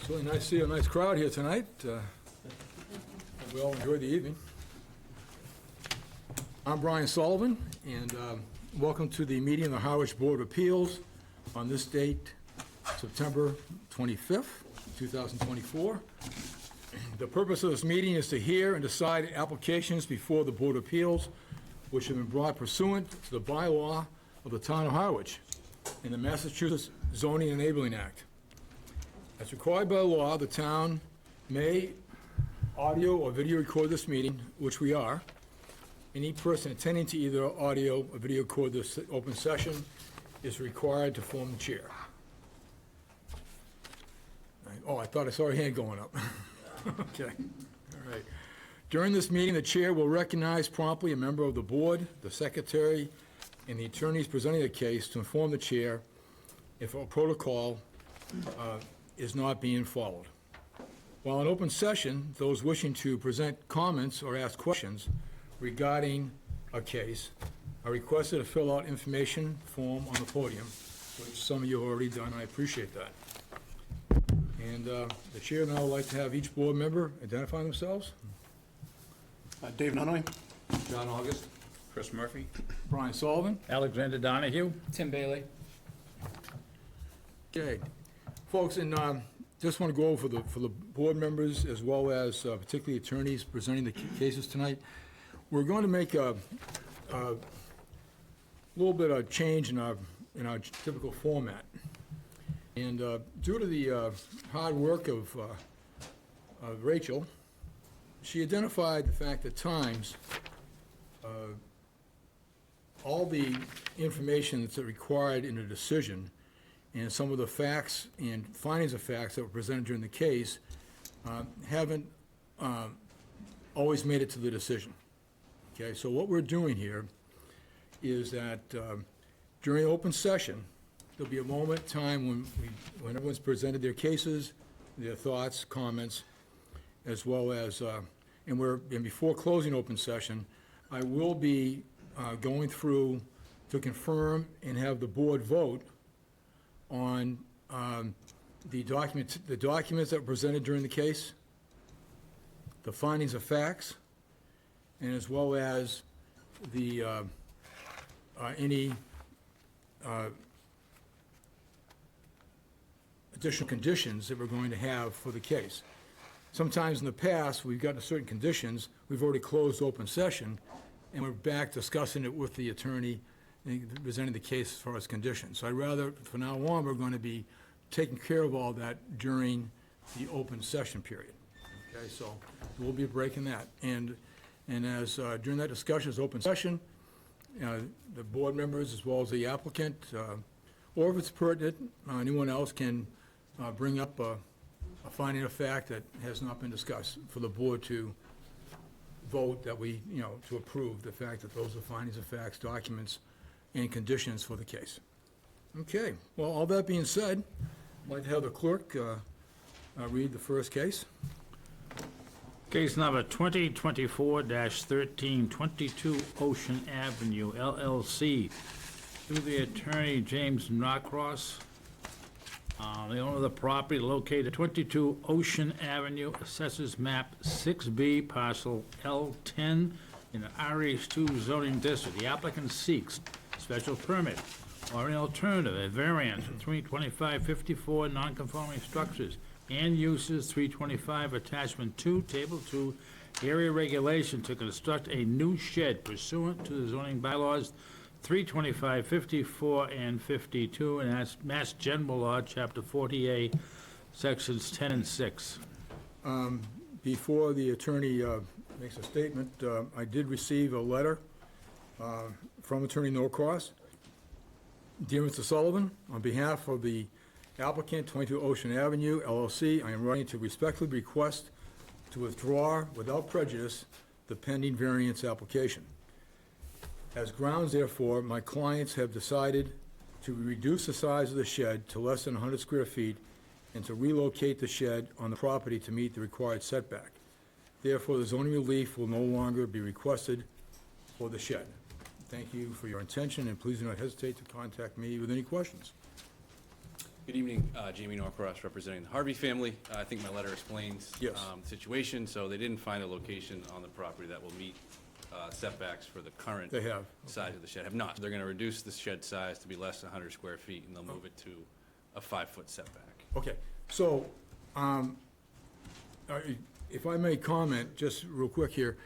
It's really nice to see a nice crowd here tonight. Hope we all enjoyed the evening. I'm Brian Sullivan, and welcome to the meeting of the Harwich Board of Appeals on this date, September 25th, 2024. The purpose of this meeting is to hear and decide applications before the Board of Appeals, which have been brought pursuant to the bylaw of the Town of Harwich and the Massachusetts Zoning Enabling Act. As required by law, the town may audio or video record this meeting, which we are. Any person intending to either audio or video record this open session is required to form the chair. Oh, I thought I saw a hand going up. Okay, all right. During this meeting, the chair will recognize promptly a member of the board, the secretary, and the attorneys presenting the case to inform the chair if a protocol is not being followed. While in open session, those wishing to present comments or ask questions regarding a case are requested to fill out information form on the podium, which some of you have already done. I appreciate that. And the chair now would like to have each board member identify themselves. Dave Nunley. John August. Chris Murphy. Brian Sullivan. Alexander Donahue. Tim Bailey. Okay, folks, and just want to go over for the board members as well as particularly attorneys presenting the cases tonight. We're going to make a little bit of change in our typical format, and due to the hard work of Rachel, she identified the fact at times all the information that's required in a decision and some of the facts and findings of facts that were presented during the case haven't always made it to the decision. Okay, so what we're doing here is that during open session, there'll be a moment in time when everyone's presented their cases, their thoughts, comments, as well as, and before closing open session, I will be going through to confirm and have the board vote on the documents that were presented during the case, the findings of facts, and as well as the any additional conditions that we're going to have for the case. Sometimes in the past, we've gotten to certain conditions, we've already closed open session, and we're back discussing it with the attorney presenting the case as far as conditions. So I'd rather, from now on, we're going to be taking care of all that during the open session period. Okay, so we'll be breaking that. And as during that discussion as open session, the board members as well as the applicant, or if it's pertinent, anyone else can bring up a finding of fact that has not been discussed for the board to vote that we, to approve the fact that those are findings of facts, documents, and conditions for the case. Okay, well, all that being said, I'd like to have the clerk read the first case. Case number 2024-13, 22 Ocean Avenue, LLC. Through the attorney, James Norcross. The owner of the property located at 22 Ocean Avenue, assessors map 6B, parcel L10 in the RH2 zoning district. The applicant seeks special permit or an alternative, a variance for 32554 non-conforming structures and uses 325 attachment 2, table 2, area regulation to construct a new shed pursuant to the zoning bylaws 325, 54, and 52, and that's Mass General Law, Chapter 40A, Sections 10 and 6. Before the attorney makes a statement, I did receive a letter from Attorney Norcross. Dear Mr. Sullivan, on behalf of the applicant, 22 Ocean Avenue, LLC, I am writing to respectfully request to withdraw without prejudice the pending variance application. As grounds, therefore, my clients have decided to reduce the size of the shed to less than 100 square feet and to relocate the shed on the property to meet the required setback. Therefore, the zoning relief will no longer be requested for the shed. Thank you for your attention, and please do not hesitate to contact me with any questions. Good evening, Jamie Norcross, representing the Harvey family. I think my letter explains Yes. the situation, so they didn't find a location on the property that will meet setbacks for the current They have, size of the shed. Have not. They're going to reduce the shed size to be less than 100 square feet, and they'll move it to a 5-foot setback. Okay, so, if I may comment, just real quick here.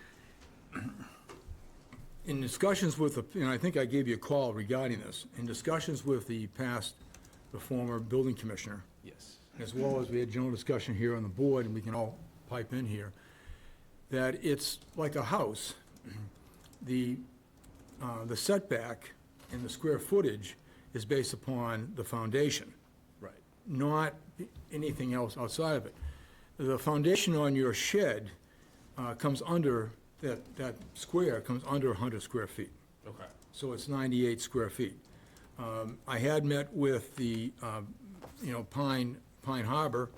In discussions with, and I think I gave you a call regarding this, in discussions with the former building commissioner, Yes. as well as we had general discussion here on the board, and we can all pipe in here, that it's like a house. The setback and the square footage is based upon the foundation, Right. not anything else outside of it. The foundation on your shed comes under, that square comes under 100 square feet. Okay. So it's 98 square feet. I had met with the, Pine Harbor.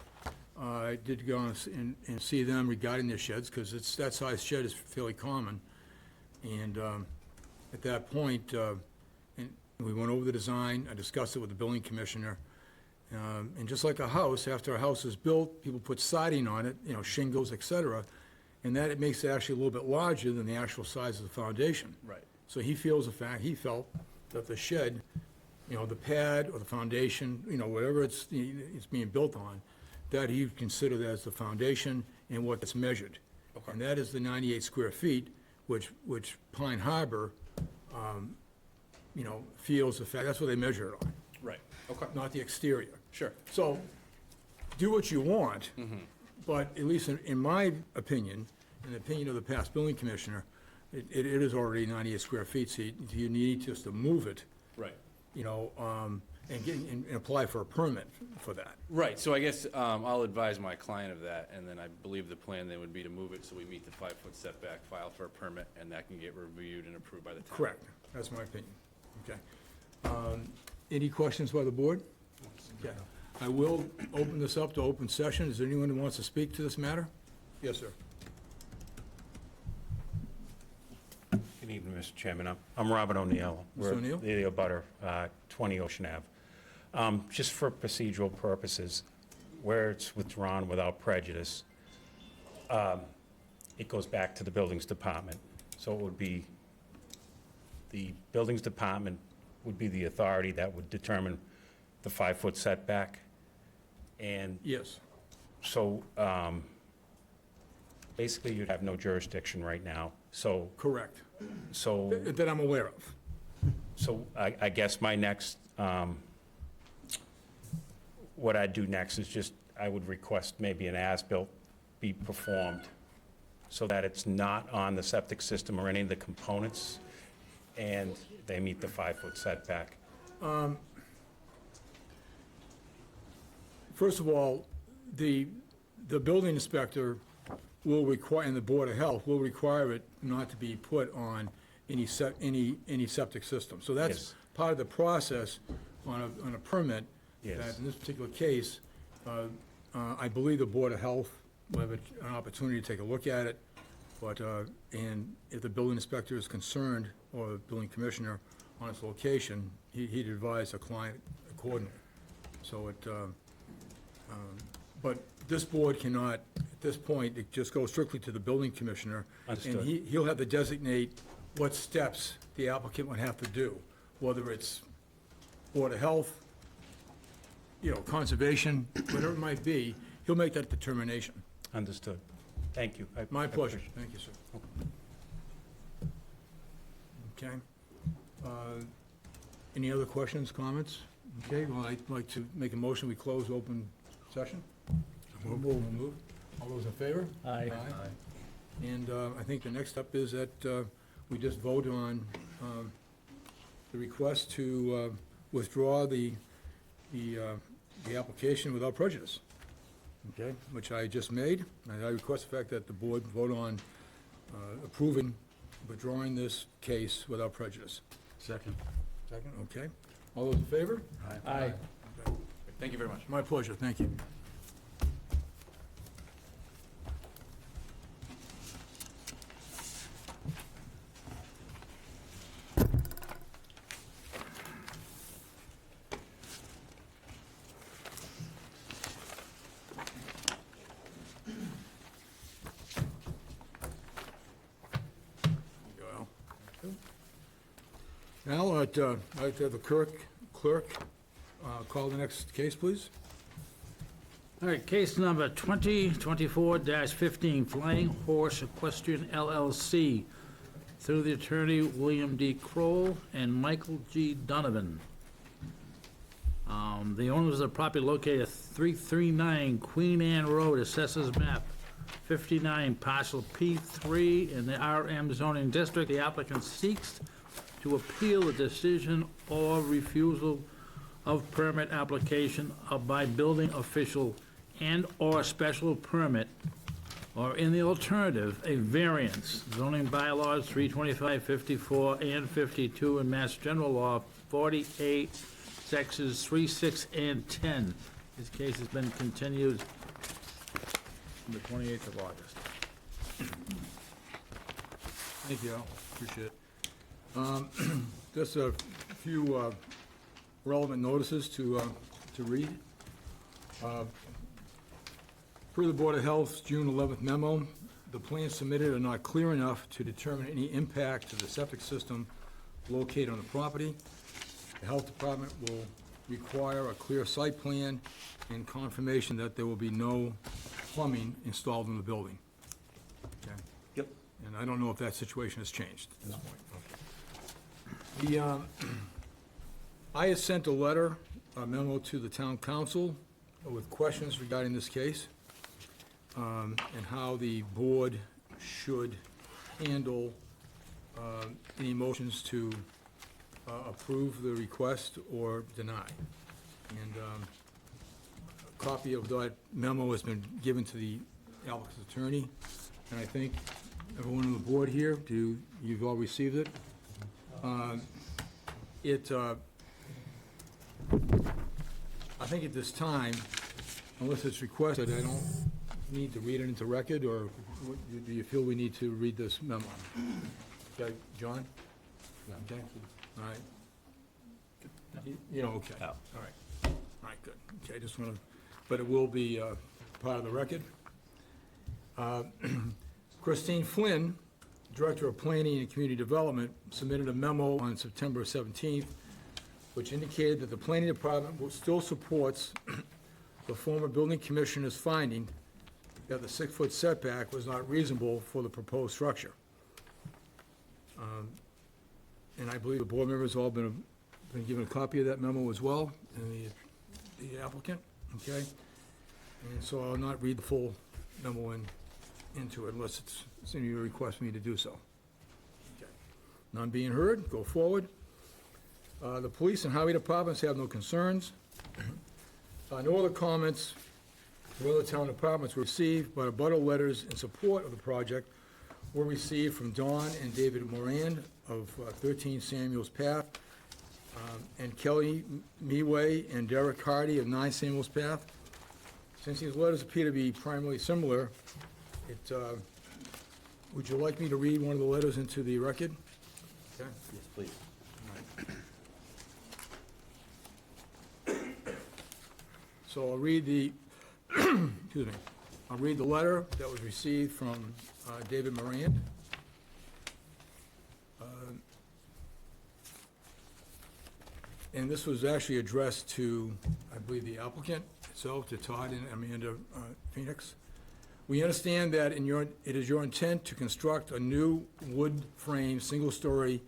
I did go and see them regarding their sheds, because that size shed is fairly common. And at that point, and we went over the design, I discussed it with the building commissioner. And just like a house, after a house is built, people put siding on it, shingles, et cetera, and that it makes it actually a little bit larger than the actual size of the foundation. Right. So he felt that the shed, the pad or the foundation, whatever it's being built on, that he would consider that as the foundation and what it's measured. Okay. And that is the 98 square feet, which Pine Harbor, feels the fact, that's what they measure it on, Right. Okay. not the exterior. Sure. So, do what you want, but at least in my opinion, in the opinion of the past building commissioner, it is already 98 square feet, so you need just to move it, Right. and apply for a permit for that. Right, so I guess I'll advise my client of that, and then I believe the plan then would be to move it so we meet the 5-foot setback, file for a permit, and that can get reviewed and approved by the town. Correct, that's my opinion. Okay. Any questions by the board? Okay. I will open this up to open session. Is there anyone who wants to speak to this matter? Yes, sir. Good evening, Mr. Chairman. I'm Robert O'Neill. Mr. O'Neill? We're the abutter, 20 Ocean Ave. Just for procedural purposes, where it's withdrawn without prejudice, it goes back to the Buildings Department. So it would be, the Buildings Department would be the authority that would determine the 5-foot setback. And Yes. so basically, you'd have no jurisdiction right now. So Correct. that I'm aware of. So I guess my next, what I'd do next is just, I would request maybe an as-built be performed so that it's not on the septic system or any of the components, and they meet the 5-foot setback. First of all, the building inspector will require, and the Board of Health will require it not to be put on any septic system. So that's Yes. part of the process on a permit. Yes. That in this particular case, I believe the Board of Health will have an opportunity to take a look at it, but, and if the building inspector is concerned, or the building commissioner, on its location, he'd advise the client accordingly. So but this board cannot, at this point, it just goes strictly to the building commissioner. Understood. And he'll have to designate what steps the applicant would have to do, whether it's Board of Health, conservation, whatever it might be, he'll make that determination. Understood. Thank you. My I pleasure. appreciate Thank you, sir. Okay. Any other questions, comments? Okay, well, I'd like to make a motion, we close open session. We'll move. All those in favor? Aye. And I think the next step is that we just vote on the request to withdraw the application without prejudice. Okay, which I just made. And I request the fact that the board vote on approving, withdrawing this case without prejudice. Second. Second, okay. All those in favor? Aye. Thank you very much. My pleasure, thank you. Al, I'd like to have the clerk call the next case, please. All right, case number 2024-15, Flying Horse Equestrian LLC, through the attorney William D. Kroll and Michael G. Donovan. The owners of the property located at 339 Queen Anne Road, Assessors Map 59, Parcel P3 in the RM zoning district. The applicant seeks to appeal the decision or refusal of permit application by building official and/or special permit, or in the alternative, a variance. Zoning bylaws 325, 54, and 52, and Mass General Law 48, sections 3, 6, and 10. This case has been continued on the 28th of August. Thank you, Al, appreciate it. Just a few relevant notices to read. Per the Board of Health's June 11th memo, the plans submitted are not clear enough to determine any impact to the septic system located on the property. The Health Department will require a clear site plan and confirmation that there will be no plumbing installed in the building. Okay? Yep. And I don't know if that situation has changed at this point. I had sent a letter, a memo to the town council with questions regarding this case, and how the board should handle any motions to approve the request or deny. And a copy of that memo has been given to the applicant's attorney, and I think everyone on the board here, you've all received it. I think at this time, unless it's requested, I don't need to read it into record, or do you feel we need to read this memo? Okay, John? Okay, all right. You know, okay, all right. All right, good. Okay, just want to, but it will be part of the record. Christine Flynn, Director of Planning and Community Development, submitted a memo on September 17th, which indicated that the Planning Department still supports the former building commissioner's finding that the 6-foot setback was not reasonable for the proposed structure. And I believe the board members all been given a copy of that memo as well, and the applicant, okay? And so I'll not read the full memo into it unless it's you request me to do so. Okay. None being heard, go forward. The police and highway departments have no concerns. No other comments from other town departments were received, but abutter letters in support of the project were received from Don and David Moran of 13 Samuels Path, and Kelly Meway and Derek Hardy of 9 Samuels Path. Since these letters appear to be primarily similar, would you like me to read one of the letters into the record? Okay. Yes, please. So I'll read the, excuse me, I'll read the letter that was received from David Moran. And this was actually addressed to, I believe, the applicant itself, to Todd and Amanda Phoenix. We understand that it is your intent to construct a new wood frame, single-story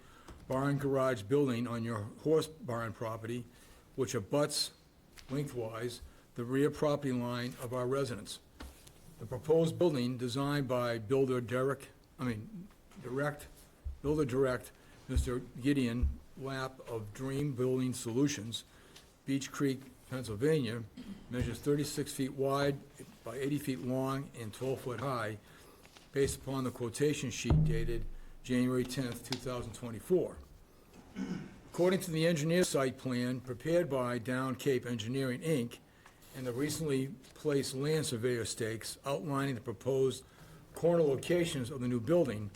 barn garage building on your horse barn property, which abuts lengthwise the rear property line of our residence. The proposed building, designed by Builder Direct, Mr. Gideon Lapp of Dream Building Solutions, Beech Creek, Pennsylvania, measures 36 feet wide by 80 feet long and 12 foot high, based upon the quotation sheet dated January 10th, 2024. According to the engineer site plan prepared by Down Cape Engineering, Inc., and the recently placed land surveyor stakes outlining the proposed corner locations of the new building,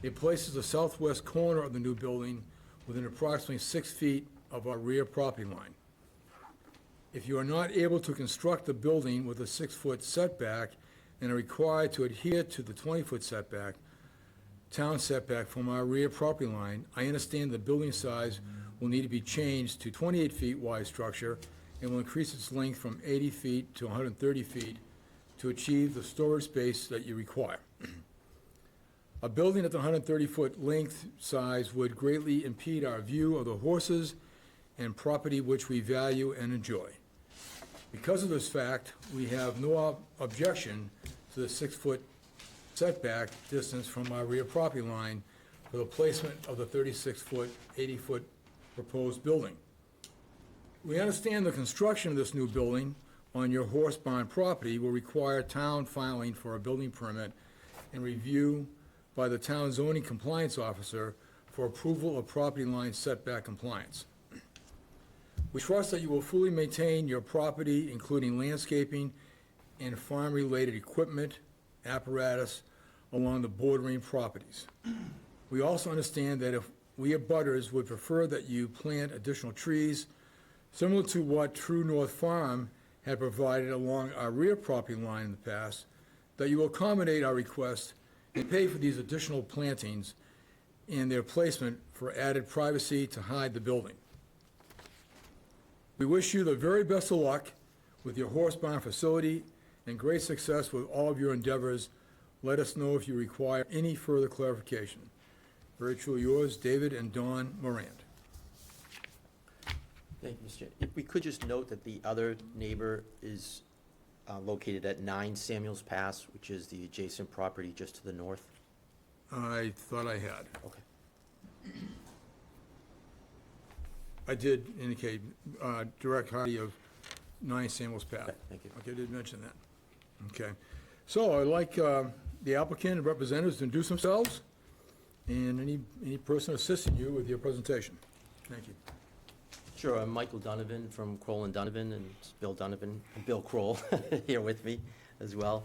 it places the southwest corner of the new building within approximately 6 feet of our rear property line. If you are not able to construct the building with a 6-foot setback and are required to adhere to the 20-foot setback, town setback from our rear property line, I understand the building size will need to be changed to 28 feet wide structure and will increase its length from 80 feet to 130 feet to achieve the storage space that you require. A building at the 130-foot length size would greatly impede our view of the horses and property which we value and enjoy. Because of this fact, we have no objection to the 6-foot setback distance from our rear property line for the placement of the 36-foot, 80-foot proposed building. We understand the construction of this new building on your horse barn property will require town filing for a building permit and review by the town zoning compliance officer for approval of property line setback compliance. We trust that you will fully maintain your property, including landscaping and farm-related equipment, apparatus, along the bordering properties. We also understand that if we abutters would prefer that you plant additional trees, similar to what True North Farm had provided along our rear property line in the past, that you will accommodate our request and pay for these additional plantings and their placement for added privacy to hide the building. We wish you the very best of luck with your horse barn facility and great success with all of your endeavors. Let us know if you require any further clarification. Very truly yours, David and Dawn Morand. Thank you, Mr. Chair. If we could just note that the other neighbor is located at 9 Samuels Pass, which is the adjacent property just to the north. I thought I had. Okay. I did indicate direct party of 9 Samuels Path. Okay, thank you. Okay, I did mention that. Okay. So I'd like the applicant and representatives to introduce themselves and any person assisting you with your presentation. Thank you. Sure, I'm Michael Donovan from Kroll and Donovan, and it's Bill Donovan, and Bill Kroll here with me as well.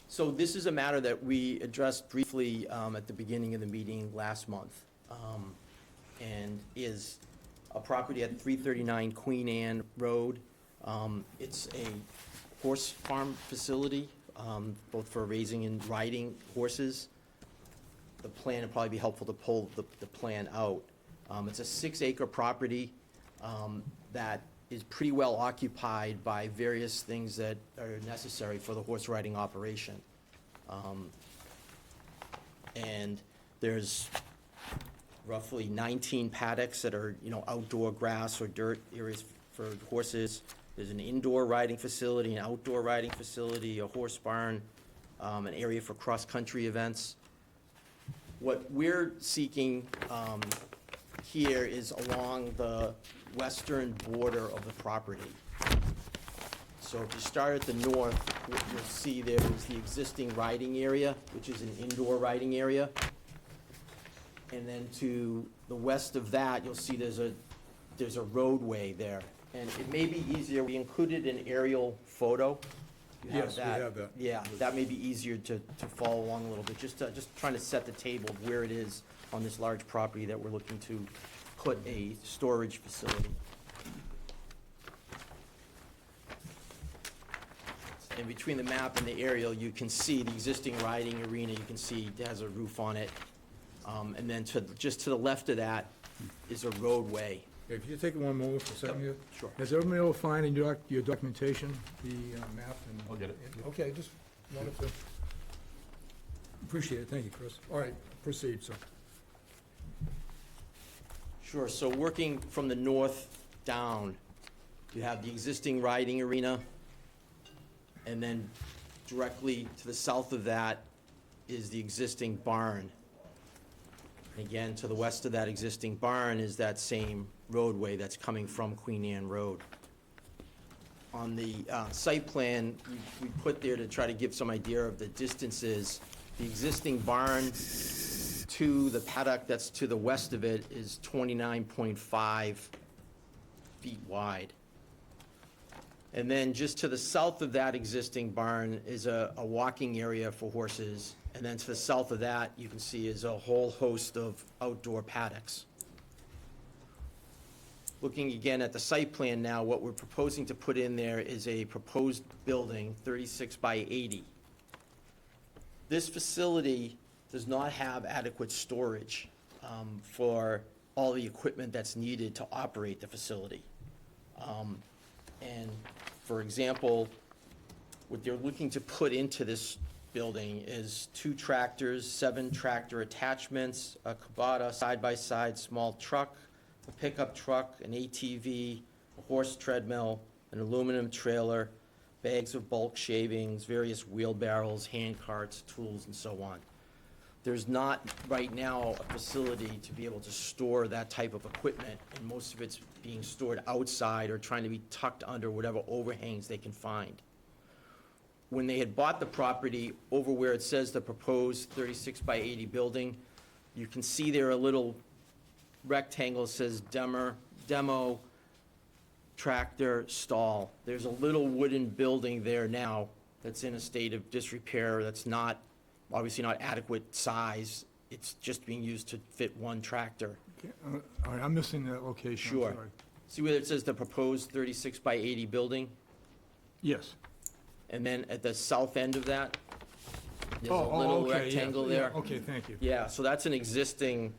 So this is a matter that we addressed briefly at the beginning of the meeting last month, and is a property at 339 Queen Anne Road. It's a horse farm facility, both for raising and riding horses. The plan, would probably be helpful to pull the plan out. It's a 6-acre property that is pretty well occupied by various things that are necessary for the horse riding operation. And there's roughly 19 paddocks that are, outdoor grass or dirt areas for horses. There's an indoor riding facility, an outdoor riding facility, a horse barn, an area for cross-country events. What we're seeking here is along the western border of the property. So if you start at the north, what you'll see there is the existing riding area, which is an indoor riding area. And then to the west of that, you'll see there's a roadway there. And it may be easier, we included an aerial photo. You Yes, we have that. Yeah, that may be easier to follow along a little bit, just trying to set the table of where it is on this large property that we're looking to put a storage facility. And between the map and the aerial, you can see the existing riding arena, you can see it has a roof on it. And then just to the left of that is a roadway. If you take one moment for a second here. Sure. Has everybody able to find in your documentation, the map? I'll get it. Okay, just wanted to. Appreciate it, thank you, Chris. All right, proceed, sir. Sure, so working from the north down, you have the existing riding arena, and then directly to the south of that is the existing barn. And again, to the west of that existing barn is that same roadway that's coming from Queen Anne Road. On the site plan, we put there to try to give some idea of the distances. The existing barn to the paddock that's to the west of it is 29.5 feet wide. And then just to the south of that existing barn is a walking area for horses. And then to the south of that, you can see is a whole host of outdoor paddocks. Looking again at the site plan now, what we're proposing to put in there is a proposed building, 36 by 80. This facility does not have adequate storage for all the equipment that's needed to operate the facility. And for example, what they're looking to put into this building is 2 tractors, 7 tractor attachments, a Kubota side-by-side small truck, a pickup truck, an ATV, a horse treadmill, an aluminum trailer, bags of bulk shavings, various wheelbarrows, hand carts, tools, and so on. There's not, right now, a facility to be able to store that type of equipment, and most of it's being stored outside or trying to be tucked under whatever overhangs they can find. When they had bought the property, over where it says the proposed 36 by 80 building, you can see there a little rectangle that says demo, tractor, stall. There's a little wooden building there now that's in a state of disrepair, that's not, obviously not adequate size. It's just being used to fit 1 tractor. Okay, all right, I'm missing that location, I'm Sure. sorry. See where it says the proposed 36 by 80 building? Yes. And then at the south end of that, there's a Oh, little okay, yeah, rectangle yeah, there. okay, thank you. Yeah, so that's an existing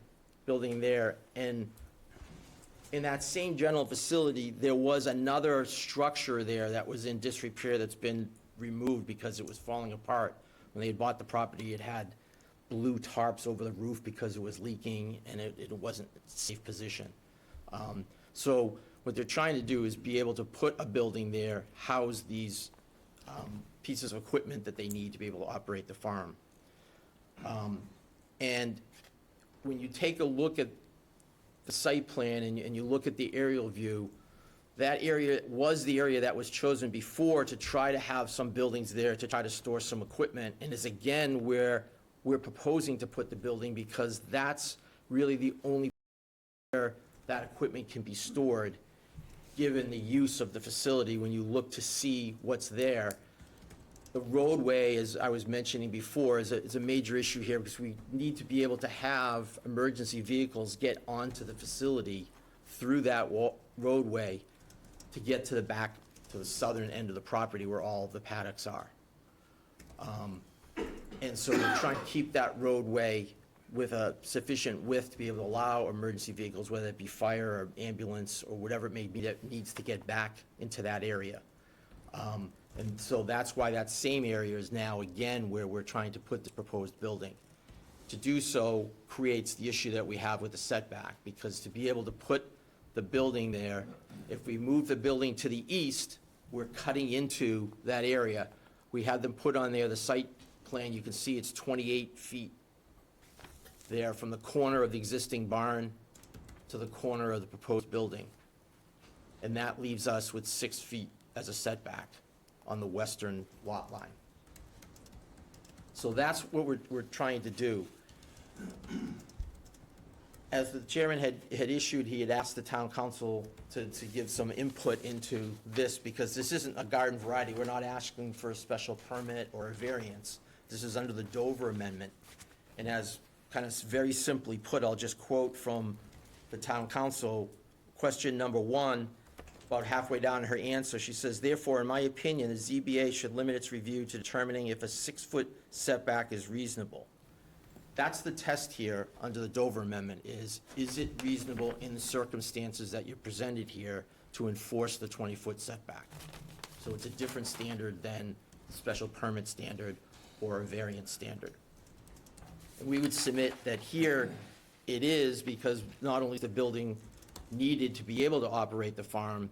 building there. And in that same general facility, there was another structure there that was in disrepair that's been removed because it was falling apart. When they had bought the property, it had blue tarps over the roof because it was leaking and it wasn't a safe position. So what they're trying to do is be able to put a building there, house these pieces of equipment that they need to be able to operate the farm. And when you take a look at the site plan and you look at the aerial view, that area was the area that was chosen before to try to have some buildings there to try to store some equipment, and is again where we're proposing to put the building, because that's really the only where that equipment can be stored, given the use of the facility. When you look to see what's there, the roadway, as I was mentioning before, is a major issue here, because we need to be able to have emergency vehicles get onto the facility through that roadway to get to the back, to the southern end of the property where all of the paddocks are. And so we're trying to keep that roadway with a sufficient width to be able to allow emergency vehicles, whether it be fire or ambulance or whatever it may be that needs to get back into that area. And so that's why that same area is now, again, where we're trying to put the proposed building. To do so creates the issue that we have with the setback, because to be able to put the building there, if we move the building to the east, we're cutting into that area. We had them put on there, the site plan, you can see it's 28 feet there from the corner of the existing barn to the corner of the proposed building. And that leaves us with 6 feet as a setback on the western lot line. So that's what we're trying to do. As the chairman had issued, he had asked the town council to give some input into this, because this isn't a garden variety. We're not asking for a special permit or a variance. This is under the Dover Amendment. And as kind of very simply put, I'll just quote from the town council, question number 1, about halfway down her answer, she says, "Therefore, in my opinion, the ZBA should limit its review to determining if a 6-foot setback is reasonable." That's the test here under the Dover Amendment, is it reasonable in the circumstances that you're presented here to enforce the 20-foot setback? So it's a different standard than the special permit standard or a variance standard. And we would submit that here it is, because not only is the building needed to be able to operate the farm,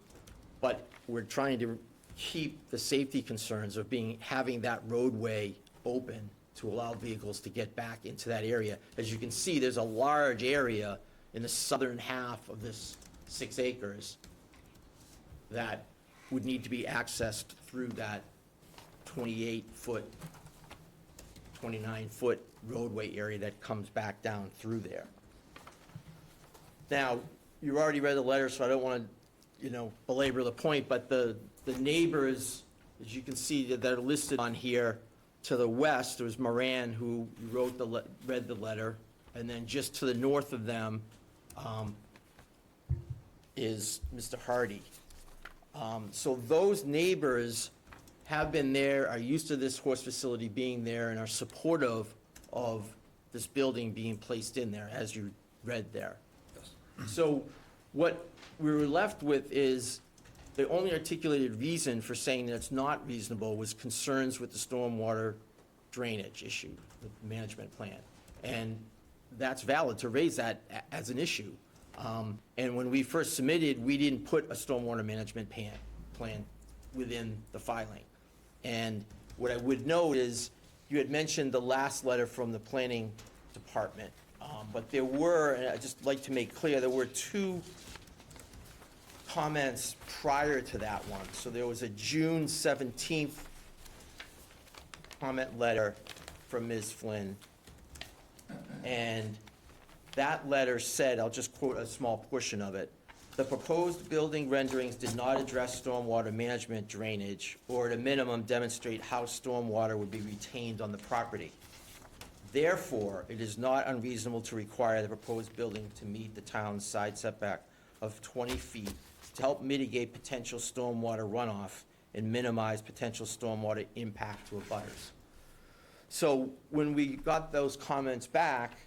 but we're trying to keep the safety concerns of having that roadway open to allow vehicles to get back into that area. As you can see, there's a large area in the southern half of this 6 acres that would need to be accessed through that 28-foot, 29-foot roadway area that comes back down through there. Now, you already read the letter, so I don't want to, belabor the point, but the neighbors, as you can see, that are listed on here, to the west, there was Moran, who read the letter, and then just to the north of them is Mr. Hardy. So those neighbors have been there, are used to this horse facility being there, and are supportive of this building being placed in there, as you read there. So what we were left with is, the only articulated reason for saying that it's not reasonable was concerns with the stormwater drainage issue, the management plan. And that's valid to raise that as an issue. And when we first submitted, we didn't put a stormwater management plan within the filing. And what I would note is, you had mentioned the last letter from the planning department. But there were, and I'd just like to make clear, there were two comments prior to that one. So there was a June 17th comment letter from Ms. Flynn. And that letter said, I'll just quote a small portion of it: "The proposed building renderings did not address stormwater management drainage, or at a minimum demonstrate how stormwater would be retained on the property. Therefore, it is not unreasonable to require the proposed building to meet the town's side setback of 20 feet to help mitigate potential stormwater runoff and minimize potential stormwater impact to abutters." So when we got those comments back,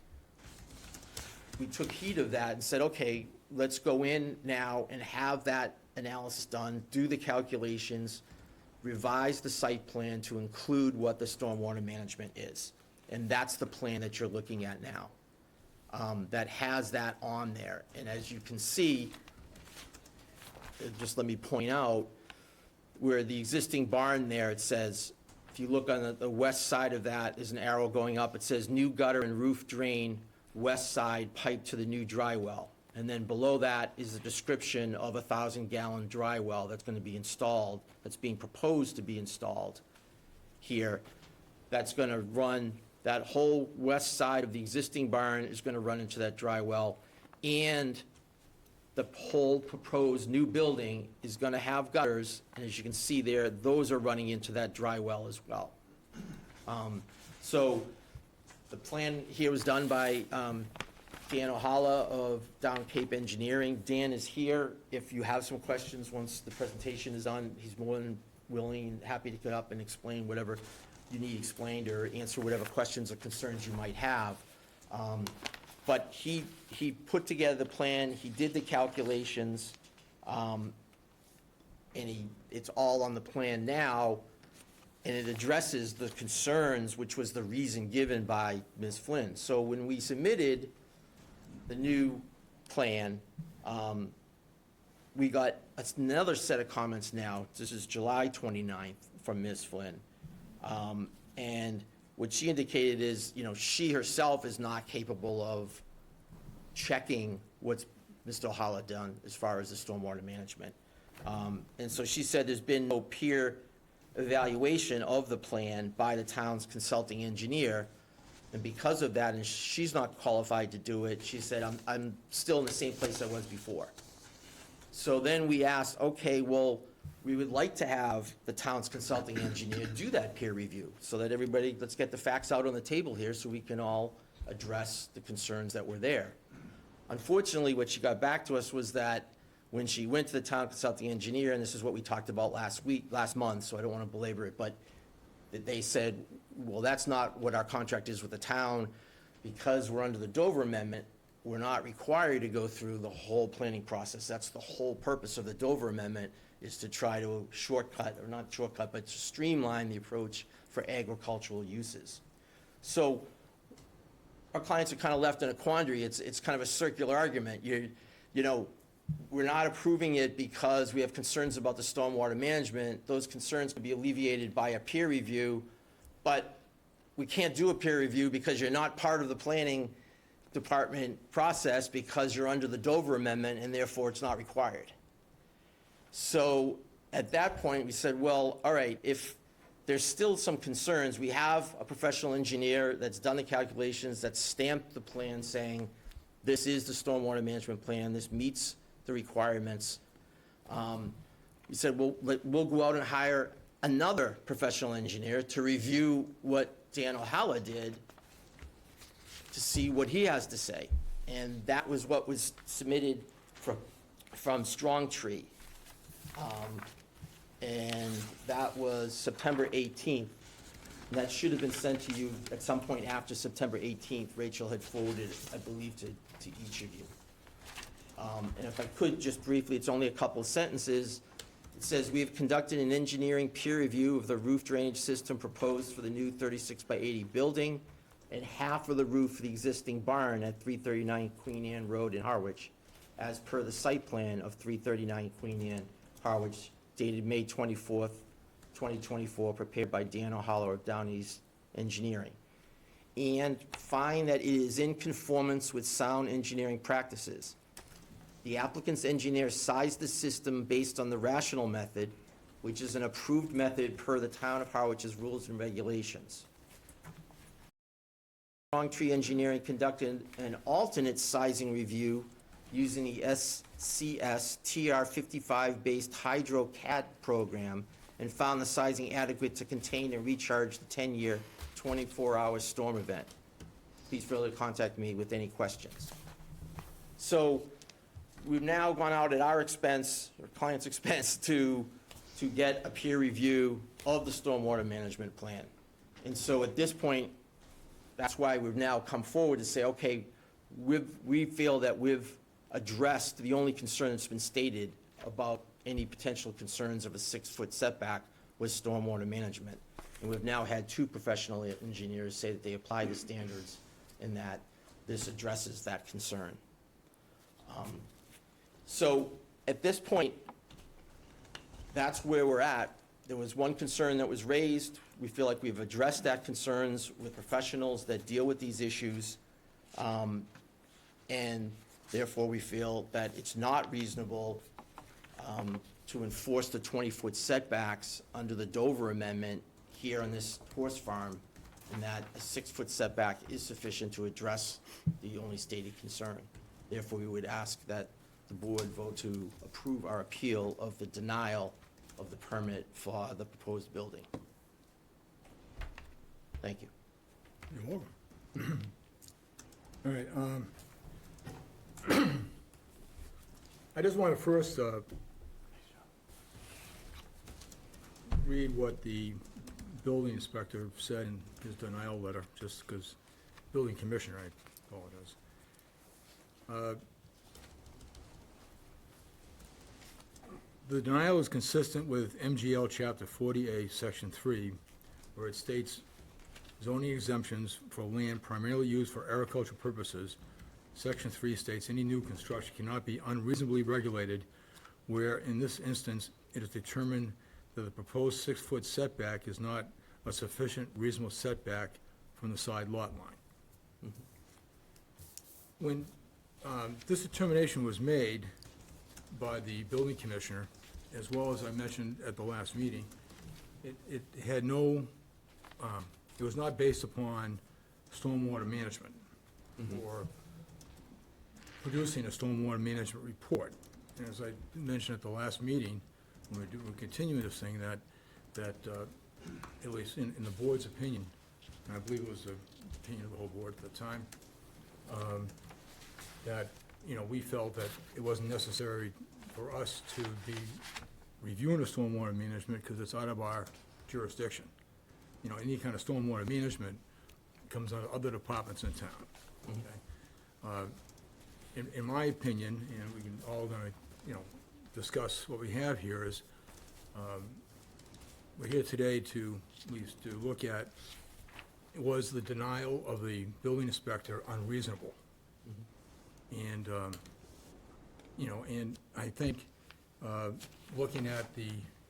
we took heed of that and said, okay, let's go in now and have that analysis done, do the calculations, revise the site plan to include what the stormwater management is. And that's the plan that you're looking at now, that has that on there. And as you can see, just let me point out, where the existing barn there, it says, if you look on the west side of that, there's an arrow going up, it says new gutter and roof drain, west side pipe to the new dry well. And then below that is a description of a 1,000-gallon dry well that's gonna be installed, that's being proposed to be installed here. That's gonna run, that whole west side of the existing barn is gonna run into that dry well. And the whole proposed new building is gonna have gutters, and as you can see there, those are running into that dry well as well. So the plan here was done by Dan O'Hala of Down Cape Engineering. Dan is here. If you have some questions, once the presentation is on, he's more than willing and happy to get up and explain whatever you need explained, or answer whatever questions or concerns you might have. But he put together the plan, he did the calculations, and it's all on the plan now, and it addresses the concerns, which was the reason given by Ms. Flynn. So when we submitted the new plan, we got another set of comments now. This is July 29th from Ms. Flynn. And what she indicated is, she herself is not capable of checking what's Mr. O'Hala done as far as the stormwater management. And so she said there's been no peer evaluation of the plan by the town's consulting engineer. And because of that, and she's not qualified to do it, she said, I'm still in the same place I was before. So then we asked, okay, well, we would like to have the town's consulting engineer do that peer review, so that everybody, let's get the facts out on the table here so we can all address the concerns that were there. Unfortunately, what she got back to us was that when she went to the town consulting engineer, and this is what we talked about last month, so I don't want to belabor it, but that they said, well, that's not what our contract is with the town, because we're under the Dover Amendment, we're not required to go through the whole planning process. That's the whole purpose of the Dover Amendment, is to try to shortcut, or not shortcut, but to streamline the approach for agricultural uses. So our clients are kind of left in a quandary. It's kind of a circular argument. We're not approving it because we have concerns about the stormwater management. Those concerns can be alleviated by a peer review, but we can't do a peer review because you're not part of the planning department process, because you're under the Dover Amendment, and therefore it's not required. So at that point, we said, well, all right, if there's still some concerns, we have a professional engineer that's done the calculations, that's stamped the plan saying, this is the stormwater management plan, this meets the requirements. We said, well, we'll go out and hire another professional engineer to review what Dan O'Hala did, to see what he has to say. And that was what was submitted from Strong Tree. And that was September 18th. That should have been sent to you at some point after September 18th. Rachel had forwarded it, I believe, to each of you. And if I could, just briefly, it's only a couple of sentences. It says, "We have conducted an engineering peer review of the roof drainage system proposed for the new 36 by 80 building and half of the roof of the existing barn at 339 Queen Anne Road in Harwich, as per the site plan of 339 Queen Anne, Harwich, dated May 24th, 2024, prepared by Dan O'Halloran of Down East Engineering. And find that it is in conformance with sound engineering practices. The applicant's engineer sized the system based on the rational method, which is an approved method per the town of Harwich's rules and regulations. Tree Engineering conducted an alternate sizing review using the SCS TR55-based HydroCAD program and found the sizing adequate to contain and recharge the 10-year, 24-hour storm event. Please feel free to contact me with any questions." So we've now gone out at our expense, or client's expense, to get a peer review of the stormwater management plan. And so at this point, that's why we've now come forward to say, okay, we feel that we've addressed the only concern that's been stated about any potential concerns of a 6-foot setback with stormwater management. And we've now had 2 professional engineers say that they apply the standards and that this addresses that concern. So at this point, that's where we're at. There was one concern that was raised. We feel like we've addressed that concerns with professionals that deal with these issues. And therefore, we feel that it's not reasonable to enforce the 20-foot setbacks under the Dover Amendment here on this horse farm, and that a 6-foot setback is sufficient to address the only stated concern. Therefore, we would ask that the board vote to approve our appeal of the denial of the permit for the proposed building. Thank you. You're welcome. All right, I just want to first read what the building inspector said in his denial letter, just because, building commissioner, I apologize. The denial is consistent with MGL Chapter 40A, Section 3, where it states zoning exemptions for land primarily used for agricultural purposes. Section 3 states any new construction cannot be unreasonably regulated where, in this instance, it is determined that the proposed 6-foot setback is not a sufficient reasonable setback from the side lot line. When this determination was made by the building commissioner, as well as I mentioned at the last meeting, it had no, it was not based upon stormwater management or producing a stormwater management report. And as I mentioned at the last meeting, we're continuing this thing, that at least in the board's opinion, and I believe it was the opinion of the whole board at the time, that, we felt that it wasn't necessary for us to be reviewing the stormwater management because it's out of our jurisdiction. Any kind of stormwater management comes out of other departments in town. Okay? In my opinion, and we can all gonna, discuss what we have here is, we're here today to, at least to look at, was the denial of the building inspector unreasonable? And, and I think, looking at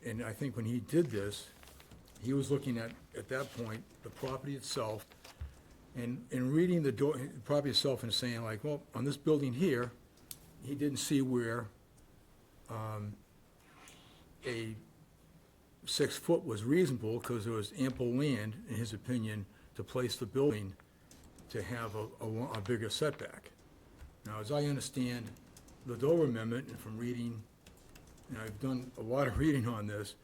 and I think when he did this, he was looking at that point, the property itself, and reading the property itself and saying like, well, on this building here, he didn't see where a 6-foot was reasonable because there was ample land, in his opinion, to place the building to have a bigger setback. Now, as I understand the Dover Amendment, and from reading, and I've done a lot of reading on this,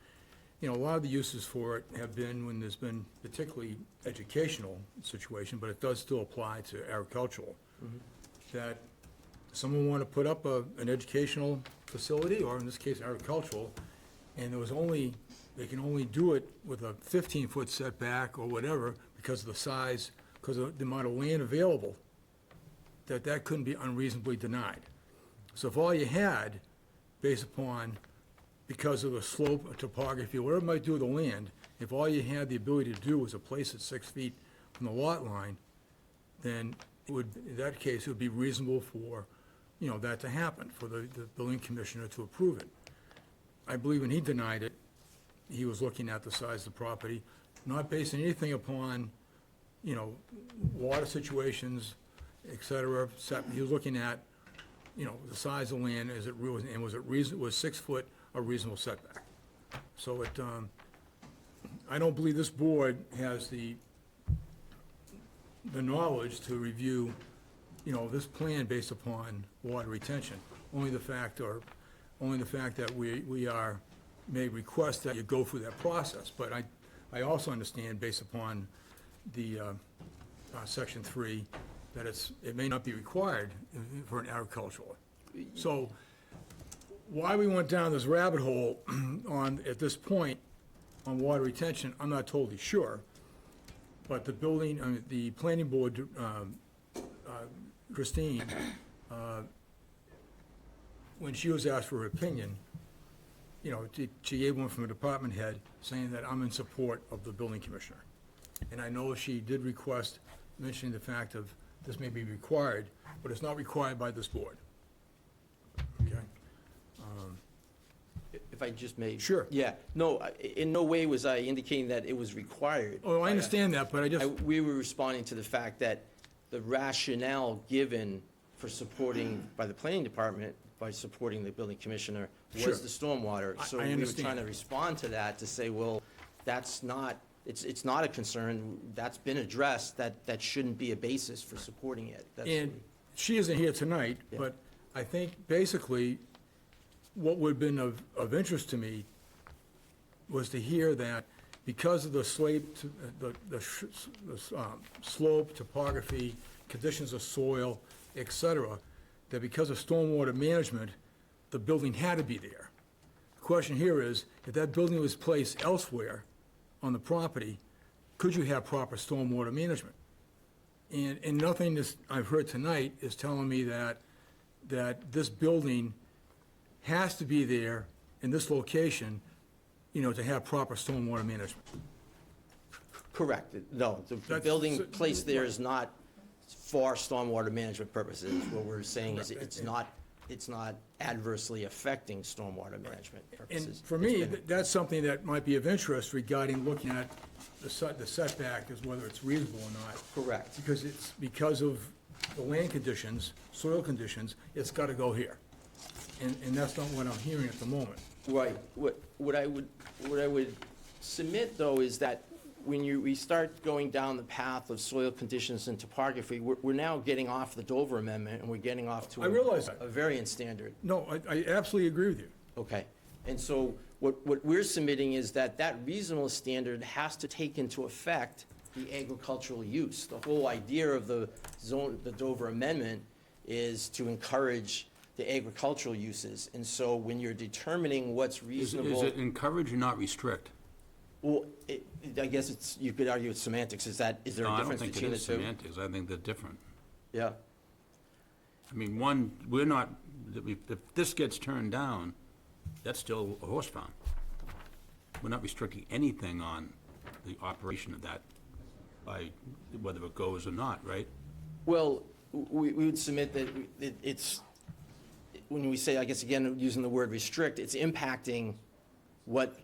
a lot of the uses for it have been when there's been particularly educational situation, but it does still apply to agricultural, that someone want to put up an educational facility, or in this case agricultural, and there was only they can only do it with a 15-foot setback or whatever because of the size, because of the amount of land available, that couldn't be unreasonably denied. So if all you had, based upon, because of the slope or topography, whatever it might do with the land, if all you had the ability to do was to place it 6 feet from the lot line, then it would, in that case, it would be reasonable for, that to happen, for the building commissioner to approve it. I believe when he denied it, he was looking at the size of the property, not basing anything upon, water situations, et cetera. He was looking at, the size of land, was 6 foot a reasonable setback? So I don't believe this board has the knowledge to review, this plan based upon water retention. Only the fact that we may request that you go through that process. But I also understand, based upon the Section 3, that it may not be required for an agricultural. So why we went down this rabbit hole at this point on water retention, I'm not totally sure. But the planning board, Christine, when she was asked for her opinion, she gave one from a department head saying that I'm in support of the building commissioner. And I know she did request, mentioning the fact of this may be required, but it's not required by this board. Okay? If I just may. Sure. Yeah, no, in no way was I indicating that it was required. Oh, I understand that, but We were responding to the fact that the rationale given for supporting, by the planning department, by supporting the building commissioner, Sure. was the stormwater. I So we were understand. trying to respond to that, to say, well, that's not, it's not a concern, that's been addressed, that shouldn't be a basis for supporting it. And she isn't here tonight, Yeah. but I think basically what would have been of interest to me was to hear that because of the slope, topography, conditions of soil, et cetera, that because of stormwater management, the building had to be there. The question here is, if that building was placed elsewhere on the property, could you have proper stormwater management? And nothing I've heard tonight is telling me that this building has to be there in this location, to have proper stormwater management. Correct. No, the That's- building so- placed there is not for stormwater management purposes. What we're saying is Correct. it's not adversely affecting stormwater management And purposes. for me, that's something that might be of interest regarding looking at the setback, is whether it's reasonable or not. Correct. Because of the land conditions, soil conditions, it's got to go here. And that's not what I'm hearing at the moment. Right. What I would submit, though, is that when we start going down the path of soil conditions and topography, we're now getting off the Dover Amendment, and we're getting off to I realize that. a variance standard. No, I absolutely agree with you. Okay. And so what we're submitting is that reasonable standard has to take into effect the agricultural use. The whole idea of the Dover Amendment is to encourage the agricultural uses. And so when you're determining what's reasonable. Is it encourage or not restrict? Well, I guess you could argue it's semantics. Is there a difference No, I don't think it between the is two? semantics. I think they're different. Yeah. I mean, one, we're not, if this gets turned down, that's still a horse farm. We're not restricting anything on the operation of that by whether it goes or not, right? Well, we would submit that it's, when we say, I guess, again, using the word restrict, it's impacting what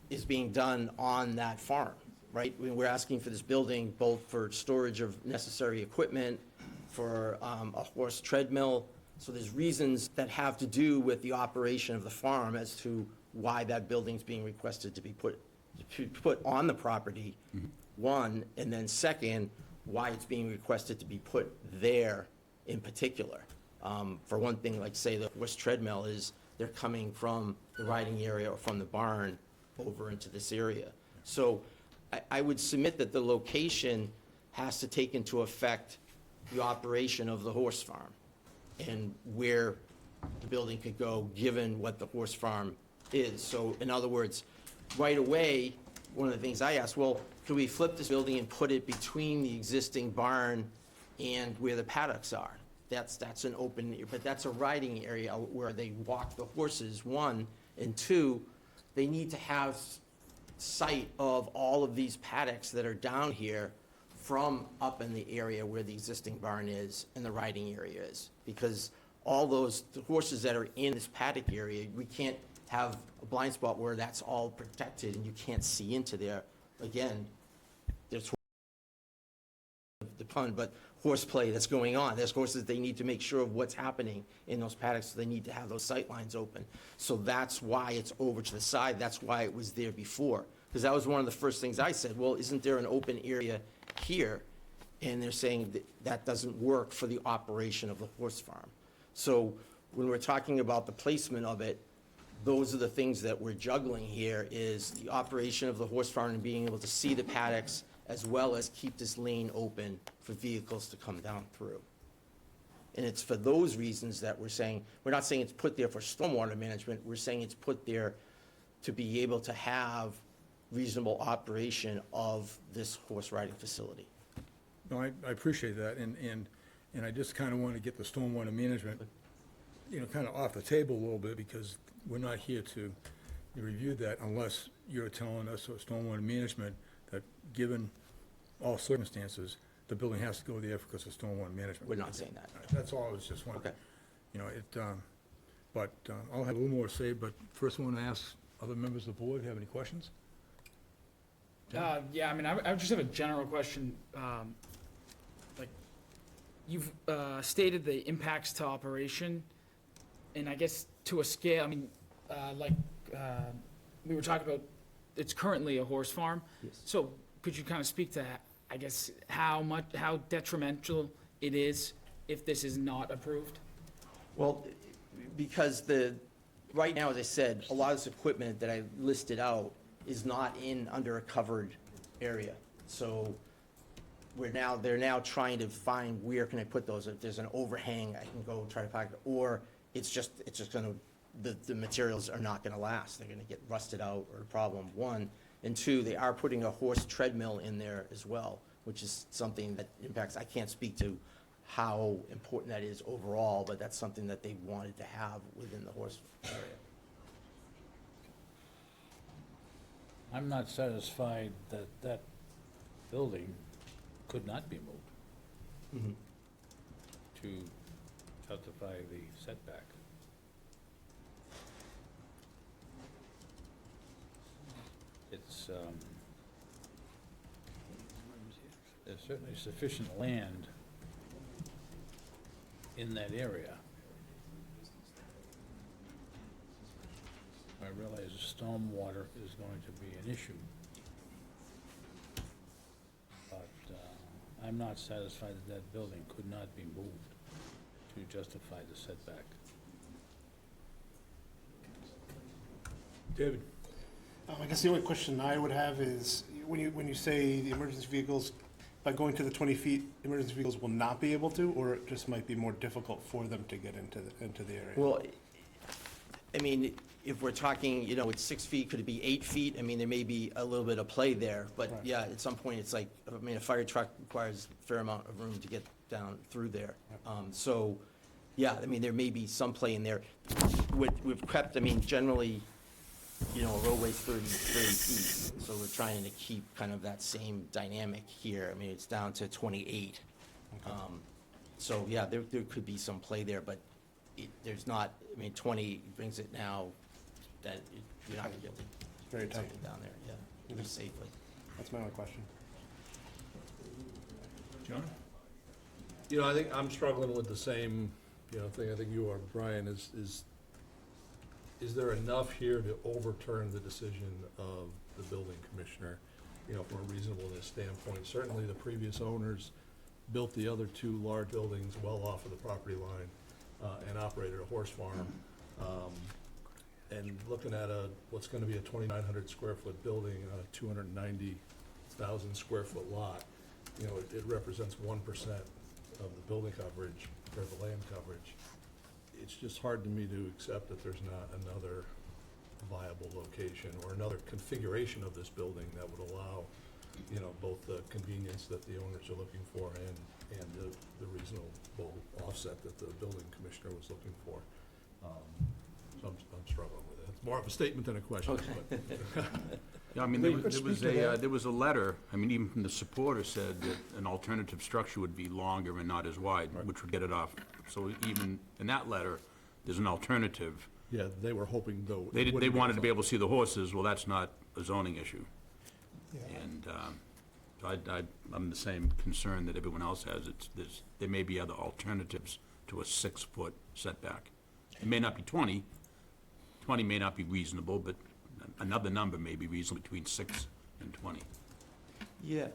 is being done on that farm, right? We're asking for this building both for storage of necessary equipment, for a horse treadmill. So there's reasons that have to do with the operation of the farm as to why that building's being requested to be put on the property, one, and then second, why it's being requested to be put there in particular. For one thing, like say the horse treadmill is, they're coming from the riding area or from the barn over into this area. So I would submit that the location has to take into effect the operation of the horse farm and where the building could go, given what the horse farm is. So in other words, right away, one of the things I asked, well, could we flip this building and put it between the existing barn and where the paddocks are? That's an open, but that's a riding area where they walk the horses, one, and two, they need to have sight of all of these paddocks that are down here from up in the area where the existing barn is and the riding area is. Because all those horses that are in this paddock area, we can't have a blind spot where that's all protected and you can't see into there. Again, there's the pun, but horseplay that's going on. There's horses, they need to make sure of what's happening in those paddocks, so they need to have those sight lines open. So that's why it's over to the side, that's why it was there before. Because that was one of the first things I said, well, isn't there an open area here? And they're saying that doesn't work for the operation of the horse farm. So when we're talking about the placement of it, those are the things that we're juggling here, is the operation of the horse farm and being able to see the paddocks, as well as keep this lane open for vehicles to come down through. And it's for those reasons that we're saying, we're not saying it's put there for stormwater management, we're saying it's put there to be able to have reasonable operation of this horse riding facility. No, I appreciate that, and I just kind of want to get the stormwater management, kind of off the table a little bit, because we're not here to review that unless you're telling us, or stormwater management, that given all circumstances, the building has to go there because of stormwater management. We're not saying that. That's all I was just wondering. Okay. But I'll have a little more to say, but first I want to ask other members of the board, have any questions? Yeah, I mean, I would just have a general question. Like, you've stated the impacts to operation, and I guess to a scale, I mean, we were talking about, it's currently a horse farm. Yes. So could you kind of speak to, I guess, how detrimental it is if this is not approved? Well, because right now, as I said, a lot of this equipment that I listed out is not under a covered area. So they're now trying to find where can I put those. If there's an overhang, I can go try to pack it, or it's just gonna, the materials are not gonna last. They're gonna get rusted out, or problem, one. And two, they are putting a horse treadmill in there as well, which is something that impacts, I can't speak to how important that is overall, but that's something that they wanted to have within the horse area. I'm not satisfied that that building could not be moved to justify the setback. It's, there's certainly sufficient land in that area. I realize stormwater is going to be an issue. But I'm not satisfied that that building could not be moved to justify the setback. David? I guess the only question I would have is, when you say the emergency vehicles, by going to the 20 feet, emergency vehicles will not be able to, or it just might be more difficult for them to get into the area? Well, I mean, if we're talking, it's 6 feet, could it be 8 feet? I mean, there may be a little bit of play there, but Right. yeah, at some point, it's like, I mean, a fire truck requires a fair amount of room to get down through there. So, yeah, I mean, there may be some play in there. We've crept, I mean, generally, a roadway's 30 feet, so we're trying to keep kind of that same dynamic here. I mean, it's down to 28. So, yeah, there could be some play there, but there's not, I mean, 20 brings it now that you're not gonna be able to Very get tight. something down there, yeah, Okay. safely. That's my only question. John? I think I'm struggling with the same, thing I think you are, Brian, is there enough here to overturn the decision of the building commissioner, from a reasonableness standpoint? Certainly, the previous owners built the other two large buildings well off of the property line and operated a horse farm. And looking at what's gonna be a 2,900 square foot building on a 290,000 square foot lot, it represents 1% of the building coverage, or the land coverage. It's just hard to me to accept that there's not another viable location or another configuration of this building that would allow, you know, both the convenience that the owners are looking for and the reasonable offset that the building commissioner was looking for. So I'm struggling with it. It's more of a statement than a question, but. Yeah, I mean, there was a letter, I mean, even from the supporter said that an alternative structure would be longer and not as wide, which would get it off. So even in that letter, there's an alternative. Yeah, they were hoping though. They wanted to be able to see the horses, well, that's not a zoning issue. And I'm the same concern that everyone else has. There may be other alternatives to a 6-foot setback. It may not be 20. 20 may not be reasonable, but another number may be reasonable between 6 and 20. Yeah.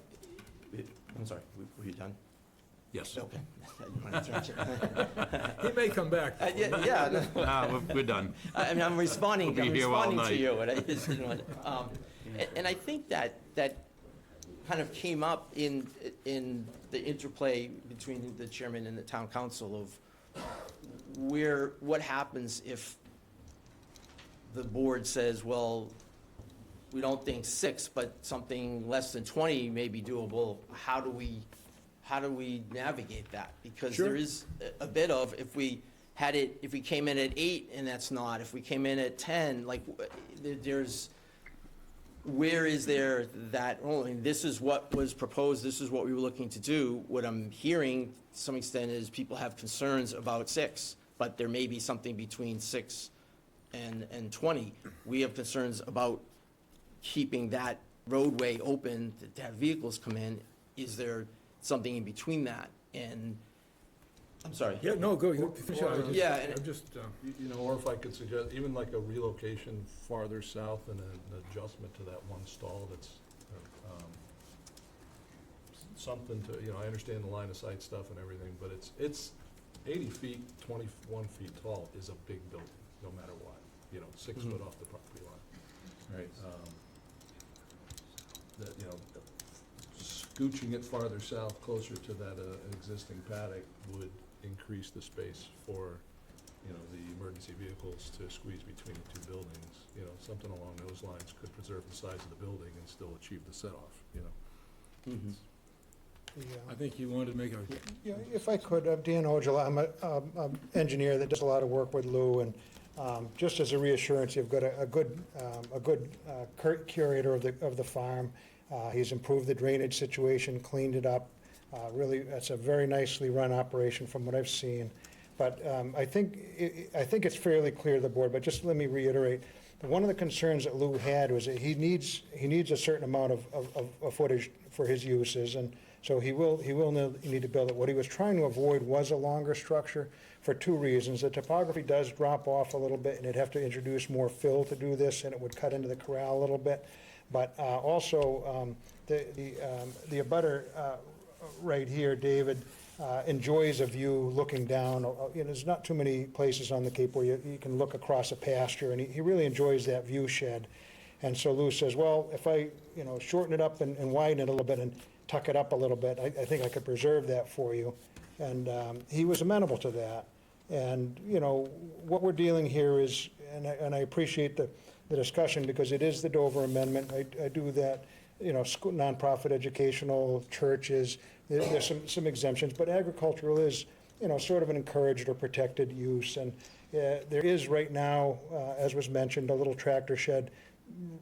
I'm sorry, were you done? Yes. Okay. I didn't want to interrupt you. He may come back. Yeah, no. We're done. I mean, I'm responding, We'll be here all to night. you, and I just didn't want to, and I think that kind of came up in the interplay between the chairman and the town council of what happens if the board says, well, we don't think 6, but something less than 20 may be doable. How do we navigate that? Because Sure. there is a bit of, if we came in at 8 and that's not, if we came in at 10, like, where is there that, oh, and this is what was proposed, this is what we were looking to do. What I'm hearing to some extent is people have concerns about 6, but there may be something between 6 and 20. We have concerns about keeping that roadway open to have vehicles come in. Is there something in between that? And, I'm sorry. Yeah, no, go, you finish it. Yeah, and- I'm just, You know, or if I could suggest, even like a relocation farther south and an adjustment to that one stall that's, something to, you know, I understand the line of sight stuff and everything, but it's 80 feet, 21 feet tall is a big building, no matter what. You know, 6 foot off the property line. Right. That, you know, scooching it farther south, closer to that existing paddock would increase the space for, you know, the emergency vehicles to squeeze between the 2 buildings. You know, something along those lines could preserve the size of the building and still achieve the set-off, you know. I think you wanted to make a, Yeah, if I could, Dan Ojala, I'm an engineer that does a lot of work with Lou, and just as a reassurance, you've got a good curator of the farm. He's improved the drainage situation, cleaned it up. Really, it's a very nicely run operation from what I've seen. But I think it's fairly clear to the board, but just let me reiterate. One of the concerns that Lou had was that he needs a certain amount of footage for his uses, and so he will need to build it. What he was trying to avoid was a longer structure for 2 reasons. The topography does drop off a little bit, and it'd have to introduce more fill to do this, and it would cut into the corral a little bit. But also, the abutter right here, David, enjoys a view looking down. You know, there's not too many places on the Cape where you can look across a pasture, and he really enjoys that view shed. And so Lou says, well, if I, you know, shorten it up and widen it a little bit and tuck it up a little bit, I think I could preserve that for you. And he was amenable to that. And, you know, what we're dealing here is, and I appreciate the discussion because it is the Dover Amendment. I do that, you know, school, nonprofit, educational, churches, there's some exemptions, but agricultural is, you know, sort of an encouraged or protected use. And there is right now, as was mentioned, a little tractor shed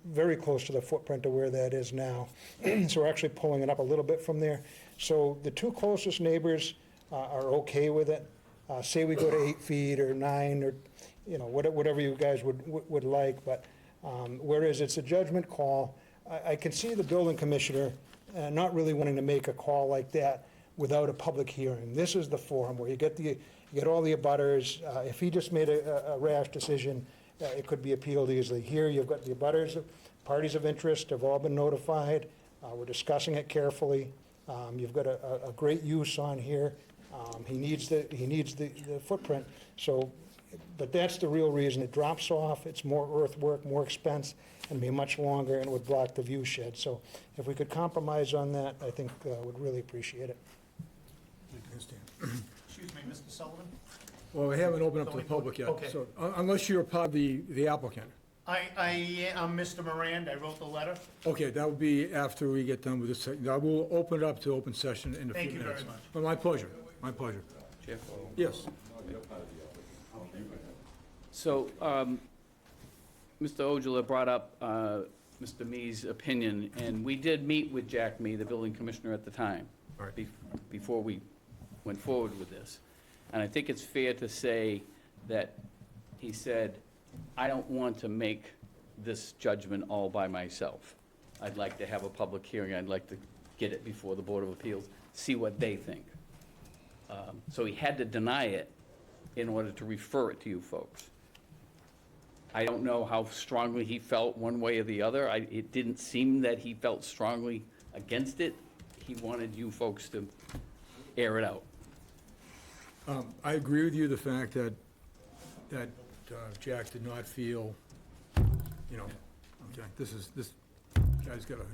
very close to the footprint of where that is now. So we're actually pulling it up a little bit from there. So the 2 closest neighbors are okay with it. Say we go to 8 feet or 9 or, you know, whatever you guys would like, but whereas it's a judgment call, I can see the building commissioner not really wanting to make a call like that without a public hearing. This is the forum where you get all the abutters. If he just made a rash decision, it could be appealed easily. Here, you've got the abutters, parties of interest have all been notified. We're discussing it carefully. You've got a great use on here. He needs the footprint. So, but that's the real reason it drops off. It's more earthwork, more expense, and be much longer, and would block the view shed. So, if we could compromise on that, I think would really appreciate it. Excuse me, Mr. Sullivan? well, we haven't opened up to the public yet. Okay. So unless you're part of the applicant. I'm Mr. Miranda, I wrote the letter. Okay, that will be after we get done with this. I will open it up to open session in a few Thank minutes. you very much. Well, my pleasure, my pleasure. Chair? Yes. So, Mr. Ojala brought up Mr. Mee's opinion, and we did meet with Jack Mee, the building commissioner at the time, All right. before we went forward with this. And I think it's fair to say that he said, I don't want to make this judgment all by myself. I'd like to have a public hearing, I'd like to get it before the Board of Appeals, see what they think. So he had to deny it in order to refer it to you folks. I don't know how strongly he felt one way or the other. It didn't seem that he felt strongly against it. He wanted you folks to air it out. I agree with you, the fact that Jack did not feel, okay, this guy's got to,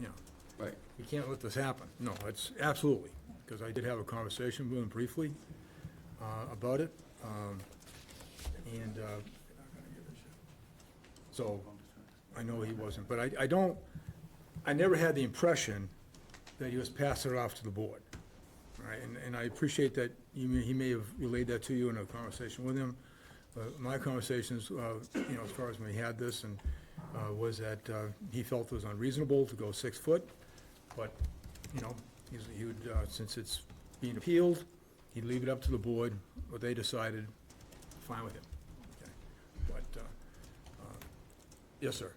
Right. we can't let this happen. No, it's absolutely, because I did have a conversation with him briefly about it. And so I know he wasn't, but I never had the impression that he was passing it off to the board. All right, and I appreciate that he may have relayed that to you in a conversation with him. My conversations, as far as when we had this, and was that he felt it was unreasonable to go 6 foot, but, he would, since it's being appealed, he'd leave it up to the board, what they decided, fine with him. Okay. But, yes, sir.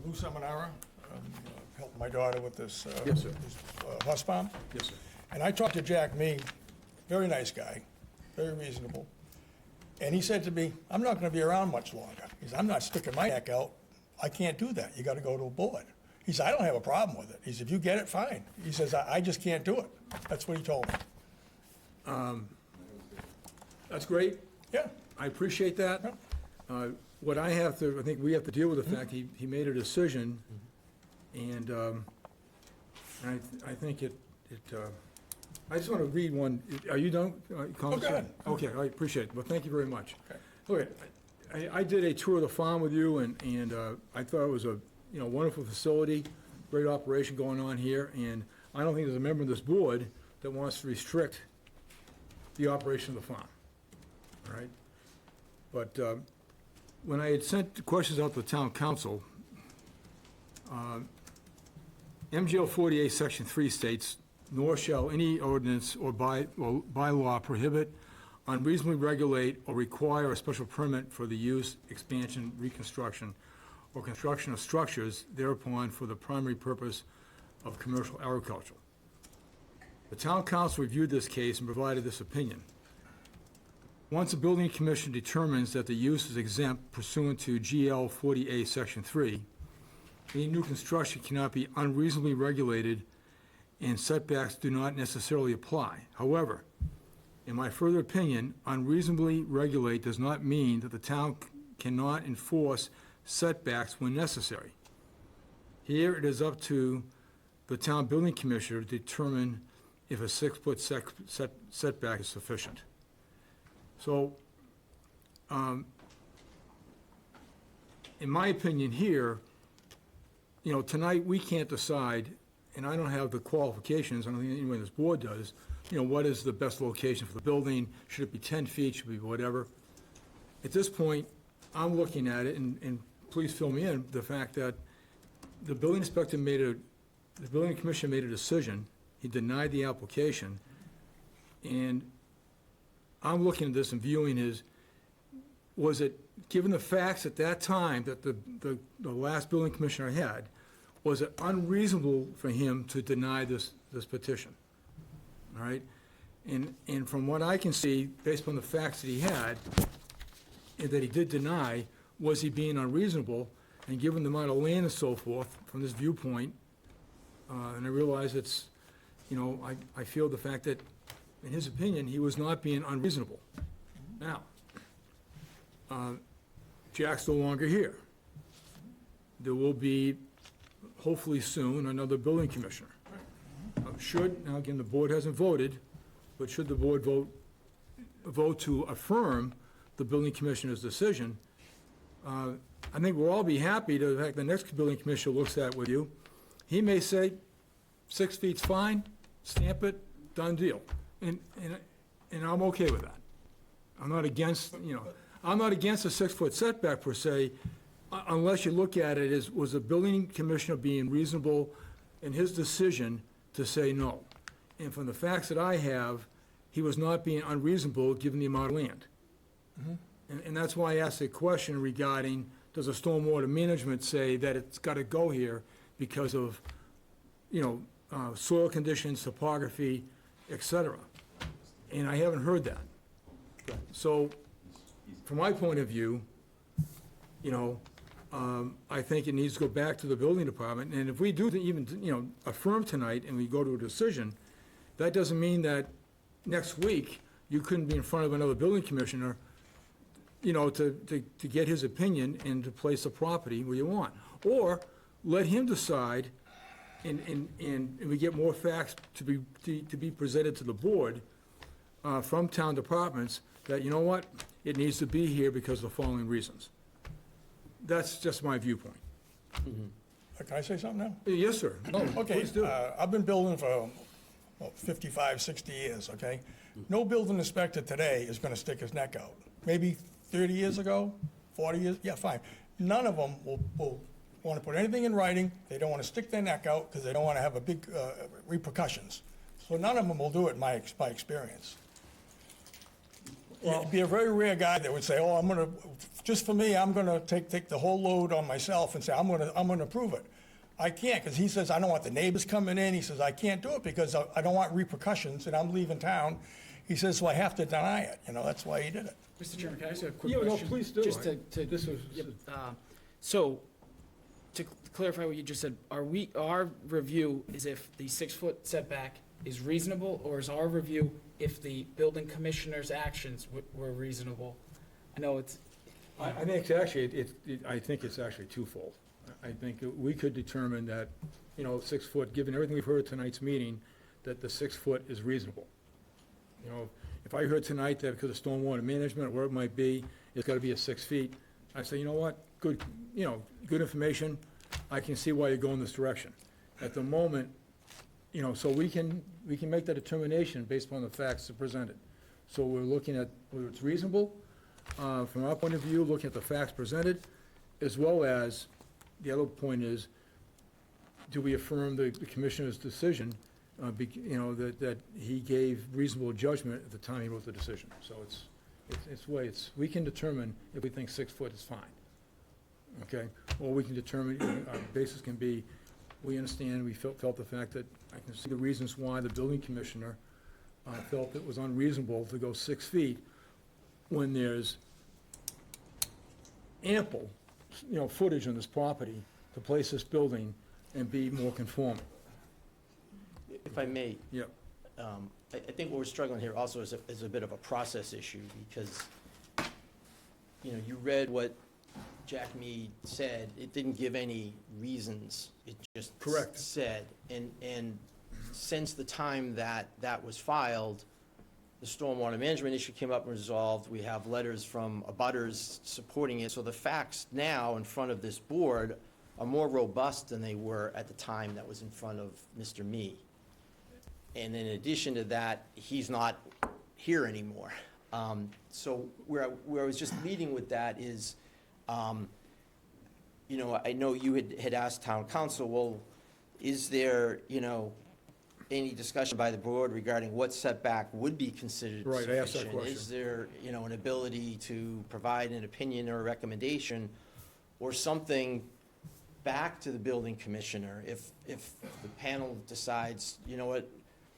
Lou Seminara, helped my daughter with this, Yes, sir. this, horse farm. Yes, sir. And I talked to Jack Mee, very nice guy, very reasonable. And he said to me, I'm not gonna be around much longer. He said, I'm not sticking my neck out. I can't do that. You gotta go to a board. He said, I don't have a problem with it. He said, if you get it, fine. He says, I just can't do it. That's what he told me. That's great. Yeah, I appreciate that. What I think we have to deal with the fact he made a decision, and I think I just want to read one. Are you done? Comments? go ahead. Okay, I appreciate it. Well, thank you very much. Okay. Okay, I did a tour of the farm with you, and I thought it was a wonderful facility, great operation going on here, and I don't think there's a member of this board that wants to restrict the operation of the farm. All right? But when I had sent the questions out to the town council, MGL 48, Section 3 states, nor shall any ordinance or bylaw prohibit, unreasonably regulate, or require a special permit for the use, expansion, reconstruction, or construction of structures thereupon for the primary purpose of commercial agriculture. The town council reviewed this case and provided this opinion. Once a building commission determines that the use is exempt pursuant to GL 40A Section 3, any new construction cannot be unreasonably regulated and setbacks do not necessarily apply. However, in my further opinion, unreasonably regulate does not mean that the town cannot enforce setbacks when necessary. Here, it is up to the town building commissioner to determine if a 6-foot setback is sufficient. So, in my opinion here, tonight, we can't decide, and I don't have the qualifications, I don't think anyone on this board does, what is the best location for the building? Should it be 10 feet, should it be whatever? At this point, I'm looking at it, and please fill me in, the fact that the building inspector the building commission made a decision, he denied the application, and I'm looking at this and viewing was it, given the facts at that time that the last building commissioner had, was it unreasonable for him to deny this petition? All right? And from what I can see, based on the facts that he had, and that he did deny, was he being unreasonable? And given the amount of land and so forth, from this viewpoint, and I realize it's, I feel the fact that, in his opinion, he was not being unreasonable. Now, Jack's no longer here. There will be, hopefully soon, another building commissioner. Now again, the board hasn't voted, but should the board vote to affirm the building commissioner's decision, I think we'll all be happy to, the fact the next building commissioner looks at it with you. He may say, 6 feet's fine, stamp it, done deal. And I'm okay with that. I'm not against, I'm not against a 6-foot setback per se, unless you look at it as, was the building commissioner being reasonable in his decision to say no? And from the facts that I have, he was not being unreasonable given the amount of land. And that's why I asked the question regarding, does a stormwater management say that it's got to go here because of, soil conditions, topography, et cetera? And I haven't heard that. So, from my point of view, I think it needs to go back to the building department, and if we do even, affirm tonight and we go to a decision, that doesn't mean that next week you couldn't be in front of another building commissioner, to get his opinion and to place the property where you want. Or let him decide, and we get more facts to be presented to the board from town departments, that, you know what, it needs to be here because of the following reasons. That's just my viewpoint. Can I say something now? Yes, sir. No, Okay, please do. I've been building for 55, 60 years, okay? No building inspector today is gonna stick his neck out. Maybe 30 years ago, 40 years, yeah, fine. None of them will want to put anything in writing. They don't want to stick their neck out because they don't want to have a big repercussions. So none of them will do it, by experience. It'd be a very rare guy that would say, oh, I'm gonna, just for me, I'm gonna take the whole load on myself and say, I'm gonna approve it. I can't, because he says, I don't want the neighbors coming in. He says, I can't do it because I don't want repercussions and I'm leaving town. He says, so I have to deny it. That's why he did it. Mr. Chairman, can I ask a quick Yeah, no, question? please do. Just to, This was, yep, so, to clarify what you just said, our review is if the 6-foot setback is reasonable, or is our review if the building commissioner's actions were reasonable? I know it's, I think it's actually, I think it's actually twofold. I think we could determine that, 6 foot, given everything we've heard at tonight's meeting, that the 6 foot is reasonable. If I heard tonight that because of stormwater management, or where it might be, it's gotta be at 6 feet, I say, you know what, good, good information, I can see why you're going this direction. At the moment, so we can make that determination based upon the facts that are presented. So we're looking at whether it's reasonable, from our point of view, looking at the facts presented, as well as, the other point is, do we affirm the commissioner's decision, that he gave reasonable judgment at the time he wrote the decision. So we can determine if we think 6 foot is fine, okay? Or we can determine, our basis can be, we understand, we felt the fact that, I can see the reasons why the building commissioner felt it was unreasonable to go 6 feet when there's ample, footage on this property to place this building and be more conforming. If I may, Yeah. I think what we're struggling here also is a bit of a process issue, because, you read what Jack Mead said. It didn't give any reasons. It just Correct. said. And since the time that was filed, the stormwater management issue came up and resolved. We have letters from abutters supporting it. So the facts now in front of this board are more robust than they were at the time that was in front of Mr. Mee. And in addition to that, he's not here anymore. So where I was just leading with that is, I know you had asked town council, well, is there, any discussion by the board regarding what setback would be considered Right, I asked that sufficient? question. Is there, an ability to provide an opinion or a recommendation or something back to the building commissioner if the panel decides, you know what,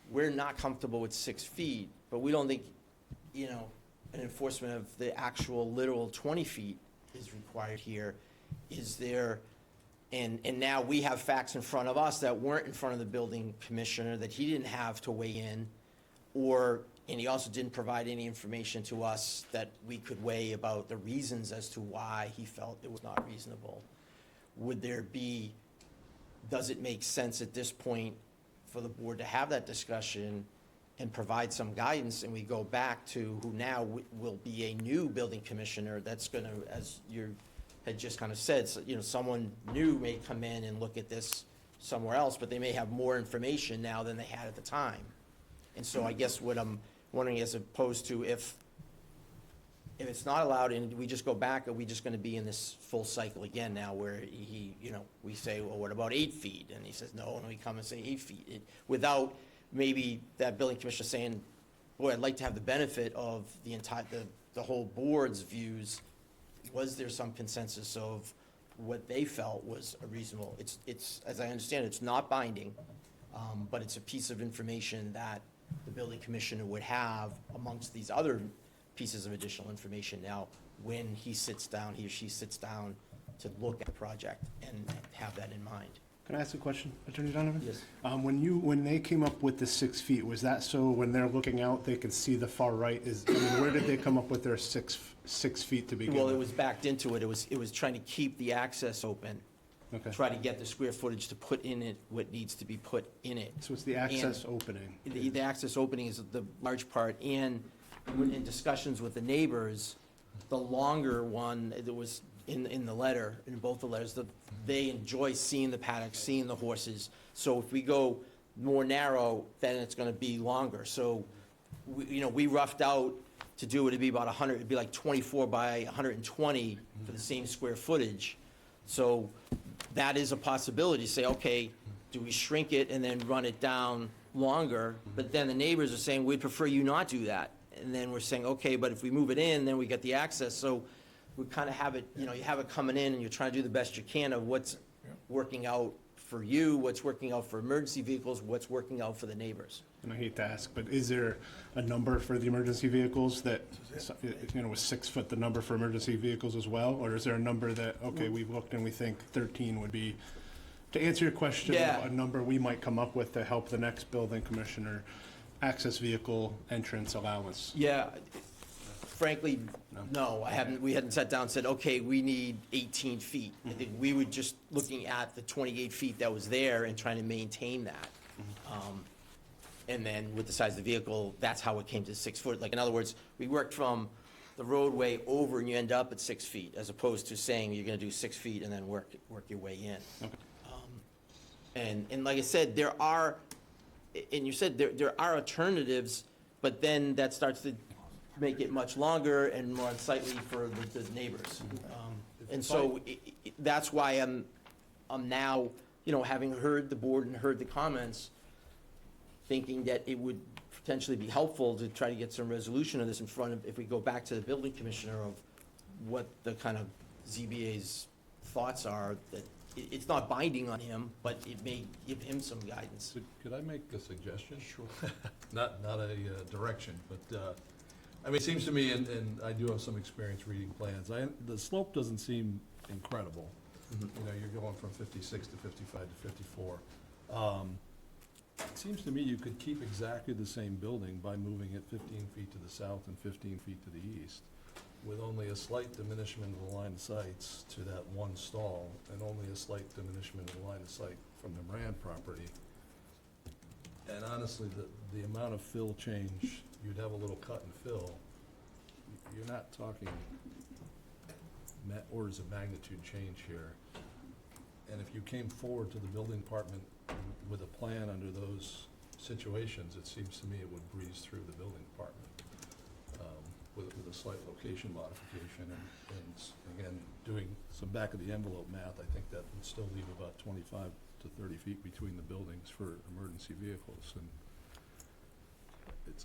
we're not comfortable with 6 feet, but we don't think, an enforcement of the actual literal 20 feet is required here. Is there, and now we have facts in front of us that weren't in front of the building commissioner, that he didn't have to weigh in, and he also didn't provide any information to us that we could weigh about the reasons as to why he felt it was not reasonable. Does it make sense at this point for the board to have that discussion and provide some guidance, and we go back to who now will be a new building commissioner that's gonna, as you're had just kind of said, so, someone new may come in and look at this somewhere else, but they may have more information now than they had at the time. And so I guess what I'm wondering, as opposed to if it's not allowed and we just go back, are we just gonna be in this full cycle again now where we say, well, what about 8 feet? And he says, no, and we come and say 8 feet, without maybe that building commissioner saying, boy, I'd like to have the benefit of the whole board's views. Was there some consensus of what they felt was a reasonable? It's, as I understand, it's not binding, but it's a piece of information that the building commissioner would have amongst these other pieces of additional information now when he or she sits down to look at the project and have that in mind. Can I ask a question, Attorney Donovan? Yes. When they came up with the 6 feet, was that so when they're looking out, they could see the far right? Where did they come up with their 6 feet to begin with? Well, it was backed into it. It was trying to keep the access open. Okay. Try to get the square footage to put in it what needs to be put in it. So it's the access opening. The access opening is the large part, and in discussions with the neighbors, the longer one, that was in the letter, in both the letters, they enjoy seeing the paddocks, seeing the horses. So if we go more narrow, then it's gonna be longer. So, we roughed out to do it, it'd be about 100, it'd be like 24 by 120 for the same square footage. So that is a possibility, say, okay, do we shrink it and then run it down longer? But then the neighbors are saying, we'd prefer you not do that. And then we're saying, okay, but if we move it in, then we get the access. So we kind of have it, you have it coming in and you're trying to do the best you can of what's working out for you, what's working out for emergency vehicles, what's working out for the neighbors. And I hate to ask, but is there a number for the emergency vehicles that, was 6 foot the number for emergency vehicles as well? Or is there a number that, okay, we've looked and we think 13 would be, to answer your question, Yeah. a number we might come up with to help the next building commissioner access vehicle entrance allowance? Yeah, frankly, no, we hadn't sat down and said, okay, we need 18 feet. I think we were just looking at the 28 feet that was there and trying to maintain that. And then with the size of the vehicle, that's how it came to 6 foot. Like, in other words, we worked from the roadway over and you end up at 6 feet, as opposed to saying you're gonna do 6 feet and then work your way in. And like I said, there are, and you said there are alternatives, but then that starts to make it much longer and more unsightly for the neighbors. And so that's why I'm now, having heard the board and heard the comments, thinking that it would potentially be helpful to try to get some resolution of this in front of, if we go back to the building commissioner, of what the kind of ZBA's thoughts are, that it's not binding on him, but it may give him some guidance. Could I make a suggestion? Sure. Not a direction, but, it seems to me, and I do have some experience reading plans, the slope doesn't seem incredible. You're going from 56 to 55 to 54. It seems to me you could keep exactly the same building by moving it 15 feet to the south and 15 feet to the east, with only a slight diminishment of the line of sights to that one stall, and only a slight diminishment of the line of sight from the Moran property. And honestly, the amount of fill change, you'd have a little cut and fill, you're not talking orders of magnitude change here. And if you came forward to the building department with a plan under those situations, it seems to me it would breeze through the building department with a slight location modification. And again, doing some back of the envelope math, I think that would still leave about 25 to 30 feet between the buildings for emergency vehicles. And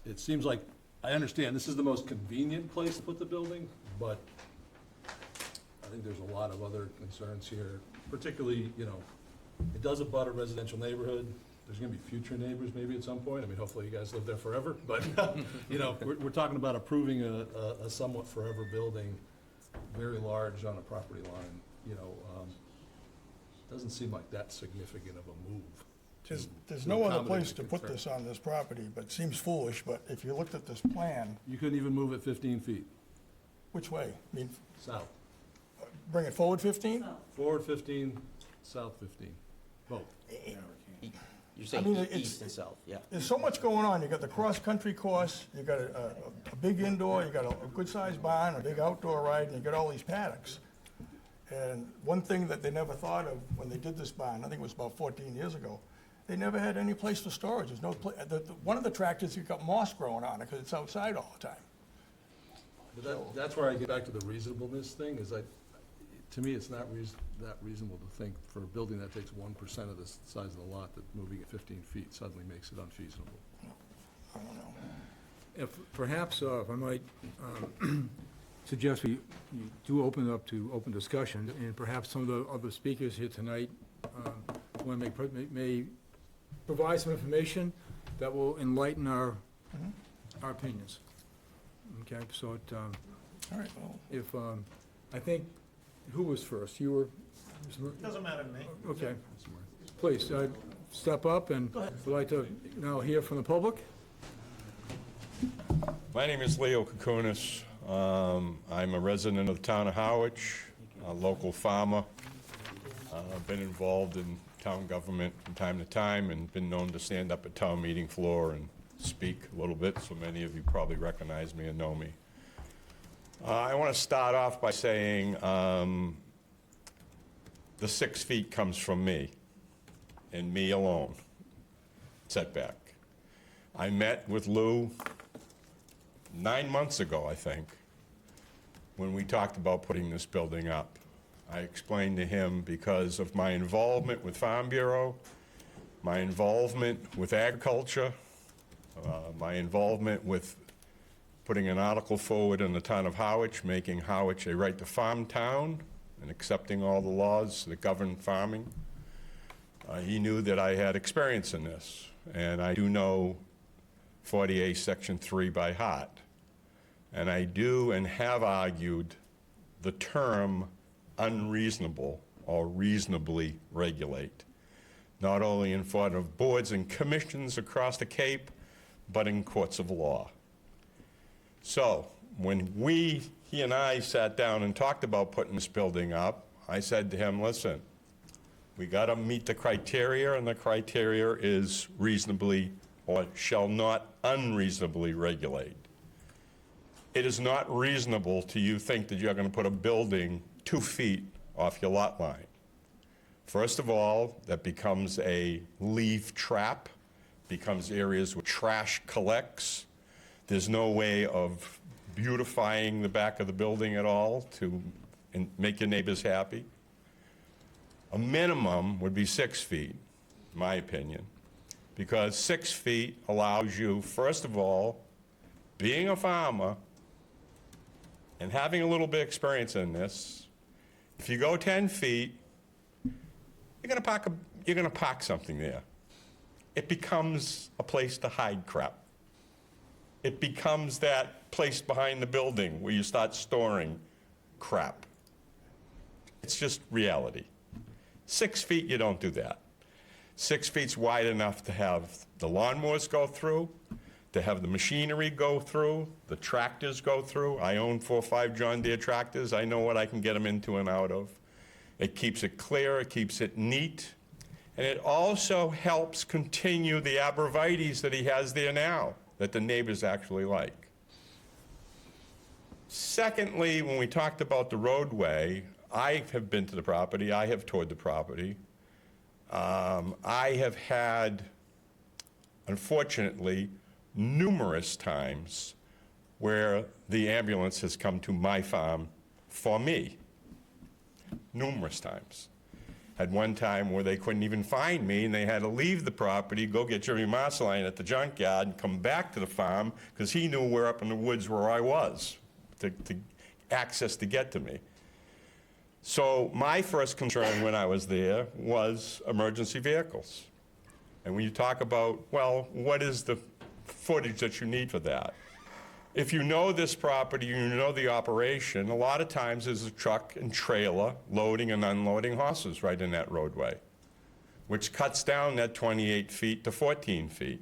it seems like, I understand this is the most convenient place to put the building, but I think there's a lot of other concerns here, particularly, it does abut a residential neighborhood. There's gonna be future neighbors maybe at some point. Hopefully you guys live there forever, but, we're talking about approving a somewhat forever building, very large on a property line, doesn't seem like that significant of a move. There's to no other accommodate place the to put concern. this on this property, but it seems foolish, but if you looked at this plan, You couldn't even move it 15 feet, which way? I mean, south. bring it forward 15? Forward 15, south 15, both. You're saying I mean, it's- east and south, yeah. There's so much going on. You got the cross-country course, you got a big indoor, you got a good-sized barn, a big outdoor ride, and you got all these paddocks. And one thing that they never thought of when they did this barn, I think it was about 14 years ago, they never had any place for storage. There's no one of the tractors, you got moss growing on it because it's outside all the time. But that's where I get back to the reasonableness thing, is to me, it's not that reasonable to think for a building that takes 1% of the size of the lot, that moving it 15 feet suddenly makes it unfeasible. I don't know. If, perhaps, if I might suggest we do open it up to open discussion, and perhaps some of the other speakers here tonight may provide some information that will enlighten our opinions. Okay, so it, All right, well, if, I think, who was first? You were? Doesn't matter to me. Okay. Please, step up, and would like to now hear from the public. My name is Leo Kukunis. I'm a resident of the town of Harwich, a local farmer. I've been involved in town government from time to time and been known to stand up at town meeting floor and speak a little bit, so many of you probably recognize me and know me. I want to start off by saying the 6 feet comes from me, and me alone, setback. I met with Lou 9 months ago, I think, when we talked about putting this building up. I explained to him, because of my involvement with Farm Bureau, my involvement with agriculture, my involvement with putting an article forward in the town of Harwich, making Harwich a right-to-farm town and accepting all the laws that govern farming. He knew that I had experience in this, and I do know 48 Section 3 by heart. And I do and have argued the term unreasonable or reasonably regulate, not only in front of boards and commissions across the Cape, but in courts of law. So when he and I sat down and talked about putting this building up, I said to him, listen, we got to meet the criteria, and the criteria is reasonably or shall not unreasonably regulate. It is not reasonable to you think that you're going to put a building 2 feet off your lot line. First of all, that becomes a leaf trap, becomes areas where trash collects. There's no way of beautifying the back of the building at all to make your neighbors happy. A minimum would be 6 feet, in my opinion, because 6 feet allows you, first of all, being a farmer and having a little bit of experience in this, if you go 10 feet, you're gonna park something there. It becomes a place to hide crap. It becomes that place behind the building where you start storing crap. It's just reality. 6 feet, you don't do that. 6 feet's wide enough to have the lawnmowers go through, to have the machinery go through, the tractors go through. I own 4 or 5 John Deere tractors. I know what I can get them into and out of. It keeps it clear, it keeps it neat, and it also helps continue the arborvitaes that he has there now, that the neighbors actually like. Secondly, when we talked about the roadway, I have been to the property, I have toured the property. I have had, unfortunately, numerous times where the ambulance has come to my farm for me. Numerous times. Had one time where they couldn't even find me, and they had to leave the property, go get Jeremy Marceline at the junkyard, and come back to the farm, because he knew where up in the woods where I was, to access to get to me. So my first concern when I was there was emergency vehicles. And when you talk about, well, what is the footage that you need for that? If you know this property, you know the operation, a lot of times there's a truck and trailer loading and unloading horses right in that roadway, which cuts down that 28 feet to 14 feet.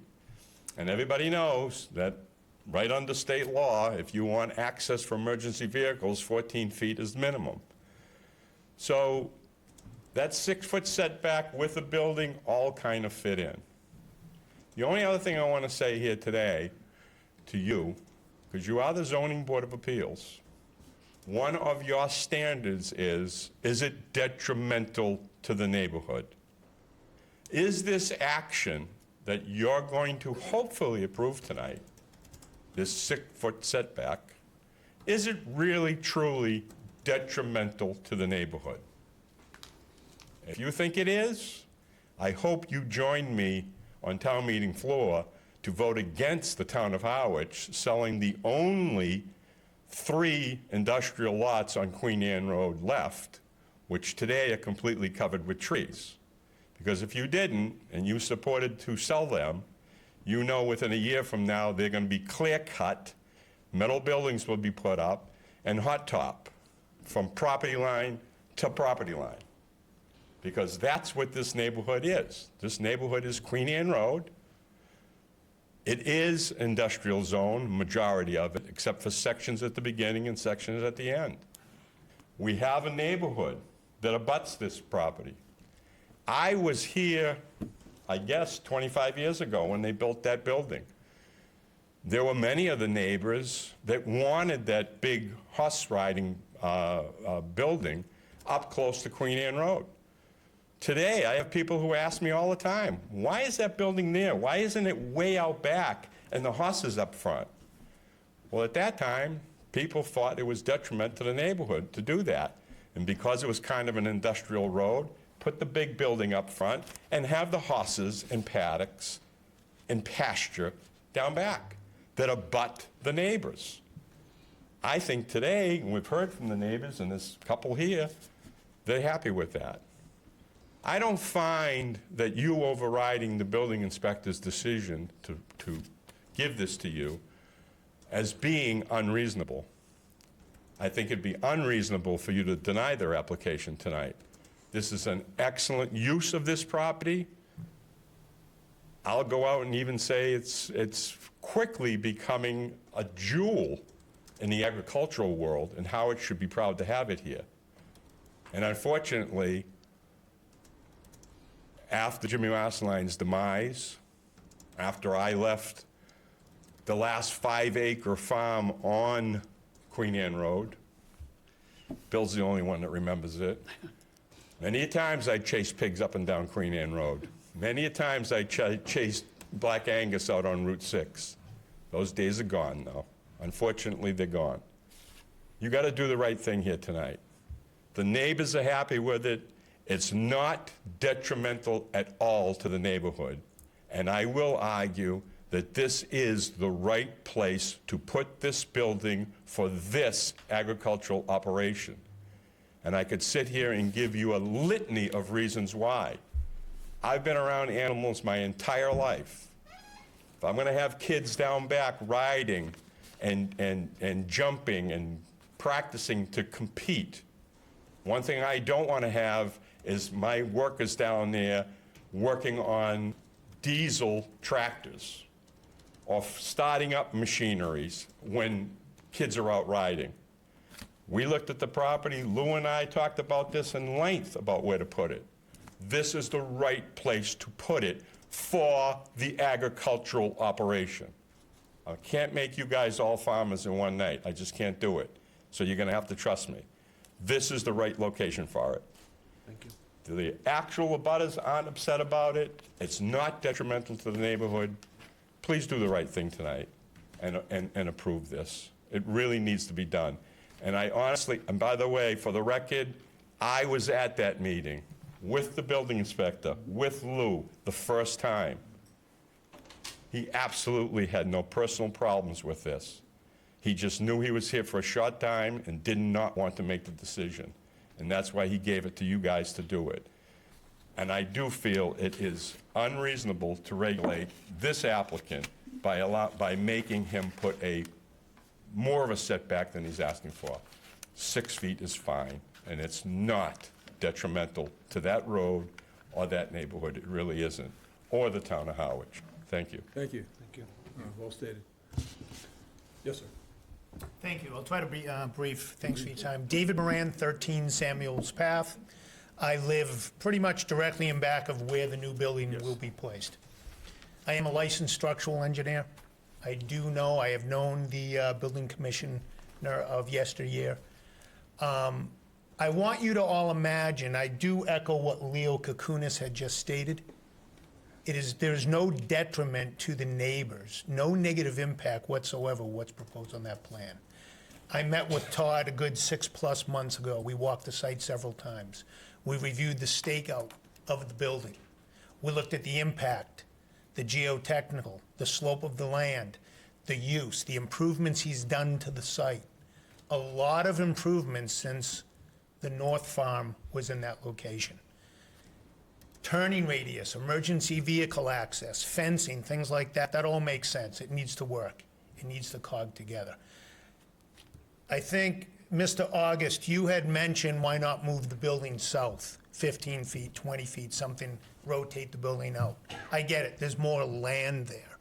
And everybody knows that right under state law, if you want access for emergency vehicles, 14 feet is the minimum. So that 6-foot setback with the building all kind of fit in. The only other thing I want to say here today to you, because you are the Zoning Board of Appeals, one of your standards is it detrimental to the neighborhood? Is this action that you're going to hopefully approve tonight, this 6-foot setback, is it really, truly detrimental to the neighborhood? If you think it is, I hope you join me on town meeting floor to vote against the town of Harwich selling the only 3 industrial lots on Queen Anne Road left, which today are completely covered with trees. Because if you didn't, and you supported to sell them, you know within a year from now, they're gonna be clear-cut, metal buildings will be put up, and hot top, from property line to property line. Because that's what this neighborhood is. This neighborhood is Queen Anne Road. It is industrial zone, majority of it, except for sections at the beginning and sections at the end. We have a neighborhood that abuts this property. I was here, I guess, 25 years ago when they built that building. There were many of the neighbors that wanted that big horse riding building up close to Queen Anne Road. Today, I have people who ask me all the time, why is that building there? Why isn't it way out back and the horses up front? Well, at that time, people thought it was detriment to the neighborhood to do that. And because it was kind of an industrial road, put the big building up front and have the horses and paddocks and pasture down back that abut the neighbors. I think today, and we've heard from the neighbors, and there's a couple here, they're happy with that. I don't find that you overriding the building inspector's decision to give this to you as being unreasonable. I think it'd be unreasonable for you to deny their application tonight. This is an excellent use of this property. I'll go out and even say it's quickly becoming a jewel in the agricultural world, and Howard should be proud to have it here. And unfortunately, after Jimmy Marsline's demise, after I left the last 5-acre farm on Queen Anne Road, Bill's the only one that remembers it. Many a times I chased pigs up and down Queen Anne Road. Many a times I chased Black Angus out on Route 6. Those days are gone now. Unfortunately, they're gone. You got to do the right thing here tonight. The neighbors are happy with it. It's not detrimental at all to the neighborhood. And I will argue that this is the right place to put this building for this agricultural operation. And I could sit here and give you a litany of reasons why. I've been around animals my entire life. If I'm going to have kids down back riding and jumping and practicing to compete, one thing I don't want to have is my workers down there working on diesel tractors or starting up machineries when kids are out riding. We looked at the property, Lou and I talked about this in length about where to put it. This is the right place to put it for the agricultural operation. I can't make you guys all farmers in one night. I just can't do it. So you're gonna have to trust me. This is the right location for it. Thank you. The actual abutters aren't upset about it. It's not detrimental to the neighborhood. Please do the right thing tonight and approve this. It really needs to be done. And I honestly, and by the way, for the record, I was at that meeting with the building inspector, with Lou, the first time. He absolutely had no personal problems with this. He just knew he was here for a short time and did not want to make the decision. And that's why he gave it to you guys to do it. And I do feel it is unreasonable to regulate this applicant by making him put more of a setback than he's asking for. 6 feet is fine, and it's not detrimental to that road or that neighborhood. It really isn't, or the town of Harwich. Thank you. Thank you. Thank you. Well stated. Yes, sir. Thank you. I'll try to be brief. Thanks for your time. David Moran, 13 Samuels Path. I live pretty much directly in back of where the new building will be placed. I am a licensed structural engineer. I have known the building commissioner of yesteryear. I want you to all imagine, I do echo what Leo Kakunis had just stated. There's no detriment to the neighbors, no negative impact whatsoever what's proposed on that plan. I met with Todd a good 6+ months ago. We walked the site several times. We reviewed the stakeout of the building. We looked at the impact, the geotechnical, the slope of the land, the use, the improvements he's done to the site. A lot of improvements since the North Farm was in that location. Turning radius, emergency vehicle access, fencing, things like that, that all makes sense. It needs to work. It needs to cog together. I think, Mr. August, you had mentioned why not move the building south, 15 feet, 20 feet, something, rotate the building out. I get it, there's more land there.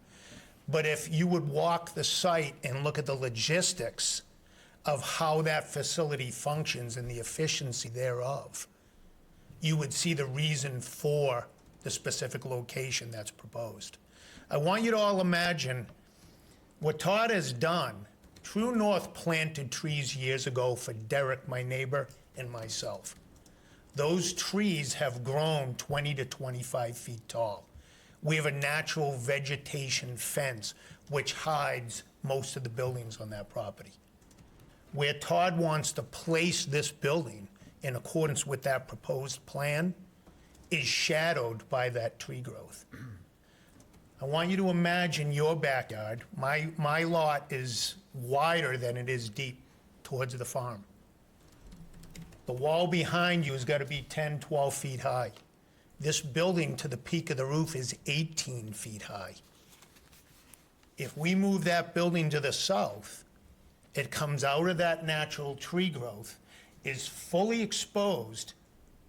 But if you would walk the site and look at the logistics of how that facility functions and the efficiency thereof, you would see the reason for the specific location that's proposed. I want you to all imagine what Todd has done. True North planted trees years ago for Derek, my neighbor, and myself. Those trees have grown 20 to 25 feet tall. We have a natural vegetation fence which hides most of the buildings on that property. Where Todd wants to place this building in accordance with that proposed plan is shadowed by that tree growth. I want you to imagine your backyard. My lot is wider than it is deep towards the farm. The wall behind you has got to be 10, 12 feet high. This building to the peak of the roof is 18 feet high. If we move that building to the south, it comes out of that natural tree growth, is fully exposed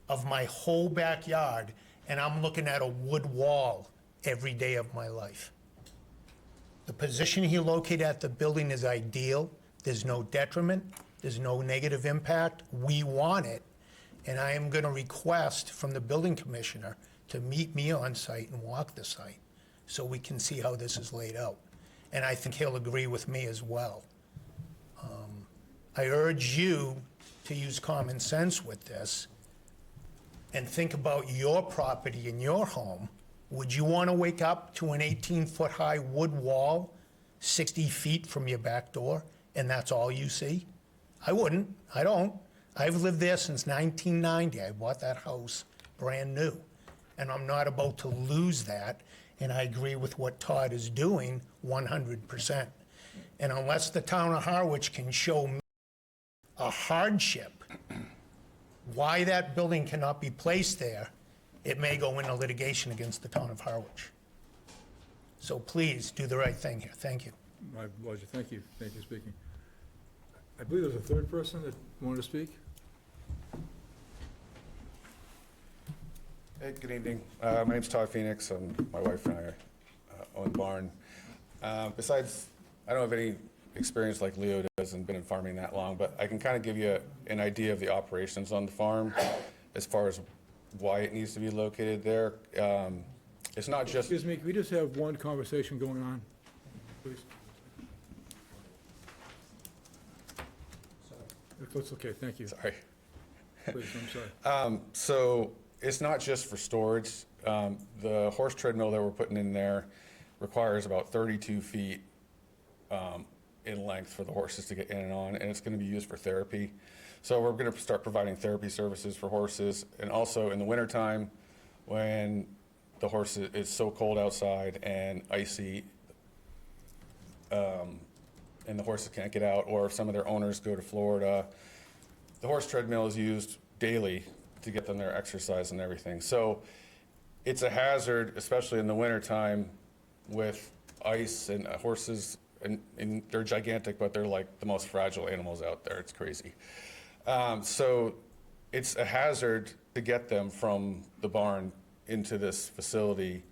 of my whole backyard, and I'm looking at a wood wall every day of my life. The position he located at the building is ideal. There's no detriment. There's no negative impact. We want it, and I am going to request from the building commissioner to meet me on site and walk the site so we can see how this is laid out. And I think he'll agree with me as well. I urge you to use common sense with this and think about your property and your home. Would you want to wake up to an 18-foot high wood wall 60 feet from your back door and that's all you see? I wouldn't. I don't. I've lived there since 1990. I bought that house brand new. And I'm not about to lose that. And I agree with what Todd is doing 100%. And unless the town of Harwich can show me a hardship why that building cannot be placed there, it may go into litigation against the town of Harwich. So please do the right thing here. Thank you. My pleasure. Thank you. Thank you for speaking. I believe there's a third person that wanted to speak. Hey, good evening. My name's Todd Phoenix, and my wife and I own the barn. Besides, I don't have any experience like Leo does and been in farming that long, but I can kind of give you an idea of the operations on the farm as far as why it needs to be located there. It's not just... Excuse me, can we just have one conversation going on, please? That's okay, thank you. Sorry. Please, I'm sorry. So it's not just for storage. The horse treadmill that we're putting in there requires about 32 feet in length for the horses to get in and on, and it's going to be used for therapy. So we're going to start providing therapy services for horses, and also in the wintertime when the horse is so cold outside and icy, and the horses can't get out, or if some of their owners go to Florida, the horse treadmill is used daily to get them their exercise and everything. So it's a hazard, especially in the wintertime with ice and horses, and they're gigantic, but they're like the most fragile animals out there. It's crazy. So it's a hazard to get them from the barn into this facility.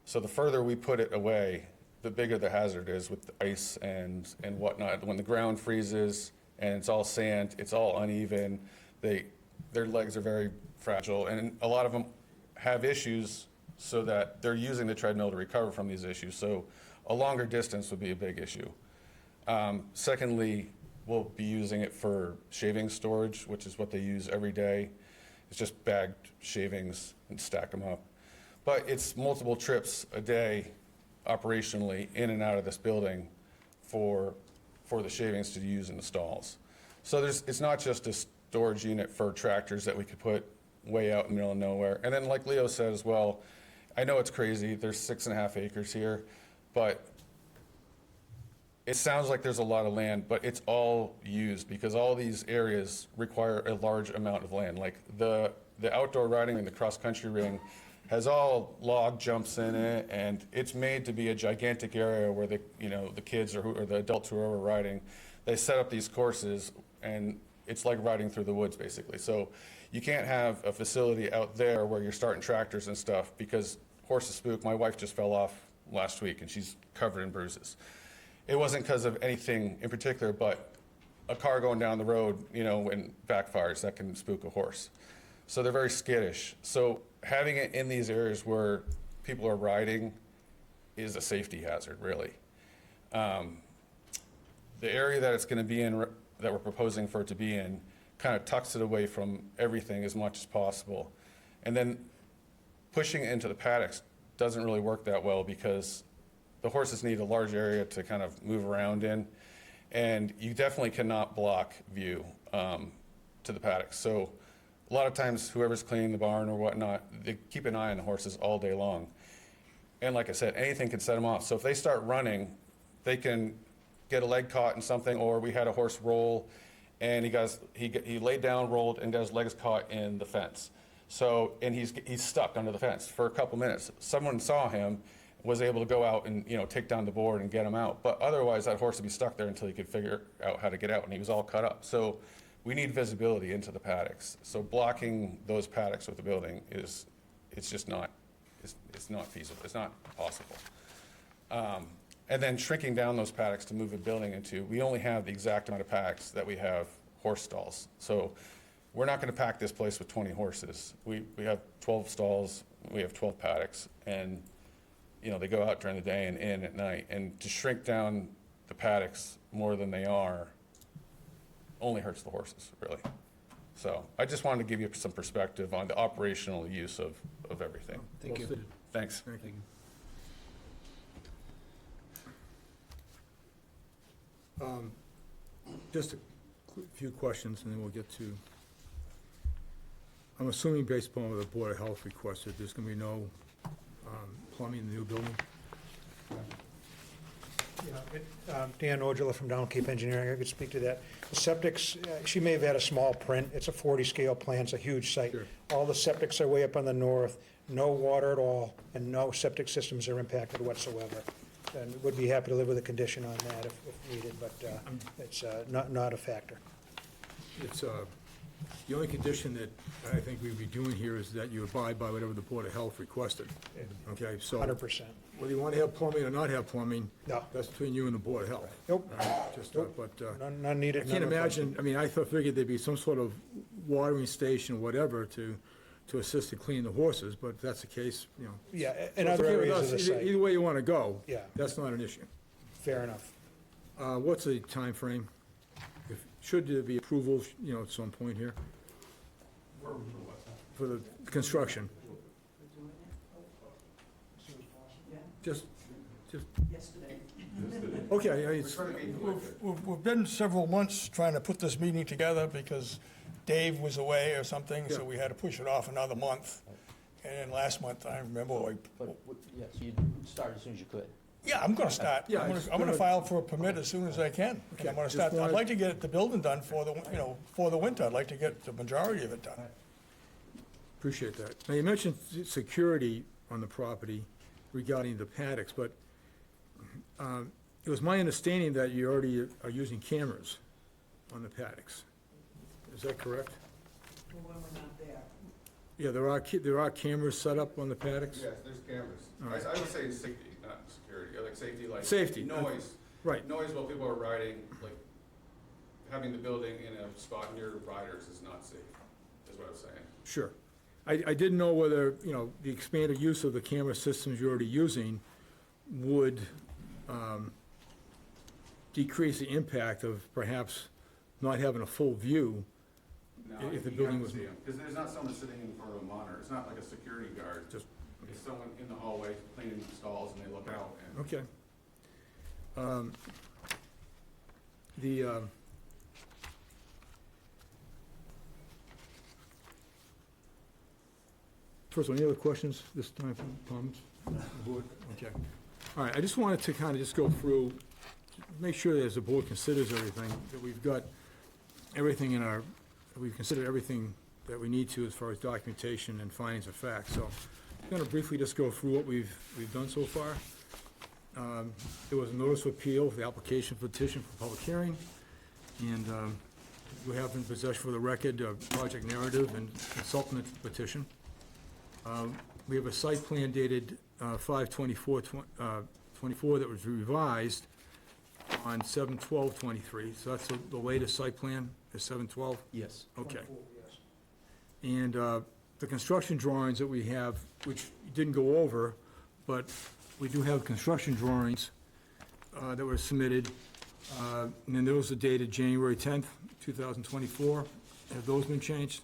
So the further we put it away, the bigger the hazard is with the ice and whatnot. When the ground freezes and it's all sand, it's all uneven, their legs are very fragile, and a lot of them have issues so that they're using the treadmill to recover from these issues. So a longer distance would be a big issue. Secondly, will be using it for shaving storage, which is what they use every day. It's just bagged shavings and stack them up. But it's multiple trips a day operationally in and out of this building for the shavings to use in the stalls. So it's not just a storage unit for tractors that we could put way out in the middle of nowhere. And then like Leo said as well, I know it's crazy, there's 6.5 acres here, but it sounds like there's a lot of land, but it's all used because all these areas require a large amount of land. Like the outdoor riding and the cross-country ring has all log jumps in it, and it's made to be a gigantic area where the kids or the adults who are riding, they set up these courses, and it's like riding through the woods basically. So you can't have a facility out there where you're starting tractors and stuff because horses spook. My wife just fell off last week, and she's covered in bruises. It wasn't because of anything in particular, but a car going down the road, and backfires, that can spook a horse. So they're very skittish. So having it in these areas where people are riding is a safety hazard, really. The area that it's going to be in, that we're proposing for it to be in, kind of tucks it away from everything as much as possible. And then pushing it into the paddocks doesn't really work that well because the horses need a large area to kind of move around in. And you definitely cannot block view to the paddocks. So a lot of times, whoever's cleaning the barn or whatnot, they keep an eye on the horses all day long. And like I said, anything can set them off. So if they start running, they can get a leg caught in something, or we had a horse roll, and he laid down, rolled, and got his legs caught in the fence. So, and he's stuck under the fence for a couple minutes. Someone saw him, was able to go out and, take down the board and get him out. But otherwise, that horse would be stuck there until he could figure out how to get out, and he was all cut up. So we need visibility into the paddocks. So blocking those paddocks with the building it's just not, it's not feasible, it's not possible. And then shrinking down those paddocks to move a building into, we only have the exact amount of paddocks that we have horse stalls. So we're not gonna pack this place with 20 horses. We have 12 stalls, we have 12 paddocks, and they go out during the day and in at night. And to shrink down the paddocks more than they are only hurts the horses, really. So I just wanted to give you some perspective on the operational use of everything. Thank you. Thanks. Thank you. Just a few questions, and then we'll get to, I'm assuming based upon what the Board of Health requested, there's going to be no plumbing in the new building? Dan Odula from Down Cape Engineering, I could speak to that. The septics, she may have had a small print, it's a 40 scale plan, it's a huge site. Sure. All the septics are way up on the north, no water at all, and no septic systems are impacted whatsoever. And would be happy to live with a condition on that if needed, but it's not a factor. It's, the only condition that I think we'd be doing here is that you abide by whatever the Board of Health requested. Okay, so. 100%. Whether you want to have plumbing or not have plumbing. No. That's between you and the Board of Health. Nope. All right, just, but, None needed. I can't none requested. imagine, I mean, I figured there'd be some sort of watering station or whatever to assist in cleaning the horses, but if that's the case, Yeah, So in it's other okay with areas us. of the Either site, way you want to go. Yeah. That's not an issue. fair enough. What's the time frame? Should there be approval, at some point here? For the construction? Just, okay, it's, We've been several months trying to put this meeting together because Dave was away or something, so Yeah. we had to push it off another month. And then last month, I remember, Yes, you start as soon as you could. yeah, I'm gonna start. Yeah, I'm it's gonna gonna- file for a permit as soon as I can. And Okay, I'm gonna just start, I'd wanted- like to get the building done for the winter. I'd like to get the majority of it done. appreciate that. Now, you mentioned security on the property regarding the paddocks, but it was my understanding that you already are using cameras on the paddocks. Is that correct? When we're not there. Yeah, there are cameras set up on the paddocks? Yes, there's cameras. All right. I would say safety, not security, like safety, like. Safety. Noise. Right. Noise while people are riding, like, having the building in a spot near riders is not safe, is what I'm saying. Sure. I didn't know whether, the expanded use of the camera systems you're already using would decrease the impact of perhaps not having a full view if the building was. Because there's not someone sitting in front of a monitor, it's not like a security guard, Just, it's someone in the hallway cleaning stalls and they look out and. okay. First of all, any other questions this time from comments? Board? Okay. All right, I just wanted to kind of just go through, make sure that as the board considers everything, that we've got everything in our, we've considered everything that we need to as far as documentation and findings of fact. So I'm going to briefly just go through what we've done so far. There was a notice of appeal for the application petition for public hearing, and we have in possession for the record a project narrative and supplement petition. We have a site plan dated 5/24/24 that was revised on 7/12/23, so that's the latest site plan, is 7/12? Yes. Okay. And the construction drawings that we have, which didn't go over, but we do have construction drawings that were submitted, and then those are dated January 10th, 2024. Have those been changed?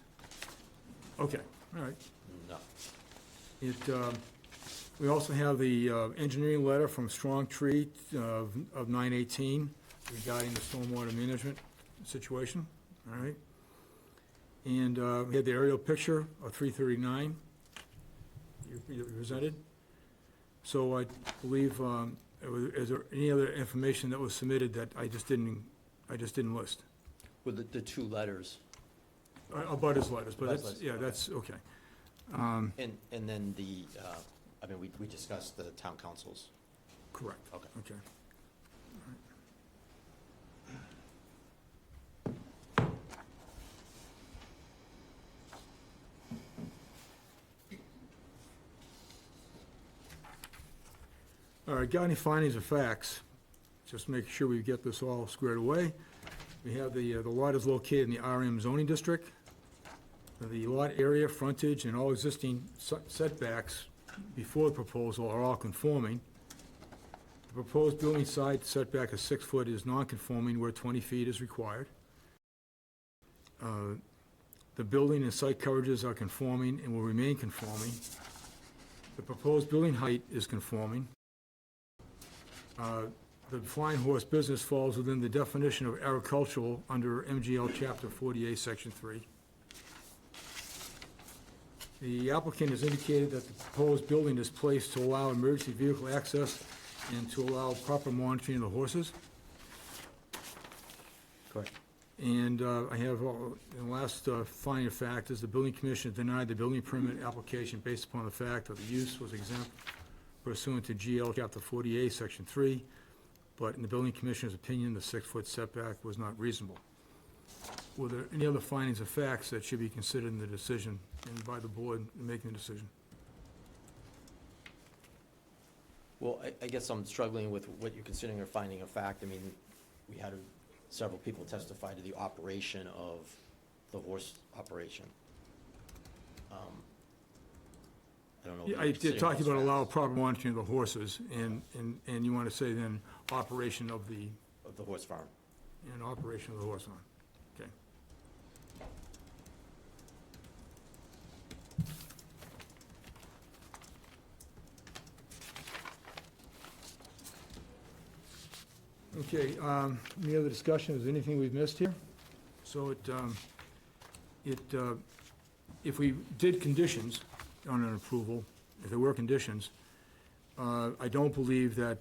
Okay, all right. No. We also have the engineering letter from Strong Tree of 9/18 regarding the stormwater management situation, all right? And we had the aerial picture of 339 you presented. So I believe, is there any other information that was submitted that I just didn't list? With the two letters. About his letters, but About that's, his yeah, letters, that's, okay. And then the, I mean, we discussed the town councils. Correct. Okay. Okay. All right, got any findings of facts? Just make sure we get this all squared away. We have the lot is located in the RM zoning district. The lot area, frontage, and all existing setbacks before the proposal are all conforming. The proposed building side setback of 6 foot is non-conforming where 20 feet is required. The building and site coverages are conforming and will remain conforming. The proposed building height is conforming. The flying horse business falls within the definition of agricultural under MGL Chapter 48, Section 3. The applicant has indicated that the proposed building is placed to allow emergency vehicle access and to allow proper monitoring of the horses. Correct. And I have, the last finding of fact is the building commissioner denied the building permit application based upon the fact that the use was exempt pursuant to GL Chapter 48, Section 3, but in the building commissioner's opinion, the 6-foot setback was not reasonable. Were there any other findings of facts that should be considered in the decision and by the board in making the decision? Well, I guess I'm struggling with what you're considering a finding of fact. I mean, we had several people testify to the operation of the horse operation. I don't know. Yeah, what I you're did considering talk those about allow facts. proper monitoring of the horses, and you want to say then operation of the, Of the horse farm. and operation of the horse farm. Okay. Okay, any other discussion? Is there anything we've missed here? So if we did conditions on an approval, if there were conditions, I don't believe that,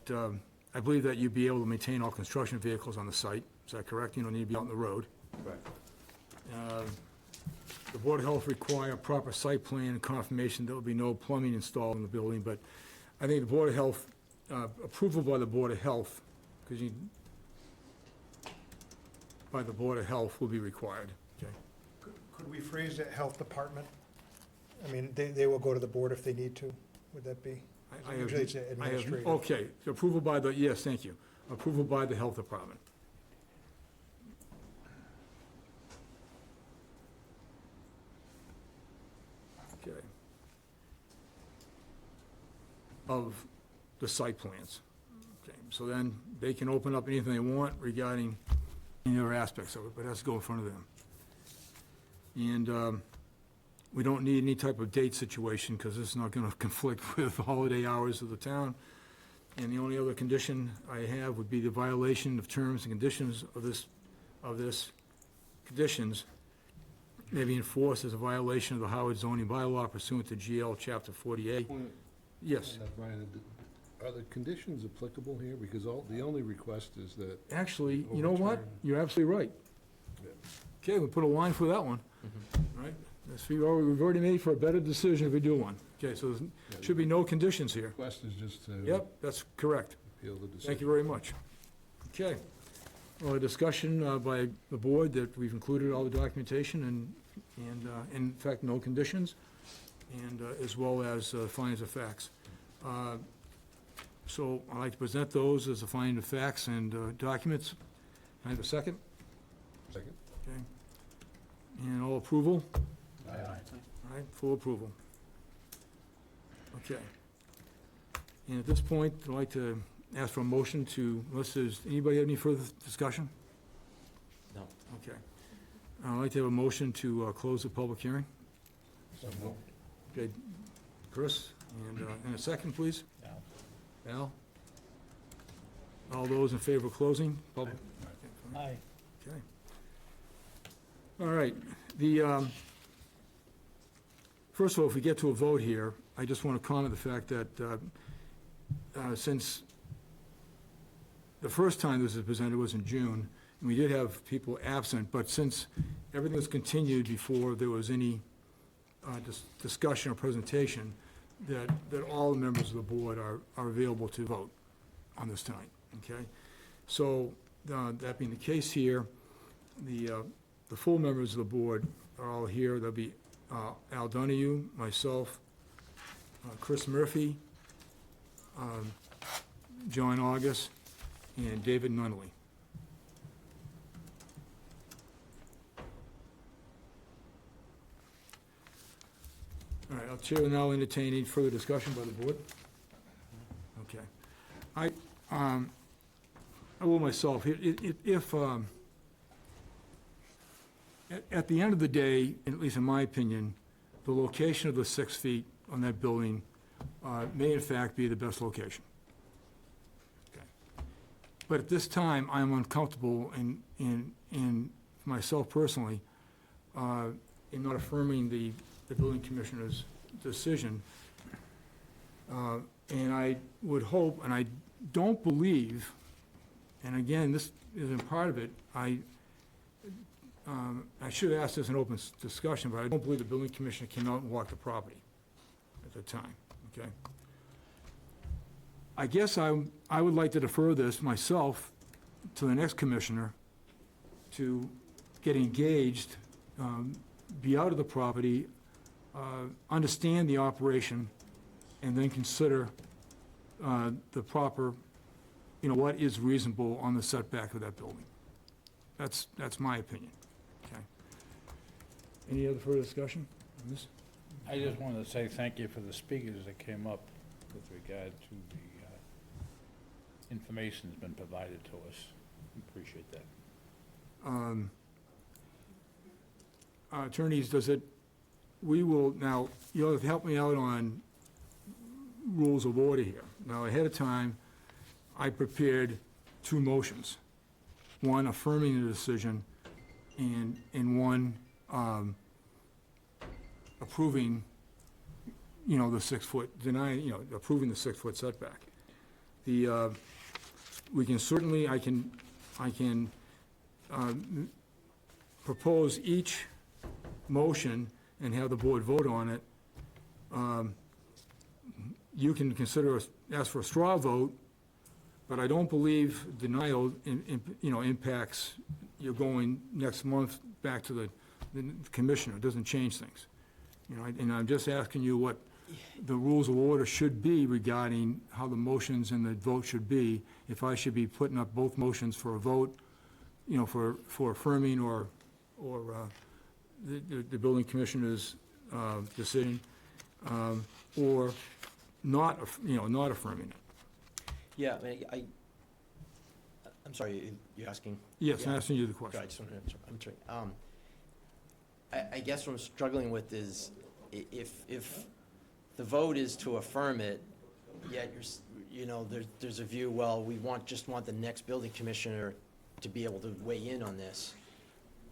I believe that you'd be able to maintain all construction vehicles on the site. Is that correct? You don't need to be out on the road. Correct. The Board of Health require a proper site plan and confirmation there will be no plumbing installed in the building, but I think the Board of Health, approval by the Board of Health, because by the Board of Health will be required, okay? Could we phrase it health department? I mean, they will go to the board if they need to, would that be? I have- Usually it's I have- administrative. Okay, so approval by the, yes, thank you. Approval by the Health Department. Okay. Of the site plans. Okay, so then they can open up anything they want regarding any other aspects of it, but it has to go in front of them. And we don't need any type of date situation, because it's not gonna conflict with holiday hours of the town. And the only other condition I have would be the violation of terms and conditions of this conditions may be enforced as a violation of the Howard zoning bylaw pursuant to GL Chapter 48. Yes. Brian, are the conditions applicable here? Because the only request is that. Actually, you know what? Overturn. You're absolutely right. Okay, we'll put a line for that one. All right? We've already made for a better decision if we do one. Okay, so there should be no conditions here. Request is just to. Yep, that's correct. Appeal the decision. Thank you very much. Okay. Well, a discussion by the board that we've included all the documentation and in fact, no conditions, and as well as findings of facts. So I'd like to present those as a finding of facts and documents. Can I have a second? Second. Okay. And all approval? Aye. All right, full approval. Okay. And at this point, I'd like to ask for a motion to, unless there's, anybody have any further discussion? No. Okay. I'd like to have a motion to close the public hearing. So moved. Okay, Chris, and a second, please? Al? All those in favor of closing? Public? Aye. Okay. All right, first of all, if we get to a vote here, I just want to comment the fact that since the first time this was presented was in June, and we did have people absent, but since everything was continued before there was any discussion or presentation, that all the members of the board are available to vote on this tonight, okay? So, that being the case here, the full members of the board are all here. There'll be Al Donahue, myself, Chris Murphy, John August, and David Nunnally. All right, I'll chair will now entertain any further discussion by the board. Okay. I will myself, if, at the end of the day, at least in my opinion, the location of the 6 feet on that building may in fact be the best location. Okay. But at this time, I'm uncomfortable in myself personally, in not affirming the building commissioner's decision. And I would hope, and I don't believe, and again, this isn't part of it, I should have asked this in open discussion, but I don't believe the building commissioner came out and walked the property at the time, okay? I guess I would like to defer this myself to the next commissioner to get engaged, be out of the property, understand the operation, and then consider the proper, what is reasonable on the setback of that building. That's my opinion, okay? Any other further discussion on this? I just wanted to say thank you for the speakers that came up with regard to the information that's been provided to us. Appreciate that. Attorneys, we will, now, you'll have to help me out on rules of order here. Now, ahead of time, I prepared 2 motions. One affirming the decision, and one approving, the 6 foot, denying, approving the 6 foot setback. We can certainly, I can propose each motion and have the board vote on it. You can ask for a straw vote, but I don't believe denial, impacts you going next month back to the commissioner. It doesn't change things. And I'm just asking you what the rules of order should be regarding how the motions and the vote should be, if I should be putting up both motions for a vote, for affirming or the building commissioner's decision, or not affirming it. Yeah, I'm sorry, you're asking? Yes, I'm Yeah. asking you the Sorry, I question. just want to answer. I'm sorry. I guess what I'm struggling with is if the vote is to affirm it, yet there's a view, well, we just want the next building commissioner to be able to weigh in on this.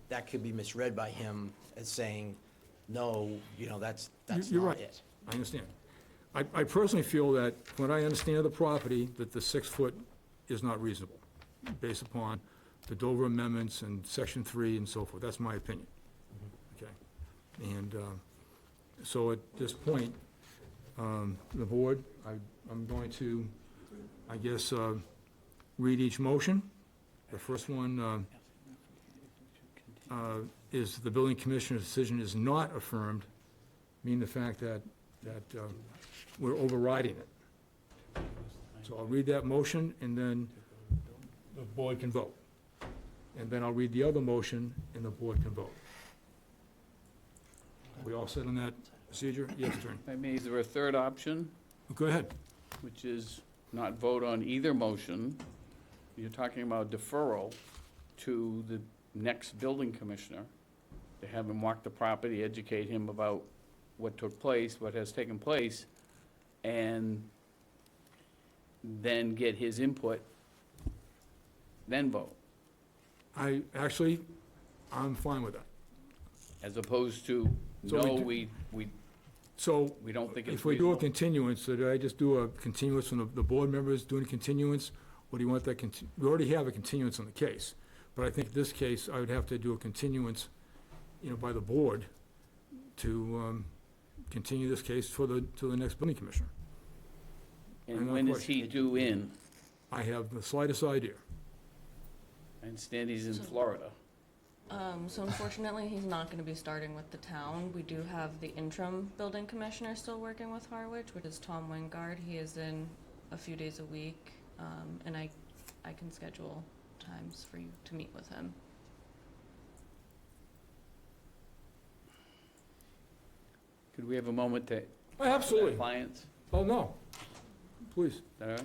That could be misread by him as saying, no, that's You're not right. it. I understand. I personally feel that, when I understand the property, that the 6-foot is not reasonable, based upon the Dover amendments and Section 3 and so forth. That's my opinion. Okay? And so at this point, the board, I'm going to, I guess, read each motion. The first one is the building commissioner's decision is not affirmed, meaning the fact that we're overriding it. So I'll read that motion, and then the board can vote. And then I'll read the other motion, and the board can vote. We all set on that procedure? Yes, Attorney. I mean, is there a third option, Go ahead. which is not vote on either motion? You're talking about deferral to the next building commissioner, to have him walk the property, educate him about what took place, what has taken place, and then get his input, then vote, I'm fine with that. as opposed to, So no, we we So don't think it's if we do a reasonable. continuance, so do I just do a continuance from the board members doing a continuance? Or do you want that, we already have a continuance on the case, but I think in this case, I would have to do a continuance, by the board to continue this case to the next building commissioner. And when is he due in? I have the slightest idea. I understand he's in Florida. So unfortunately, he's not going to be starting with the town. We do have the interim building commissioner still working with Harwich, which is Tom Wingard. He is in a few days a week, and I can schedule times for you to meet with him. Could we have a moment to? Absolutely. Clients, Oh, no, please. is that all right?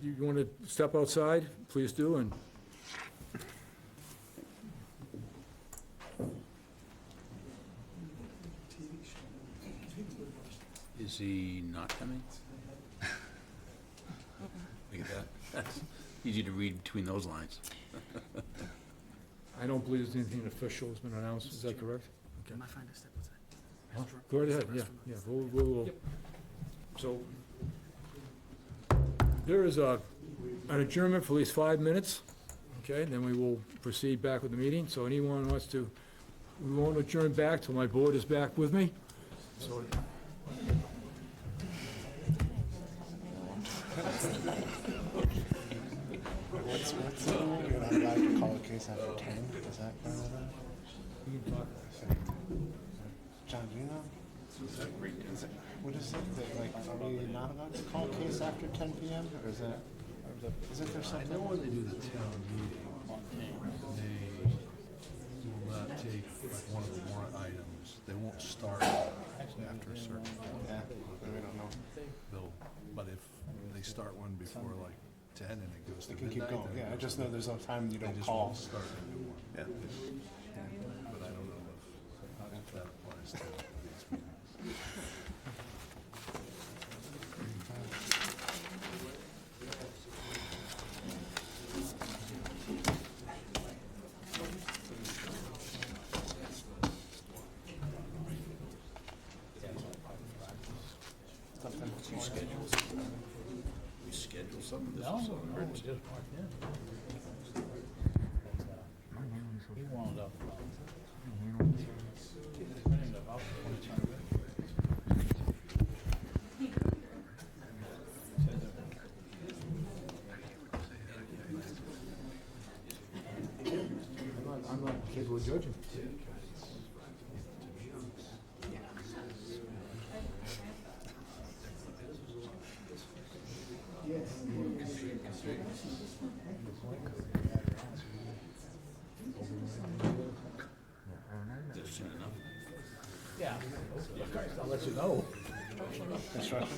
You want to step outside, please do, and Is he not coming? Look at that. That's easy to read between those lines. I don't believe there's anything official has been announced, is that correct? Okay. Am I fine to step outside? Go right ahead, yeah, we'll. So, there is an adjournment for at least 5 minutes, okay, then we will proceed back with the meeting, so anyone wants to, we won't adjourn back till my board is back with me, so. You're not allowed to call a case after 10, is that part of that? John, do you know? What is it, that, like, are we not allowed to call a case after 10 PM, or is that, isn't there something? I know when they do the town meeting, they will not take like one of the warrant items, they won't start after a certain point. Yeah, we don't know. But if they start one before like 10 and it goes to It can keep midnight. going, then yeah, I just know there's no time you they don't just call. won't start a new one. Yeah. But I don't know if that applies to these meetings. We schedule something. No, we just walked in. He wound up. I'm not capable of judging. Yeah, I'll let you know. Construction?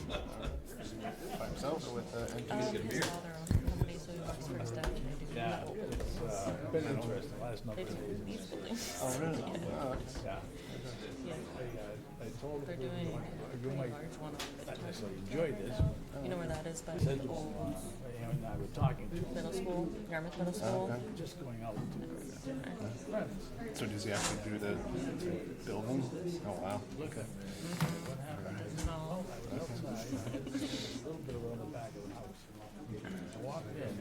By himself or with the His father owns the company, so he works for his dad. Been interesting, last number It's of days. these buildings. Oh, really? Yeah. Oh, okay. Yeah. Yeah. I told They're him, doing you a might large one on not Midtown. necessarily enjoy this, You know where that is, by said, the old and I was talking to him, middle school, Yarmouth Middle School. just going out to friends. So does he actually do the building? Oh, wow. Look at what happened. No. I was outside, I had a little bit around the back of the house. I walked in,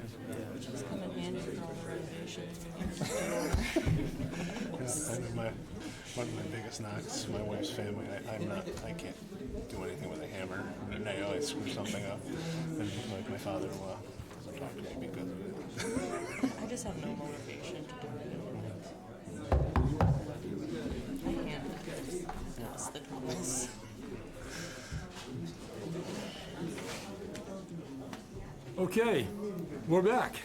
It's come in handy for all the renovations. I know one of my biggest knocks, my wife's family, I can't do anything with a hammer. And I always screw something up. And like my father-in-law doesn't talk to me because of it. I just have no motivation to do anything. I can't pass the tools. Okay, we're back.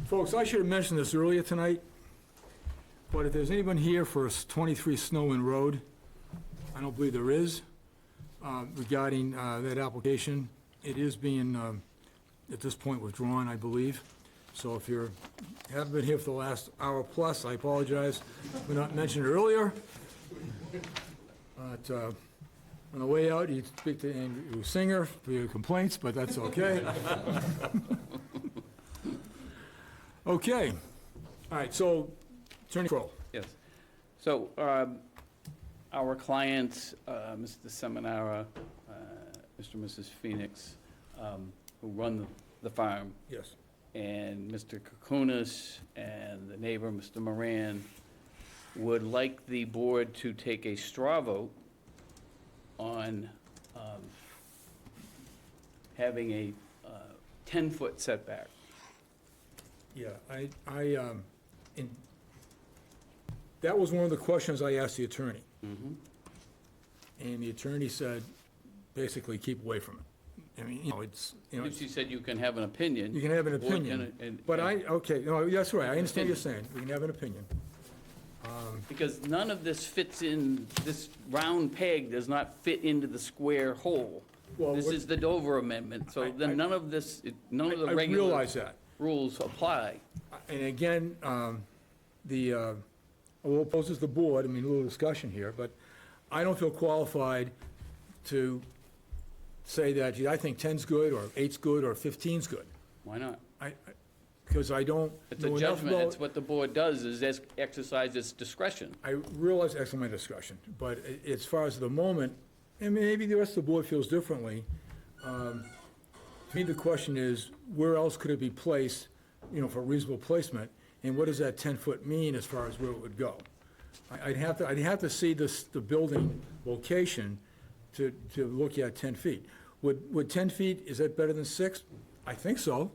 Folks, I should have mentioned this earlier tonight, but if there's anyone here for 23 Snowman Road, I don't believe there is, regarding that application. It is being, at this point, withdrawn, I believe. So if you haven't been here for the last hour plus, I apologize for not mentioning it earlier. But on the way out, you speak to Andrew Singer for your complaints, but that's okay. Okay. All right, so, Attorney Kroll. Yes. So, our clients, Mr. Seminara, Mr. and Mrs. Phoenix, who run the farm, Yes. and Mr. Kukunis and the neighbor, Mr. Moran, would like the board to take a straw vote on having a 10-foot setback. Yeah, that was one of the questions I asked the attorney. And the attorney said, basically, keep away from it. I mean, She said you can have an opinion. you can have an the board opinion, can- but okay, no, that's right, I understand what you're saying, we can have an opinion. Because none of this fits in, this round peg does not fit into the square hole. Well, This what- is the Dover Amendment, so then none of this, none of the I regular realize that. rules apply. And again, we'll pose this to the board, I mean, a little discussion here, but I don't feel qualified to say that, gee, I think 10's good, or 8's good, or 15's good. Why not? Because I don't It's a know enough judgment, about. it's what the board does, is exercise its discretion. I realize that's my discussion, but as far as the moment, and maybe the rest of the board feels differently, to me, the question is, where else could it be placed, for reasonable placement, and what does that 10-foot mean as far as where it would go? I'd have to see the building location to look at 10 feet. Would 10 feet, is that better than 6? I think so,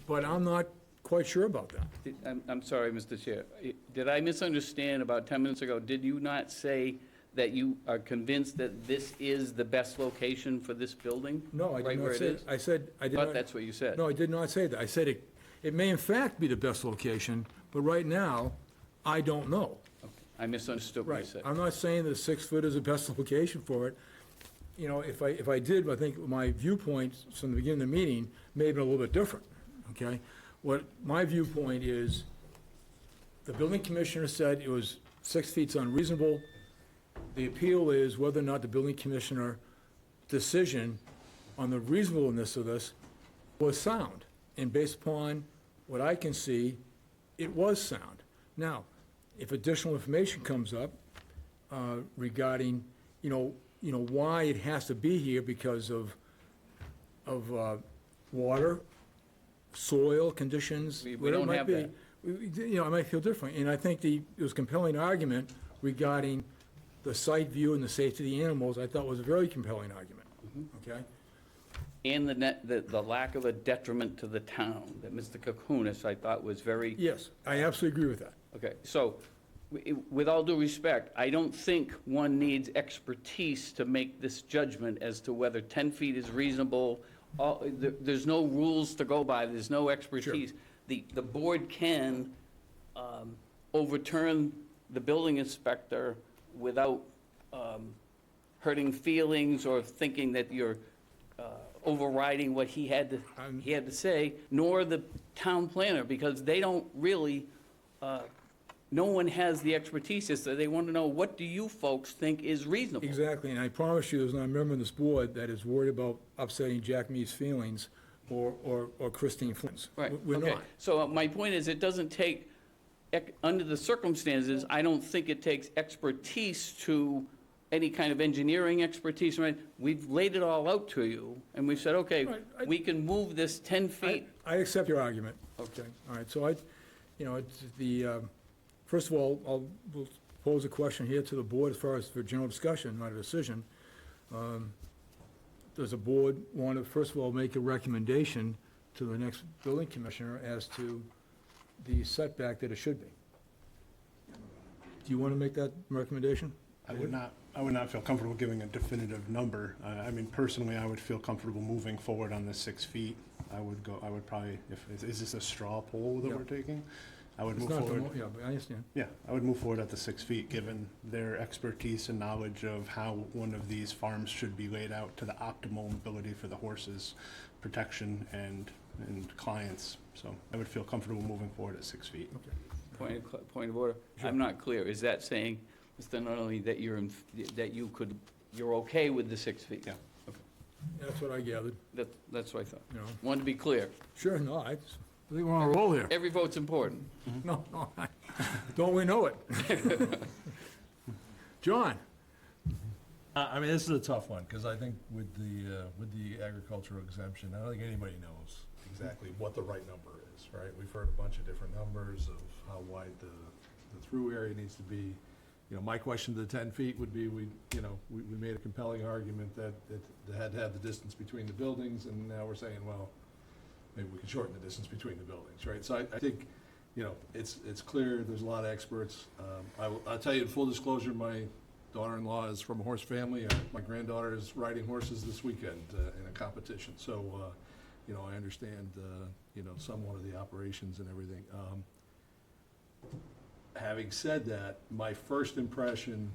but I'm not quite sure about that. I'm sorry, Mr. Chair. Did I misunderstand about 10 minutes ago? Did you not say that you are convinced that this is the best location for this building? No, I Right did where not it say, is? I said, I did Thought not. that's what you said. No, I did not say that. I said it may in fact be the best location, but right now, I don't know. I misunderstood what you Right. said. I'm not saying that 6 foot is the best location for it. If I did, I think my viewpoint from the beginning of the meeting may have been a little bit different, okay? What my viewpoint is, the building commissioner said it was 6 feet's unreasonable. The appeal is whether or not the building commissioner decision on the reasonableness of this was sound. And based upon what I can see, it was sound. Now, if additional information comes up regarding, why it has to be here because of water, soil conditions, We whatever it don't might have be, I might feel different. And I think there was a compelling argument regarding the site view and the safety of the animals, I thought was a very compelling argument, okay? And the lack of a detriment to the town, that Mr. Kukunis, I thought was very. Yes, I absolutely agree with that. Okay, so, with all due respect, I don't think one needs expertise to make this judgment as to whether 10 feet is reasonable. There's no rules to go by, there's no expertise. The board can overturn the building inspector without hurting feelings or thinking that you're overriding what he had to say, nor the town planner, because they don't really, no one has the expertise, so they want to know, what do you folks think is reasonable? Exactly, and I promise you, there's not a member of this board that is worried about upsetting Jack Mead's feelings or Christine Flynn's. Right, We're okay. not. So my point is, it doesn't take, under the circumstances, I don't think it takes expertise to, any kind of engineering expertise, right? We've laid it all out to you, and we've said, okay, Right, we can move this 10 feet. I accept your argument. Okay. All right, so it's first of all, we'll pose a question here to the board as far as for general discussion, not a decision. Does the board want to, first of all, make a recommendation to the next building commissioner as to the setback that it should be? Do you want to make that recommendation? I would not feel comfortable giving a definitive number. I mean, personally, I would feel comfortable moving forward on the 6 feet. I would probably, is this a straw poll that Yeah. we're taking? I would It's move not the forward. mo- Yeah, I understand. Yeah, I would move forward at the 6 feet, given their expertise and knowledge of how one of these farms should be laid out to the optimal ability for the horses' protection and clients. So I would feel comfortable moving forward at 6 feet. Point of order. I'm not clear. Is that saying, Mr. Nunley, that you're okay with the 6 feet? Yeah. That's what I gathered, That's what I thought. you know. Wanted to be clear. Sure, no, I think we're on a roll here. Every vote's important. No, don't we know it? John? I mean, this is a tough one, because I think with the agricultural exemption, I don't think anybody knows exactly what the right number is, right? We've heard a bunch of different numbers of how wide the through area needs to be. You know, my question to the 10 feet would be, we made a compelling argument that it had to have the distance between the buildings, and now we're saying, well, maybe we can shorten the distance between the buildings, right? So I think, it's clear, there's a lot of experts. I'll tell you in full disclosure, my daughter-in-law is from a horse family. My granddaughter is riding horses this weekend in a competition. So, I understand, somewhat of the operations and everything. Having said that, my first impression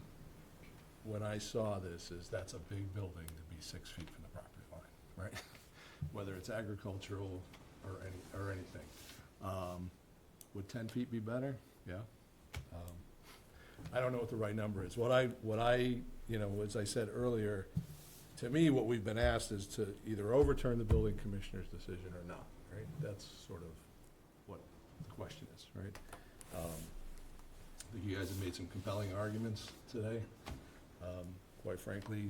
when I saw this is that's a big building to be 6 feet from the property line, right? Whether it's agricultural or anything. Would 10 feet be better? Yeah. I don't know what the right number is. What I, as I said earlier, to me, what we've been asked is to either overturn the building commissioner's decision or not, right? That's sort of what the question is, right? I think you guys have made some compelling arguments today. Quite frankly,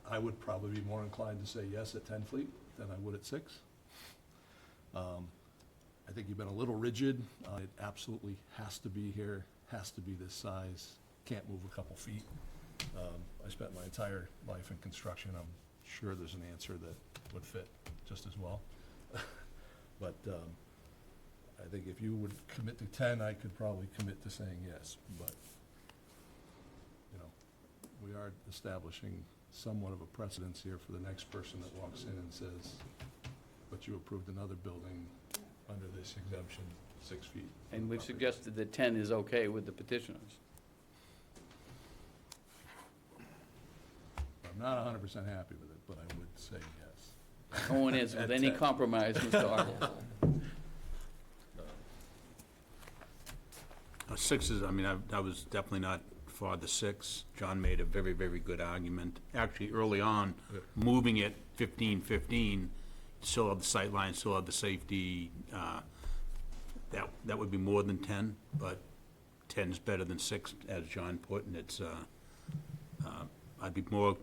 I would probably be more inclined to say yes at 10 feet than I would at 6. I think you've been a little rigid. It absolutely has to be here, has to be this size, can't move a couple feet. I spent my entire life in construction. I'm sure there's an answer that would fit just as well. But I think if you would commit to 10, I could probably commit to saying yes. But, we are establishing somewhat of a precedence here for the next person that walks in and says, but you approved another building under this exemption, 6 feet. And we've suggested that 10 is okay with the petitioners. I'm not 100% happy with it, but I would say yes. No one is with any compromise, Mr. Arnold. 6 is, I was definitely not for the 6. John made a very, very good argument. Actually, early on, moving it 15-15, still have the sight line, still have the safety. That would be more than 10, but 10 is better than 6, as John put, and it's, I'd be more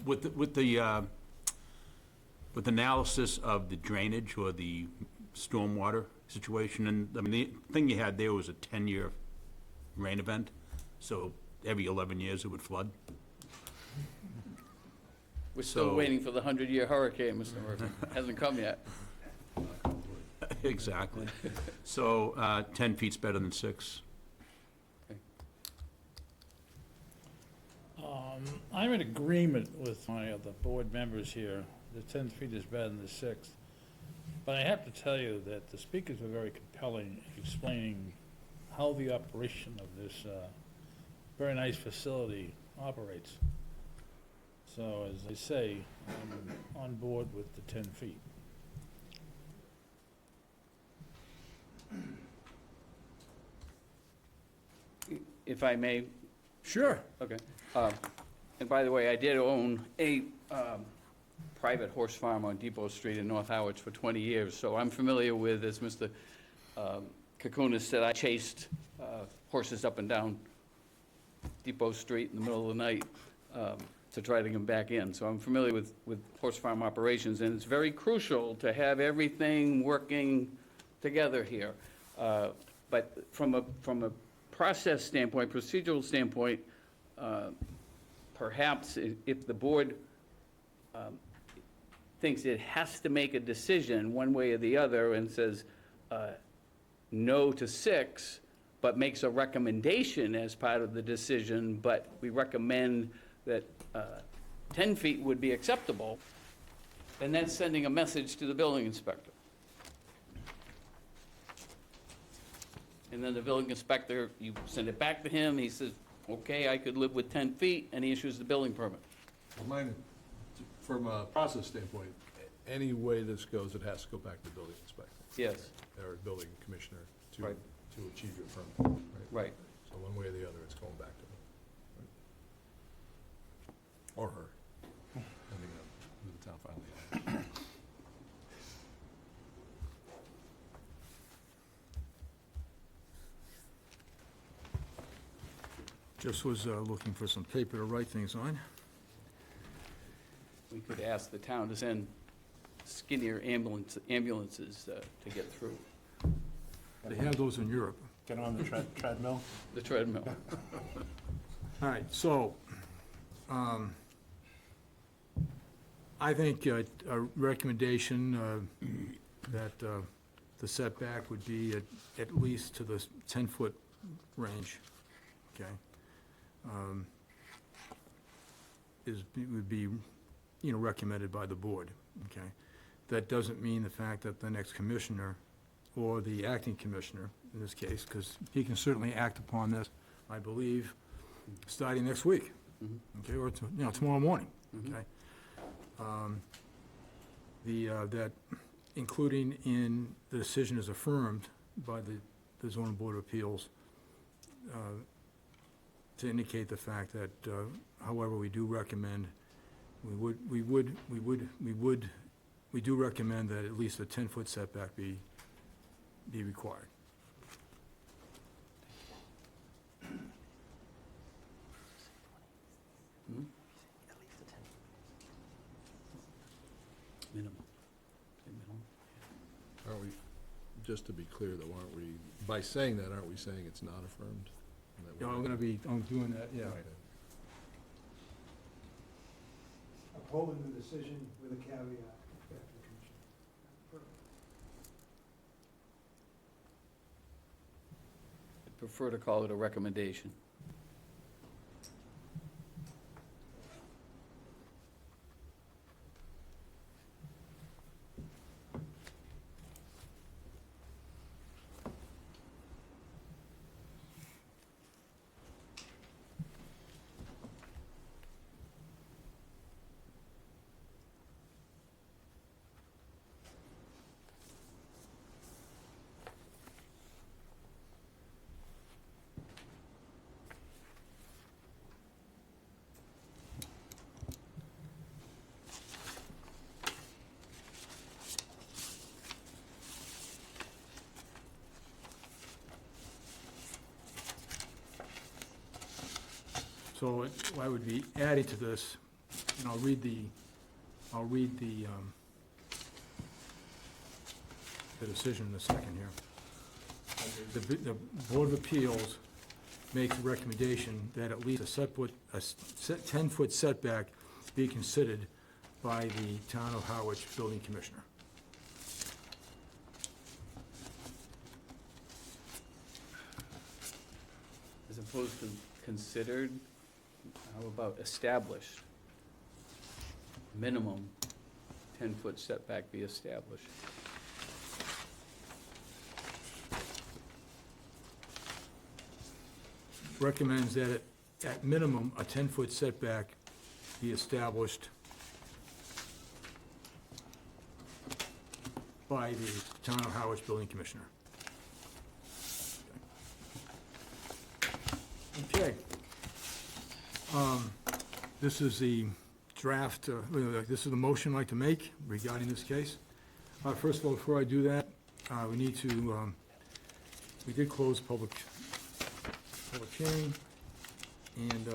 with analysis of the drainage or the stormwater situation. And the thing you had there was a 10-year rain event, so every 11 years it would flood. We're still waiting for the 100-year hurricane, Mr. Murphy. Hasn't come yet. Exactly. So 10 feet's better than 6. I'm in agreement with my other board members here. The 10 feet is better than the 6. But I have to tell you that the speakers were very compelling, explaining how the operation of this very nice facility operates. So as I say, I'm on board with the 10 feet. If I may, Sure. okay. And by the way, I did own a private horse farm on Depot Street in North Harwich for 20 years, so I'm familiar with, as Mr. Kakunas said, I chased horses up and down Depot Street in the middle of the night to try to get them back in. So I'm familiar with horse farm operations, and it's very crucial to have everything working together here. But from a process standpoint, procedural standpoint, perhaps if the board thinks it has to make a decision one way or the other and says no to 6, but makes a recommendation as part of the decision, but we recommend that 10 feet would be acceptable, and that's sending a message to the building inspector. And then the building inspector, you send it back to him, he says, okay, I could live with 10 feet, and he issues the building permit. Mine, from a process standpoint, any way this goes, it has to go back to the building inspector. Yes, Or building commissioner to Right. achieve your permit. right. So one way or the other, it's going back to them. Or her, depending on who the town finally hires. Just was looking for some paper to write things on. We could ask the town to send skinnier ambulances to get through They have those in Europe. Get on the treadmill. the treadmill. All right, so, I think a recommendation that the setback would be at least to the 10-foot range, okay? Would be, recommended by the board, okay? That doesn't mean the fact that the next commissioner, or the acting commissioner, in this case, because he can certainly act upon this, I believe, starting next week, okay, or, tomorrow morning, okay? That including in the decision is affirmed by the zoning board of appeals, to indicate the fact that, however, we do recommend, we do recommend that at least a 10-foot setback be required. Minimum. Minimum. Aren't we, just to be clear though, aren't we, by saying that, aren't we saying it's not affirmed? And that we're- I'm doing that, yeah. Right. Upholding the decision with a caveat. I'd prefer to call it a recommendation. So I would be adding to this, and I'll read the decision in a second here. The Board of Appeals makes a recommendation that at least a 10-foot setback be considered by the Town of Harwich Building Commissioner. As opposed to considered, how about established? Minimum 10-foot setback be established. Recommends that at minimum, a 10-foot setback be established by the Town of Harwich Building Commissioner. Okay. This is the draft, this is the motion I'd like to make regarding this case. First of all, before I do that, we need to, we did close public hearing, and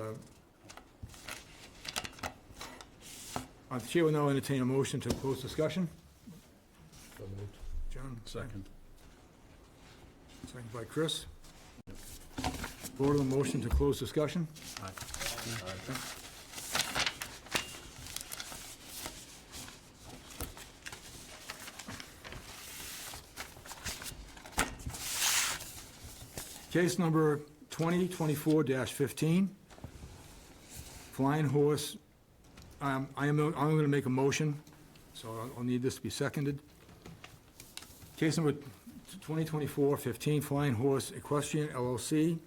the chair will now entertain a motion to close discussion. So moved. John? Second. Second by Chris. Vote on the motion to close discussion. Aye. Case number 2024-15, Flying Horse. I'm going to make a motion, so I'll need this to be seconded. Case number 2024-15, Flying Horse Equestrian LLC,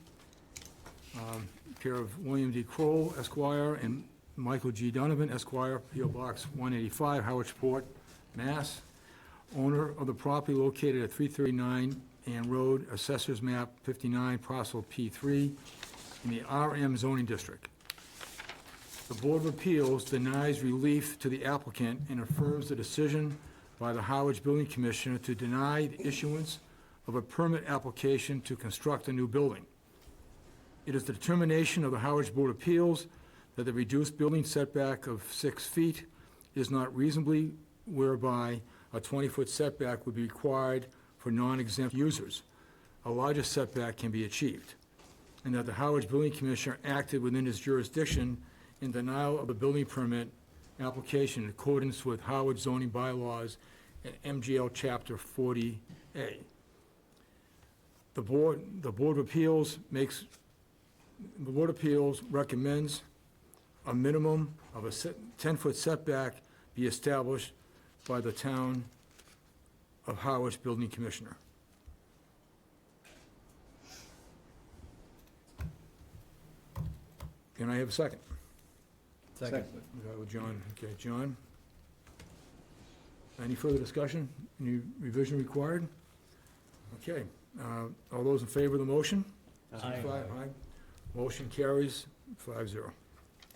care of William D. Kroll, Esquire, and Michael G. Donovan, Esquire, P.O. Box 185, Howardsport, Mass. Owner of the property located at 339 Ann Road, Assessors Map 59, Parcel P3, in the RM zoning district. The Board of Appeals denies relief to the applicant and affirms the decision by the Harwich Building Commissioner to deny the issuance of a permit application to construct a new building. It is the determination of the Harwich Board of Appeals that the reduced building setback of 6 feet is not reasonably, whereby a 20-foot setback would be required for non-exempt users. A larger setback can be achieved, and that the Harwich Building Commissioner acted within his jurisdiction in denial of the building permit application in accordance with Harwich zoning bylaws and MGL Chapter 40A. The Board of Appeals recommends a minimum of a 10-foot setback be established by the Town of Harwich Building Commissioner. Can I have a second? Second. With John. Okay, John? Any further discussion? Any revision required? Okay, all those in favor of the motion? Aye. Aye. Motion carries 5-0.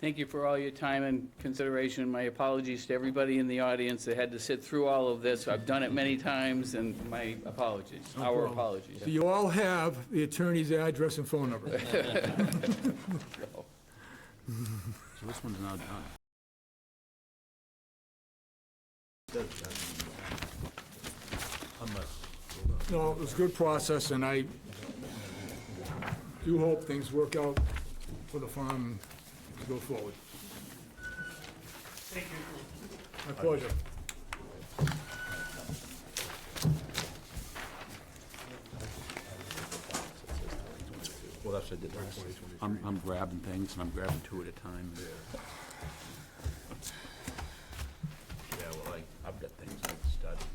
Thank you for all your time and consideration. My apologies to everybody in the audience that had to sit through all of this. I've done it many times, and my apologies, No our problem. apologies. So you all have the attorney's address and phone number. So this one's now done. No, it was a good process, and I do hope things work out for the farm to go forward. Thank you. My pleasure. Well, that's what I did last. I'm grabbing things, and I'm grabbing two at a time. Yeah, well, I've got things I've studied.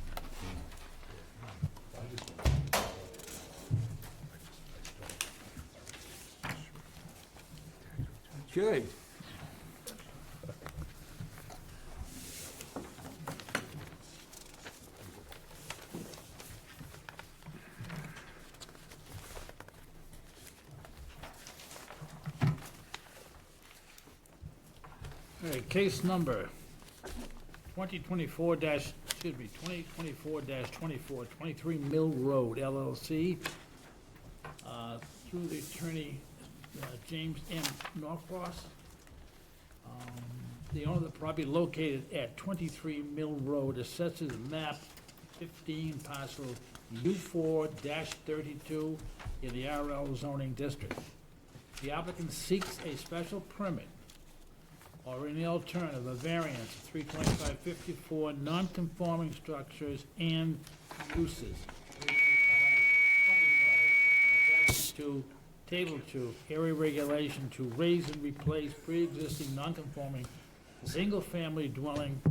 Okay. All right, case number 2024-24, 23 Mill Road LLC, through the attorney James M. Norcross. The owner of the property located at 23 Mill Road, assesses map 15, parcel U4-32 in the RL zoning district. The applicant seeks a special permit or any alternative, a variance of 32554 non-conforming structures and uses. 325 to Table 2, area regulation to raise and replace pre-existing non-conforming single-family dwelling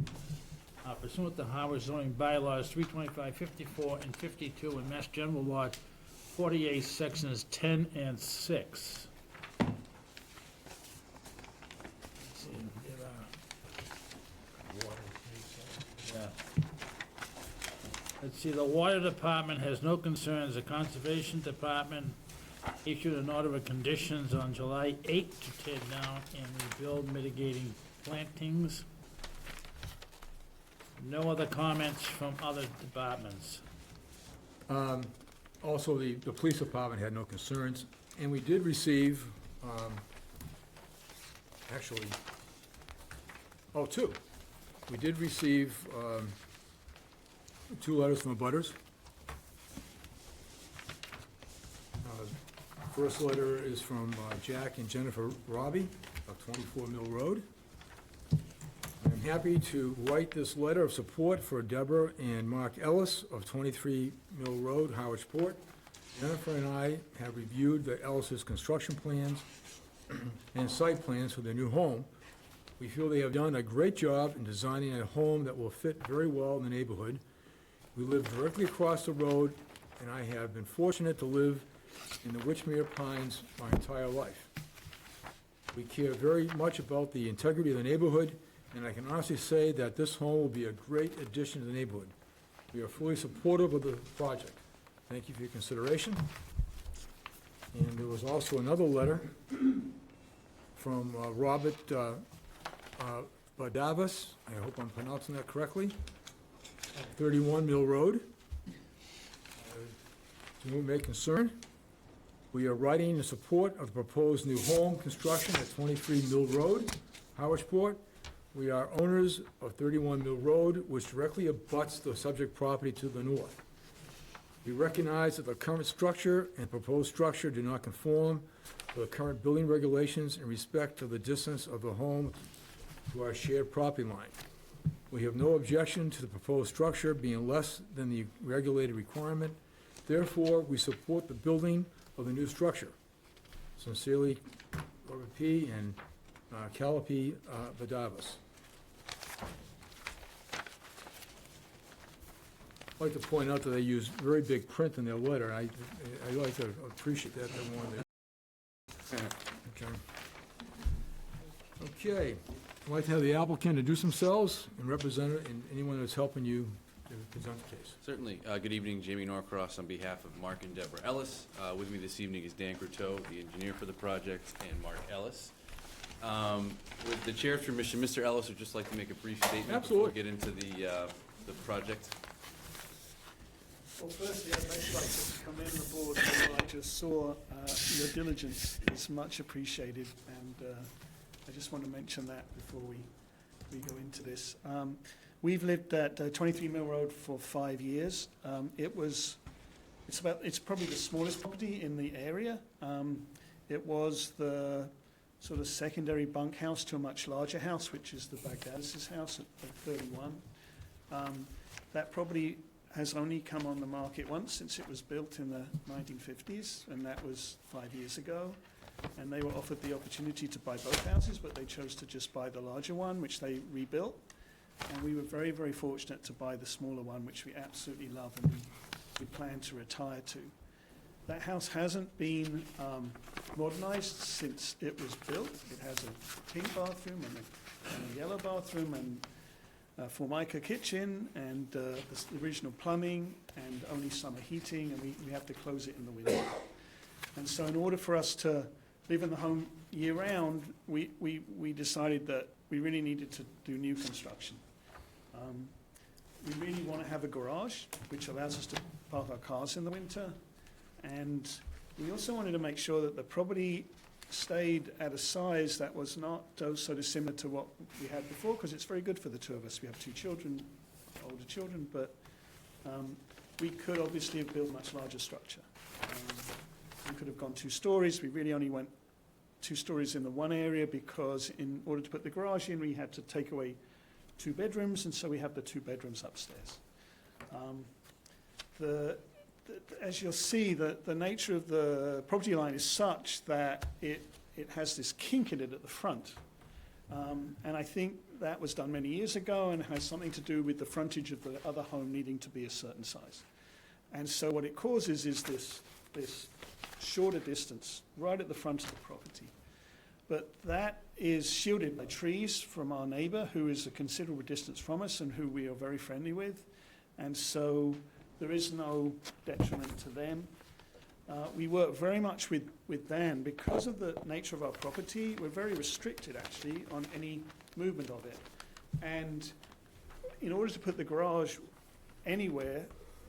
pursuant to Harwich zoning bylaws 32554 and 52 and Mass General Law 48, sections 10 and 6. Let's see, there are Let's see, the Water Department has no concerns. The Conservation Department issued an order of conditions on July 8th to tear down and rebuild mitigating plantings. No other comments from other departments. Also, the police department had no concerns, and we did receive, actually, two. We did receive 2 letters from abutters. First letter is from Jack and Jennifer Robbie of 24 Mill Road. I'm happy to write this letter of support for Deborah and Mark Ellis of 23 Mill Road, Harwichport. Jennifer and I have reviewed the Ellis's construction plans and site plans for their new home. We feel they have done a great job in designing a home that will fit very well in the neighborhood. We live directly across the road, and I have been fortunate to live in the Witchmere Pines my entire life. We care very much about the integrity of the neighborhood, and I can honestly say that this home will be a great addition to the neighborhood. We are fully supportive of the project. Thank you for your consideration. And there was also another letter from Robert Badavas, I hope I'm pronouncing that correctly, 31 Mill Road. To whom it may concern, we are writing in support of the proposed new home construction at 23 Mill Road, Harwichport. We are owners of 31 Mill Road, which directly abuts the subject property to the north. We recognize that the current structure and proposed structure do not conform to the current building regulations in respect to the distance of the home to our shared property line. We have no objection to the proposed structure being less than the regulated requirement. Therefore, we support the building of the new structure. Sincerely, Robert P. and Callipy Badavas. I'd like to point out that they use very big print in their letter. I like to appreciate that. Okay. I'd like to have the applicant introduce themselves and representative and anyone that's helping you to present the case. Certainly. Good evening, Jamie Norcross on behalf of Mark and Deborah Ellis. With me this evening is Dan Croteau, the engineer for the project, and Mark Ellis. With the chair's permission, Mr. Ellis would just like to make a brief statement before we get into the project. Well, firstly, I'd like to commend the board for what I just saw. Your diligence is much appreciated, and I just want to mention that before we go into this. We've lived at 23 Mill Road for 5 years. It's probably the smallest property in the area. It was the sort of secondary bunkhouse to a much larger house, which is the Baghdadis' house at 31. That property has only come on the market once since it was built in the 1950s, and that was 5 years ago. And they were offered the opportunity to buy both houses, but they chose to just buy the larger one, which they rebuilt. And we were very, very fortunate to buy the smaller one, which we absolutely love and we plan to retire to. That house hasn't been modernized since it was built. It has a pink bathroom and a yellow bathroom and Formica kitchen and the original plumbing and only summer heating, and we have to close it in the winter. And so in order for us to live in the home year-round, we decided that we really needed to do new construction. We really want to have a garage, which allows us to park our cars in the winter. And we also wanted to make sure that the property stayed at a size that was not so dissimilar to what we had before, because it's very good for the two of us. We have 2 children, older children, but we could obviously have built a much larger structure. We could have gone 2 stories. We really only went 2 stories in the one area because in order to put the garage in, we had to take away 2 bedrooms, and so we have the 2 bedrooms upstairs. As you'll see, the nature of the property line is such that it has this kink in it at the front. And I think that was done many years ago and has something to do with the frontage of the other home needing to be a certain size. And so what it causes is this shorter distance right at the front of the property. But that is shielded by trees from our neighbor, who is a considerable distance from us and who we are very friendly with. And so there is no detriment to them. We work very much with Dan. Because of the nature of our property, we're very restricted actually on any movement of it. And in order to put the garage anywhere,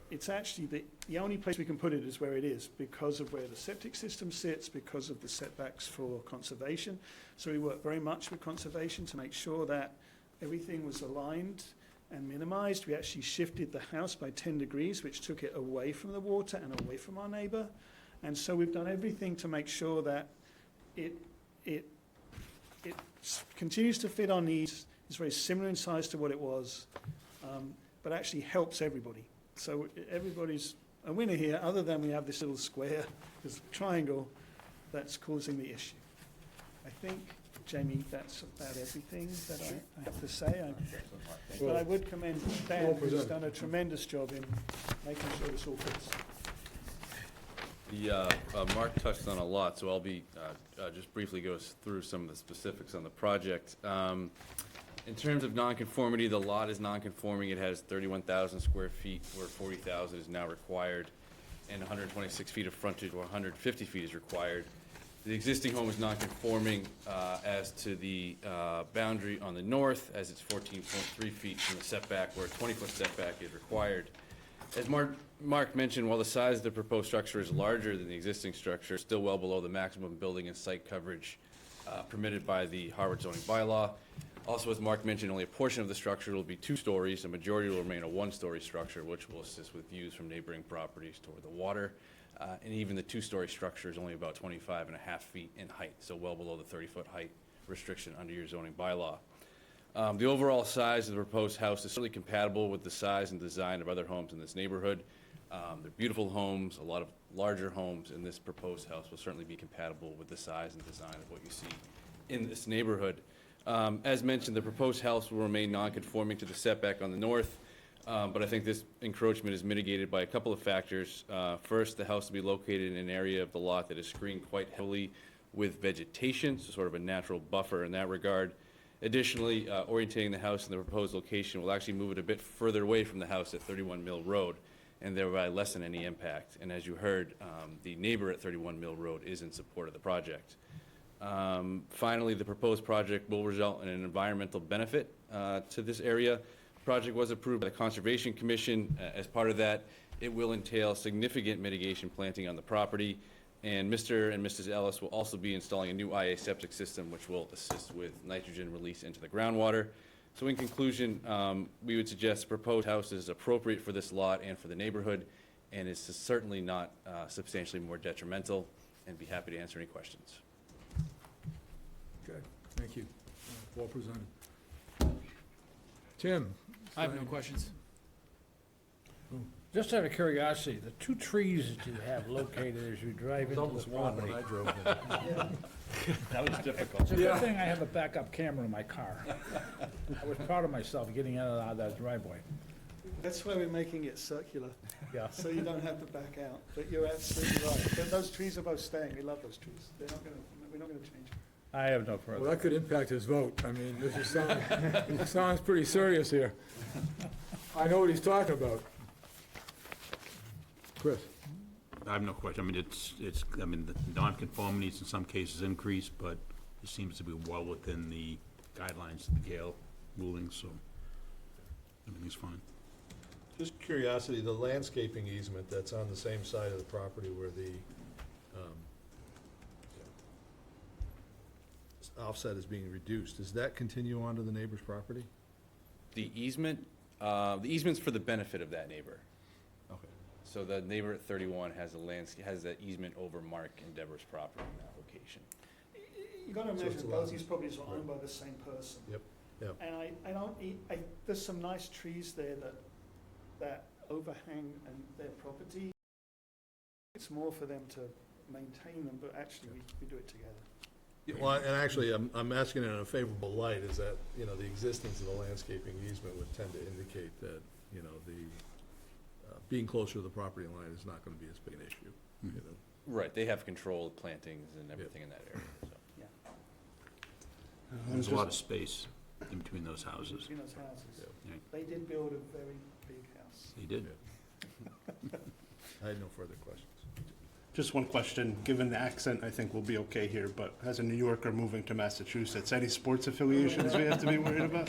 it's actually the only place we can put it is where it is, because of where the septic system sits, because of the setbacks for conservation. So we work very much with conservation to make sure that everything was aligned and minimized. We actually shifted the house by 10 degrees, which took it away from the water and away from our neighbor. And so we've done everything to make sure that it continues to fit our needs. It's very similar in size to what it was, but actually helps everybody. So everybody's a winner here, other than we have this little square, this triangle, that's causing the issue. I think, Jamie, that's about everything that I have to say. But I would commend Dan, who's done a tremendous job in making sure this all fits. Mark touched on a lot, so I'll be just briefly go through some of the specifics on the project. In terms of nonconformity, the lot is nonconforming. It has 31,000 square feet, where 40,000 is now required, and 126 feet of frontage, or 150 feet is required. The existing home is nonconforming as to the boundary on the north, as it's 14.3 feet from the setback, where a 20-foot setback is required. As Mark mentioned, while the size of the proposed structure is larger than the existing structure, it's still well below the maximum building and site coverage permitted by the Harwich zoning bylaw. Also, as Mark mentioned, only a portion of the structure will be 2 stories. The majority will remain a 1-story structure, which will assist with views from neighboring properties toward the water. And even the 2-story structure is only about 25.5 feet in height, so well below the 30-foot height restriction under your zoning bylaw. The overall size of the proposed house is certainly compatible with the size and design of other homes in this neighborhood. They're beautiful homes. A lot of larger homes in this proposed house will certainly be compatible with the size and design of what you see in this neighborhood. As mentioned, the proposed house will remain non-conforming to the setback on the north, but I think this encroachment is mitigated by a couple of factors. First, the house will be located in an area of the lot that is screened quite heavily with vegetation, so sort of a natural buffer in that regard. Additionally, orientating the house in the proposed location will actually move it a bit further away from the house at 31 Mill Road, and thereby lessen any impact. And as you heard, the neighbor at 31 Mill Road is in support of the project. Finally, the proposed project will result in an environmental benefit to this area. The project was approved by the Conservation Commission. As part of that, it will entail significant mitigation planting on the property, and Mr. and Mrs. Ellis will also be installing a new IA septic system, which will assist with nitrogen release into the groundwater. So in conclusion, we would suggest the proposed house is appropriate for this lot and for the neighborhood, and is certainly not substantially more detrimental, and be happy to answer any questions. Okay, thank you. Well presented. Tim? I have no questions. Just out of curiosity, the 2 trees that you have located as you drive into the property. I drove in. That was difficult. It's a good thing I have a backup camera in my car. I was proud of myself getting in and out of that driveway. That's why we're making it circular, Yeah. so you don't have to back out. But you're absolutely right. But those trees are both staying. We love those trees. We're not gonna change them. I have no further. Well, that could impact his vote. I mean, this is it sounds pretty serious here. I know what he's talking about. Chris? I have no question. I mean, I mean, the nonconformities in some cases increase, but it seems to be well within the guidelines of the Gale ruling, so everything's fine. Just curiosity, the landscaping easement that's on the same side of the property where the offset is being reduced, does that continue onto the neighbor's property? The easement's for the benefit of that neighbor. Okay. So the neighbor at 31 has that easement over Mark and Deborah's property in that location. You gotta So imagine it's both allowed. these properties are owned by the same person. Yep, yep. And there's some nice trees there that overhang and their property. It's more for them to maintain them, but actually we do it together. Yeah, well, and actually, I'm asking it in a favorable light, is that, you know, the existence of the landscaping easement would tend to indicate that, you know, the, being closer to the property line is not gonna be as big an issue, you know? Right, they have control of plantings and everything in that area, so. There's a lot of space in between those houses. Between those houses. Yeah. They did build a very big house. They did. I had no further questions. Just one question, given the accent, I think we'll be okay here, but as a New Yorker moving to Massachusetts, any sports affiliations we have to be worried about?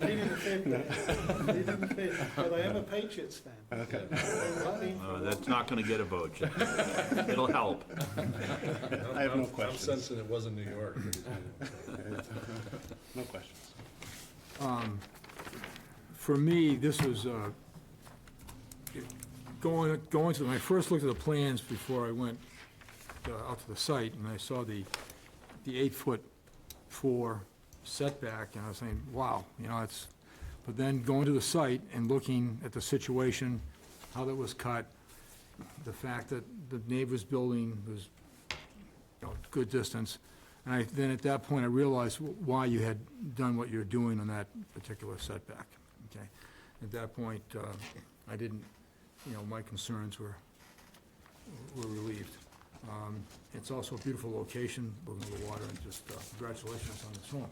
Pleading the fifth, pleading the fifth, but I am a Patriots fan. Okay. That's not gonna get a vote, Jim. It'll help. I have no I'm questions. sensing it wasn't New York. No questions. For me, this was, going to, when I first looked at the plans before I went out to the site, and I saw the 8'4" setback, and I was saying, wow, you know, it's, but then going to the site and looking at the situation, how that was cut, the fact that the neighbor's building was, you know, good distance, and then at that point, I realized why you had done what you're doing on that particular setback, okay? At that point, I didn't, you know, my concerns were relieved. It's also a beautiful location, looking at the water, and just congratulations on this home.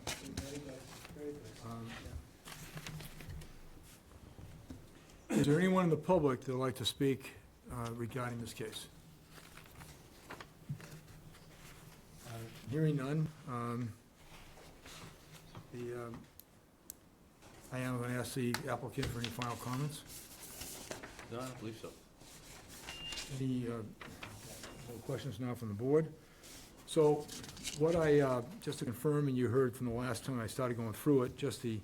Is there anyone in the public that would like to speak regarding this case? Hearing none, I am going to ask the applicant for any final comments. No, I don't believe so. Any questions now from the board? So what just to confirm, and you heard from the last time I started going through it, just the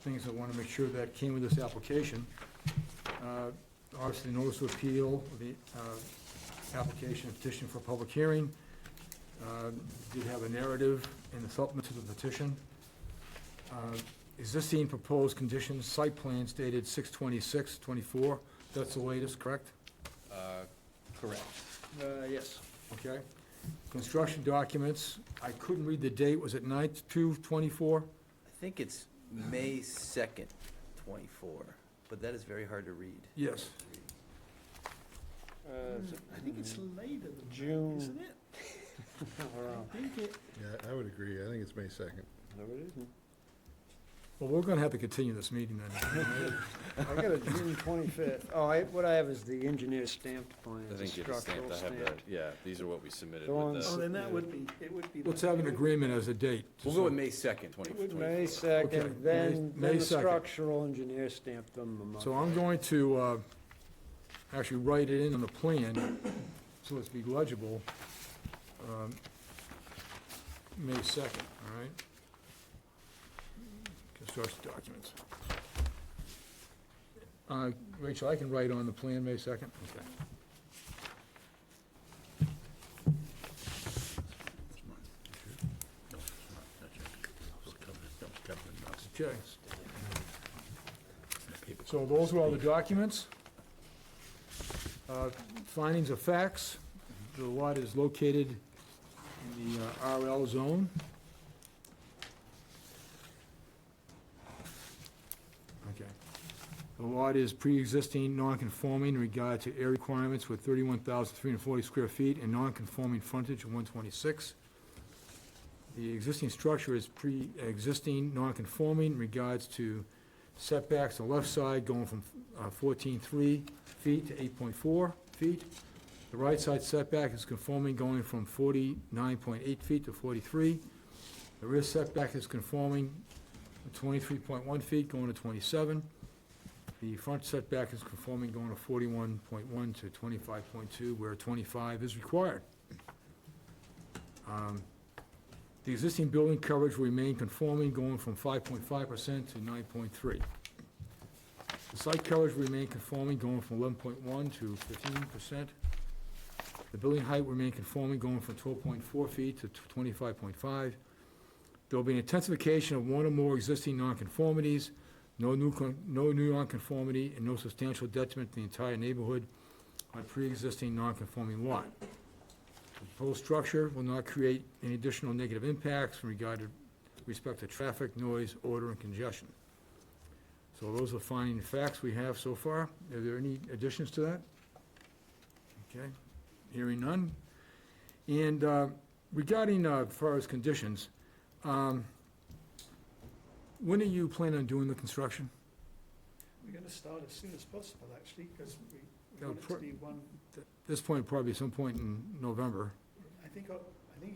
things I want to make sure that came with this application. Obviously, notice of appeal, the application and petition for public hearing. Did have a narrative in the supplement to the petition. Existing proposed conditions, site plans dated 6/26/24. That's the latest, correct? Correct. Yes. Okay. Construction documents, I couldn't read the date, was it 9/2/24? I think it's May 2nd, 24, but that is very hard to read. Yes. I think it's later than that, June. isn't it? I think it, Yeah, I would agree. I think it's May 2nd. Well, we're gonna have to continue this meeting then. I got a June 25th. Oh, what I have is the engineer stamped plans, I the think you have the structural stamped, I have stamped. that, yeah, these are what we submitted The with ones- oh, the, then that would be, it would be. Let's that. have an agreement as a date. we'll go with May 2nd, 24. May Okay, 2nd, then May the 2nd. structural engineer stamped them a month. So I'm going to actually write it in on the plan, so it's be legible, May 2nd, all right? Construction documents. Rachel, I can write on the plan May 2nd? Okay. Okay. So those are all the documents. Findings of facts. The lot is located in the RL zone. Okay. The lot is pre-existing, non-conforming in regard to area requirements with 31,340 square feet and non-conforming frontage of 126. The existing structure is pre-existing, non-conforming in regards to setbacks on the left side going from 14.3 feet to 8.4 feet. The right side setback is conforming, going from 49.8 feet to 43. The rear setback is conforming, 23.1 feet going to 27. The front setback is conforming, going to 41.1 to 25.2, where 25 is required. The existing building coverage will remain conforming, going from 5.5% to 9.3. The site coverage will remain conforming, going from 11.1 to 15%. The building height will remain conforming, going from 12.4 feet to 25.5. There will be an intensification of one or more existing nonconformities, no new nonconformity, and no substantial detriment to the entire neighborhood on a pre-existing nonconforming lot. The proposed structure will not create any additional negative impacts in respect to traffic, noise, odor, and congestion. So those are the finding facts we have so far. Are there any additions to that? Okay, hearing none. And regarding, as far as conditions, when are you planning on doing the construction? we're gonna start as soon as possible, actually, because we Yeah, want it to be one, At this point, probably some point in November. I think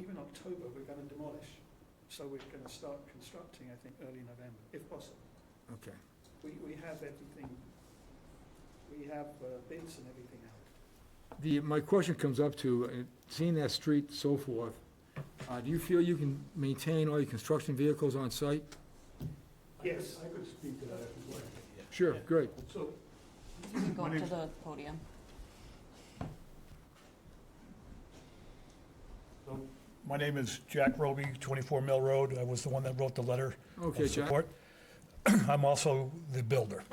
even October, we're gonna demolish. So we're gonna start constructing, I think, early November, if possible. Okay. We have everything, we have bids and everything out. My question comes up to, seeing that street, so forth, do you feel you can maintain all your construction vehicles on site? Yes. I could speak to that if you'd like. Sure, great. So, You can go My up to name's- the podium. my name is Jack Roby, 24 Mill Road. I was the one that wrote the letter Okay, of Jack. support. I'm also the builder.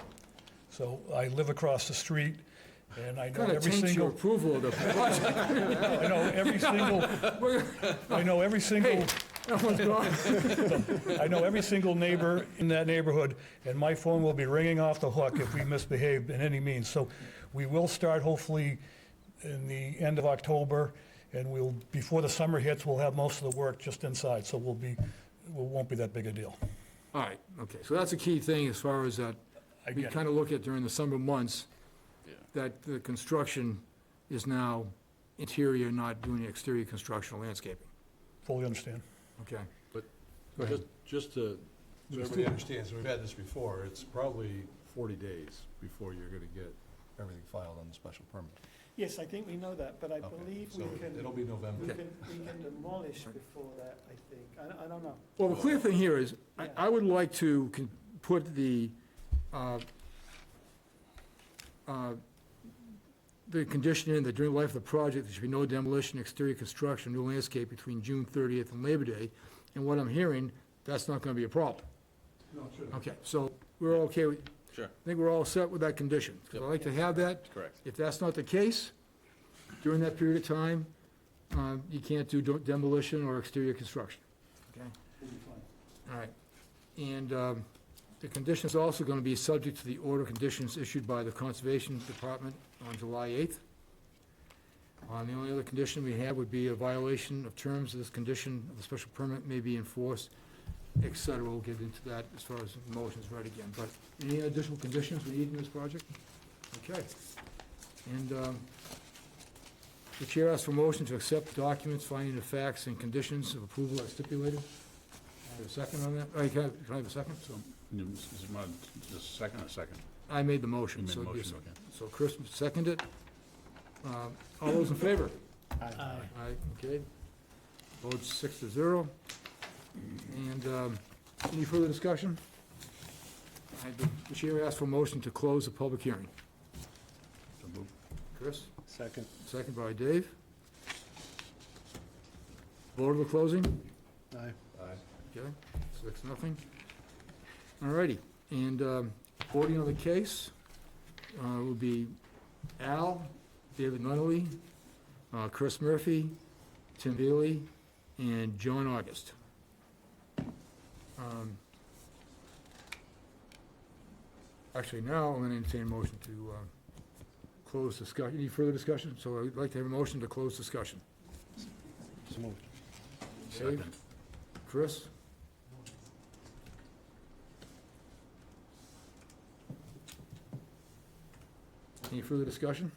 So I live across the street, and I know Kind of every taints your single, approval of the project. I know every single, I know every single, That one's gone. I know every single neighbor in that neighborhood, and my phone will be ringing off the hook if we misbehave in any means. So we will start hopefully in the end of October, and we'll, before the summer hits, we'll have most of the work just inside, so won't be that big a deal. All right, okay, so that's a key thing as far as that, I we get it. kind of look at during the summer months, that the construction is now interior, not doing exterior construction or landscaping. Fully understand. Okay. But Go ahead. just to, so everybody understands, we've had this before, it's probably 40 days before you're gonna get everything filed on the special permit. Yes, I think we know that, but I Okay, believe so we can, it'll be November. we can demolish before that, I think. I don't know. Well, the clear thing here is, I would like to put the condition in that during the life of the project, there should be no demolition, exterior construction, new landscape between June 30th and Labor Day. And what I'm hearing, that's not gonna be a problem. No, sure. Okay, so we're okay with, Sure, I think we're all set with that condition. 'Cause I like to have that. correct. If that's not the case, during that period of time, you can't do demolition or exterior construction. Okay? All right. And the condition's also going to be subject to the order of conditions issued by the Conservation Department on July 8th. The only other condition we have would be a violation of terms of this condition of the special permit may be enforced, et cetera. We'll get into that as far as the motion's read again. But any additional conditions we need in this project? Okay. And the chair asks for motion to accept documents, finding the facts, and conditions of approval as stipulated. Have a second on that? Can I have a second? So Is it my, just second or second? I made the motion. You made so the it'd be a motion, second. okay. So Chris seconded it. All those in favor? Aye. Aye, okay. Votes 6-0. And any further discussion? The chair asks for motion to close the public hearing. So moved. Chris? Second. Second by Dave. Vote of the closing? Aye. Okay, 6-0. All righty, and voting on the case will be Al, David Nunnally, Chris Murphy, Tim Bailey, and John August. Actually, now I'm going to entertain a motion to close discussion. Any further discussion? So I'd like to have a motion to close discussion. So moved. Dave? Second. Chris? Any further discussion?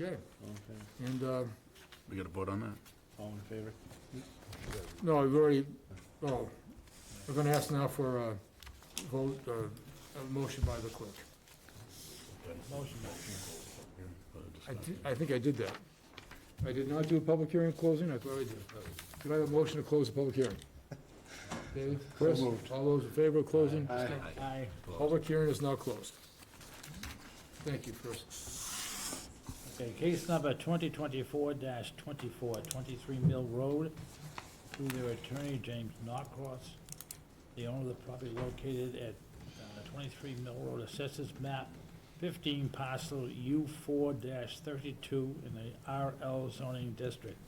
Okay, and, We got to vote on that? All in favor? no, we've already, oh, we're gonna ask now for a vote, a motion by the clerk. I think I did that. I did not do a public hearing closing, I thought I did. Did I have a motion to close the public hearing? Dave, Chris, all those in favor of closing? Aye. Public hearing is now closed. Thank you, Chris. Okay, case number 2024-24, 23 Mill Road, through their attorney, James Norcross. The owner of the property located at 23 Mill Road, assesses map 15 parcel U4-32 in the RL zoning district.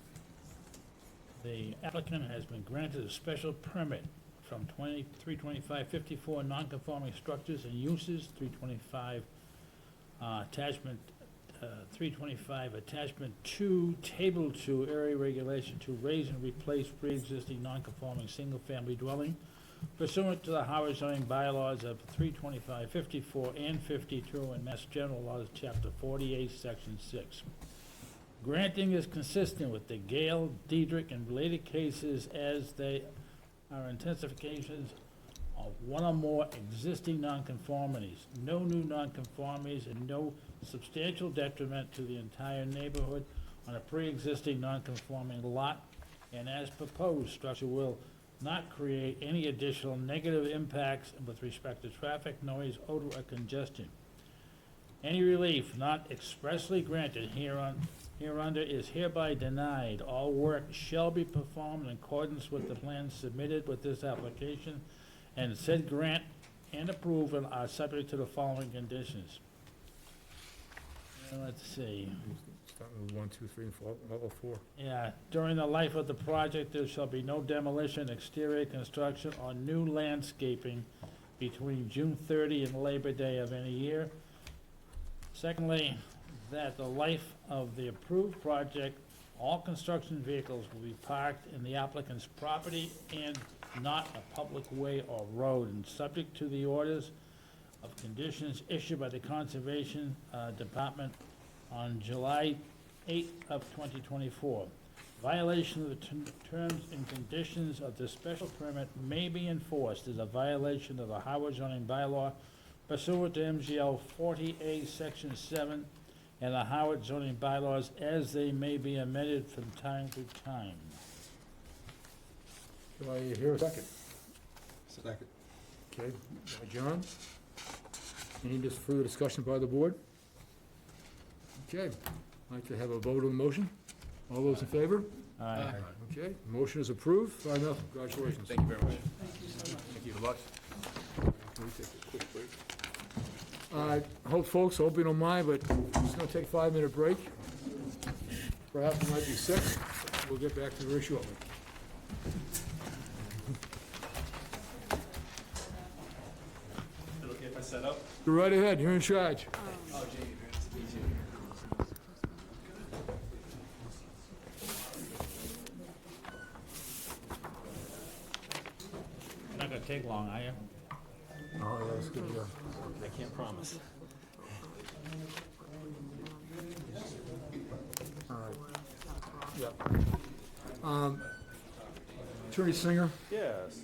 The applicant has been granted a special permit from 325-54 non-conforming structures and uses, 325 attachment 325 attachment 2, table 2, area regulation to raise and replace pre-existing non-conforming single-family dwelling pursuant to the Harwich zoning bylaws of 325, 54, and 52, and Mass General Laws, Chapter 48, Section 6. Granting is consistent with the Gale, Diedrich, and related cases as they are intensifications of one or more existing nonconformities, no new nonconformities, and no substantial detriment to the entire neighborhood on a pre-existing nonconforming lot, and as proposed, structure will not create any additional negative impacts with respect to traffic, noise, odor, or congestion. Any relief not expressly granted hereunder is hereby denied. All work shall be performed in accordance with the plans submitted with this application, and said grant and approval are subject to the following conditions. Let's see. Starting with 1, 2, 3, and 4, all 4. Yeah, during the life of the project, there shall be no demolition, exterior construction, or new landscaping between June 30 and Labor Day of any year. Secondly, that the life of the approved project, all construction vehicles will be parked in the applicant's property and not a public way or road, and subject to the orders of conditions issued by the Conservation Department on July 8th of 2024. Violation of the terms and conditions of the special permit may be enforced as a violation of the Harwich zoning bylaw pursuant to MGL 40A Section 7 and the Harwich zoning bylaws as they may be amended from time to time. Do I hear a second? Second. Okay, John? Any further discussion by the board? Okay, I'd like to have a vote on the motion. All those in favor? Aye. Okay, motion is approved, 5-0, congratulations. Thank you very much. Thank you. Good luck. Can we take a quick break? Folks, I hope you don't mind, but I'm just gonna take a 5-minute break. Perhaps it might be 6. We'll get back to the very shortly. Okay if I set up? Go right ahead, you're in charge. Oh, Jamie, nice to meet you. Not gonna take long, are you? Oh, yeah, that's good, yeah. I can't promise. All right. Yeah. Attorney Singer? Yes.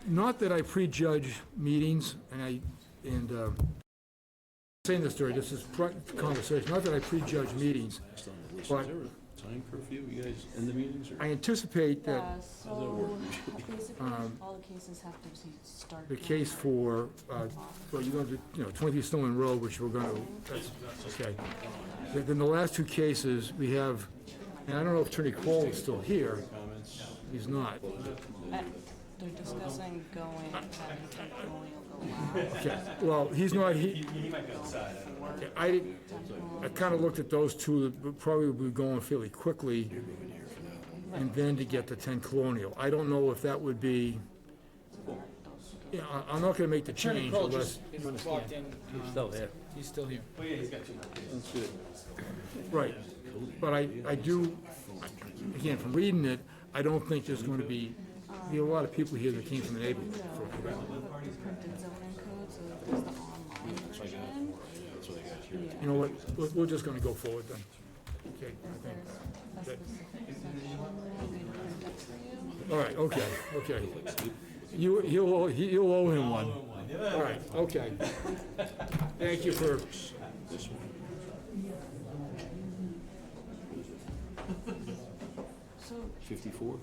Not that I prejudge meetings, saying this, Dory, this is conversation, not that I prejudge meetings, but Time curfew, you guys in the meetings or? I anticipate that So basically, all the cases have to be started. the case for, well, you're going to, 23 Stone Road, which we're going to, that's, okay. Then the last 2 cases, we have, and I don't know if Attorney Cole is still here. He's not. They're discussing having temporary go live. Okay, well, he's not, he might be outside. I kind of looked at those 2, that would probably be going fairly quickly, and then to get to 10 Colonial. I don't know if that would be, I'm not gonna make the Attorney change Kroll unless, just walked in. He's still there. He's still here. Oh, yeah, he's got 2 more cases. right. But I do, again, from reading it, I don't think there's going to be a lot of people here that came from the neighborhood. Printed zoning code, so there's the online version. You know what, we're just gonna go forward then. Okay, I think. There's a specific section that we printed up for you. All right, okay. You'll owe him one. All right, okay. Thank you for, So, 54?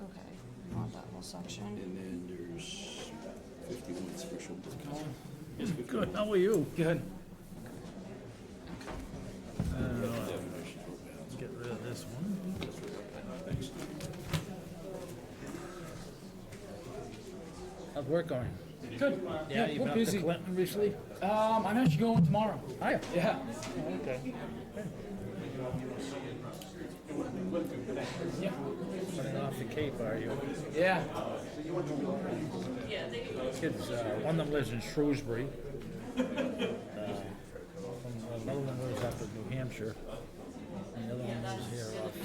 okay, you want that whole section? And then there's 51 special. Good, how are you? Good. Get rid of this one. How's work going? Good. Yeah, you we're been up to busy. Clinton recently? I'm actually going tomorrow. Are you? Yeah. Okay. Yeah. Running off the Cape, are you? Yeah. Kids, one of them lives in Shrewsbury. Another one lives up in New Hampshire. And The other one was here off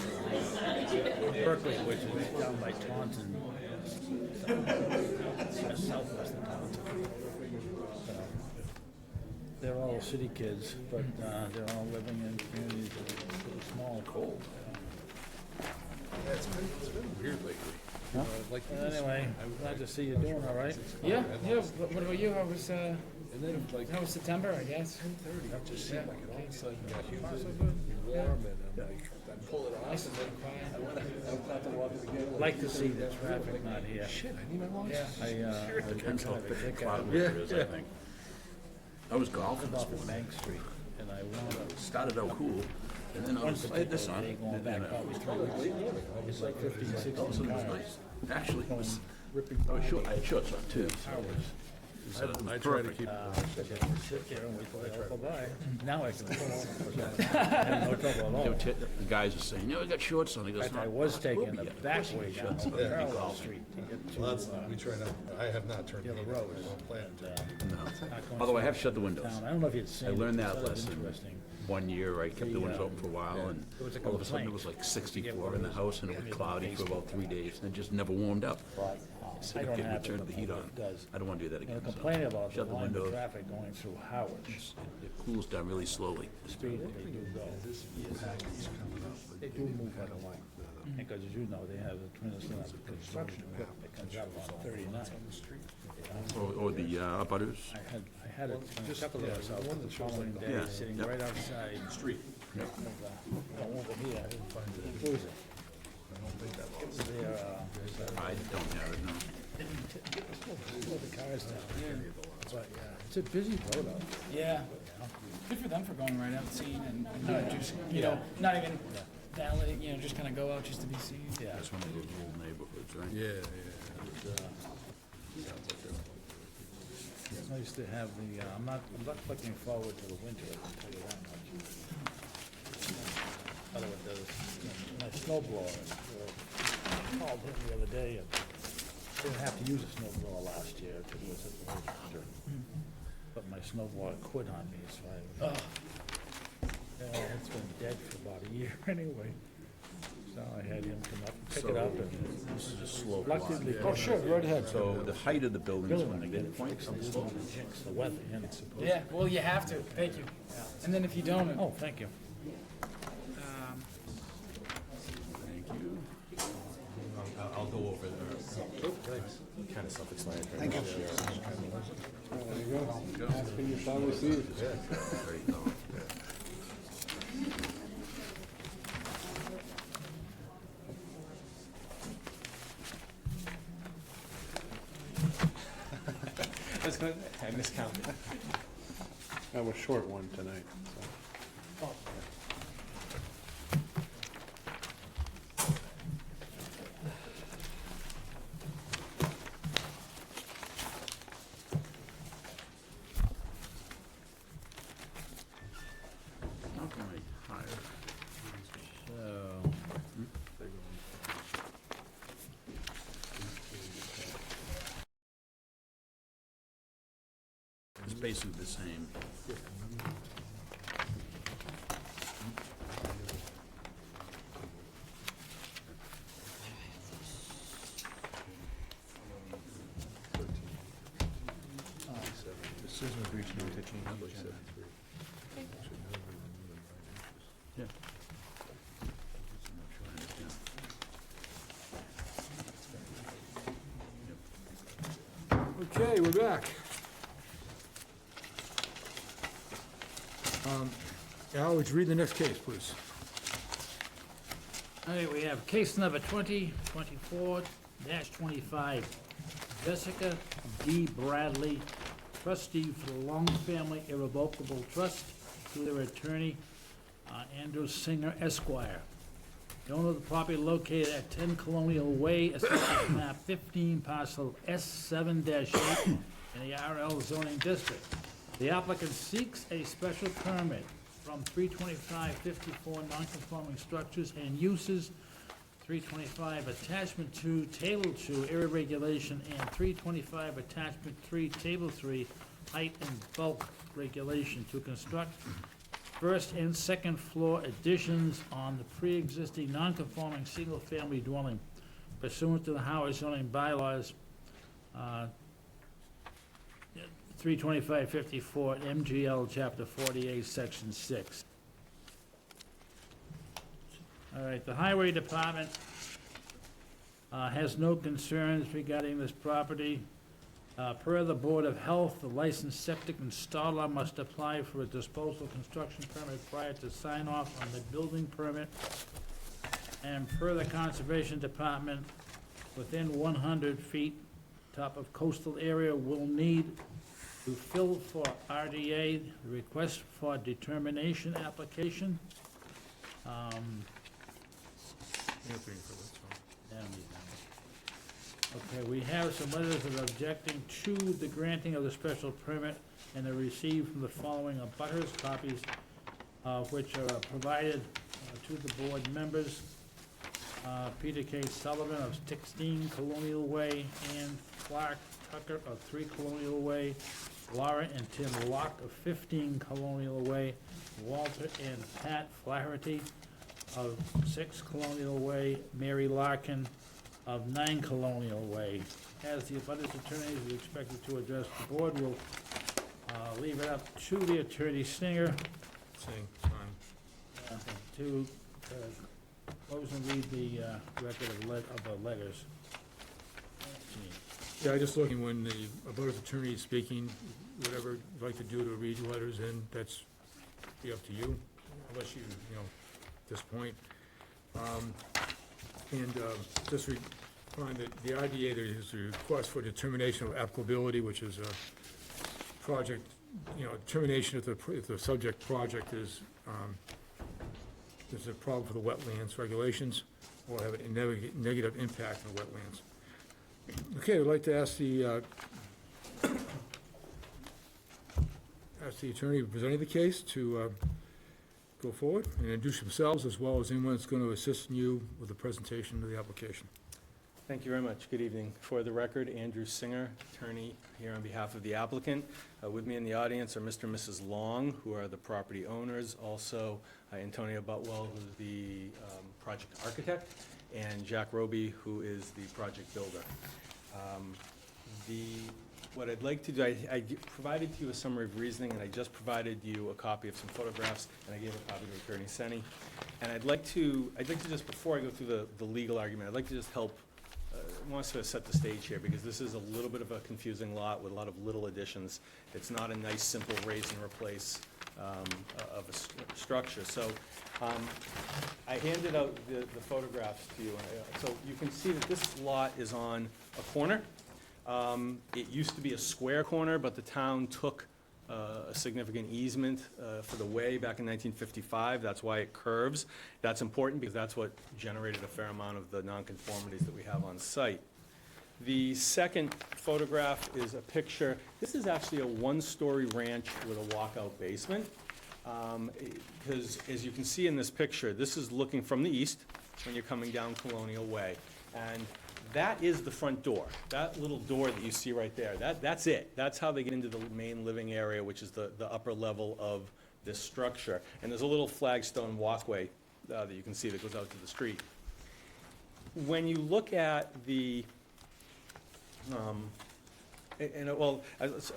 Berkeley, which is down by Taunton, southwest of Taunton. They're all city kids, but they're all living in communities that are sort of small and cold. Yeah, it's been weird lately. Huh? Like, Anyway, glad to see you doing all right. Yeah, yeah, what about you? How was, and then like how was September, I guess? 10:30, it just seemed like it all of a sudden got humid So and good. warm, and I'm like, I pull it off, and then I went out to walk it again. Like to see the traffic not here. Shit, I need my watch. Yeah. Depends how thick the cloud Yeah, is, I yeah. think. I was golfing this Off of morning. Bank Street, and I wound up Started out cool, and then I had this on, going and back then probably 3 weeks. It's like 15, 16 also it was cars. nice. Actually, it was, I was short, I had shorts on too. So it was I try to perfect. keep. Sit there and wait till they all go by. Now I can pull off. I have no trouble at You know, all. the guys are saying, you know, I got shorts on. He In goes, fact, I "No, was taking we'll the be back at way down shorts." over Yeah. Parallel Street to get to, Well, that's, we try not, I have not turned. the other it road. on. I don't plan to. No. not going Although I through have shut the windows. town. I don't know if you'd seen I it, learned it's that sort of lesson. interesting. 1 year, I kept the windows open for a while, and It was a all of a sudden it complaint. was like 64 in the house, and it was cloudy for about 3 days, and it just never warmed up. So I I don't could have it, return but the heat my on. wife does. I don't want to do that You again. know, so complaining about the shut the line of windows. traffic going through Howard, It cools down really slowly. the speed that they do go. They do move like a light. Because as you know, they have the Twinston construction that comes out on 39. Or the butters. I had it, a couple of us out the following day, Yeah, sitting yep. right outside. Street. Over here, cruising. They're, I don't have it, no. slow the cars down. But, it's a busy road out there. Yeah. Good for them for going right out, seeing, and not just, you know, not even valid, you know, just kind of go out just to be seen. Yeah. That's one of those old neighborhoods, right? Yeah, It's nice to have the, I'm not looking forward to the winter, I can tell you that much. Although it does, my snow blower, I called him the other day and didn't have to use a snow blower last year because it was at the winter. But my snow blower quit on me, so yeah, it's been dead for about a year anyway. So I had him come up and pick it up and This is a slope lot. reluctantly. Oh, sure, right ahead. So the height of the buildings Really when want to they get get it points fixed, on I the just slope. want to jinx the weather, you know. Yeah, well, you have to, thank you. And then if you don't, Oh, thank you. Thank you. I'll go over there. Kind of self-explanatory. Thank you. Asking your son received. There you go. I miscounted. I have a short one tonight, so. How can I hire? So, It's basically the same. Decision was reached not to change the agenda. Yeah. Okay, we're back. Al, would you read the next case, please? all right, we have case number 2024-25. Jessica D. Bradley, trustee for the Long Family Irrevocable Trust, through their attorney, Andrew Singer Esquire. The owner of the property located at 10 Colonial Way, Assessors Map 15, parcel S7-8 in the RL zoning district. The applicant seeks a special permit from 32554 nonconforming structures and uses, 325 attachment 2, table 2, area regulation, and 325 attachment 3, table 3, height and bulk regulation to construct first and second floor additions on the pre-existing non-conforming single-family dwelling pursuant to the Howard zoning bylaws, 32554 MGL Chapter 48, Section 6. All right, the Highway Department has no concerns regarding this property. Per the Board of Health, the licensed septic installer must apply for a disposal construction permit prior to sign off on the building permit. And per the Conservation Department, within 100 feet, top of coastal area will need to fill for RDA, the request for determination application. Okay, we have some letters of objecting to the granting of the special permit, and they're received from the following abutters, copies of which are provided to the board members. Peter K. Sullivan of 16 Colonial Way, Ann Clark Tucker of 3 Colonial Way, Laura and Tim Locke of 15 Colonial Way, Walter and Pat Flaherty of 6 Colonial Way, Mary Larkin of 9 Colonial Way. As the abutters attorneys is expected to address the board, we'll leave it up to the attorney Singer to close and read the record of the letters. Yeah, I just looking when the abutters attorney is speaking, whatever you'd like to do to read letters in, that's be up to you, unless you know, at this point. Just find that the IDA, there is a request for determination of applicability, which is a project, determination if the subject project is, there's a problem for the wetlands regulations, or have a negative impact on wetlands. Okay, I'd like to ask the attorney presenting the case to go forward and introduce themselves, as well as anyone that's going to assist you with the presentation of the application. Thank you very much. Good evening. For the record, Andrew Singer, attorney here on behalf of the applicant. With me in the audience are Mr. and Mrs. Long, who are the property owners, also Antonia Butwell, who's the project architect, and Jack Roby, who is the project builder. What I'd like to do, I provided to you a summary of reasoning, and I just provided you a copy of some photographs, and I gave a copy to Attorney Senni. And I'd like to just, before I go through the legal argument, I'd like to just help, I want to set the stage here, because this is a little bit of a confusing lot with a lot of little additions. It's not a nice, simple raise and replace of a structure. So I handed out the photographs to you. So you can see that this lot is on a corner. It used to be a square corner, but the town took a significant easement for the way back in 1955. That's why it curves. That's important because that's what generated a fair amount of the nonconformities that we have on site. The second photograph is a picture. This is actually a one-story ranch with a walkout basement. Because as you can see in this picture, this is looking from the east when you're coming down Colonial Way. And that is the front door. That little door that you see right there, that's it. That's how they get into the main living area, which is the upper level of this structure. And there's a little flagstone walkway that you can see that goes out to the street. When you look at the,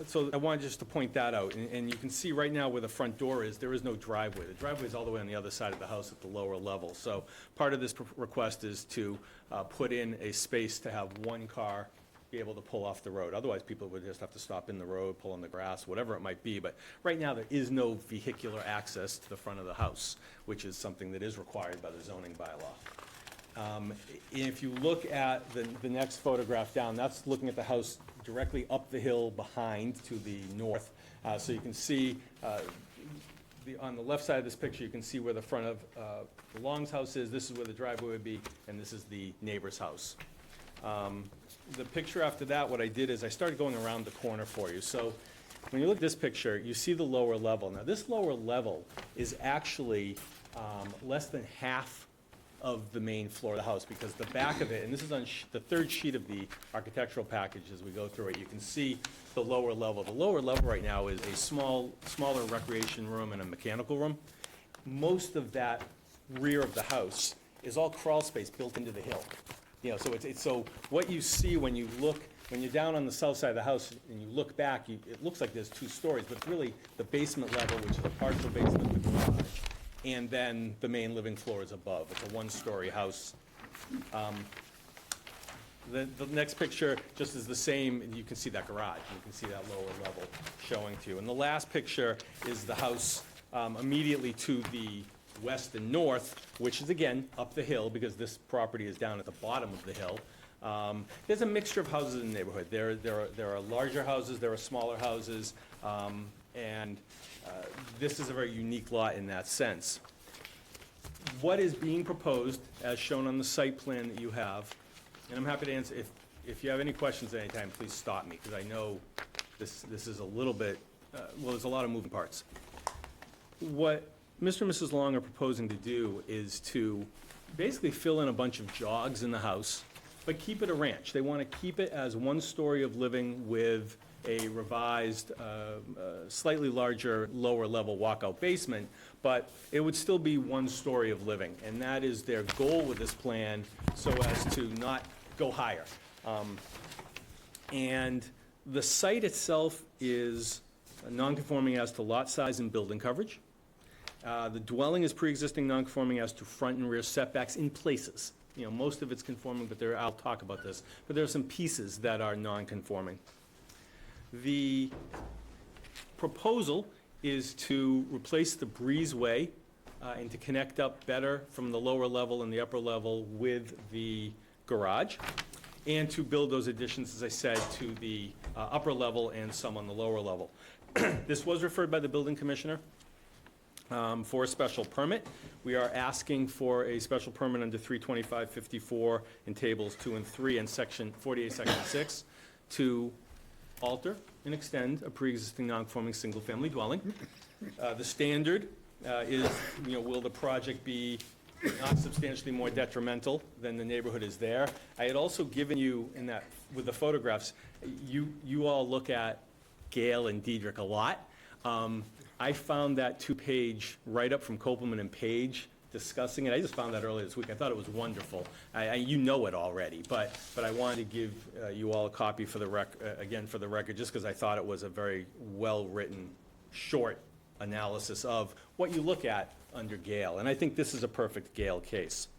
so I wanted just to point that out. And you can see right now where the front door is, there is no driveway. The driveway is all the way on the other side of the house at the lower level. So part of this request is to put in a space to have one car be able to pull off the road. Otherwise, people would just have to stop in the road, pull in the grass, whatever it might be. But right now, there is no vehicular access to the front of the house, which is something that is required by the zoning bylaw. If you look at the next photograph down, that's looking at the house directly up the hill behind to the north. So you can see on the left side of this picture, you can see where the front of the Long's house is. This is where the driveway would be, and this is the neighbor's house. The picture after that, what I did is I started going around the corner for you. So when you look at this picture, you see the lower level. Now, this lower level is actually less than half of the main floor of the house, because the back of it, and this is on the third sheet of the architectural package as we go through it, you can see the lower level. The lower level right now is a smaller recreation room and a mechanical room. Most of that rear of the house is all crawl space built into the hill. You know, so so what you see when you're down on the south side of the house and you look back, it looks like there's 2 stories, but it's really the basement level, which is a partial basement of the garage, and then the main living floor is above. It's a 1-story house. The next picture just is the same, and you can see that garage. You can see that lower level showing to you. And the last picture is the house immediately to the west and north, which is, again, up the hill, because this property is down at the bottom of the hill. There's a mixture of houses in the neighborhood. There are larger houses, there are smaller houses, and this is a very unique lot in that sense. What is being proposed, as shown on the site plan that you have, and I'm happy to answer, if you have any questions at any time, please stop me, because I know this is a little bit, well, there's a lot of moving parts. What Mr. and Mrs. Long are proposing to do is to basically fill in a bunch of jogs in the house, but keep it a ranch. They want to keep it as 1 story of living with a revised, slightly larger, lower level walkout basement, but it would still be 1 story of living. And that is their goal with this plan, so as to not go higher. And the site itself is non-conforming as to lot size and building coverage. The dwelling is pre-existing non-conforming as to front and rear setbacks in places. You know, most of it's conforming, but I'll talk about this, but there are some pieces that are non-conforming. The proposal is to replace the breezeway and to connect up better from the lower level and the upper level with the garage, and to build those additions, as I said, to the upper level and some on the lower level. This was referred by the building commissioner for a special permit. We are asking for a special permit under 325-54 in tables 2 and 3 and section 48, section 6, to alter and extend a pre-existing non-conforming single-family dwelling. The standard is, you know, will the project be not substantially more detrimental than the neighborhood is there? I had also given you in that, with the photographs, you all look at Gail and Diedrich a lot. I found that 2-page write-up from Kopelman and Page discussing it. I just found that earlier this week. I thought it was wonderful. You know it already, but I wanted to give you all a copy for the again for the record, just because I thought it was a very well-written, short analysis of what you look at under Gale, and I think this is a perfect Gale case.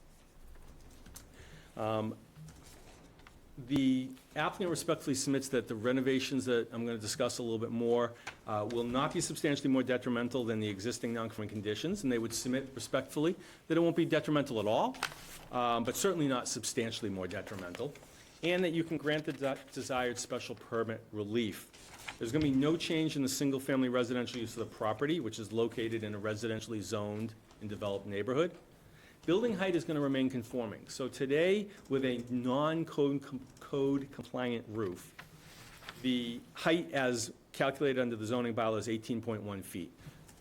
The applicant respectfully submits that the renovations that I'm going to discuss a little bit more will not be substantially more detrimental than the existing non-conforming conditions, and they would submit respectfully that it won't be detrimental at all, but certainly not substantially more detrimental, and that you can grant the desired special permit relief. There's going to be no change in the single-family residential use of the property, which is located in a residentially zoned and developed neighborhood. Building height is going to remain conforming. So today, with a non-code compliant roof, the height as calculated under the zoning bylaw is 18.1 feet.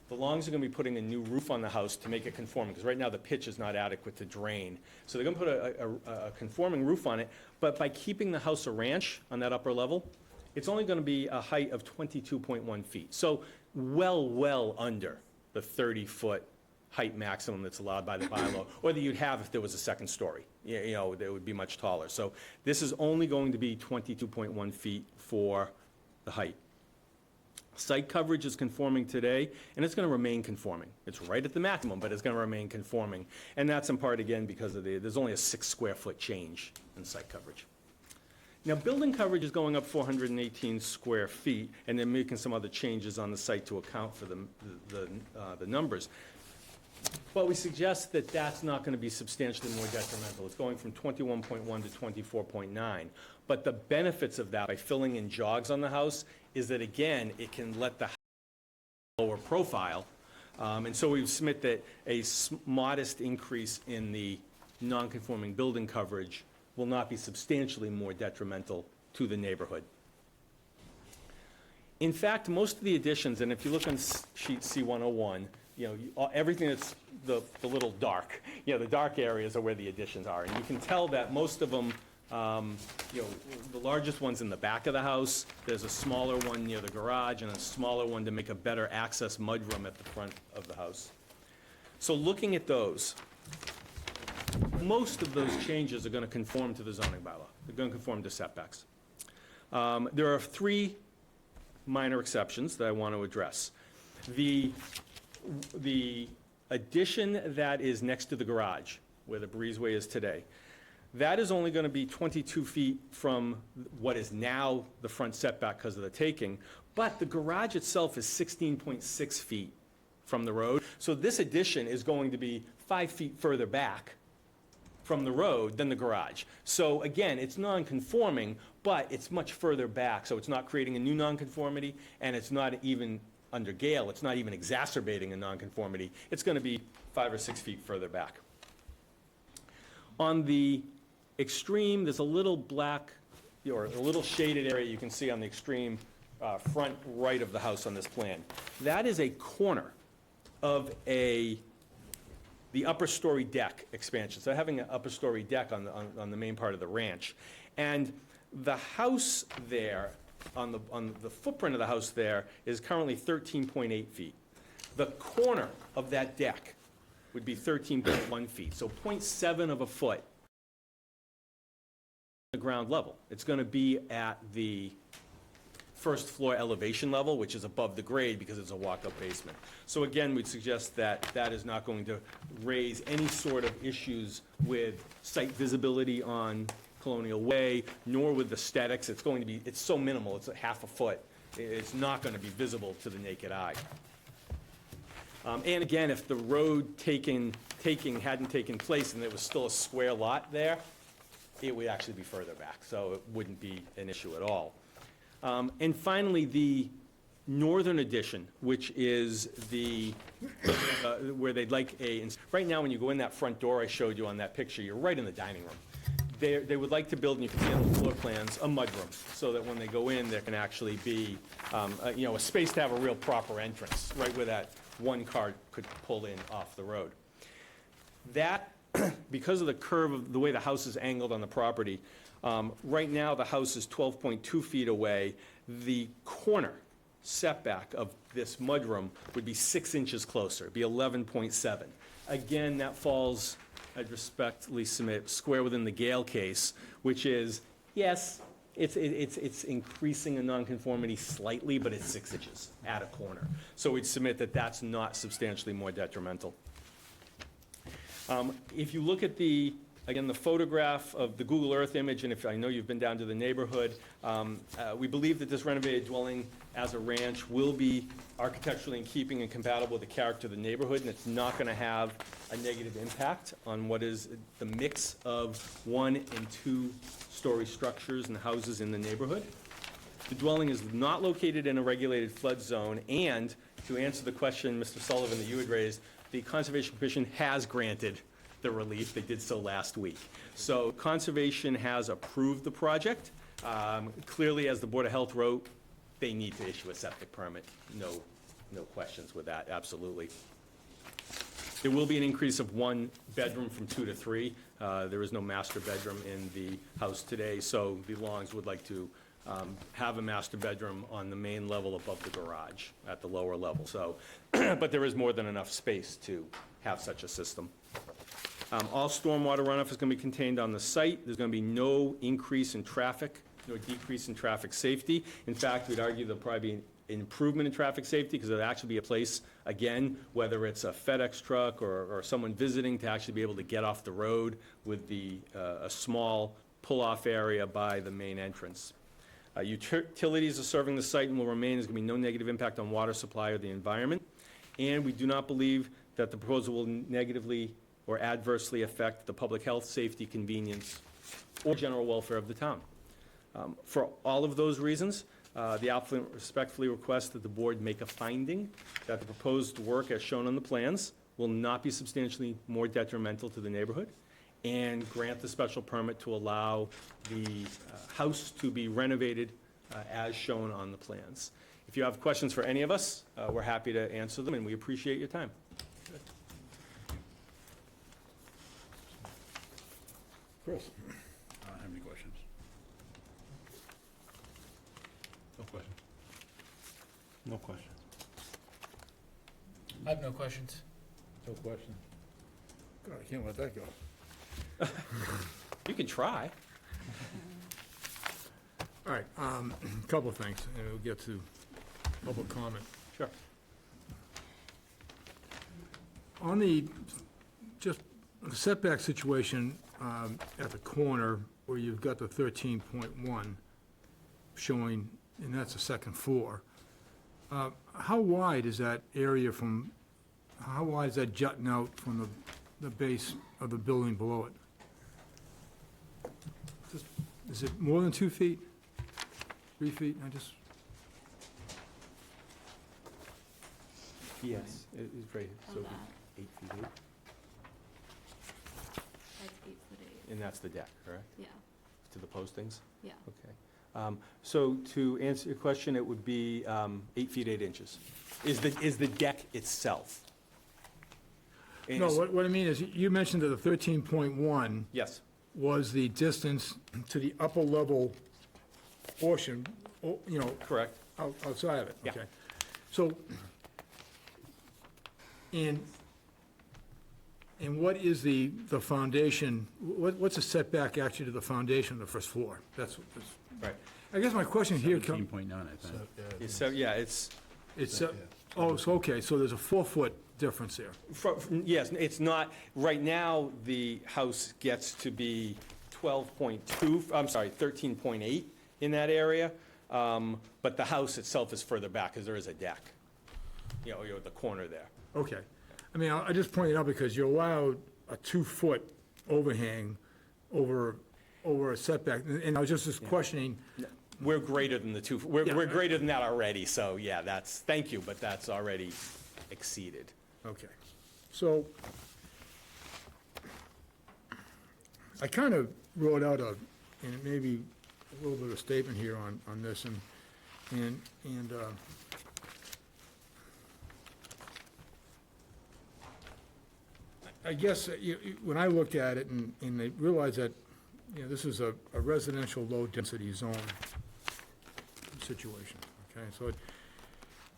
The Longs are going to be putting a new roof on the house to make it conforming, because right now the pitch is not adequate to drain. So they're going to put a conforming roof on it, but by keeping the house a ranch on that upper level, it's only going to be a height of 22.1 feet. So well under the 30-foot height maximum that's allowed by the bylaw, or that you'd have if there was a second story. You know, it would be much taller. So this is only going to be 22.1 feet for the height. Site coverage is conforming today, and it's going to remain conforming. It's right at the maximum, but it's going to remain conforming. And that's in part, again, because of there's only a 6 square foot change in site coverage. Now, building coverage is going up 418 square feet, and they're making some other changes on the site to account for the numbers. But we suggest that that's not going to be substantially more detrimental. It's going from 21.1 to 24.9. But the benefits of that, by filling in jogs on the house, is that, again, it can let the house lower profile. And so we submit that a modest increase in the non-conforming building coverage will not be substantially more detrimental to the neighborhood. In fact, most of the additions, and if you look on sheet C101, everything that's the little dark, the dark areas are where the additions are. And you can tell that most of them, the largest one's in the back of the house. There's a smaller one near the garage and a smaller one to make a better access mudroom at the front of the house. So looking at those, most of those changes are going to conform to the zoning bylaw. They're going to conform to setbacks. There are 3 minor exceptions that I want to address. The addition that is next to the garage, where the breezeway is today, that is only going to be 22 feet from what is now the front setback because of the taking, but the garage itself is 16.6 feet from the road. So this addition is going to be 5 feet further back from the road than the garage. So again, it's non-conforming, but it's much further back, so it's not creating a new non-conformity, and it's not even under Gale, it's not even exacerbating a non-conformity. It's going to be 5 or 6 feet further back. On the extreme, there's a little black, or a little shaded area you can see on the extreme front right of the house on this plan. That is a corner of the upper story deck expansion. So having an upper story deck on the main part of the ranch. And the house there, on the footprint of the house there, is currently 13.8 feet. The corner of that deck would be 13.1 feet, so 0.7 of a foot the ground level. It's going to be at the first floor elevation level, which is above the grade because it's a walk-up basement. So again, we'd suggest that that is not going to raise any sort of issues with site visibility on Colonial Way, nor with aesthetics. It's going to be, it's so minimal, it's a half a foot. It's not going to be visible to the naked eye. And again, if the road taking hadn't taken place and there was still a square lot there, it would actually be further back, so it wouldn't be an issue at all. And finally, the northern addition, which is the, where they'd like right now when you go in that front door I showed you on that picture, you're right in the dining room. They would like to build, and you can see on the floor plans, a mudroom, so that when they go in, there can actually be, a space to have a real proper entrance, right where that one car could pull in off the road. That, because of the curve of the way the house is angled on the property, right now the house is 12.2 feet away. The corner setback of this mudroom would be 6 inches closer, it'd be 11.7. Again, that falls, I'd respectfully submit, square within the Gale case, which is, yes, it's increasing a nonconformity slightly, but it's 6 inches at a corner. So we'd submit that that's not substantially more detrimental. If you look at the photograph of the Google Earth image, and if I know you've been down to the neighborhood, we believe that this renovated dwelling as a ranch will be architecturally in keeping and compatible with the character of the neighborhood, and it's not going to have a negative impact on what is the mix of 1- and 2-story structures and houses in the neighborhood. The dwelling is not located in a regulated flood zone, and to answer the question, Mr. Sullivan, that you had raised, the Conservation Commission has granted the relief. They did so last week. So Conservation has approved the project. Clearly, as the Board of Health wrote, they need to issue a septic permit. No questions with that, absolutely. There will be an increase of 1 bedroom from 2 to 3. There is no master bedroom in the house today, so the Longs would like to have a master bedroom on the main level above the garage at the lower level. So, but there is more than enough space to have such a system. All stormwater runoff is going to be contained on the site. There's going to be no increase in traffic, no decrease in traffic safety. In fact, we'd argue there'll probably be an improvement in traffic safety because there'll actually be a place, again, whether it's a FedEx truck or someone visiting, to actually be able to get off the road with a small pull-off area by the main entrance. Utilities are serving the site and will remain. There's going to be no negative impact on water supply or the environment. And we do not believe that the proposal will negatively or adversely affect the public health, safety, convenience, or general welfare of the town. For all of those reasons, the applicant respectfully requests that the board make a finding that the proposed work as shown on the plans will not be substantially more detrimental to the neighborhood, and grant the special permit to allow the house to be renovated as shown on the plans. If you have questions for any of us, we're happy to answer them, and we appreciate your time. Chris? I don't have any questions. No question. No question. I have no questions. No question. God, I can't let that go. You can try. All right, couple of things, and we'll get to public comment. Sure. On the, just setback situation at the corner where you've got the 13.1 showing, and that's the second floor, how wide is that area from, how wide is that jutting out from the base of the building below it? Is it more than 2 feet? 3 feet? I just, Yes, it's right, so On that. 8 feet 8, That's 8'8". and that's the deck, correct? Yeah, To the postings? yeah. Okay. So to answer your question, it would be 8 feet 8 inches. Is the deck itself? And no, it's- what I mean is, you mentioned that the 13.1 Yes, was the distance to the upper level portion, you know, correct. outside of it, Yeah. okay? So, and what is the foundation, what's the setback actually to the foundation of the first floor? That's, Right. I guess my question here comes, 17.9, I think. So, yeah, it's, it's, oh, so, okay, so there's a 4-foot difference there. yes, it's not, right now, the house gets to be 12.2, I'm sorry, 13.8 in that area, but the house itself is further back, because there is a deck, you know, you're at the corner there. Okay. I mean, I just pointed out because you're allowed a 2-foot overhang over a setback, and I was just questioning, We're greater than the 2, Yeah. we're greater than that already, so, yeah, that's, thank you, but that's already exceeded. okay. So, I kind of wrote out and it may be a little bit of a statement here on this, and I guess when I looked at it and they realized that, you know, this is a residential low-density zone situation, okay? So,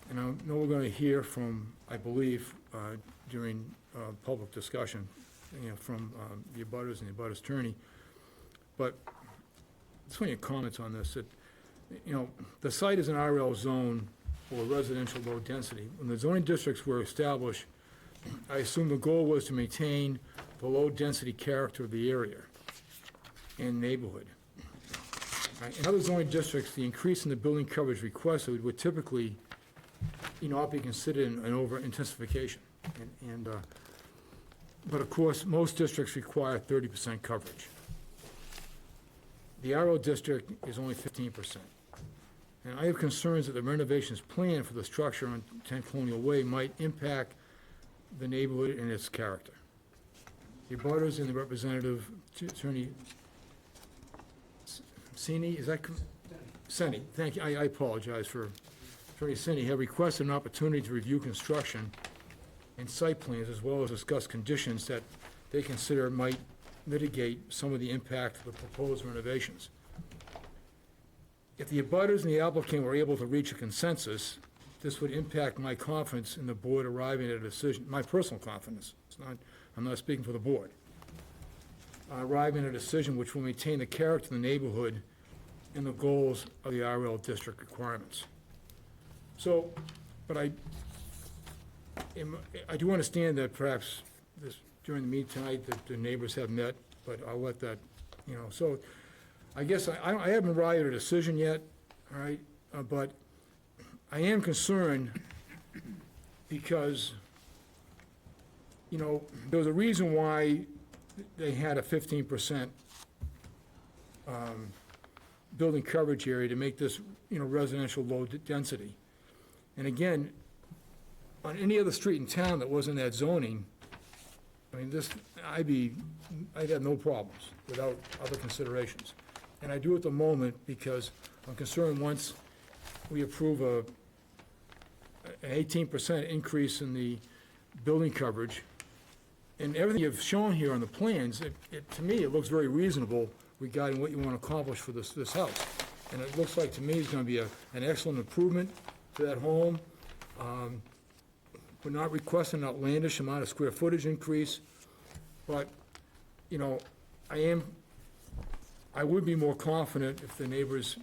and I know we're going to hear from, I believe, during public discussion, you know, from the abutters and the abutters attorney, but just want your comments on this, that, you know, the site is an RL zone for residential low density. When the zoning districts were established, I assume the goal was to maintain the low-density character of the area and neighborhood. In other zoning districts, the increase in the building coverage requested would typically, you know, not be considered an over-intensification. But of course, most districts require 30% coverage. The RO district is only 15%. And I have concerns that the renovations planned for the structure on 10 Colonial Way might impact the neighborhood and its character. The abutters and the representative, Attorney Sini, is that? Seni, thank you, I apologize for, Attorney Sini, have requested an opportunity to review construction and site plans, as well as discuss conditions that they consider might mitigate some of the impact of the proposed renovations. If the abutters and the applicant were able to reach a consensus, this would impact my confidence in the board arriving at a decision, my personal confidence. It's not, I'm not speaking for the board. Arriving at a decision which will maintain the character of the neighborhood and the goals of the RL district requirements. So, but I do understand that perhaps this, during the meeting tonight, that the neighbors have met, but I'll let that, you know, so I guess I haven't arrived at a decision yet, all right, but I am concerned because, you know, there was a reason why they had a 15% building coverage area to make this, you know, residential low density. And again, on any other street in town that wasn't that zoning, I mean, this, I'd have no problems without other considerations. And I do at the moment because I'm concerned once we approve an 18% increase in the building coverage, and everything you've shown here on the plans, to me, it looks very reasonable regarding what you want to accomplish for this house. And it looks like, to me, it's going to be an excellent improvement to that home. We're not requesting an outlandish amount of square footage increase, but, you know, I would be more confident if the neighbors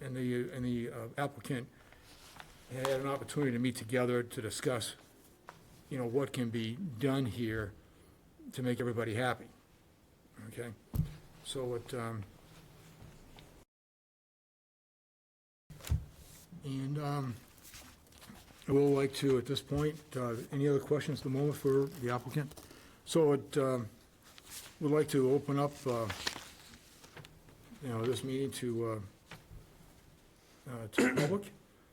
and the applicant had an opportunity to meet together to discuss, you know, what can be done here to make everybody happy, okay? So it, I would like to, at this point, any other questions at the moment for the applicant? So it, would like to open up, you know, this meeting to the public,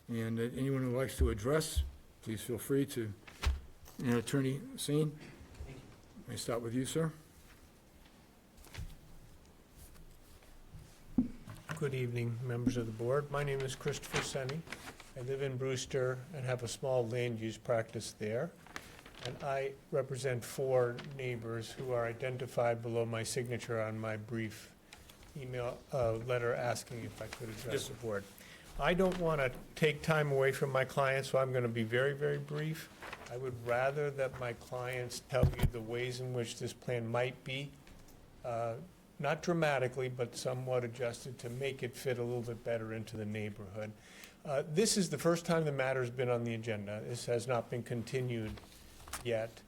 and anyone who likes to address, please feel free to. Attorney Seen, may I start with you, sir? Good evening, members of the board. My name is Christopher Senni. I live in Brewster and have a small land use practice there. And I represent 4 neighbors who are identified below my signature on my brief email letter asking if I could address the board. I don't want to take time away from my clients, so I'm going to be very, very brief. I would rather that my clients tell you the ways in which this plan might be, not dramatically, but somewhat adjusted to make it fit a little bit better into the neighborhood. This is the first time the matter's been on the agenda. This has not been continued yet.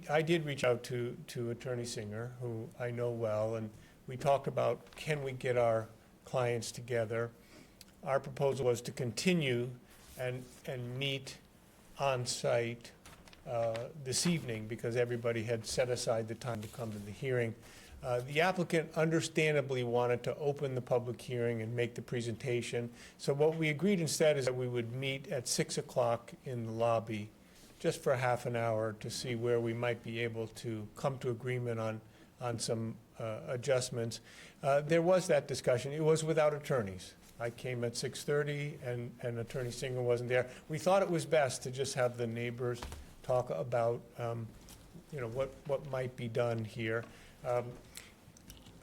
I did reach out to Attorney Singer, who I know well, and we talked about, can we get our clients together? Our proposal was to continue and meet on-site this evening, because everybody had set aside the time to come to the hearing. The applicant understandably wanted to open the public hearing and make the presentation. So what we agreed instead is that we would meet at 6 o'clock in the lobby, just for half an hour, to see where we might be able to come to agreement on some adjustments. There was that discussion. It was without attorneys. I came at 6:30 and Attorney Singer wasn't there. We thought it was best to just have the neighbors talk about, you know, what might be done here.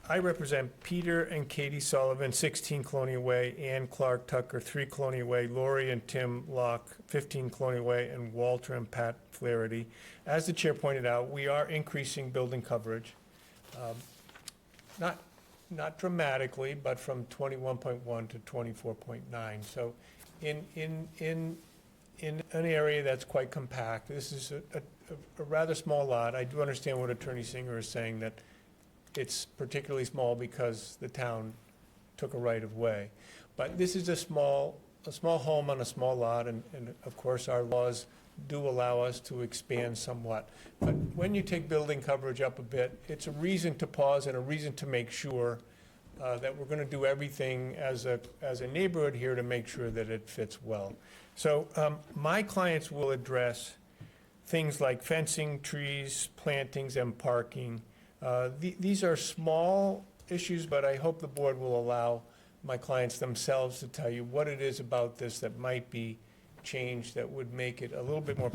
I represent Peter and Katie Sullivan, 16 Colonial Way, Ann Clark Tucker, 3 Colonial Way, Lori and Tim Locke, 15 Colonial Way, and Walter and Pat Flaherty. As the chair pointed out, we are increasing building coverage. Not dramatically, but from 21.1 to 24.9. So in an area that's quite compact, this is a rather small lot. I do understand what Attorney Singer is saying, that it's particularly small because the town took a right of way. But this is a small home on a small lot, and of course our laws do allow us to expand somewhat. But when you take building coverage up a bit, it's a reason to pause and a reason to make sure that we're going to do everything as a neighborhood here to make sure that it fits well. So my clients will address things like fencing, trees, plantings, and parking. These are small issues, but I hope the board will allow my clients themselves to tell you what it is about this that might be changed that would make it a little bit more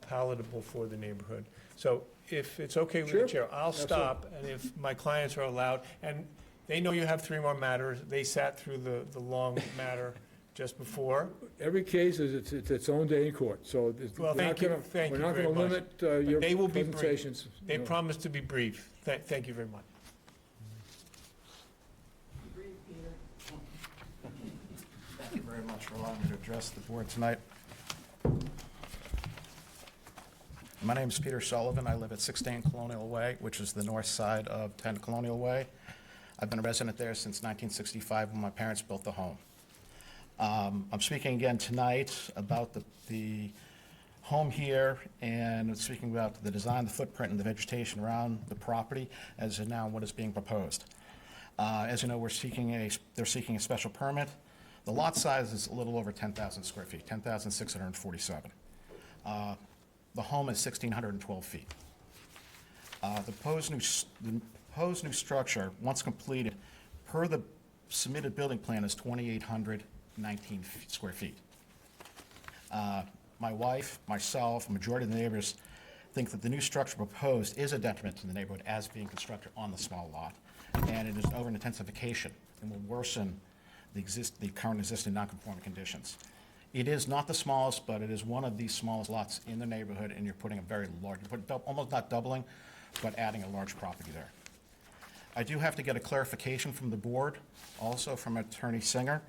palatable for the neighborhood. So if it's okay with the chair, I'll stop, and if my clients are allowed, and they know you have 3 more matters. They sat through the long matter just before. Every case is its own day in court, so Well, thank you very much. we're not going to limit your They will be brief. presentations. They No. promised to be brief. Thank you very much. Thank you very much for allowing me to address the board tonight. My name is Peter Sullivan. I live at 16 Colonial Way, which is the north side of 10 Colonial Way. I've been a resident there since 1965 when my parents built the home. I'm speaking again tonight about the home here, and speaking about the design, the footprint, and the vegetation around the property as of now what is being proposed. As you know, they're seeking a special permit. The lot size is a little over 10,000 square feet, 10,647. The home is 1,612 feet. The proposed new structure, once completed, per the submitted building plan, is 2,819 square feet. My wife, myself, a majority of the neighbors think that the new structure proposed is a detriment to the neighborhood as being constructed on the small lot, and it is over an intensification and will worsen the current existing non-conforming conditions. It is not the smallest, but it is one of the smallest lots in the neighborhood, and you're putting a very large, almost not doubling, but adding a large property there. I do have to get a clarification from the board, also from Attorney Singer,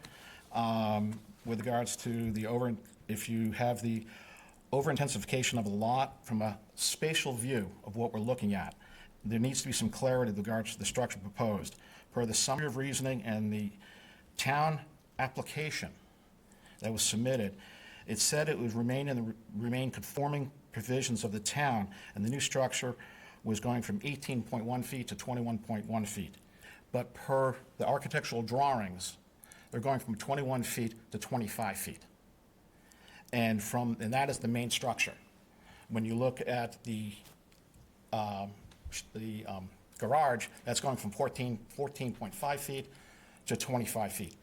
with regards to if you have the over-intensification of a lot from a spatial view of what we're looking at, there needs to be some clarity with regards to the structure proposed. Per the summary of reasoning and the town application that was submitted, it said it would remain conforming provisions of the town, and the new structure was going from 18.1 feet to 21.1 feet. But per the architectural drawings, they're going from 21 feet to 25 feet. And that is the main structure. When you look at the garage, that's going from 14.5 feet to 25 feet.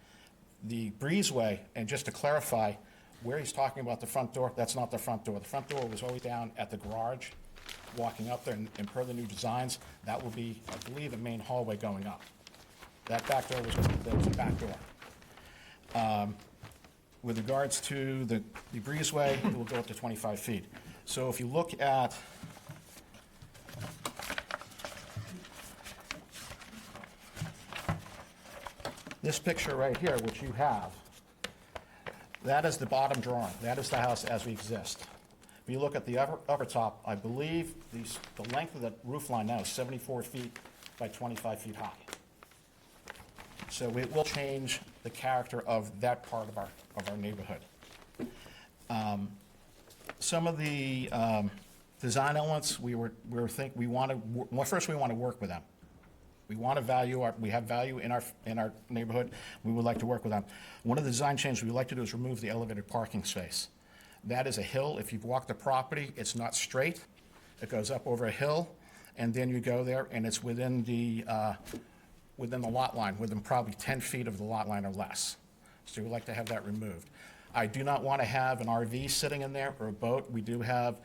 The breezeway, and just to clarify, where he's talking about the front door, that's not the front door. The front door was always down at the garage, walking up there, and per the new designs, that will be, I believe, a main hallway going up. That back door was a back door. With regards to the breezeway, it will go up to 25 feet. So if you look at this picture right here, which you have, that is the bottom drawing. That is the house as we exist. If you look at the upper top, I believe the length of the roof line now is 74 feet by 25 feet high. So it will change the character of that part of our neighborhood. Some of the design elements, we want to, first we want to work with them. We have value in our neighborhood. We would like to work with them. One of the design changes we'd like to do is remove the elevated parking space. That is a hill. If you've walked the property, it's not straight. It goes up over a hill, and then you go there, and it's within the lot line, within probably 10 feet of the lot line or less. So we'd like to have that removed. I do not want to have an RV sitting in there or a boat. We do have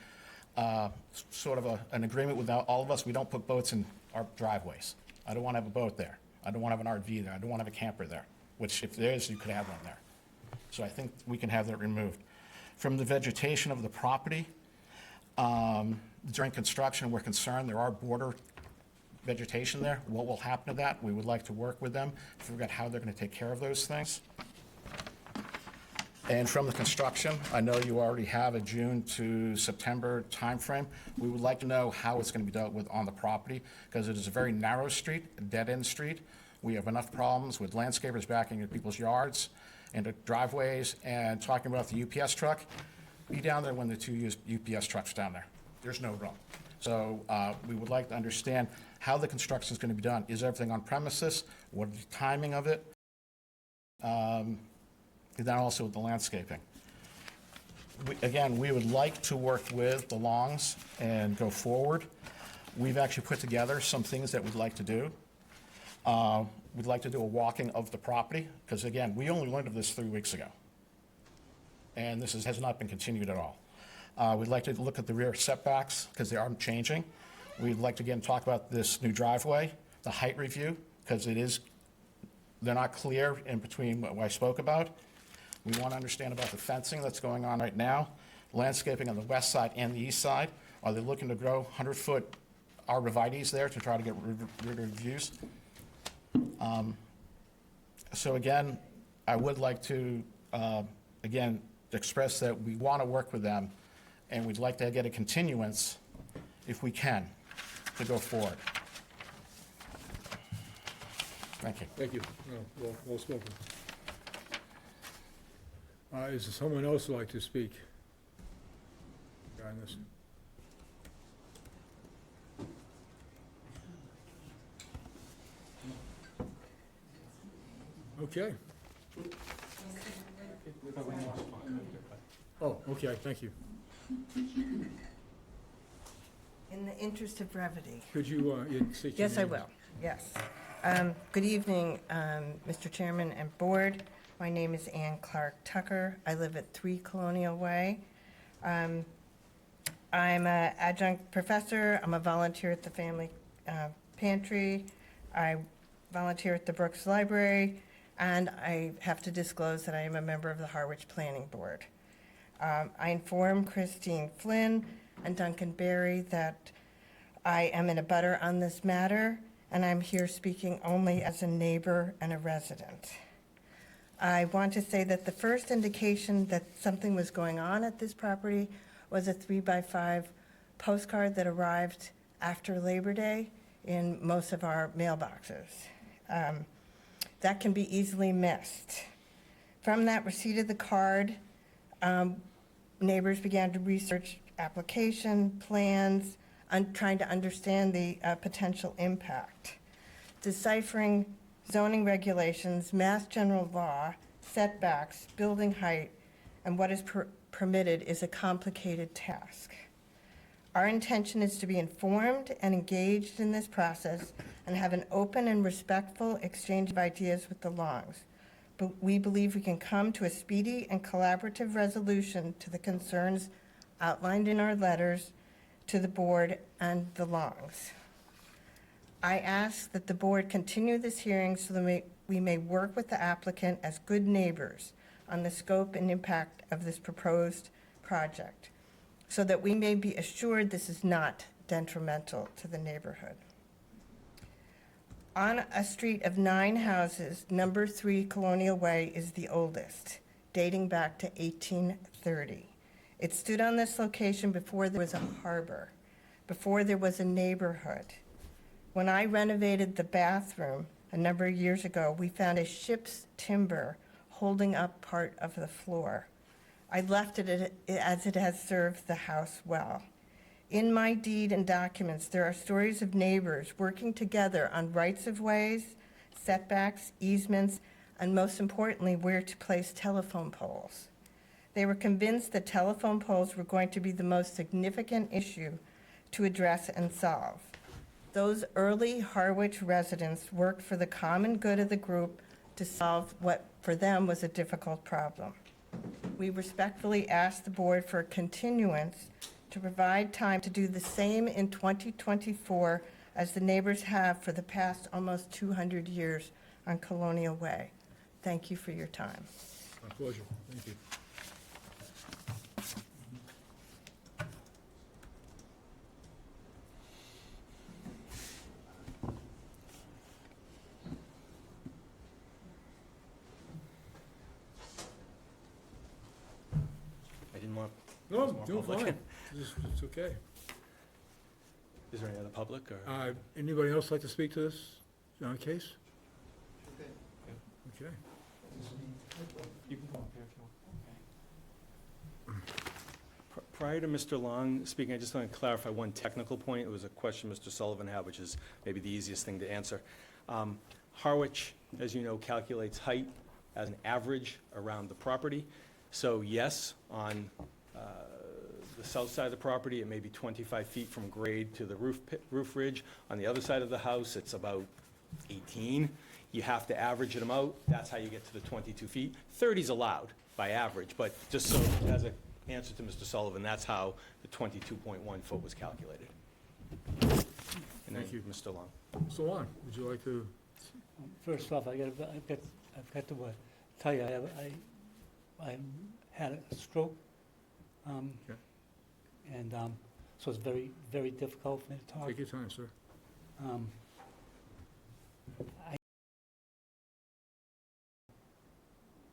sort of an agreement with all of us. We don't put boats in our driveways. I don't want to have a boat there. I don't want to have an RV there. I don't want to have a camper there, which if there is, you could have one there. So I think we can have that removed. From the vegetation of the property, during construction, we're concerned there are border vegetation there. What will happen to that? We would like to work with them to figure out how they're going to take care of those things. And from the construction, I know you already have a June to September timeframe. We would like to know how it's going to be dealt with on the property, because it is a very narrow street, a dead-end street. We have enough problems with landscapers backing into people's yards, into driveways, and talking about the UPS truck. Be down there when the two UPS trucks down there. There's no room. So we would like to understand how the construction is going to be done. Is everything on premises? What is the timing of it? And then also with the landscaping. Again, we would like to work with the Longs and go forward. We've actually put together some things that we'd like to do. We'd like to do a walking of the property, because again, we only learned of this 3 weeks ago. And this has not been continued at all. We'd like to look at the rear setbacks, because they are changing. We'd like to again talk about this new driveway, the height review, because they're not clear in between what I spoke about. We want to understand about the fencing that's going on right now, landscaping on the west side and the east side. Are they looking to grow 100-foot arborvitaes there to try to get rid of views? So again, I would like to, again, express that we want to work with them, and we'd like to get a continuance, if we can, to go forward. Thank you. Thank you. Well spoken. Is there someone else who'd like to speak on this? Okay. Oh, okay, thank you. In the interest of brevity. Could you state your Yes, I name? will, yes. Good evening, Mr. Chairman and Board. My name is Ann Clark Tucker. I live at 3 Colonial Way. I'm an adjunct professor. I'm a volunteer at the Family Pantry. I volunteer at the Brooks Library, and I have to disclose that I am a member of the Harwich Planning Board. I informed Christine Flynn and Duncan Berry that I am in a butter on this matter, and I'm here speaking only as a neighbor and a resident. I want to say that the first indication that something was going on at this property was a 3x5 postcard that arrived after Labor Day in most of our mailboxes. That can be easily missed. From that receipt of the card, neighbors began to research application plans, trying to understand the potential impact. Deciphering zoning regulations, mass general law, setbacks, building height, and what is permitted is a complicated task. Our intention is to be informed and engaged in this process and have an open and respectful exchange of ideas with the Longs. But we believe we can come to a speedy and collaborative resolution to the concerns outlined in our letters to the board and the Longs. I ask that the board continue this hearing so that we may work with the applicant as good neighbors on the scope and impact of this proposed project, so that we may be assured this is not detrimental to the neighborhood. On a street of 9 houses, number 3 Colonial Way is the oldest, dating back to 1830. It stood on this location before there was a harbor, before there was a neighborhood. When I renovated the bathroom a number of years ago, we found a ship's timber holding up part of the floor. I left it as it has served the house well. In my deed and documents, there are stories of neighbors working together on rights-of-ways, setbacks, easements, and most importantly, where to place telephone poles. They were convinced that telephone poles were going to be the most significant issue to address and solve. Those early Harwich residents worked for the common good of the group to solve what for them was a difficult problem. We respectfully ask the board for a continuance to provide time to do the same in 2024 as the neighbors have for the past almost 200 years on Colonial Way. Thank you for your time. My pleasure. Thank you. I didn't want. No, more doing public. fine. It's okay. Is there any other public, or? Anybody else like to speak to this case? Okay. You can come up here if you want. Prior to Mr. Long speaking, I just want to clarify one technical point. It was a question Mr. Sullivan had, which is maybe the easiest thing to answer. Harwich, as you know, calculates height as an average around the property. So yes, on the south side of the property, it may be 25 feet from grade to the roof ridge. On the other side of the house, it's about 18. You have to average them out. That's how you get to the 22 feet. 30 is allowed by average, but just so as an answer to Mr. Sullivan, that's how the 22.1 foot was calculated. And then Thank you. Mr. Long. Mr. Long, would you like to? First off, I've got to tell you, I had a stroke, Okay. and so it's very, very difficult for me to talk. Take your time, sir.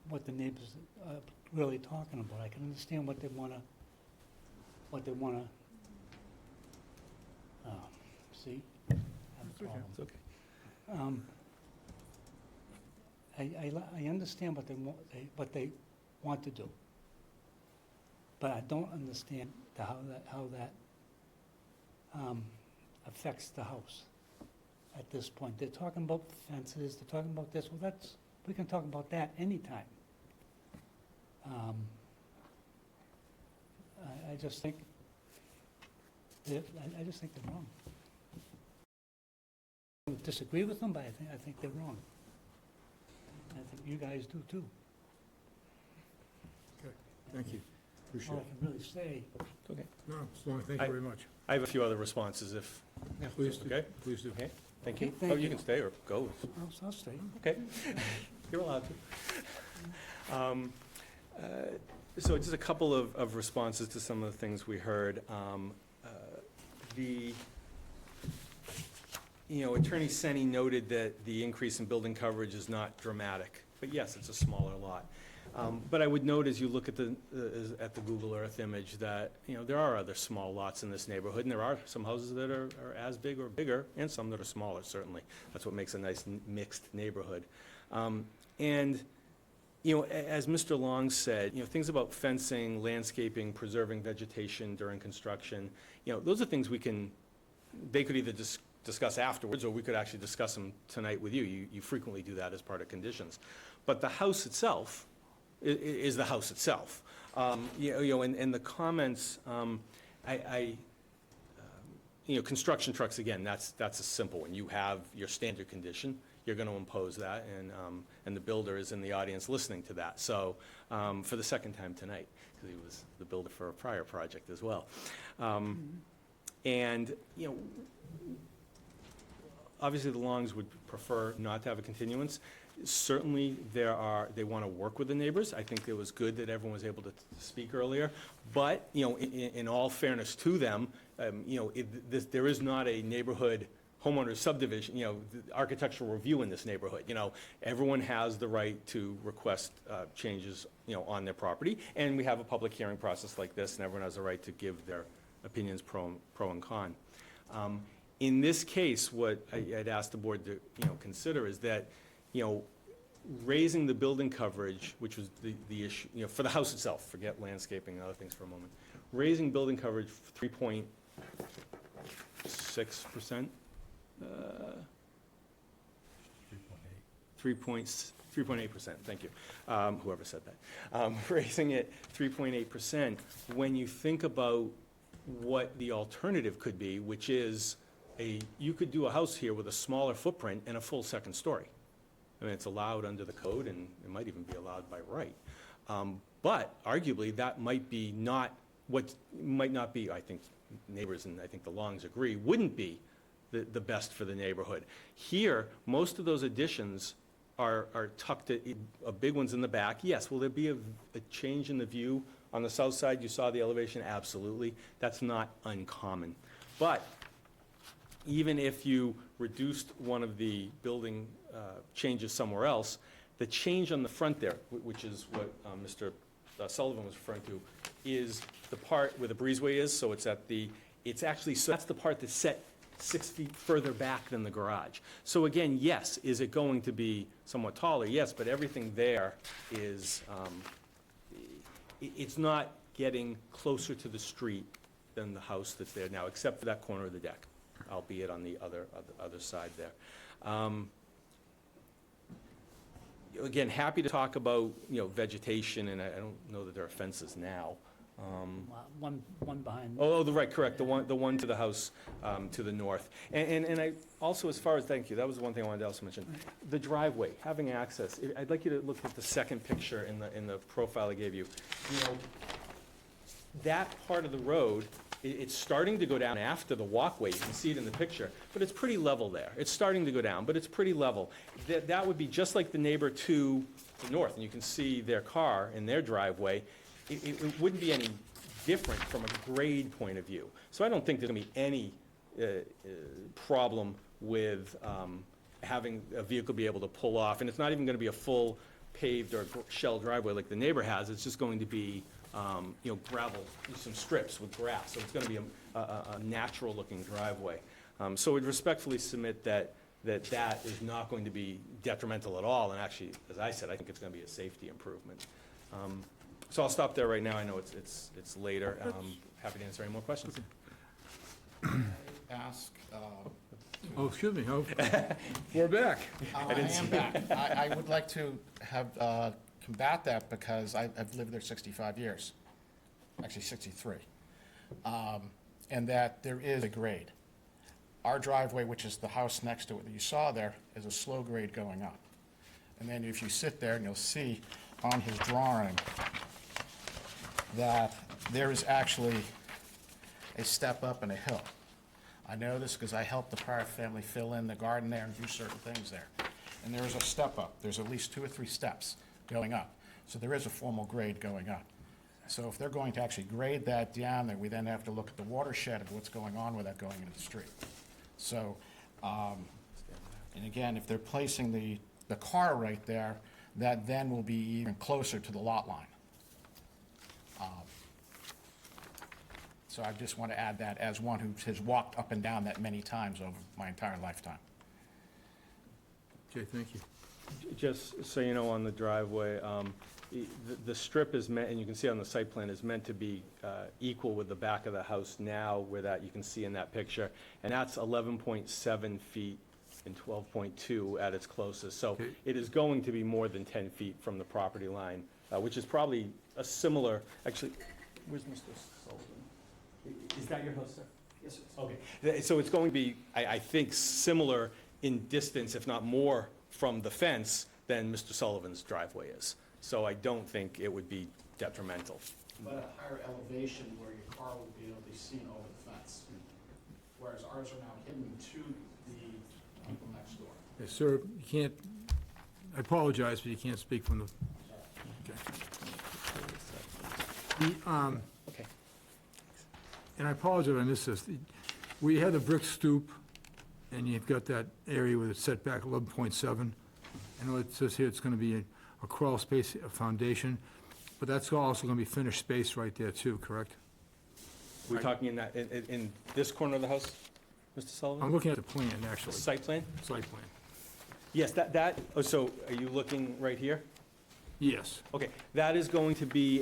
What the neighbors are really talking about. I can understand what they wanna see. Have a problem. It's okay. I understand what they want to do, but I don't understand how that affects the house at this point. They're talking about fences, they're talking about this, well, we can talk about that anytime. I just think they're wrong. I don't disagree with them, but I think they're wrong. I think you guys do too. Okay, thank you. Appreciate all I it. can really say. Okay. No, so thank you very much. I have a few other responses if, Please do. okay? Please do. Okay, thank you. Okay, thank Oh, you you. can stay or go. I'll stay. Okay, you're allowed to. So just a couple of responses to some of the things we heard. The, Attorney Senni noted that the increase in building coverage is not dramatic, but yes, it's a smaller lot. But I would note as you look at the Google Earth image that, there are other small lots in this neighborhood, and there are some houses that are as big or bigger, and some that are smaller, certainly. That's what makes a nice mixed neighborhood. And, as Mr. Long said, things about fencing, landscaping, preserving vegetation during construction, those are things they could either discuss afterwards, or we could actually discuss them tonight with you. You frequently do that as part of conditions. But the house itself is the house itself. And the comments, construction trucks, again, that's a simple one. You have your standard condition, you're gonna impose that, and the builder is in the audience listening to that. So, for the second time tonight, because he was the builder for a prior project as well. And, obviously the Longs would prefer not to have a continuance. Certainly, they want to work with the neighbors. I think it was good that everyone was able to speak earlier. But, in all fairness to them, there is not a neighborhood homeowner subdivision, architectural review in this neighborhood. Everyone has the right to request changes, on their property. And we have a public hearing process like this, and everyone has the right to give their opinions pro and con. In this case, what I'd ask the board to, consider is that, raising the building coverage, which was the issue, for the house itself, forget landscaping and other things for a moment. Raising building coverage 3.6%. 3.8%, thank you, whoever said that. Raising it 3.8%, when you think about what the alternative could be, which is you could do a house here with a smaller footprint and a full second story. I mean, it's allowed under the code, and it might even be allowed by right. But arguably, that might not be, I think neighbors, and I think the Longs agree, wouldn't be the best for the neighborhood. Here, most of those additions are tucked, big ones in the back. Yes, will there be a change in the view on the south side? You saw the elevation, absolutely. That's not uncommon. But even if you reduced one of the building changes somewhere else, the change on the front there, which is what Mr. Sullivan was referring to, is the part where the breezeway is. So so that's the part that's set 6 feet further back than the garage. So again, yes, is it going to be somewhat taller? Yes, but everything there is, it's not getting closer to the street than the house that's there now, except for that corner of the deck, albeit on the other side there. Again, happy to talk about, vegetation, and I don't know that there are fences now. One behind. Correct, the one to the house to the north. And I also, as far as, thank you, that was one thing I wanted to also mention. The driveway, having access, I'd like you to look at the second picture in the profile I gave you. That part of the road, it's starting to go down after the walkway. You can see it in the picture, but it's pretty level there. It's starting to go down, but it's pretty level. That would be just like the neighbor to the north, and you can see their car in their driveway. It wouldn't be any different from a grade point of view. So I don't think there's going to be any problem with having a vehicle be able to pull off. And it's not even going to be a full paved or shell driveway like the neighbor has. It's just going to be gravel, some strips with grass. So it's going to be a natural-looking driveway. So we'd respectfully submit that is not going to be detrimental at all. And actually, as I said, I think it's going to be a safety improvement. So I'll stop there right now. I know it's later. Happy to answer any more questions. Ask, Oh, excuse me, we're back. I am back. I would like to have, combat that because I've lived there 65 years, actually 63. And that there is a grade. Our driveway, which is the house next to it that you saw there, is a slow grade going up. And then if you sit there and you'll see on his drawing, that there is actually a step up and a hill. I know this because I helped the prior family fill in the garden there and do certain things there. And there is a step up. There's at least 2 or 3 steps going up. So there is a formal grade going up. So if they're going to actually grade that down, then we then have to look at the watershed of what's going on with that going into the street. So, and again, if they're placing the car right there, that then will be even closer to the lot line. So I just want to add that as one who has walked up and down that many times over my entire lifetime. Okay, thank you. Just so you know, on the driveway, the strip is meant, and you can see on the site plan, is meant to be equal with the back of the house now, where that you can see in that picture. And that's 11.7 feet and 12.2 at its closest. So it is going to be more than 10 feet from the property line, which is probably a similar, actually, where's Mr. Sullivan? Is that your house, sir? Yes, sir. Okay, so it's going to be, I think, similar in distance, if not more, from the fence than Mr. Sullivan's driveway is. So I don't think it would be detrimental. But a higher elevation where your car will be able to be seen over the fence, whereas ours are now hidden to the people next door. Yes, sir, you can't, I apologize, but you can't speak from the, okay. Okay. And I apologize if I missed this. We had the brick stoop, and you've got that area with it set back 11.7. I know it says here it's going to be a crawl space, a foundation, but that's also going to be finished space right there too, correct? We're talking in that, in this corner of the house, Mr. Sullivan? I'm looking at the plan, actually. Site plan? Site plan. Yes, so are you looking right here? Yes. Okay, that is going to be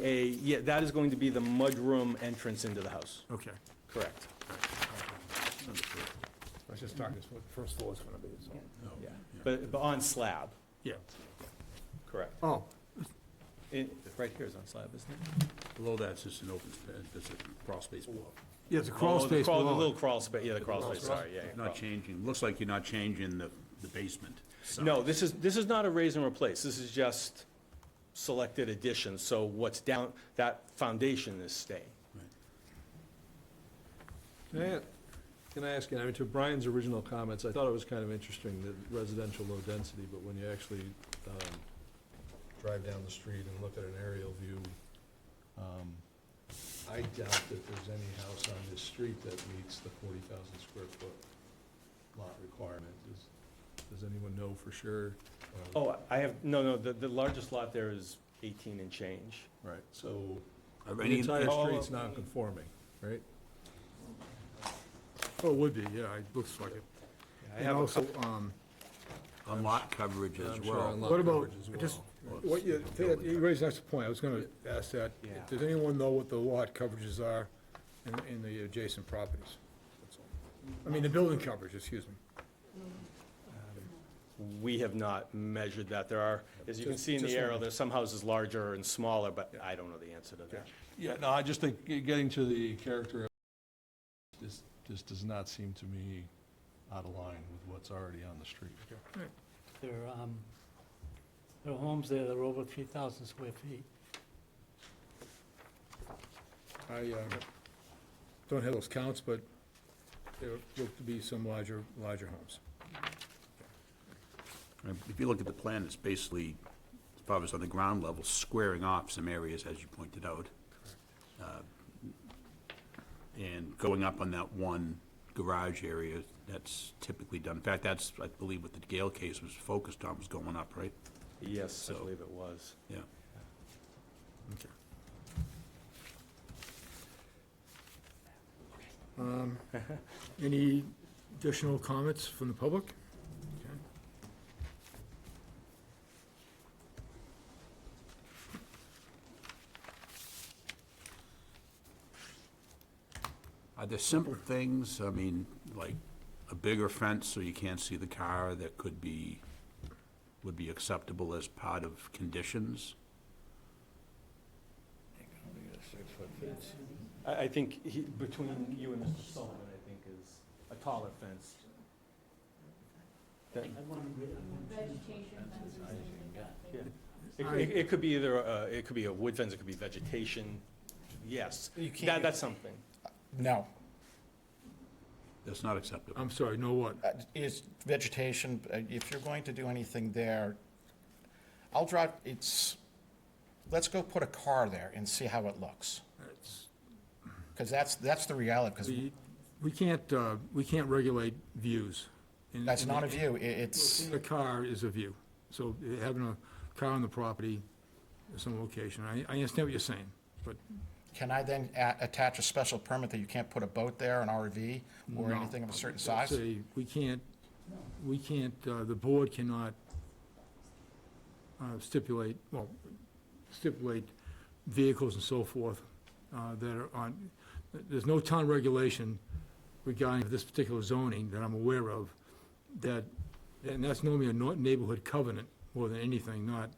that is going to be the mudroom entrance into the house. Okay. Correct. I was just talking, that's what the first floor is going to be, so. Yeah, but on slab, Yeah. correct. Oh, Right here is on slab, isn't it? Below that's just an open space, it's a crawl space below. yeah, it's a crawl space The below. little crawl space, yeah, the crawl space, sorry, yeah. Not changing, looks like you're not changing the basement size. No, this is not a raise and replace, this is just selected additions, so what's down, that foundation is staying. Can I ask you, I mean, to Brian's original comments, I thought it was kind of interesting, the residential low density, but when you actually drive down the street and look at an aerial view, I doubt that there's any house on this street that meets the 40,000 square foot lot requirement. Does anyone know for sure? Oh, I have, no, the largest lot there is 18 and change. Right, so the any- entire street's non-conforming, right? Oh, it would be, yeah, it looks like it. I And have a also, On lot coverage as I'm sure well. on lot what about, coverage as well. just, what you raised an excellent point, I was gonna ask that. Yeah. Does anyone know what the lot coverages are in the adjacent properties? That's all. I mean, the building coverage, excuse me. We have not measured that. There are, as you can Just- see in the just arrow, one. there's some houses larger and smaller, but I don't know the answer to that. Yeah, no, I just think getting to the character of this just does not seem to me out of line with what's already on the street. There are homes there that are over 3,000 square feet. I don't have those counts, but there look to be some larger homes. If you look at the plan, it's basically, as far as on the ground level, squaring off some areas, as you pointed out. And going up on that one garage area, that's typically done. In fact, that's, I believe, what the Gale case was focused on, was going up, right? Yes, I So- believe it was. Yeah. Okay. Any additional comments from the public? Okay. Are there simple things, I mean, like a bigger fence so you can't see the car that would be acceptable as part of conditions? I think between you and Mr. Sullivan, I think is a taller fence. That- Yeah. It could be either, it could be a wood fence, it could be vegetation, yes. You can't- That's something. No. That's not acceptable. I'm sorry, no what? Is vegetation, if you're going to do anything there, I'll drive, let's go put a car there and see how it looks. Because that's the reality, because We can't regulate views. that's not a view, it's, The car is a view. So having a car on the property at some location, I understand what you're saying, but can I then attach a special permit that you can't put a boat there, an RV, or no. anything of a certain size? Say, we can't, the board cannot stipulate vehicles and so forth that are on, there's no town regulation regarding this particular zoning that I'm aware of, that, and that's normally a neighborhood covenant more than anything, not,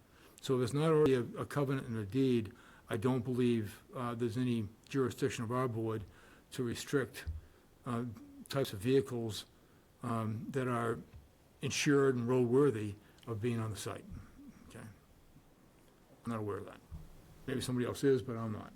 so if there's not already a covenant and a deed, I don't believe there's any jurisdiction of our board to restrict types of vehicles that are insured and roadworthy of being on the site. Okay? I'm not aware of that. Maybe somebody else is, but I'm not.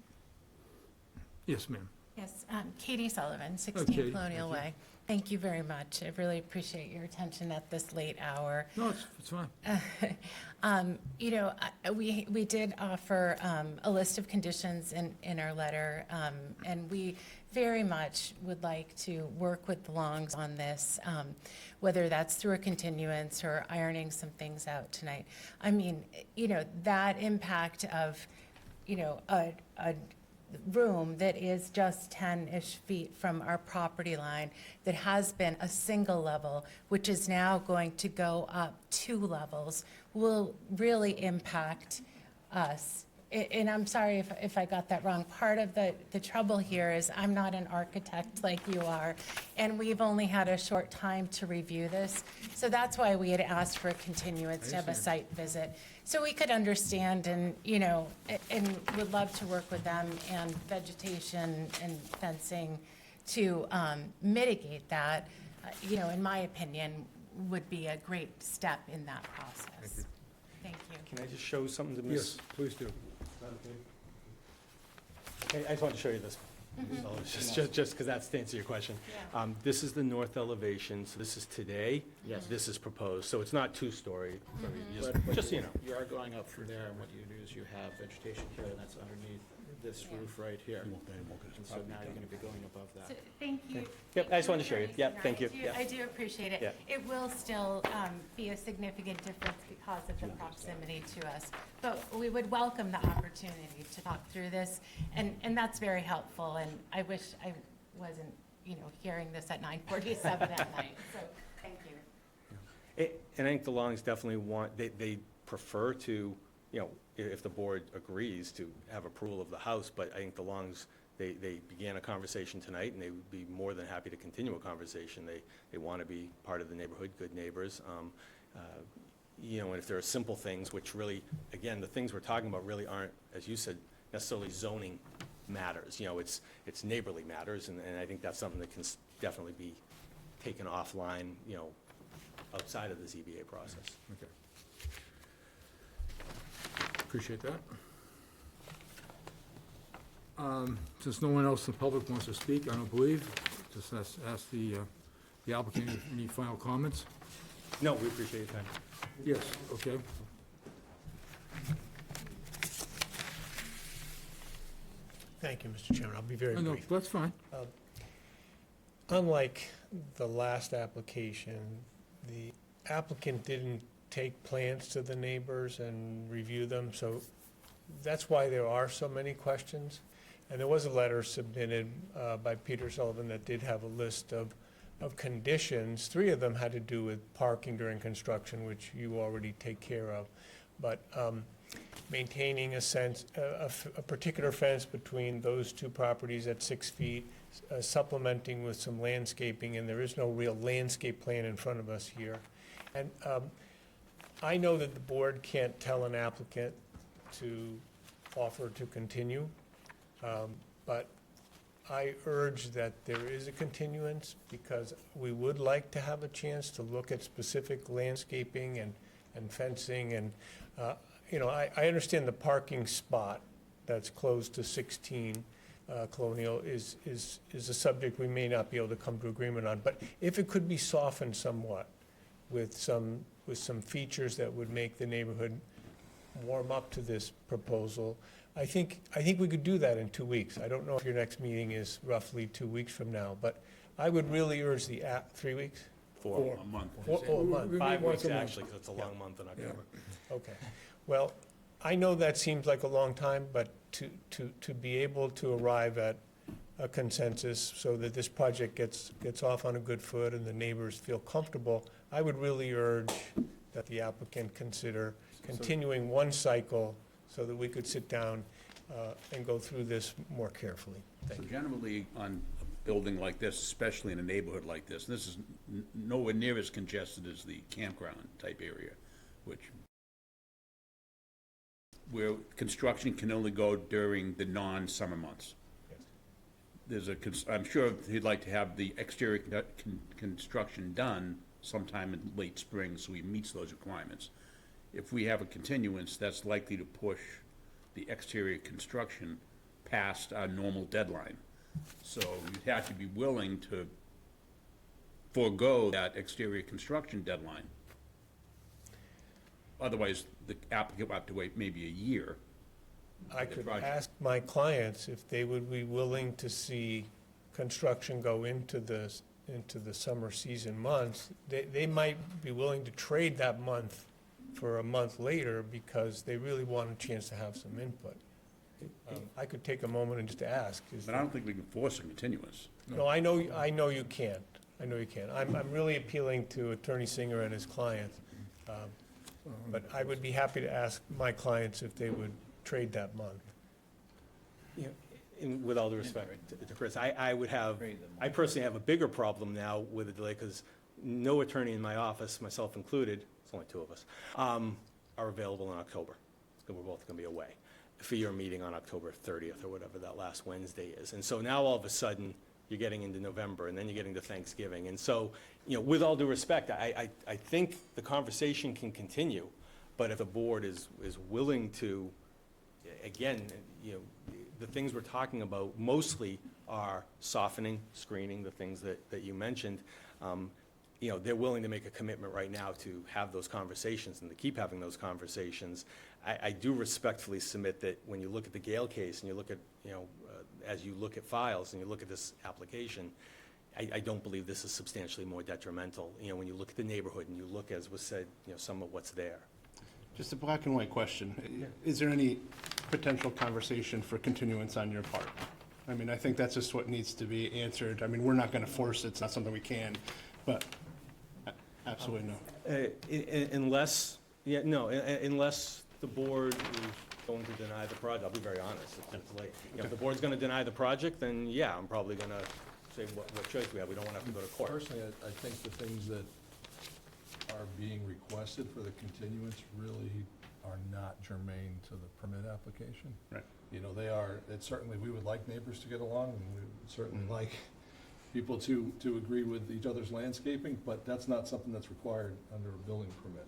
Yes, ma'am. Yes, Katie Sullivan, Okay, 16 Colonial thank you. Way. Thank you very much. I really appreciate your attention at this late hour. No, it's fine. You know, we did offer a list of conditions in our letter, and we very much would like to work with the Longs on this, whether that's through a continuance or ironing some things out tonight. I mean, you know, that impact of, you know, a room that is just 10-ish feet from our property line that has been a single level, which is now going to go up 2 levels, will really impact us. And I'm sorry if I got that wrong. Part of the trouble here is I'm not an architect like you are, and we've only had a short time to review this. So that's why we had asked for a continuance to have a site visit. So we could understand and, you know, and would love to work with them and vegetation and fencing to mitigate that, you know, in my opinion, would be a great step in that process. Thank you. Can I just show something to Ms.? Yes, please do. I just wanted to show you this. So just because that's to answer your question. This is the north elevation, so this is today. Yes. This is proposed, so it's not two-story. Just so you know. You are going up from there, and what you do is you have vegetation here, and that's underneath this roof right here. And so now you're gonna be going above So, that. thank you. Yep, I just wanted to show you. Yep, thank you. I do appreciate it. Yeah. It will still be a significant difference because of the proximity to us. But we would welcome the opportunity to talk through this, and that's very helpful. And I wish I wasn't, you know, hearing this at 9:47 at night. So, thank you. And I think the Longs definitely want, they prefer to, you know, if the board agrees to have approval of the house, but I think the Longs, they began a conversation tonight, and they would be more than happy to continue a conversation. They want to be part of the neighborhood, good neighbors. You know, and if there are simple things, which really, again, the things we're talking about really aren't, as you said, necessarily zoning matters. You know, it's neighborly matters, and I think that's something that can definitely be taken offline, you know, outside of the ZBA process. Okay. Appreciate that. Since no one else in the public wants to speak, I don't believe, just ask the applicant if any final comments. No, we appreciate your time. Yes, okay. Thank you, Mr. Chairman. I'll be very No, brief. that's fine. Unlike the last application, the applicant didn't take plans to the neighbors and review them, so that's why there are so many questions. And there was a letter submitted by Peter Sullivan that did have a list of conditions. 3 of them had to do with parking during construction, which you already take care of. But maintaining a particular fence between those 2 properties at 6 feet, supplementing with some landscaping, and there is no real landscape plan in front of us here. And I know that the board can't tell an applicant to offer to continue, but I urge that there is a continuance, because we would like to have a chance to look at specific landscaping and fencing, and, you know, I understand the parking spot that's closed to 16 Colonial is a subject we may not be able to come to agreement on. But if it could be softened somewhat with some features that would make the neighborhood warm up to this proposal, I think we could do that in 2 weeks. I don't know if your next meeting is roughly 2 weeks from now, but I would really urge 3 weeks? For A month. A month. 5 Once weeks, a month. actually, because it's a long month in October. Okay. Well, I know that seems like a long time, but to be able to arrive at a consensus so that this project gets off on a good foot and the neighbors feel comfortable, I would really urge that the applicant consider continuing one cycle so that we could sit down and go through this more carefully. So generally, on a building like this, especially in a neighborhood like this, and this is nowhere near as congested as the campground type area, where construction can only go during the non-summer months. There's I'm sure he'd like to have the exterior construction done sometime in late spring, so he meets those requirements. If we have a continuance, that's likely to push the exterior construction past our normal deadline. So you'd have to be willing to forego that exterior construction deadline. Otherwise, the applicant will have to wait maybe a year. I could ask my clients if they would be willing to see construction go into the summer season months. They might be willing to trade that month for a month later because they really want a chance to have some input. I could take a moment and just ask. But I don't think we can force a continuance. No, I know you can't. I know you can't. I'm really appealing to Attorney Singer and his clients. But I would be happy to ask my clients if they would trade that month. You know, with all due respect to Chris, I personally have a bigger problem now with the delay because no attorney in my office, myself included, it's only 2 of us, are available in October. We're both going to be away for your meeting on October 30th or whatever that last Wednesday is. And so now all of a sudden, you're getting into November, and then you're getting to Thanksgiving. And so, you know, with all due respect, I think the conversation can continue, but if the board is willing to, again, you know, the things we're talking about mostly are softening, screening, the things that you mentioned. You know, they're willing to make a commitment right now to have those conversations and to keep having those conversations. I do respectfully submit that when you look at the Gale case and you look at, you know, as you look at files and you look at this application, I don't believe this is substantially more detrimental. You know, when you look at the neighborhood and you look, as was said, you know, some of what's there. Just a black and white question. Is there any potential conversation for continuance on your part? I mean, I think that's just what needs to be answered. I mean, we're not going to force it. It's not something we can, but absolutely no. Unless the board is going to deny the project, I'll be very honest, it's late. You know, if the board's going to deny the project, then yeah, I'm probably going to say what choice we have. We don't want to have to go to court. Personally, I think the things that are being requested for the continuance really are not germane to the permit application. Right. You know, it's certainly, we would like neighbors to get along, and we would certainly like people to agree with each other's landscaping, but that's not something that's required under a building permit.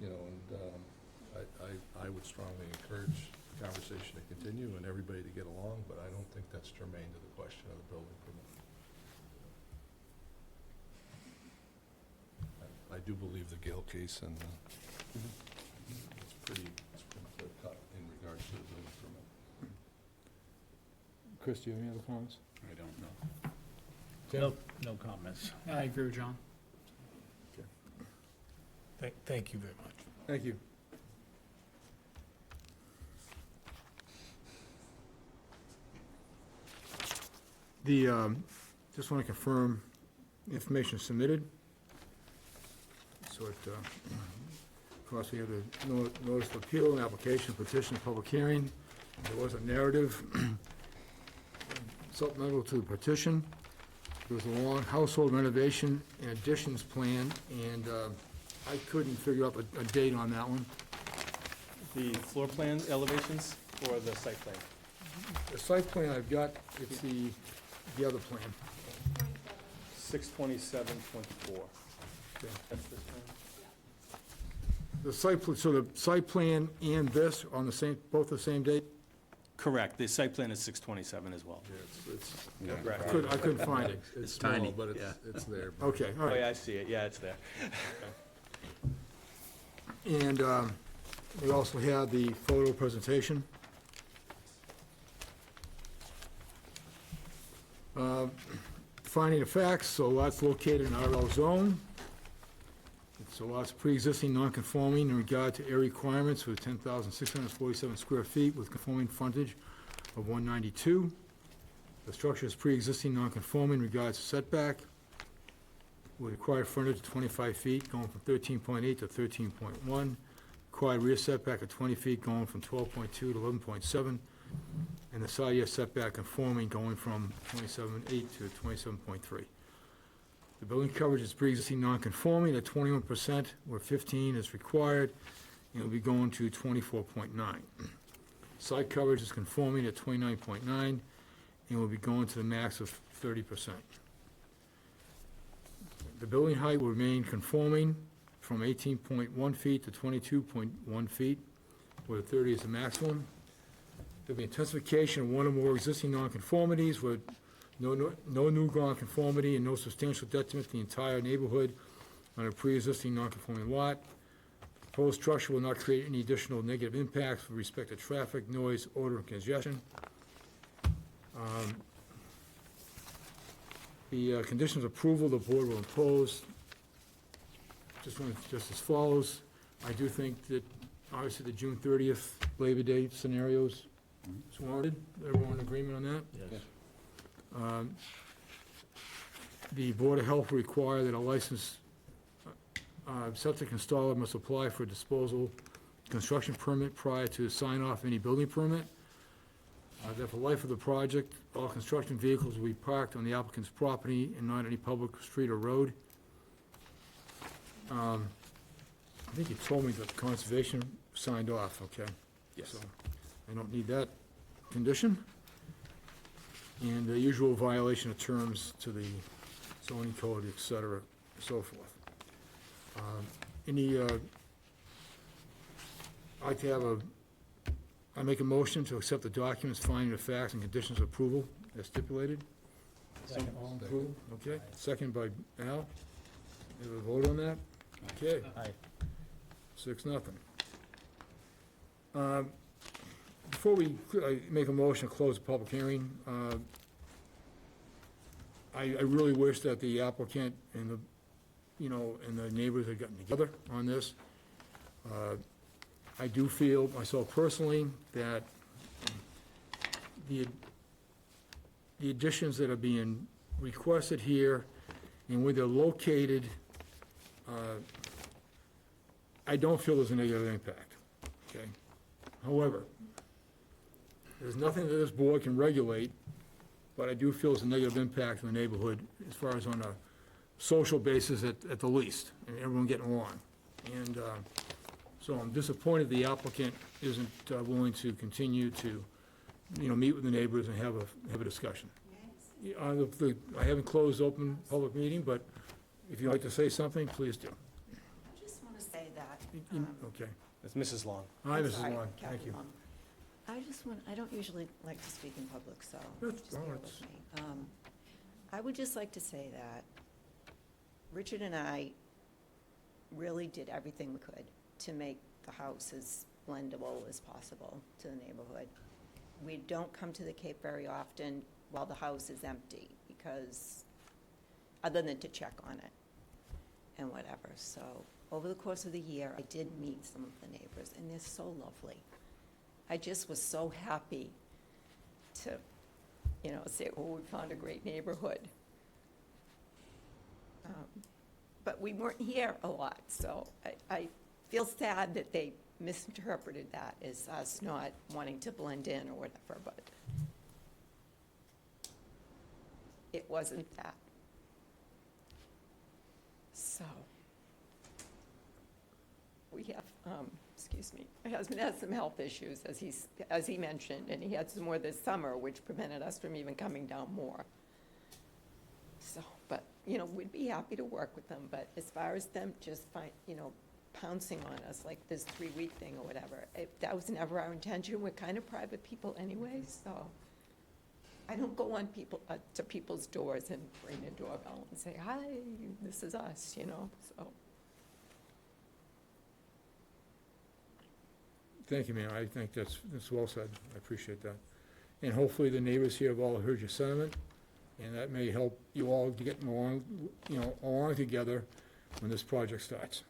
You know, and I would strongly encourage the conversation to continue and everybody to get along, but I don't think that's germane to the question of the building permit. I do believe the Gale case, and it's pretty clear cut in regards to the building permit. Chris, do you have any other comments? I don't know. No comments. I agree with John. Thank you very much. Thank you. Just want to confirm information submitted. So of course, we have the notice of appeal, an application, petition, public hearing. There was a narrative supplemental to the petition. There was a long household renovation and additions plan, and I couldn't figure out a date on that one. The floor plan elevations or the site plan? The site plan I've got, it's the other plan. 6/27/24. Okay. That's this plan? The site, so the site plan and this on the same, both the same date? Correct, the site plan is 627 as well. I couldn't find it. It's tiny, small, but it's there. Okay, all Oh, yeah, right. I see it, yeah, it's there. And we also had the photo presentation. Finding of facts, so lots located in RL zone. So lots pre-existing non-conforming in regard to area requirements with 10,647 square feet with conforming frontage of 192. The structure is pre-existing non-conforming in regards to setback with required frontage of 25 feet going from 13.8 to 13.1. Required rear setback of 20 feet going from 12.2 to 11.7. And the side yard setback conforming going from 27.8 to 27.3. The building coverage is pre-existing non-conforming at 21%, where 15 is required, and it'll be going to 24.9. Side coverage is conforming at 29.9, and will be going to the max of 30%. The building height will remain conforming from 18.1 feet to 22.1 feet, where 30 is the maximum. There'll be intensification of one or more existing nonconformities with no new nonconformity and no substantial detriment to the entire neighborhood on a pre-existing nonconforming lot. The proposed structure will not create any additional negative impacts with respect to traffic, noise, odor, and congestion. The conditions of approval the board will impose, just as follows. I do think that, obviously, the June 30th Labor Day scenarios is warranted. Everyone in agreement on that? Yes. The Board of Health will require that a licensed septic installer must apply for a disposal construction permit prior to sign-off of any building permit. That for the life of the project, all construction vehicles will be parked on the applicant's property and not any public street or road. I think you told me that conservation signed off, okay? Yes. So I don't need that condition. And the usual violation of terms to the zoning code, et cetera, and so forth. I'd like to have I make a motion to accept the documents, finding of facts, and conditions of approval as stipulated. All approval, okay. Second by Al. Have a vote on that? Okay. Aye. 6-0. Before we make a motion to close the public hearing, I really wish that the applicant and the neighbors had gotten together on this. I do feel myself personally that the additions that are being requested here and where they're located, I don't feel there's a negative impact, okay? However, there's nothing that this board can regulate, but I do feel it's a negative impact on the neighborhood as far as on a social basis at the least, and everyone getting along. And so I'm disappointed the applicant isn't willing to continue to, meet with the neighbors and have a discussion. I haven't closed open public meeting, but if you'd like to say something, please do. I just want to say that. Okay. That's Mrs. Long. Hi, I'm Mrs. sorry, Long, thank Captain you. Long. I don't usually like to speak in public, so That's- just bear with me. I would just like to say that Richard and I really did everything we could to make the house as blendable as possible to the neighborhood. We don't come to the Cape very often while the house is empty, because, other than to check on it and whatever. So over the course of the year, I did meet some of the neighbors, and they're so lovely. I just was so happy to, say, oh, we found a great neighborhood. But we weren't here a lot, so I feel sad that they misinterpreted that as us not wanting to blend in or whatever, but it wasn't that. So, we have, my husband has some health issues, as he mentioned, and he had some more this summer, which prevented us from even coming down more. So, but, we'd be happy to work with them, but as far as them just pouncing on us like this 3-week thing or whatever. That was never our intention. We're kind of private people anyway, so I don't go on to people's doors and ring a doorbell and say, hi, this is us, so. Thank you, ma'am. I think that's well said. I appreciate that. And hopefully the neighbors here have all heard your sentiment, and that may help you all to get along, along together when this project starts.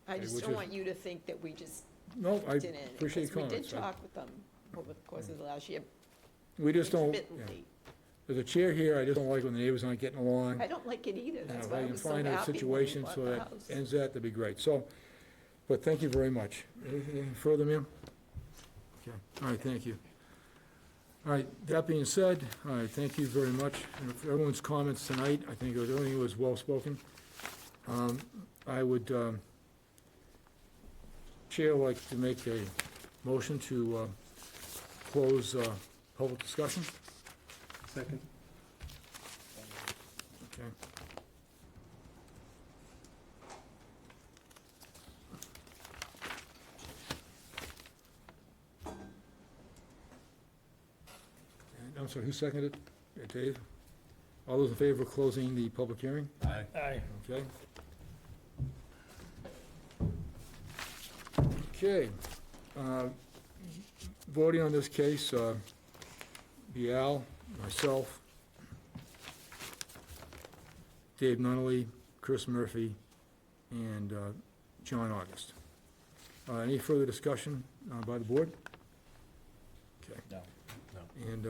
I just which don't is- want you to think that we just No, I didn't. appreciate your Because we did comments. talk with them over the course of the last year. We just don't, yeah. Intermittently. There's a chair here, I just don't like when the neighbors aren't getting along. I don't like it either. That's If why I I can was so find a happy when we situation bought so the that house. ends that, that'd be great. So, but thank you very much. Anything further, ma'am? Okay, all right, thank you. All right, that being said, all right, thank you very much. And for everyone's comments tonight, I think everything was well-spoken. I would, Chair would like to make a motion to close public discussion. Second. Okay. I'm sorry, who seconded it? Dave? All those in favor of closing the public hearing? Aye. Okay. Okay. Voting on this case, be Al, myself, Dave Nunnally, Chris Murphy, and John August. Any further discussion by the board? Okay. No. And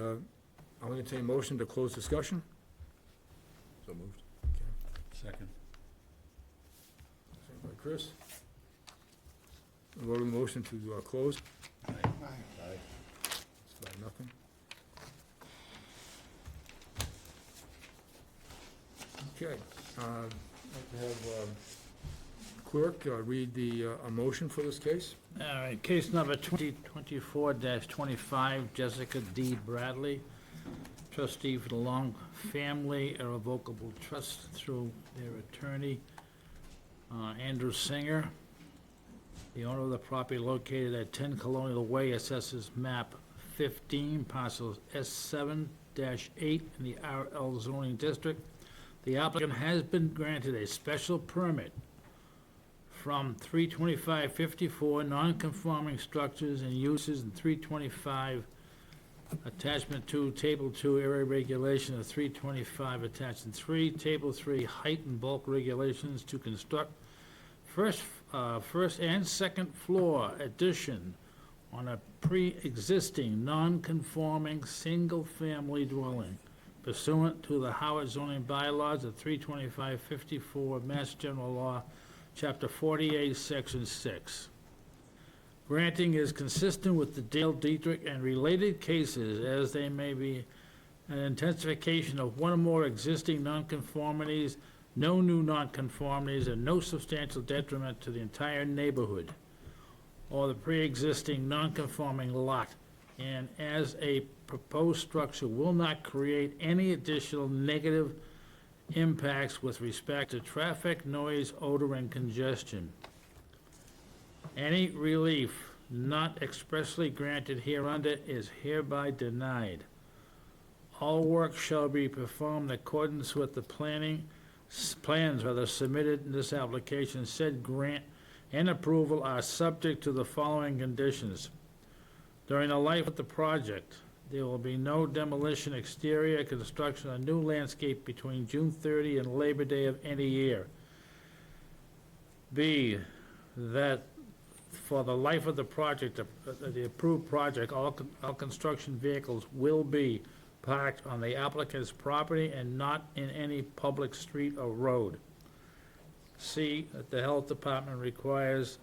I'll entertain a motion to close discussion. So moved. Second. Second by Chris. Vote on the motion to close. Aye. It's 5-0. Okay. I'd like to have clerk read the a motion for this case. All right, case number 2024-25, Jessica D. Bradley, trustee for the Long Family Irrevocable Trust through their attorney, Andrew Singer. The owner of the property located at 10 Colonial Way, assesses map 15, parcels S7-8 in the RL zoning district. The applicant has been granted a special permit from 32554 non-conforming structures and uses in 325 attachment 2, table 2 area regulation of 325 attachment 3, table 3 height and bulk regulations to construct first and second floor addition on a pre-existing non-conforming single-family dwelling pursuant to the Howard zoning bylaws of 32554 Mass General Law, Chapter 48, Section 6. Granting is consistent with the Dale Dietrich and related cases, as they may be an intensification of one or more existing nonconformities, no new nonconformities, and no substantial detriment to the entire neighborhood or the pre-existing nonconforming lot, and as a proposed structure will not create any additional negative impacts with respect to traffic, noise, odor, and congestion. Any relief not expressly granted hereunder is hereby denied. All work shall be performed in accordance with the plans submitted in this application. Said grant and approval are subject to the following conditions. During the life of the project, there will be no demolition, exterior construction, or new landscape between June 30 and Labor Day of any year. B, that for the life of the project, the approved project, all construction vehicles will be parked on the applicant's property and not in any public street or road. C, that the health department requires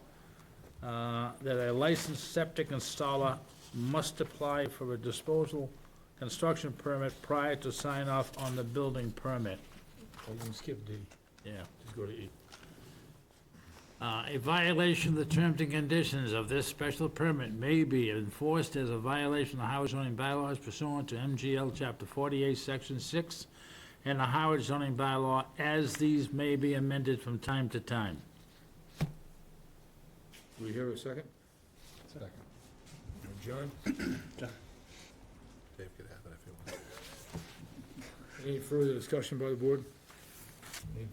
that a licensed septic installer must apply for a disposal construction permit prior to sign off on the building permit. Oh, you can skip D. Yeah. Just go to E. A violation of the terms and conditions of this special permit may be enforced as a violation of the Howard zoning bylaws pursuant to MGL Chapter 48, Section 6, and the Howard zoning bylaw as these may be amended from time to time. Do we hear a second? Second. John? Dave could have it if you want. Any further discussion by the board? Any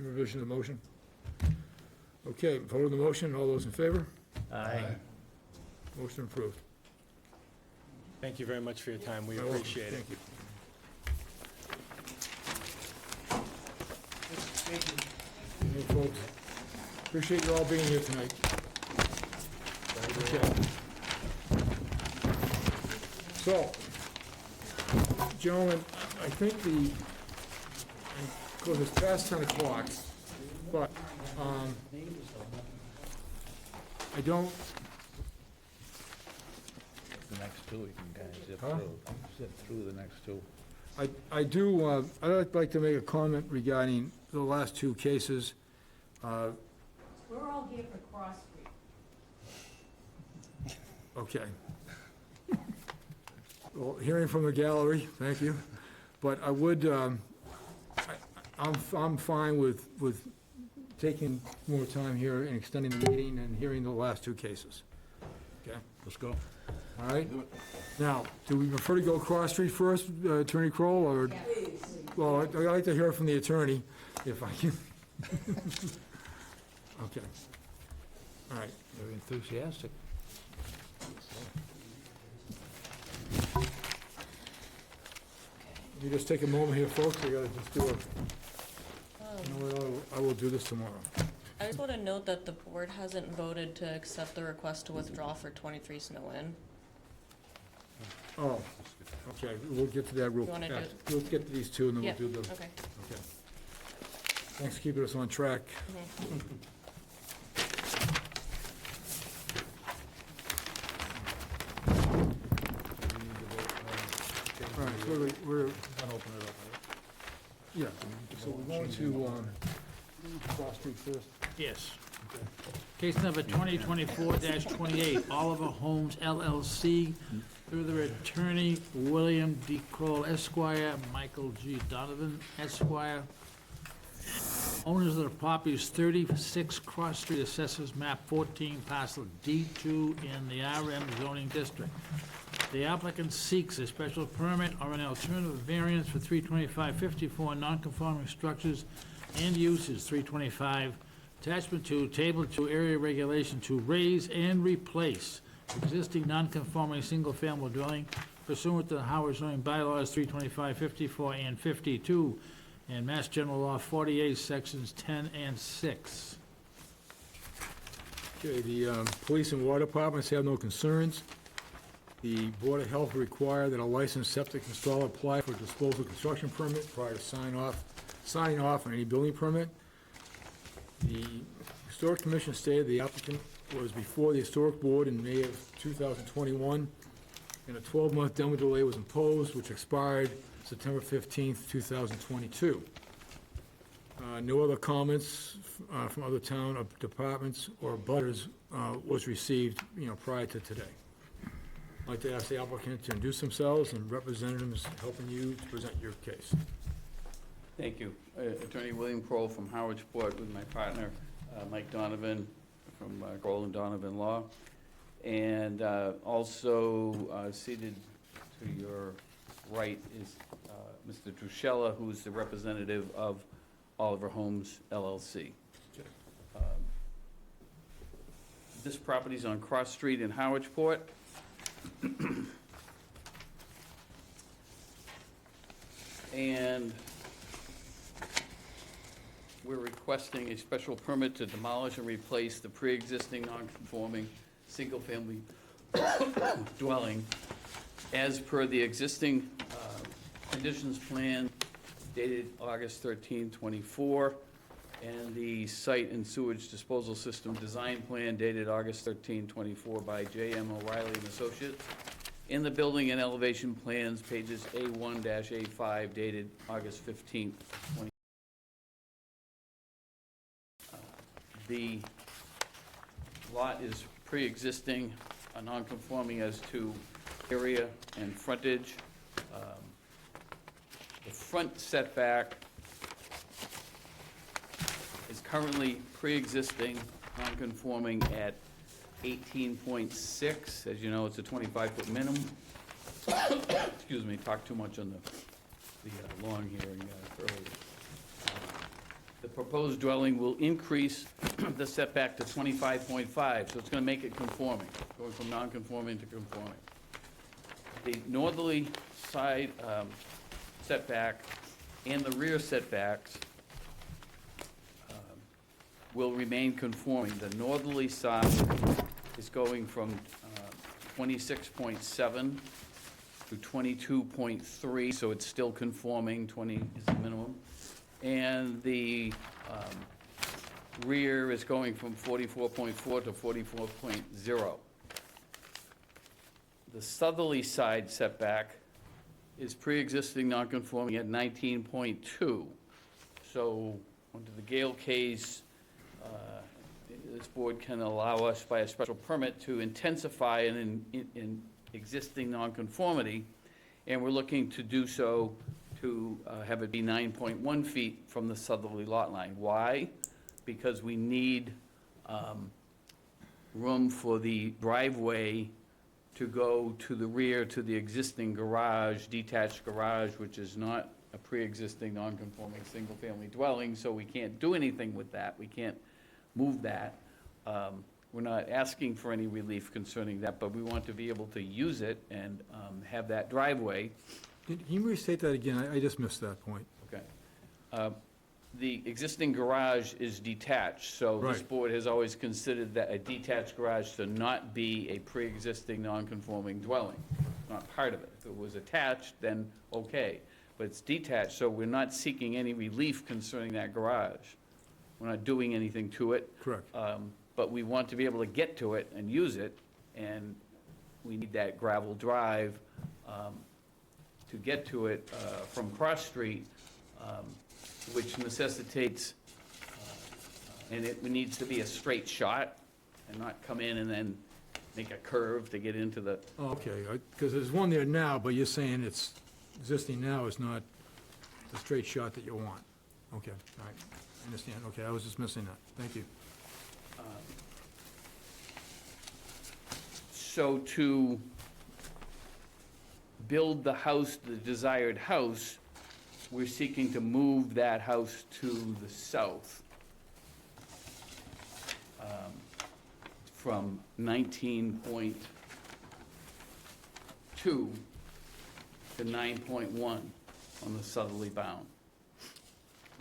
revision of the motion? Okay, vote on the motion, all those in favor? Aye. Motion approved. Thank you very much for your time. We You're welcome. appreciate it. Thank you. Hey, folks, appreciate you all being here tonight. Okay. So, gentlemen, I think of course, it's past 10 o'clock, but I don't, The next two, we can kind of zip Huh? through the next two. I'd like to make a comment regarding the last two cases. We're all here for Cross Street. Okay. Well, hearing from the gallery, thank you. But I would, I'm fine with taking more time here and extending the meeting and hearing the last two cases. Okay? Let's go. All right? Now, do we prefer to go Cross Street first, Attorney Kroll, or? Well, I'd like to hear from the attorney, if I can. Okay. All right. Very enthusiastic. You just take a moment here, folks, I gotta just do a, you know what, I will do this tomorrow. I just want to note that the board hasn't voted to accept the request to withdraw for 23 Snow Inn. Oh, okay, we'll get to that real You wanna quick. do We'll get to these two, and then Yeah, we'll do the, okay. okay. Thanks for keeping us on track. All right, so we're, Open it up. yeah, so we're going to, Cross Street first. Yes. Case number 2024-28, Oliver Homes LLC, through their attorney, William D. Kroll Esquire, Michael G. Donovan Esquire. Owners of the property is 36 Cross Street, Assessors Map 14, parcel D2 in the RM zoning district. The applicant seeks a special permit or an alternative variance for 325-54 non-conforming structures and uses, 325, attachment 2, table 2, area regulation to raise and replace existing non-conforming single-family dwelling pursuant to the Howard zoning bylaws 325-54 and 52, and Mass General Law 48, sections 10 and 6. Okay, the police and water departments have no concerns. The Board of Health require that a licensed septic installer apply for a disposal construction permit prior to signing off on any building permit. The Historic Commission stated the applicant was before the Historic Board in May of 2021, and a 12-month demo delay was imposed, which expired September 15th, 2022. No other comments from other town departments or butters was received, prior to today. I'd like to ask the applicant to introduce themselves and representatives helping you to present your case. Thank you. Attorney William Kroll from Harwichport with my partner, Mike Donovan from Kroll and Donovan Law. And also seated to your right is Mr. Druschella, who's the representative of Oliver Homes LLC. This property's on Cross Street in Harwichport. And we're requesting a special permit to demolish and replace the pre-existing non-conforming single-family dwelling as per the existing conditions plan dated August 13, 24, and the site and sewage disposal system design plan dated August 13, 24 by J.M. O'Reilly and Associates. In the building and elevation plans, pages A1-A5 dated August 15, 20. The lot is pre-existing, non-conforming as to area and frontage. The front setback is currently pre-existing, non-conforming at 18.6. As you know, it's a 25-foot minimum. Excuse me, talked too much on the long hearing earlier. The proposed dwelling will increase the setback to 25.5, so it's going to make it conforming, going from non-conforming to conforming. The northerly side setback and the rear setbacks will remain conforming. The northerly side is going from 26.7 to 22.3, so it's still conforming, 20 is the minimum. And the rear is going from 44.4 to 44.0. The southerly side setback is pre-existing non-conforming at 19.2. So under the Gale case, this board can allow us by a special permit to intensify an existing nonconformity, and we're looking to do so to have it be 9.1 feet from the southerly lot line. Why? Because we need room for the driveway to go to the rear to the existing garage, detached garage, which is not a pre-existing non-conforming single-family dwelling, so we can't do anything with that. We can't move that. We're not asking for any relief concerning that, but we want to be able to use it and have that driveway. Can you restate that again? I just missed that point. Okay. The existing garage is detached, so this Right. board has always considered that a detached garage to not be a pre-existing non-conforming dwelling, not part of it. If it was attached, then okay, but it's detached, so we're not seeking any relief concerning that garage. We're not doing anything to it. Correct. But we want to be able to get to it and use it, and we need that gravel drive to get to it from Cross Street, which necessitates, and it needs to be a straight shot and not come in and then make a curve to get into the, Oh, okay, because there's one there now, but you're saying it's existing now is not the straight shot that you want. Okay, all right, I understand. Okay, I was just missing that. Thank you. so to build the house, the desired house, we're seeking to move that house to the south from 19.2 to 9.1 on the southerly bound.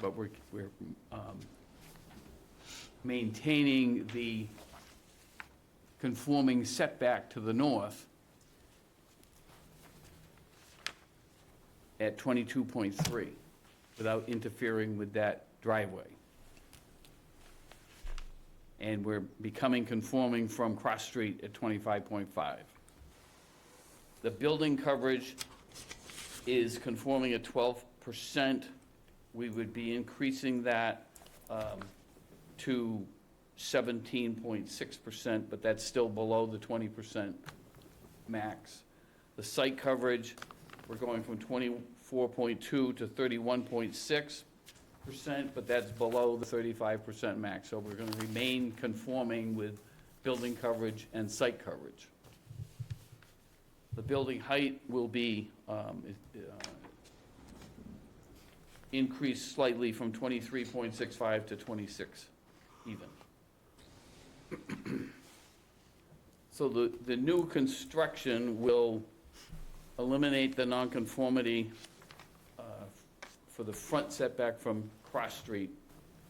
But we're maintaining the conforming setback to the north at 22.3 without interfering with that driveway. And we're becoming conforming from Cross Street at 25.5. The building coverage is conforming at 12%. We would be increasing that to 17.6%, but that's still below the 20% max. The site coverage, we're going from 24.2 to 31.6%, but that's below the 35% max. So we're going to remain conforming with building coverage and site coverage. The building height will be increased slightly from 23.65 to 26 even. So the new construction will eliminate the nonconformity for the front setback from Cross Street.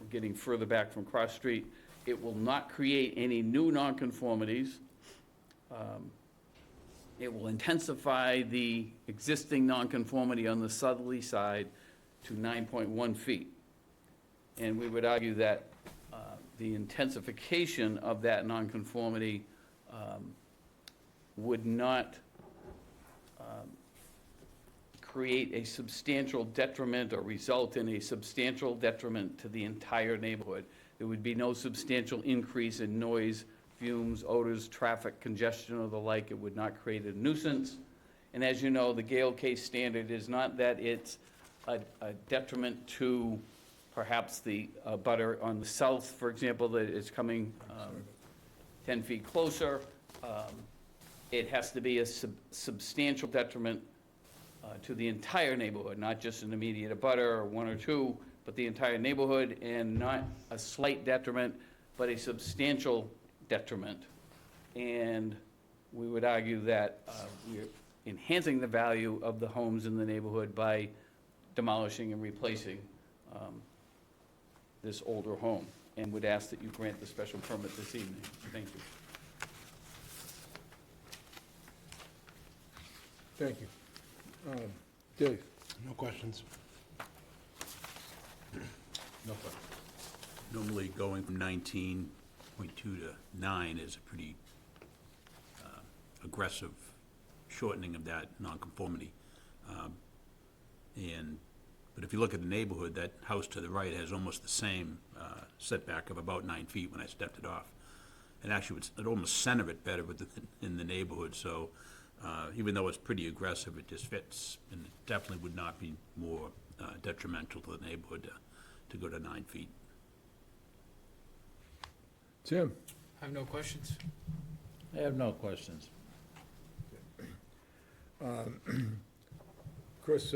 We're getting further back from Cross Street. It will not create any new nonconformities. It will intensify the existing nonconformity on the southerly side to 9.1 feet. And we would argue that the intensification of that nonconformity would not create a substantial detriment or result in a substantial detriment to the entire neighborhood. There would be no substantial increase in noise, fumes, odors, traffic congestion, or the like. It would not create a nuisance. And as you know, the Gale case standard is not that it's a detriment to perhaps the butter on the south, for example, that is coming 10 feet closer. It has to be a substantial detriment to the entire neighborhood, not just an immediate abutter or one or two, but the entire neighborhood, and not a slight detriment, but a substantial detriment. And we would argue that we're enhancing the value of the homes in the neighborhood by demolishing and replacing this older home, and would ask that you grant the special permit this evening. Thank you. Thank you. Dave? No questions. No problem. Normally, going from 19.2 to 9 is a pretty aggressive shortening of that nonconformity. But if you look at the neighborhood, that house to the right has almost the same setback of about 9 feet when I stepped it off. And actually, it almost center it better in the neighborhood, so even though it's pretty aggressive, it just fits, and it definitely would not be more detrimental to the neighborhood to go to 9 feet. Tim? I have no questions. I have no questions. Chris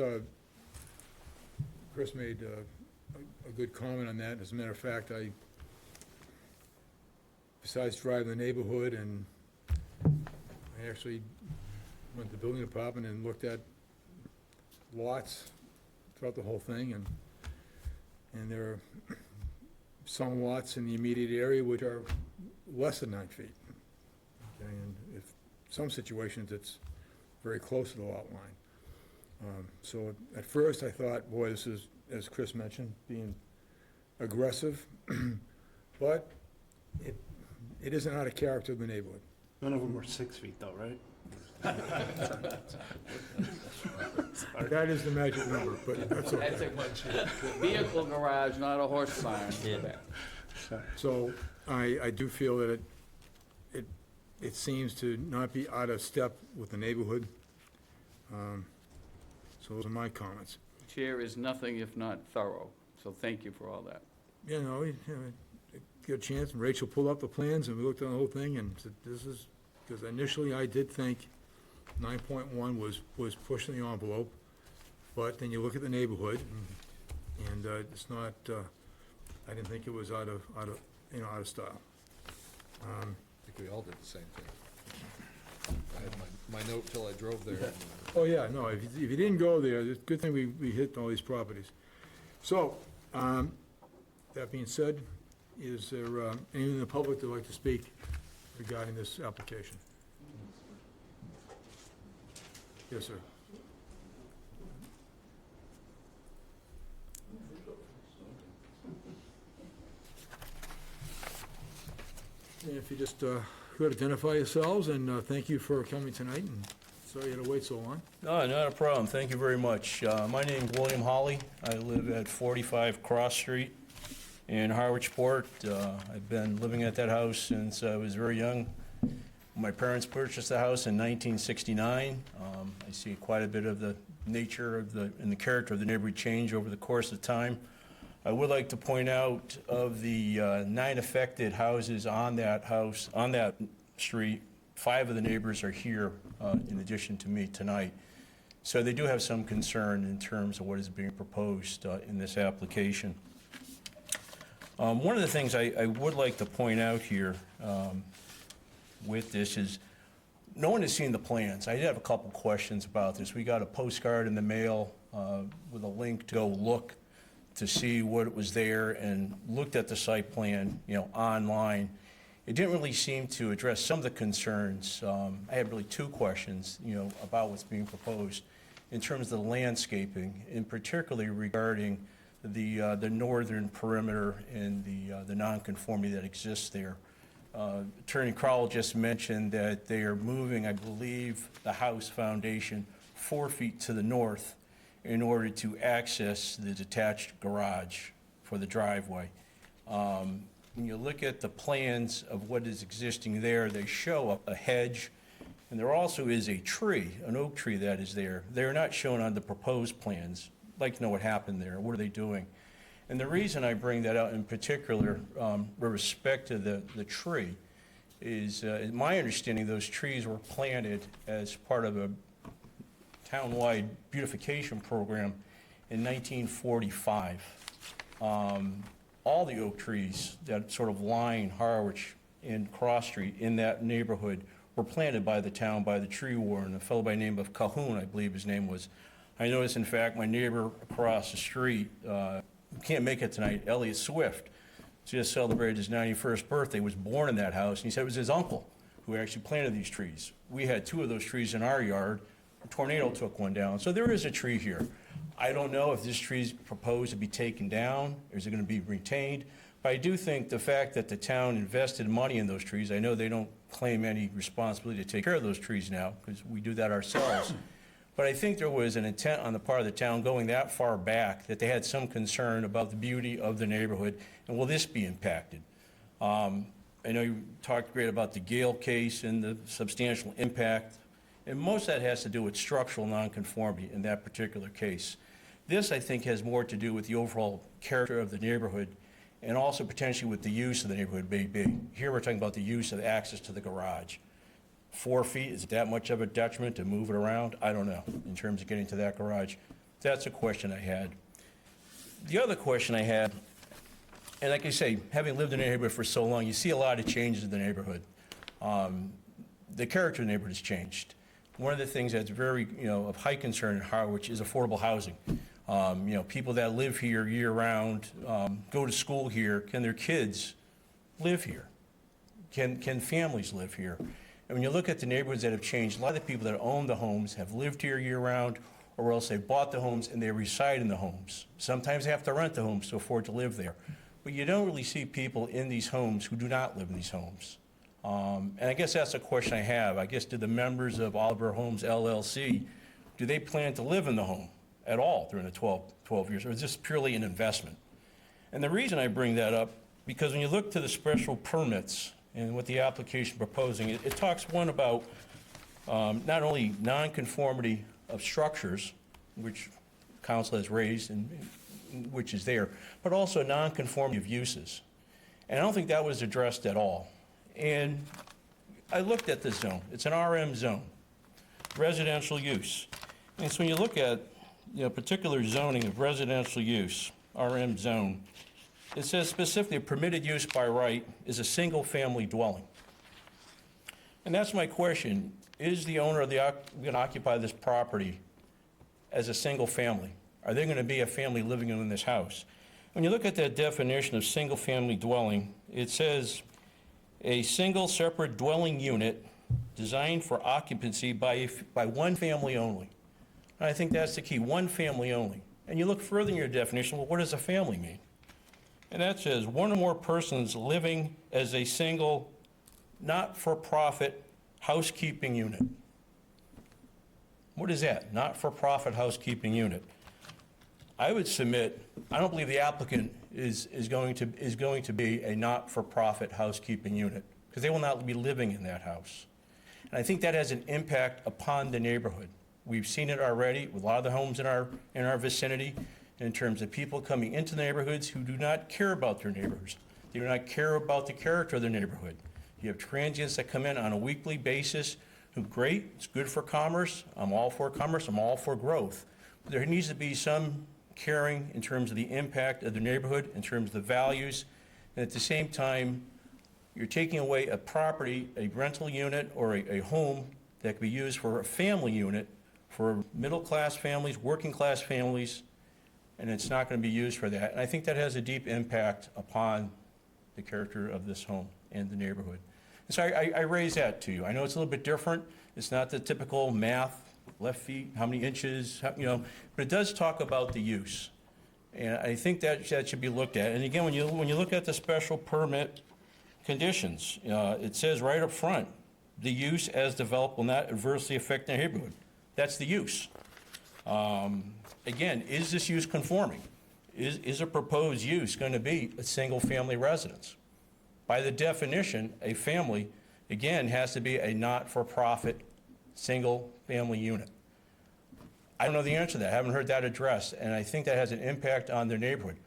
made a good comment on that. As a matter of fact, besides driving the neighborhood, and I actually went to the building department and looked at lots throughout the whole thing, and there are some lots in the immediate area which are less than 9 feet. Okay, and if some situations, it's very close to the lot line. So at first I thought, boy, this is, as Chris mentioned, being aggressive, but it isn't out of character of the neighborhood. None of them are 6 feet though, right? That is the magic number, but that's okay. That's a vehicle garage, not a horse barn. So I do feel that it seems to not be out of step with the neighborhood. So those are my comments. Chair is nothing if not thorough, so thank you for all that. You know, get a chance, and Rachel pulled up the plans, and we looked at the whole thing, and said, this is, because initially I did think 9.1 was pushing the envelope, but then you look at the neighborhood, and it's not, I didn't think it was out of style. I think we all did the same thing. I had my note till I drove there. Oh, yeah, no, if you didn't go there, it's a good thing we hit all these properties. So, that being said, is there anyone in the public that would like to speak regarding this application? Yes, sir. And if you just could identify yourselves, and thank you for coming tonight, and sorry you had to wait so long. No, not a problem. Thank you very much. My name's William Hawley. I live at 45 Cross Street in Harwichport. I've been living at that house since I was very young. My parents purchased the house in 1969. I see quite a bit of the nature of and the character of the neighborhood change over the course of time. I would like to point out, of the 9 affected houses on that street, 5 of the neighbors are here in addition to me tonight. So they do have some concern in terms of what is being proposed in this application. One of the things I would like to point out here with this is, no one has seen the plans. I did have a couple questions about this. We got a postcard in the mail with a link to go look to see what was there, and looked at the site plan, online. It didn't really seem to address some of the concerns. I had really 2 questions, about what's being proposed in terms of the landscaping, and particularly regarding the northern perimeter and the nonconformity that exists there. Attorney Crowell just mentioned that they are moving, I believe, the house foundation 4 feet to the north in order to access the detached garage for the driveway. When you look at the plans of what is existing there, they show a hedge, and there also is a tree, an oak tree that is there. They're not shown on the proposed plans. I'd like to know what happened there. What are they doing? And the reason I bring that out in particular, with respect to the tree, is, in my understanding, those trees were planted as part of a townwide beautification program in 1945. All the oak trees that sort of line Harwich and Cross Street in that neighborhood were planted by the town, by the tree warden, a fellow by the name of Cahoon, I believe his name was. I noticed, in fact, my neighbor across the street, who can't make it tonight, Elliot Swift, just celebrated his 91st birthday, was born in that house, and he said it was his uncle who actually planted these trees. We had 2 of those trees in our yard. A tornado took one down. So there is a tree here. I don't know if this tree is proposed to be taken down, or is it going to be retained? But I do think the fact that the town invested money in those trees, I know they don't claim any responsibility to take care of those trees now, because we do that ourselves. But I think there was an intent on the part of the town going that far back that they had some concern about the beauty of the neighborhood, and will this be impacted? I know you talked great about the Gale case and the substantial impact, and most of that has to do with structural nonconformity in that particular case. This, I think, has more to do with the overall character of the neighborhood and also potentially with the use of the neighborhood may be. Here we're talking about the use of access to the garage. 4 feet, is it that much of a detriment to move it around? I don't know, in terms of getting to that garage. That's a question I had. The other question I had, and like I say, having lived in the neighborhood for so long, you see a lot of changes in the neighborhood. The character of the neighborhood has changed. One of the things that's very, of high concern in Harwich is affordable housing. People that live here year-round, go to school here, can their kids live here? Can families live here? And when you look at the neighborhoods that have changed, a lot of the people that own the homes have lived here year-round, or else they bought the homes and they reside in the homes. Sometimes they have to rent the homes to afford to live there. But you don't really see people in these homes who do not live in these homes. And I guess that's a question I have. I guess, do the members of Oliver Homes LLC, do they plan to live in the home at all during the 12 years, or is this purely an investment? And the reason I bring that up, because when you look to the special permits and what the application proposing, it talks, one, about not only nonconformity of structures, which council has raised and which is there, but also nonconformity of uses. And I don't think that was addressed at all. And I looked at this zone. It's an RM zone, residential use. And so when you look at, particular zoning of residential use, RM zone, it says specifically permitted use by right is a single-family dwelling. And that's my question. Is the owner of going to occupy this property as a single family? Are they going to be a family living in this house? When you look at that definition of single-family dwelling, it says a single separate dwelling unit designed for occupancy by one family only. And I think that's the key, one family only. And you look further in your definition, well, what does a family mean? And that says one or more persons living as a single, not-for-profit housekeeping unit. What is that, not-for-profit housekeeping unit? I would submit, I don't believe the applicant is going to be a not-for-profit housekeeping unit, because they will not be living in that house. And I think that has an impact upon the neighborhood. We've seen it already with a lot of the homes in our vicinity, in terms of people coming into the neighborhoods who do not care about their neighbors. They do not care about the character of their neighborhood. You have transients that come in on a weekly basis who, great, it's good for commerce. I'm all for commerce. I'm all for growth. But there needs to be some caring in terms of the impact of the neighborhood, in terms of the values. And at the same time, you're taking away a property, a rental unit, or a home that could be used for a family unit for middle-class families, working-class families, and it's not going to be used for that. And I think that has a deep impact upon the character of this home and the neighborhood. And so I raise that to you. I know it's a little bit different. It's not the typical math, left feet, how many inches, but it does talk about the use. And I think that should be looked at. And again, when you look at the special permit conditions, it says right up front, the use as developed will not adversely affect the neighborhood. That's the use. Again, is this use conforming? Is a proposed use going to be a single-family residence? By the definition, a family, again, has to be a not-for-profit single-family unit. I don't know the answer to that. I haven't heard that addressed, and I think that has an impact on their neighborhood.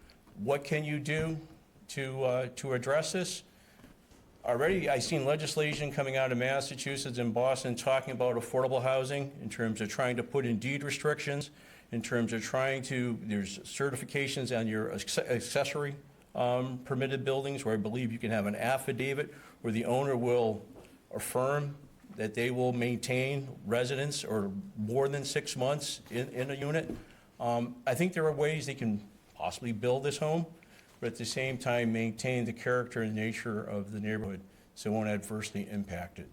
What can you do to address this? Already, I've seen legislation coming out of Massachusetts and Boston talking about affordable housing in terms of trying to put in deed restrictions, in terms of trying to, there's certifications on your accessory permitted buildings where I believe you can have an affidavit where the owner will affirm that they will maintain residence or more than 6 months in a unit. I think there are ways they can possibly build this home, but at the same time maintain the character and nature of the neighborhood so it won't adversely impact it.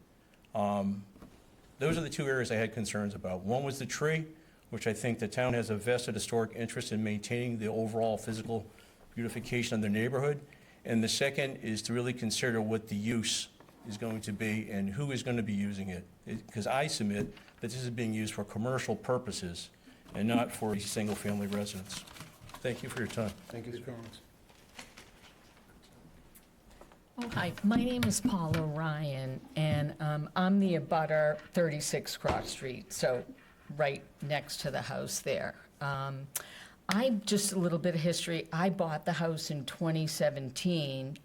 Those are the two areas I had concerns about. One was the tree, which I think the town has a vested historic interest in maintaining the overall physical beautification of the neighborhood. And the second is to really consider what the use is going to be and who is going to be using it. Because I submit that this is being used for commercial purposes and not for a single-family residence. Thank you for your time. Thank you, sir. Oh, hi, my name is Paula Ryan, and I'm the abutter 36 Cross Street, so right next to the house there. Just a little bit of history. I bought the house in 2017,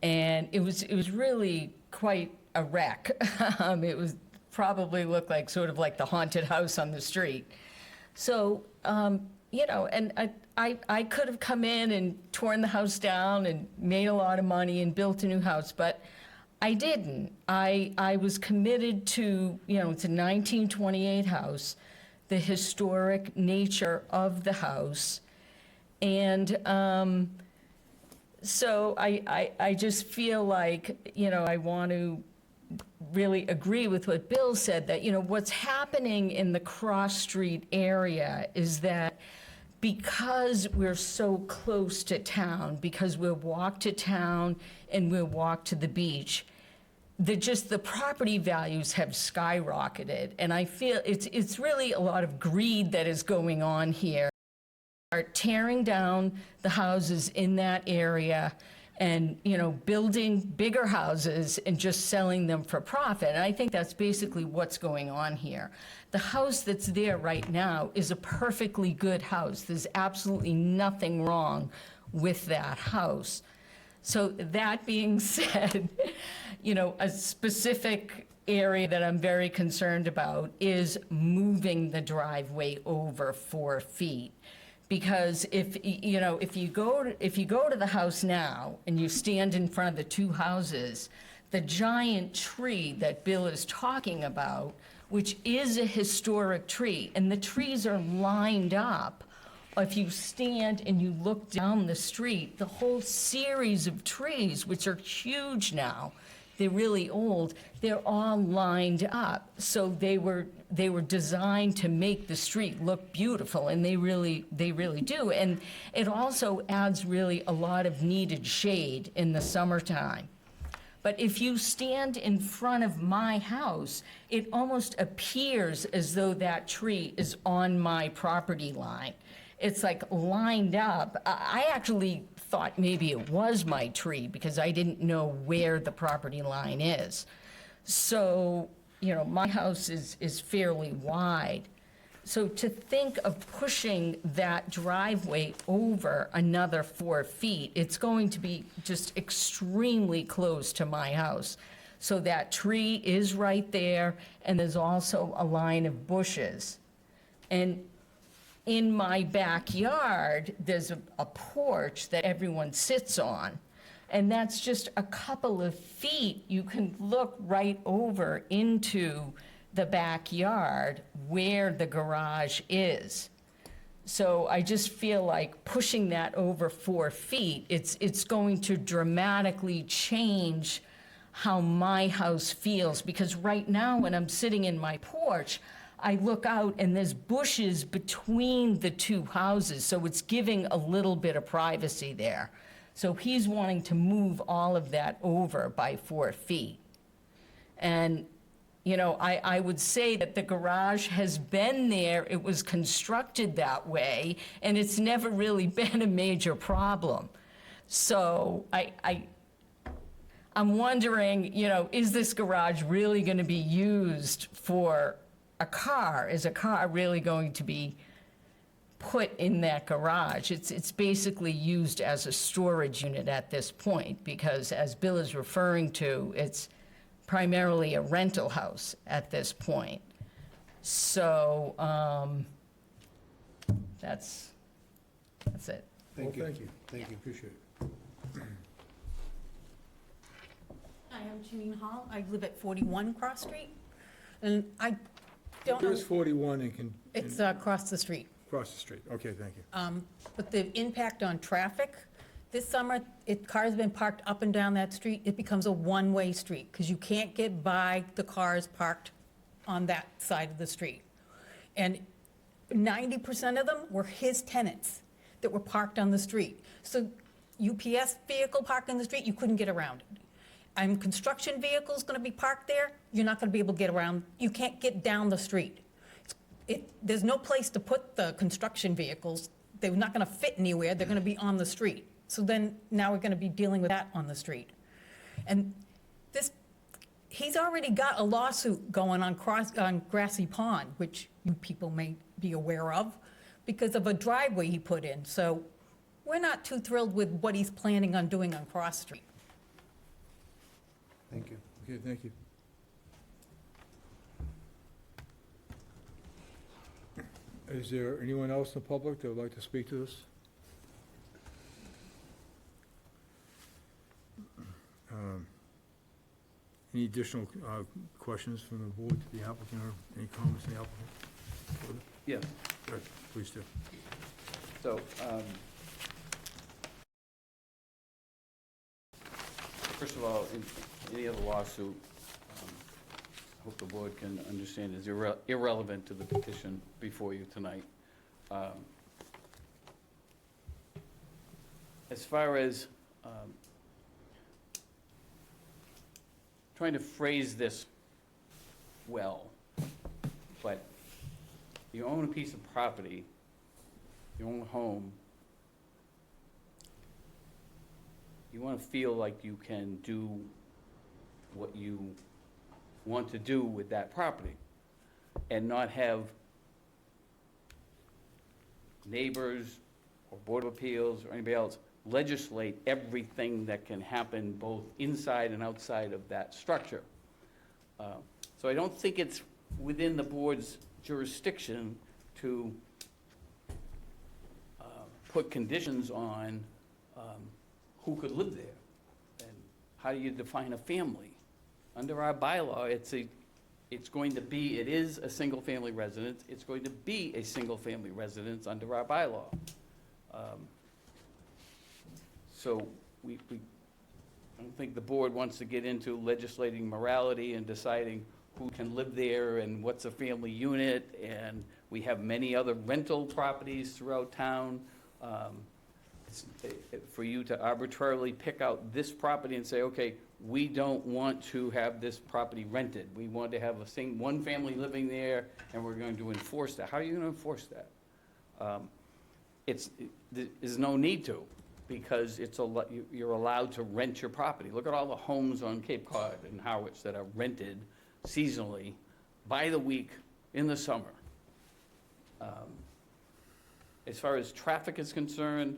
and it was really quite a wreck. It was probably looked like sort of like the haunted house on the street. So, you know, and I could have come in and torn the house down and made a lot of money and built a new house, but I didn't. I was committed to, you know, it's a 1928 house, the historic nature of the house. And so I just feel like, you know, I want to really agree with what Bill said, that, you know, what's happening in the Cross Street area is that because we're so close to town, because we'll walk to town and we'll walk to the beach, the property values have skyrocketed. And I feel it's really a lot of greed that is going on here. Are tearing down the houses in that area and, you know, building bigger houses and just selling them for profit. And I think that's basically what's going on here. The house that's there right now is a perfectly good house. There's absolutely nothing wrong with that house. So that being said, you know, a specific area that I'm very concerned about is moving the driveway over 4 feet. Because if you go to the house now and you stand in front of the two houses, the giant tree that Bill is talking about, which is a historic tree, and the trees are lined up. If you stand and you look down the street, the whole series of trees, which are huge now, they're really old, they're all lined up. So they were designed to make the street look beautiful, and they really do. And it also adds really a lot of needed shade in the summertime. But if you stand in front of my house, it almost appears as though that tree is on my property line. It's like lined up. I actually thought maybe it was my tree because I didn't know where the property line is. So, you know, my house is fairly wide. So to think of pushing that driveway over another 4 feet, it's going to be just extremely close to my house. So that tree is right there, and there's also a line of bushes. And in my backyard, there's a porch that everyone sits on. And that's just a couple of feet. You can look right over into the backyard where the garage is. So I just feel like pushing that over 4 feet, it's going to dramatically change how my house feels. Because right now, when I'm sitting in my porch, I look out and there's bushes between the two houses, so it's giving a little bit of privacy there. So he's wanting to move all of that over by 4 feet. And, you know, I would say that the garage has been there, it was constructed that way, and it's never really been a major problem. So I'm wondering, you know, is this garage really gonna be used for a car? Is a car really going to be put in that garage. It's basically used as a storage unit at this point, because as Bill is referring to, it's primarily a rental house at this point. So, that's it. Thank you. Thank you, appreciate it. Hi, I'm Janine Hall. I live at 41 Cross Street, and I don't know, Here's 41 and can. it's across the street. Across the street, okay, thank you. But the impact on traffic, this summer, cars been parked up and down that street, it becomes a one-way street, because you can't get by the cars parked on that side of the street. And 90% of them were his tenants that were parked on the street. So UPS vehicle parked on the street, you couldn't get around it. Construction vehicles gonna be parked there, you're not gonna be able to get around, you can't get down the street. There's no place to put the construction vehicles, they're not gonna fit anywhere, they're gonna be on the street. So then, now we're gonna be dealing with that on the street. And he's already got a lawsuit going on Grassy Pond, which you people may be aware of, because of a driveway he put in. So we're not too thrilled with what he's planning on doing on Cross Street. Thank you. Okay, thank you. Is there anyone else in the public that would like to speak to this? Any additional questions from the board to the applicant, or any comments to the applicant? Yeah. Good, please do. So, first of all, in any other lawsuit, I hope the board can understand is irrelevant to the petition before you tonight. As far as trying to phrase this well, but you own a piece of property, you own a home, you want to feel like you can do what you want to do with that property and not have neighbors or Board of Appeals or anybody else legislate everything that can happen both inside and outside of that structure. So I don't think it's within the board's jurisdiction to put conditions on who could live there and how do you define a family. Under our bylaw, it is a single-family residence. It's going to be a single-family residence under our bylaw. So I don't think the board wants to get into legislating morality and deciding who can live there and what's a family unit, and we have many other rental properties throughout town. For you to arbitrarily pick out this property and say, okay, we don't want to have this property rented. We want to have one family living there, and we're going to enforce that. How are you going to enforce that? There's no need to, because you're allowed to rent your property. Look at all the homes on Cape Cod and Harwich that are rented seasonally by the week in the summer. As far as traffic is concerned,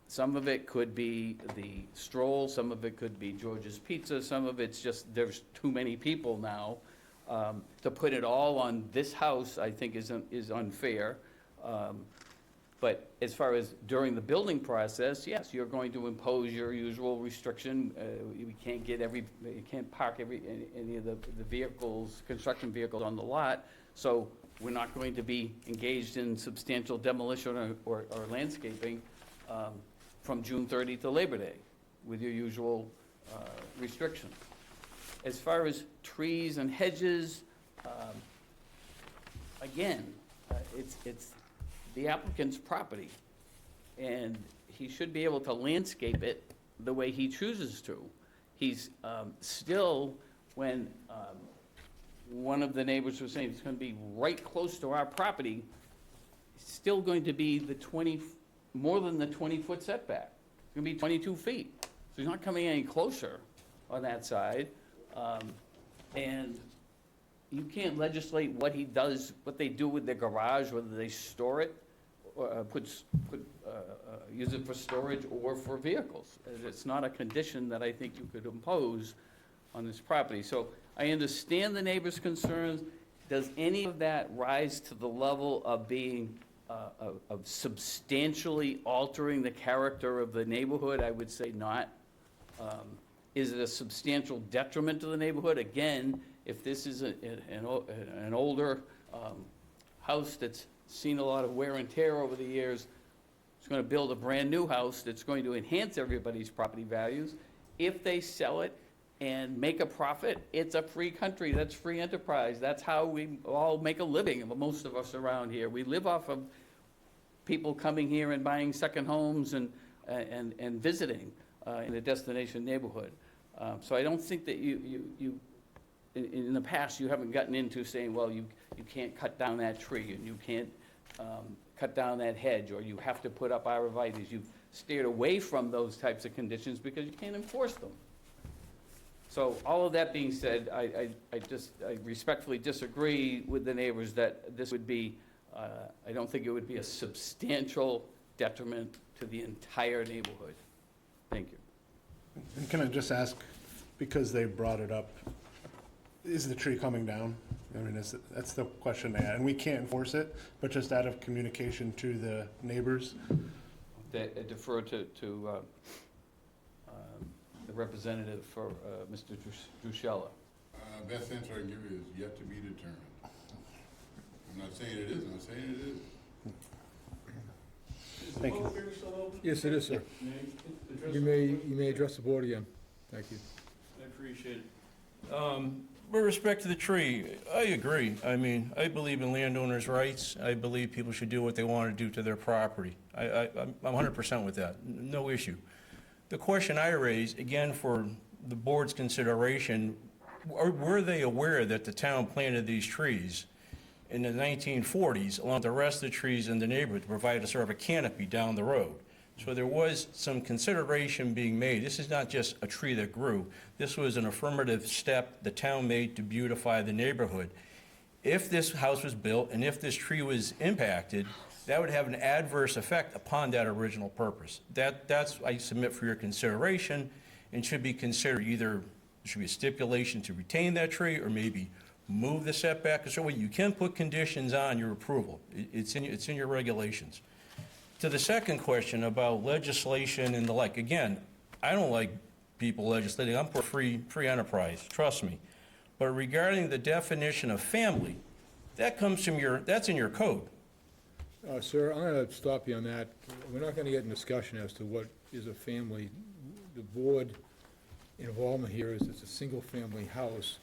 some of it could be the stroll, some of it could be George's Pizza, some of it's just there's too many people now. To put it all on this house, I think is unfair. But as far as during the building process, yes, you're going to impose your usual restriction. You can't park any of the vehicles, construction vehicles on the lot. So we're not going to be engaged in substantial demolition or landscaping from June 30 to Labor Day with your usual restriction. As far as trees and hedges, again, it's the applicant's property, and he should be able to landscape it the way he chooses to. He's still, when one of the neighbors was saying it's going to be right close to our property, it's still going to be more than the 20-foot setback. It's going to be 22 feet. So he's not coming any closer on that side. And you can't legislate what he does, what they do with their garage, whether they store it use it for storage or for vehicles. It's not a condition that I think you could impose on this property. So I understand the neighbor's concerns. Does any of that rise to the level of being, of substantially altering the character of the neighborhood? I would say not. Is it a substantial detriment to the neighborhood? Again, if this is an older house that's seen a lot of wear and tear over the years, it's going to build a brand-new house that's going to enhance everybody's property values. If they sell it and make a profit, it's a free country, that's free enterprise. That's how we all make a living, most of us around here. We live off of people coming here and buying second homes and visiting in a destination neighborhood. So I don't think that in the past, you haven't gotten into saying, well, you can't cut down that tree, and you can't cut down that hedge, or you have to put up arborvitaes. You've steered away from those types of conditions because you can't enforce them. So all of that being said, I respectfully disagree with the neighbors that this would be, I don't think it would be a substantial detriment to the entire neighborhood. Thank you. And can I just ask, because they brought it up, is the tree coming down? I mean, that's the question they had, and we can't enforce it, but just out of communication to the neighbors. That defer to the representative for Mr. Druschella. Best answer I can give you is yet to be determined. I'm not saying it isn't, I'm saying it is. Thank you. Yes, it is, sir. You may address the board again. Thank you. I appreciate it. With respect to the tree, I agree. I mean, I believe in landowners' rights. I believe people should do what they want to do to their property. I'm 100% with that, no issue. The question I raise, again, for the board's consideration, were they aware that the town planted these trees in the 1940s along with the rest of the trees in the neighborhood to provide a sort of a canopy down the road? So there was some consideration being made. This is not just a tree that grew. This was an affirmative step the town made to beautify the neighborhood. If this house was built and if this tree was impacted, that would have an adverse effect upon that original purpose. That's, I submit for your consideration, and should be considered either, there should be a stipulation to retain that tree or maybe move the setback. So you can put conditions on your approval. It's in your regulations. To the second question about legislation and the like, again, I don't like people legislating. I'm for free enterprise, trust me. But regarding the definition of family, that comes from that's in your code. Sir, I'm going to stop you on that. We're not going to get in discussion as to what is a family. The board involvement here is it's a single-family house.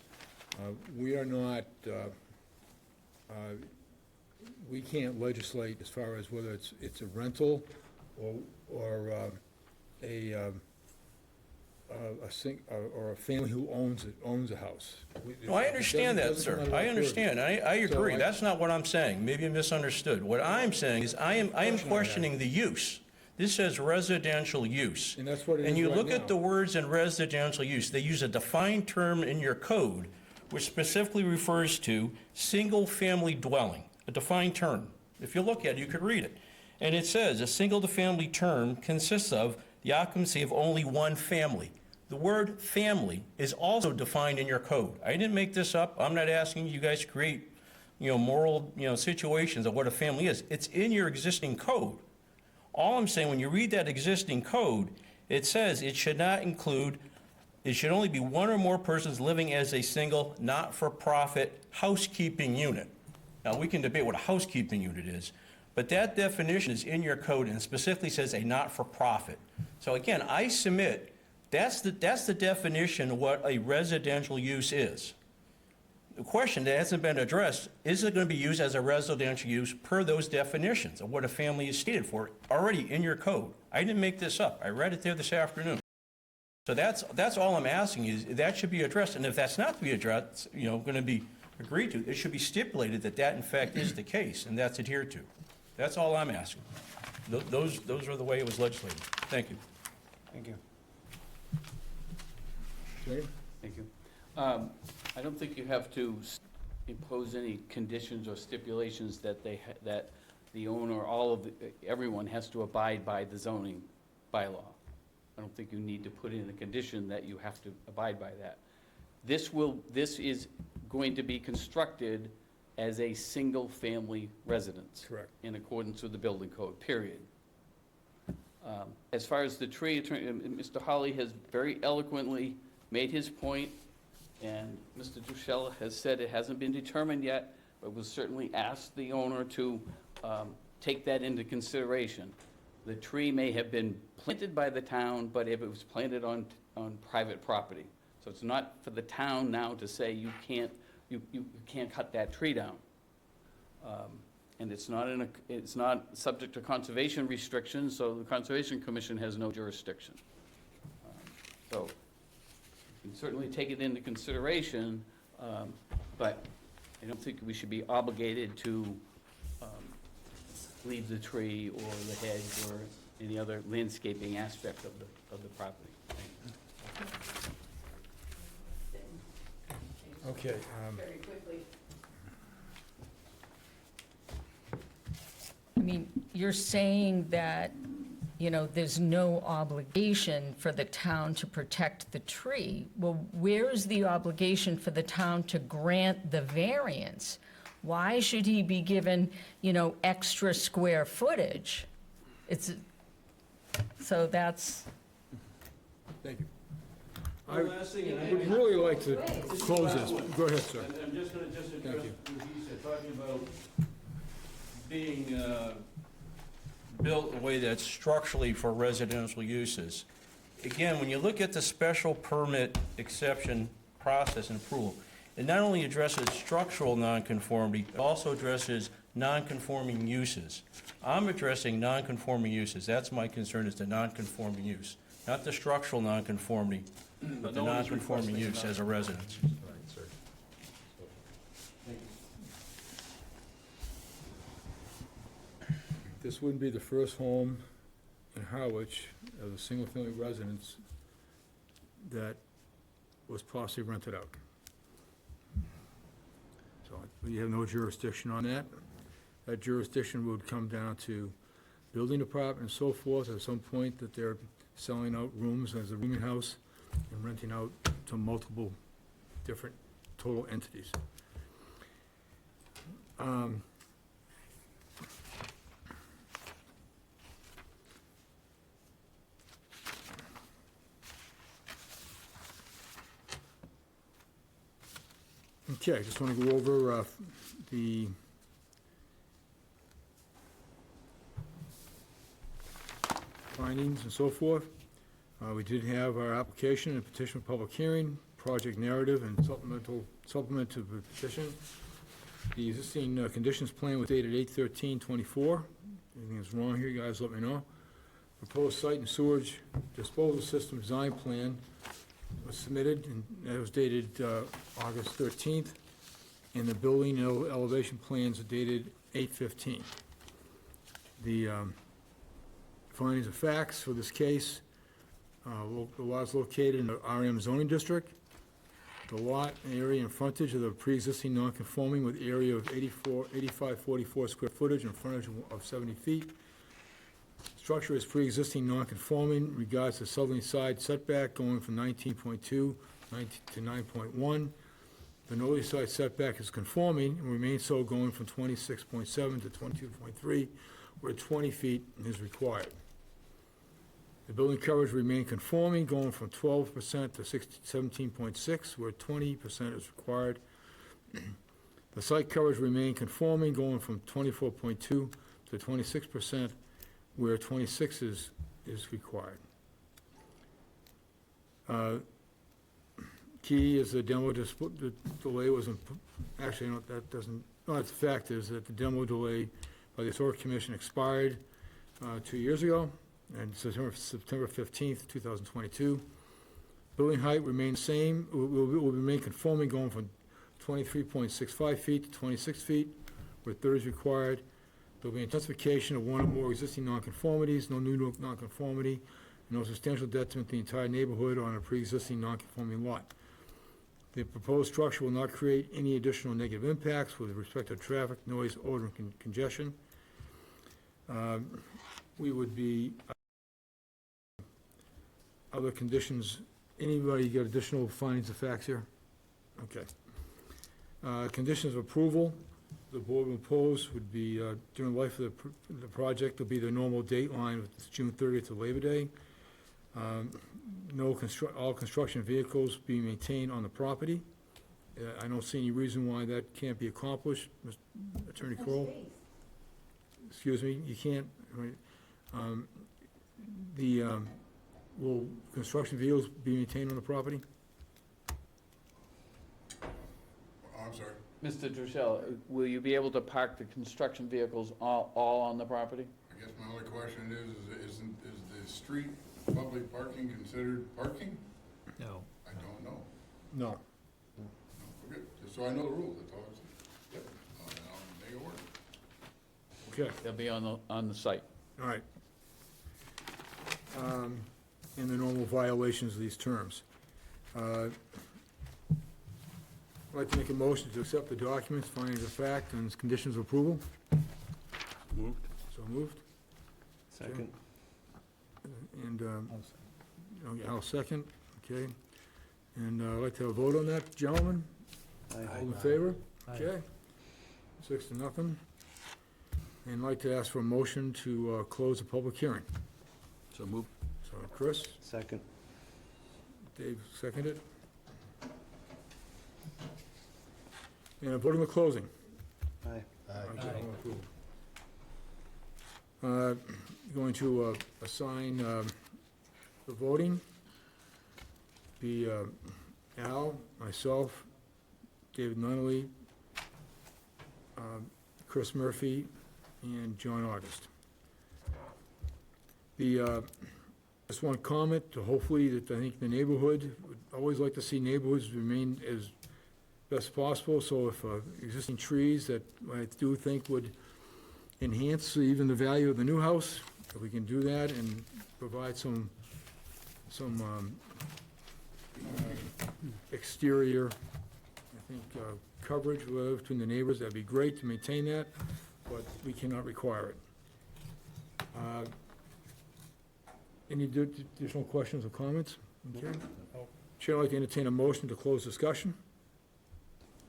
We are not, we can't legislate as far as whether it's a rental or a family who owns a house. No, I understand that, sir. I understand. I agree. So That's not what I'm saying. Maybe you misunderstood. What I'm saying is I am questioning the use. This says residential use. And that's what it is And you right look at now. the words in residential use, they use a defined term in your code which specifically refers to single-family dwelling, a defined term. If you look at it, you could read it. And it says a single-family term consists of the occupancy of only one family. The word family is also defined in your code. I didn't make this up. I'm not asking you guys to create, moral, situations of what a family is. It's in your existing code. All I'm saying, when you read that existing code, it says it should not include, it should only be one or more persons living as a single, not-for-profit housekeeping unit. Now, we can debate what a housekeeping unit is, but that definition is in your code and specifically says a not-for-profit. So again, I submit that's the definition of what a residential use is. The question that hasn't been addressed, is it going to be used as a residential use per those definitions of what a family is stated for already in your code? I didn't make this up. I read it there this afternoon. So that's all I'm asking is that should be addressed. And if that's not to be addressed, going to be agreed to, it should be stipulated that that in fact is the case and that's adhered to. That's all I'm asking. Those are the way it was legislated. Thank you. Thank you. Jay? Thank you. I don't think you have to impose any conditions or stipulations that the owner, everyone has to abide by the zoning bylaw. I don't think you need to put in a condition that you have to abide by that. This is going to be constructed as a single-family residence. Correct. In accordance with the building code, period. As far as the tree, Mr. Holly has very eloquently made his point, and Mr. Duchel has said it hasn't been determined yet, but will certainly ask the owner to take that into consideration. The tree may have been planted by the town, but if it was planted on private property. So it's not for the town now to say you can't cut that tree down. And it's not subject to conservation restrictions, so the Conservation Commission has no jurisdiction. So you can certainly take it into consideration, but I don't think we should be obligated to leave the tree or the hedge or any other landscaping aspect of the property. Okay. Very quickly. I mean, you're saying that, there's no obligation for the town to protect the tree. Well, where is the obligation for the town to grant the variance? Why should he be given, extra square footage? So that's. Thank you. I would really like to close this. Go ahead, sir. I'm just going to address Thank you. what he said, talking about being built in a way that's structurally for residential uses. Again, when you look at the special permit exception process and approval, it not only addresses structural nonconformity, it also addresses nonconforming uses. I'm addressing nonconforming uses. That's my concern, is the nonconforming use, not the structural nonconformity, but the No one is nonconforming requesting use as a residence. Right, sir. This wouldn't be the first home in Harwich as a single-family residence that was possibly rented out. So we have no jurisdiction on that. That jurisdiction would come down to building department and so forth at some point that they're selling out rooms as a rooming house and renting out to multiple different total entities. Okay, I just want to go over the findings and so forth. We did have our application and petition for public hearing, project narrative, and supplement to the petition. The existing conditions plan was dated 8/13/24. Anything is wrong here, you guys let me know. Proposed site and sewage disposal system design plan was submitted, and that was dated August 13th, and the building elevation plans are dated 8/15. The findings of facts for this case, the lot is located in the RM zoning district. The lot area and frontage of the pre-existing non-conforming with area of 8544 square footage and frontage of 70 feet. Structure is pre-existing non-conforming in regards to southerly side setback going from 19.2 to 9.1. The northerly side setback is conforming and remains so going from 26.7 to 22.3, where 20 feet is required. The building coverage remained conforming, going from 12% to 17.6, where 20% is required. The site coverage remained conforming, going from 24.2 to 26%, where 26 is required. Key is the demo the delay was, actually, no, that doesn't, no, the fact is that the demo delay by the Historic Commission expired 2 years ago, and September 15th, 2022. Building height remains same, will remain conforming, going from 23.65 feet to 26 feet, where 30 is required. There'll be intensification of one or more existing nonconformities, no new nonconformity, and no substantial detriment to the entire neighborhood on a pre-existing nonconforming lot. The proposed structure will not create any additional negative impacts with respect to traffic, noise, odor, and congestion. we would be, other conditions, anybody got additional findings of facts here? Okay. Conditions of approval, the board will impose would be, during the life of the project, will be the normal date line, which is June 30th to Labor Day. All construction vehicles be maintained on the property. I don't see any reason why that can't be accomplished. Mr. Attorney Crowell? Excuse me, you can't, right? Will construction vehicles be maintained on the property? I'm sorry. Mr. Druchell, will you be able to park the construction vehicles all on the property? I guess my only question is the street public parking considered parking? No. I don't know. No. Okay, just so I know the rules, that's all I'm saying. Yep, I'll make it work. Okay, They'll be on the site. all right. And the normal violations of these terms. I'd like to make a motion to accept the documents, findings of fact, and conditions of approval. Moved. So moved. Second. And, okay, I'll second, okay. And I'd like to have a vote on that, gentlemen? All in favor? Okay. 6-0. And I'd like to ask for a motion to close the public hearing. So moved. So, Chris? Second. Dave seconded. And a vote on the closing. Aye. Okay, all approved. Going to assign the voting. Be Al, myself, David Nunnally, Chris Murphy, and John August. Just one comment to hopefully that I think the neighborhood, would always like to see neighborhoods remain as best possible, so if existing trees that I do think would enhance even the value of the new house, if we can do that and provide some exterior, I think, coverage between the neighbors, that'd be great to maintain that, but we cannot require it. Any additional questions or comments? Okay. Chair, I'd like to entertain a motion to close discussion.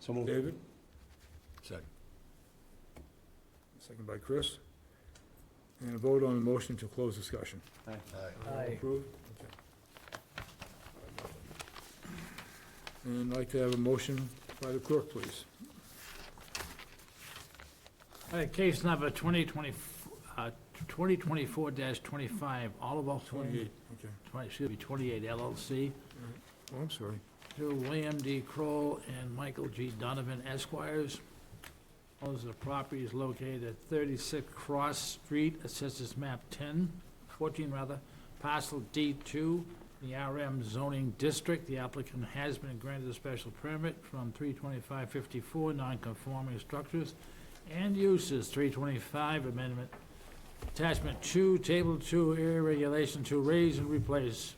So moved. David? Second. Second by Chris. And a vote on the motion to close discussion. Aye. All approved? Okay. And I'd like to have a motion by the clerk, please. All right, case number 2024-25, Oliver 28, okay. 28 LLC, Oh, I'm sorry. to William D. Kroll and Michael G. Donovan Esquires. Owns of the property is located at 36 Cross Street, Assessors Map 14 rather, parcel D2, the RM zoning district. The applicant has been granted a special permit from 32554, non-conforming structures and uses, 325 amendment. Attachment 2, Table 2, area regulation to raise and replace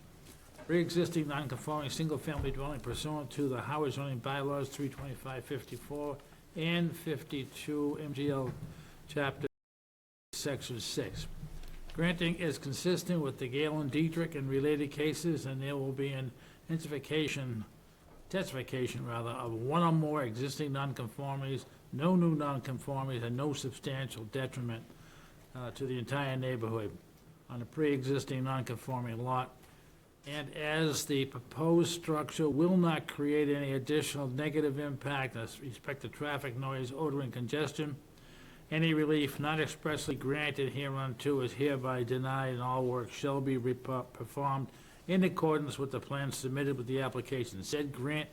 pre-existing non-conforming single-family dwelling pursuant to the Howard zoning bylaws 32554 and 52 MGL Chapter Section 6. Granting is consistent with the Galen Dietrich and related cases, and there will be an testification of one or more existing nonconformities, no new nonconformities, and no substantial detriment to the entire neighborhood on a pre-existing nonconforming lot. And as the proposed structure will not create any additional negative impact with respect to traffic, noise, odor, and congestion, any relief not expressly granted hereunto is hereby denied, and all work shall be performed in accordance with the plans submitted with the application. Said grant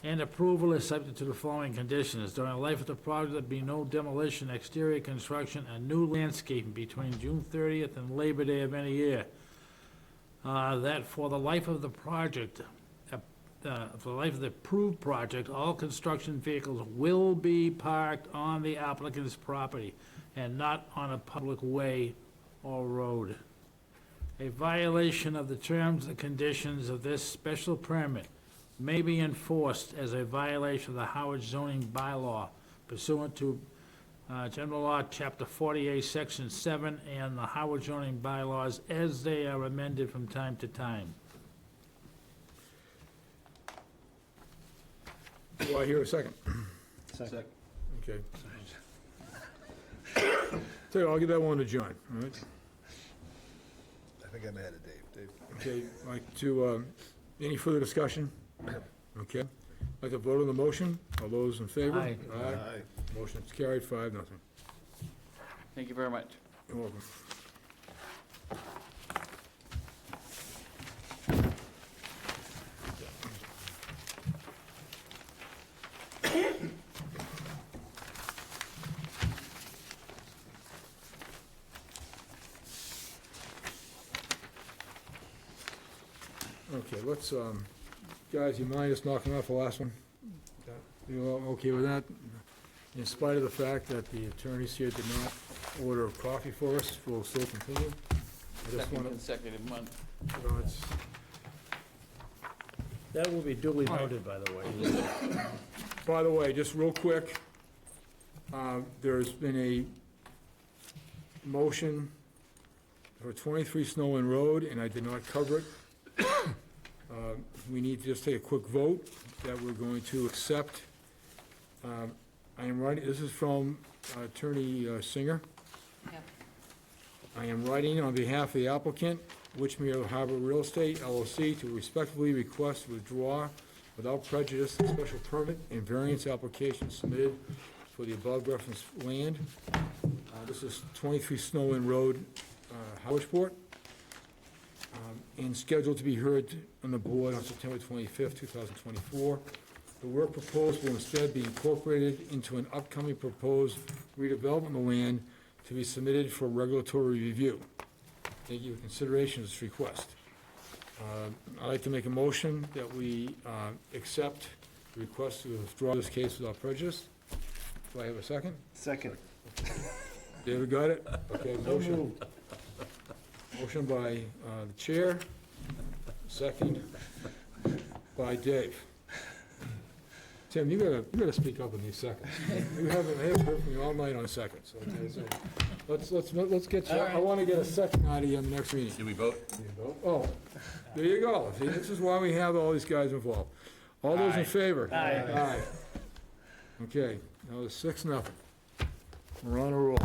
and approval is subject to the following conditions. During the life of the project, there be no demolition, exterior construction, and new landscaping between June 30th and Labor Day of any year. That for the life of the project, for the life of the approved project, all construction vehicles will be parked on the applicant's property and not on a public way or road. A violation of the terms and conditions of this special permit may be enforced as a violation of the Howard zoning bylaw pursuant to General Law, Chapter 48, Section 7, and the Howard zoning bylaws as they are amended from time to time. Do I hear a second? Second. Okay. So I'll give that one to John, all right? I think I'm ahead of Dave. Dave? Okay, like to, any further discussion? Okay. Like to vote on the motion? All those in favor? Aye. Aye. Motion's carried, 5-0. Thank you very much. You're welcome. Okay, let's, guys, you mind us knocking off the last one? You all okay with that? In spite of the fact that the attorneys here did not order coffee for us, we'll still continue. I just Second want to, consecutive month. it's, That will be duly noted, by the way. by the way, just real quick, there's been a motion for 23 Snow Inn Road, and I did not cover it. We need to just take a quick vote that we're going to accept. I am writing, this is from Attorney Singer. Yep. I am writing on behalf of the applicant, Witchmere Harbor Real Estate LLC, to respectfully request withdraw without prejudice the special permit and variance application submitted for the above referenced land. This is 23 Snow Inn Road, Howardsport, and scheduled to be heard on the board on September 25th, 2024. The work proposed will instead be incorporated into an upcoming proposed redevelopment of the land to be submitted for regulatory review. Thank you for consideration of this request. I'd like to make a motion that we accept the request to withdraw this case without prejudice. Do I have a second? Second. David got it? Okay, motion. Motion by the chair, second by Dave. Tim, you gotta speak up in these seconds. You haven't heard from you all night on seconds, okay, so let's get, I wanna get a second out of you in the next meeting. Did we vote? Oh, there you go. See, this is why we have all these guys involved. All those in favor? Aye. Aye. Okay, now it's 6-0. We're on a roll.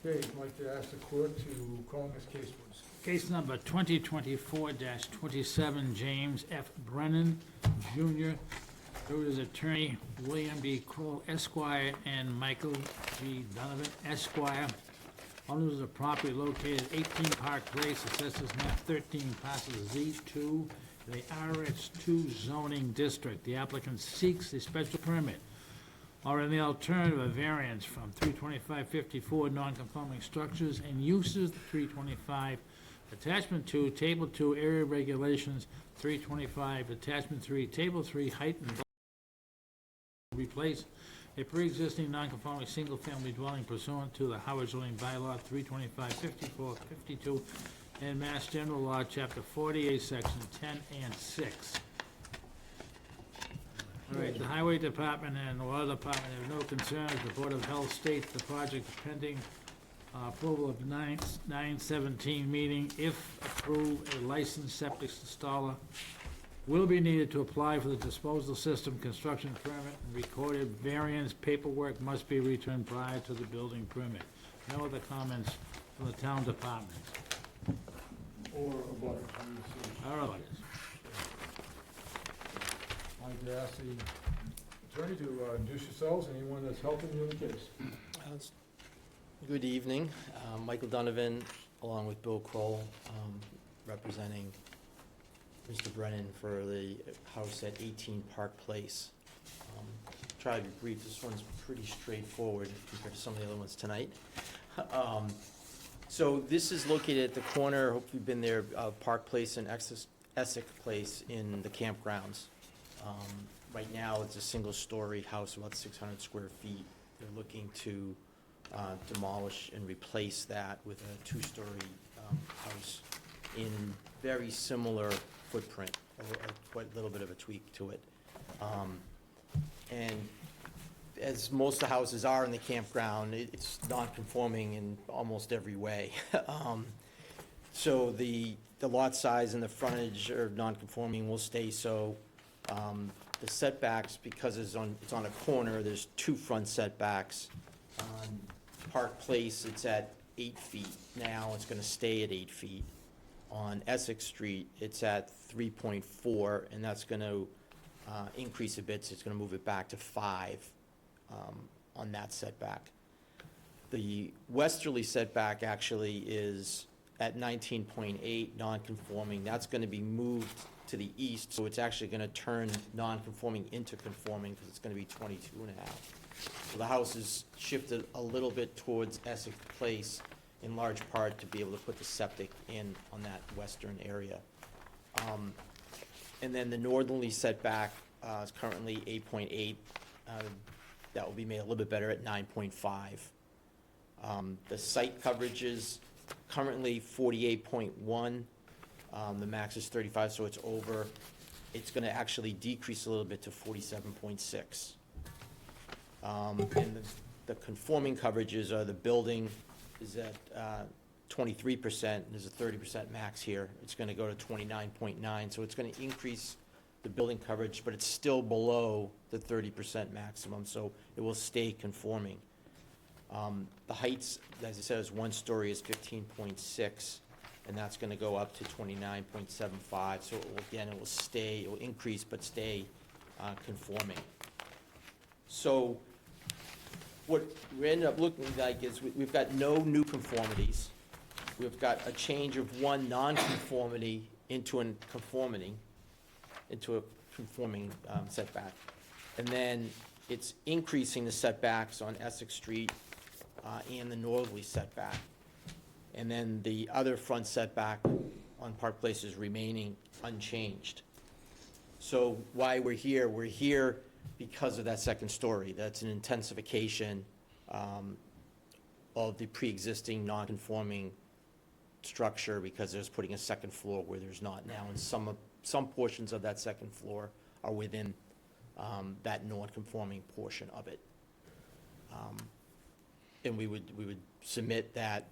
Okay, I'd like to ask the clerk to call this case, please. Case number 2024-27, James F. Brennan, Jr., through his attorney, William B. Kroll, Esquire, and Michael G. Donovan, Esquire, owners of the property located at 18 Park Place, assessors map 13, parcel Z2, the RH2 zoning district. The applicant seeks a special permit or in the alternative, a variance from 32554 non-conforming structures and uses, 325, attachment 2, table 2, area regulations, 325, attachment 3, table 3, height and replace a pre-existing non-conforming single-family dwelling pursuant to the Howard zoning bylaw 325, 54, 52, and Mass General Law, Chapter 48, Section 10 and 6. All right, the Highway Department and the Water Department have no concerns. The Board of Health states the project pending approval of 9/17 meeting. If approved, a licensed septic installer will be needed to apply for the disposal system construction permit, and recorded variance paperwork must be returned prior to the building permit. No other comments from the town departments. Or about it. All right. I'd like to ask the attorney to introduce yourselves, anyone that's helping you in the case. Good evening. Michael Donovan, along with Bill Kroll, representing Mr. Brennan for the house at 18 Park Place. Try to be brief. This one's pretty straightforward compared to some of the other ones tonight. So this is located at the corner, hopefully you've been there, Park Place and Essex Place in the campgrounds. Right now, it's a single-story house, about 600 square feet. they're looking to demolish and replace that with a two-story house in very similar footprint, quite a little bit of a tweak to it. And as most of the houses are in the campground, it's non-conforming in almost every way. So the lot size and the frontage are non-conforming, will stay so. The setbacks, because it's on a corner, there's 2 front setbacks. On Park Place, it's at 8 feet now, it's gonna stay at 8 feet. On Essex Street, it's at 3.4, and that's gonna increase a bit, so it's gonna move it back to 5 on that setback. The westerly setback actually is at 19.8, non-conforming. That's gonna be moved to the east, so it's actually gonna turn non-conforming into conforming, because it's gonna be 22.5. So the house is shifted a little bit towards Essex Place, in large part to be able to put the septic in on that western area. And then the northerly setback is currently 8.8. That will be made a little bit better at 9.5. The site coverage is currently 48.1. The max is 35, so it's over. It's gonna actually decrease a little bit to 47.6. And the conforming coverages are the building is at 23%, there's a 30% max here. It's gonna go to 29.9, so it's gonna increase the building coverage, but it's still below the 30% maximum, so it will stay conforming. The heights, as I said, is 1 story is 15.6, and that's gonna go up to 29.75, so it will, again, it will stay, it will increase but stay conforming. So what we end up looking like is we've got no new conformities. We've got a change of 1 non-conformity into a conforming setback. And then it's increasing the setbacks on Essex Street and the northerly setback. And then the other front setback on Park Place is remaining unchanged. So why we're here because of that second story. That's an intensification of the pre-existing non-conforming structure, because there's putting a second floor where there's not now, and some portions of that second floor are within that non-conforming portion of it. And we would submit that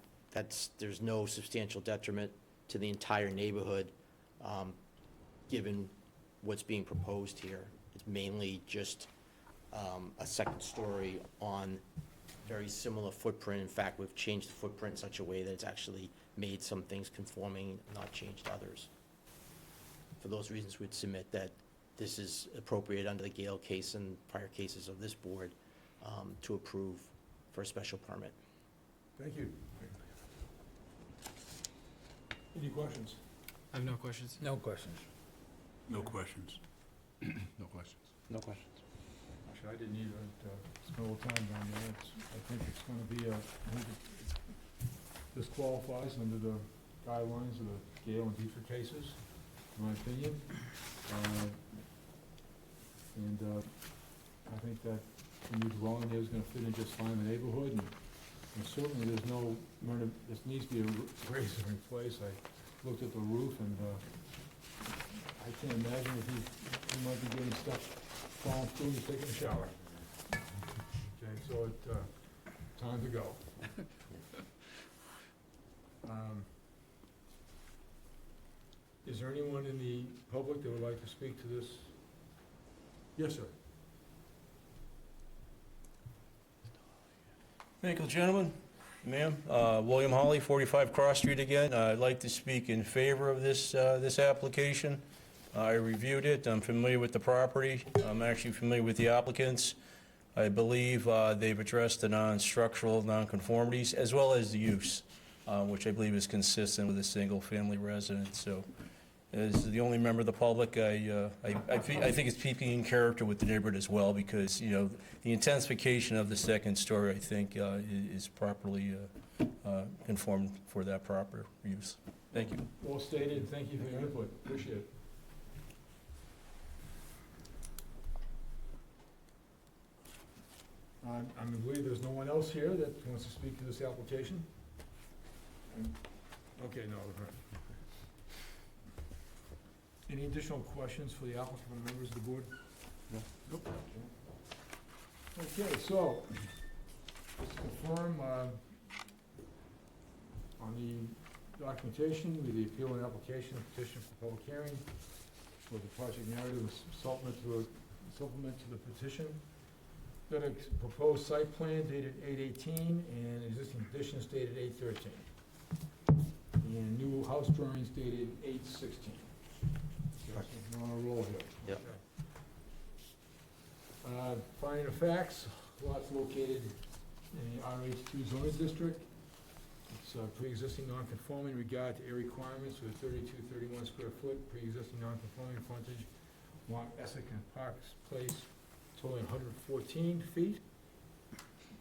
there's no substantial detriment to the entire neighborhood, given what's being proposed here. It's mainly just a second story on very similar footprint. In fact, we've changed the footprint in such a way that it's actually made some things conforming, not changed others. For those reasons, we'd submit that this is appropriate under the Gale case and prior cases of this board to approve for a special permit. Thank you. Any questions? I have no questions. No questions. No questions. No questions. No questions. Actually, I didn't either, spend a little time down there. I think it's gonna be this qualifies under the guidelines of the Gale and Dietrich cases, in my opinion. And I think that the new dwelling there is gonna fit in just fine in the neighborhood, and certainly there's no, this needs to be a razor in place. I looked at the roof, and I can't imagine if he might be getting stuff falling through, he's taking a shower. Okay, so time to go. Is there anyone in the public that would like to speak to this? Yes, sir. Thank you, gentlemen. Ma'am, William Hawley, 45 Cross Street again. I'd like to speak in favor of this application. I reviewed it. I'm familiar with the property. I'm actually familiar with the applicants. I believe they've addressed the non-structural nonconformities as well as the use, which I believe is consistent with a single-family residence. So, as the only member of the public, I think it's keeping in character with the neighborhood as well, because, you know, the intensification of the second story, I think, is properly conformed for that proper use. Thank you. Well stated. Thank you for your input. Appreciate it. I believe there's no one else here that wants to speak to this application? Okay, no. Any additional questions for the applicant or members of the board? No. Nope. Okay, so, just to confirm, on the documentation, with the appeal and application petition for public hearing, for the project narrative and supplement to the petition. Got a proposed site plan dated 8/18 and existing conditions dated 8/13. And new house drawings dated 8/16. We're on a roll here. Yep. Finding of facts, lots located in the RH2 zoning district. It's pre-existing non-conforming in regard to area requirements with 3231 square foot, pre-existing non-conforming frontage, along Essex and Parks Place, totaling 114 feet.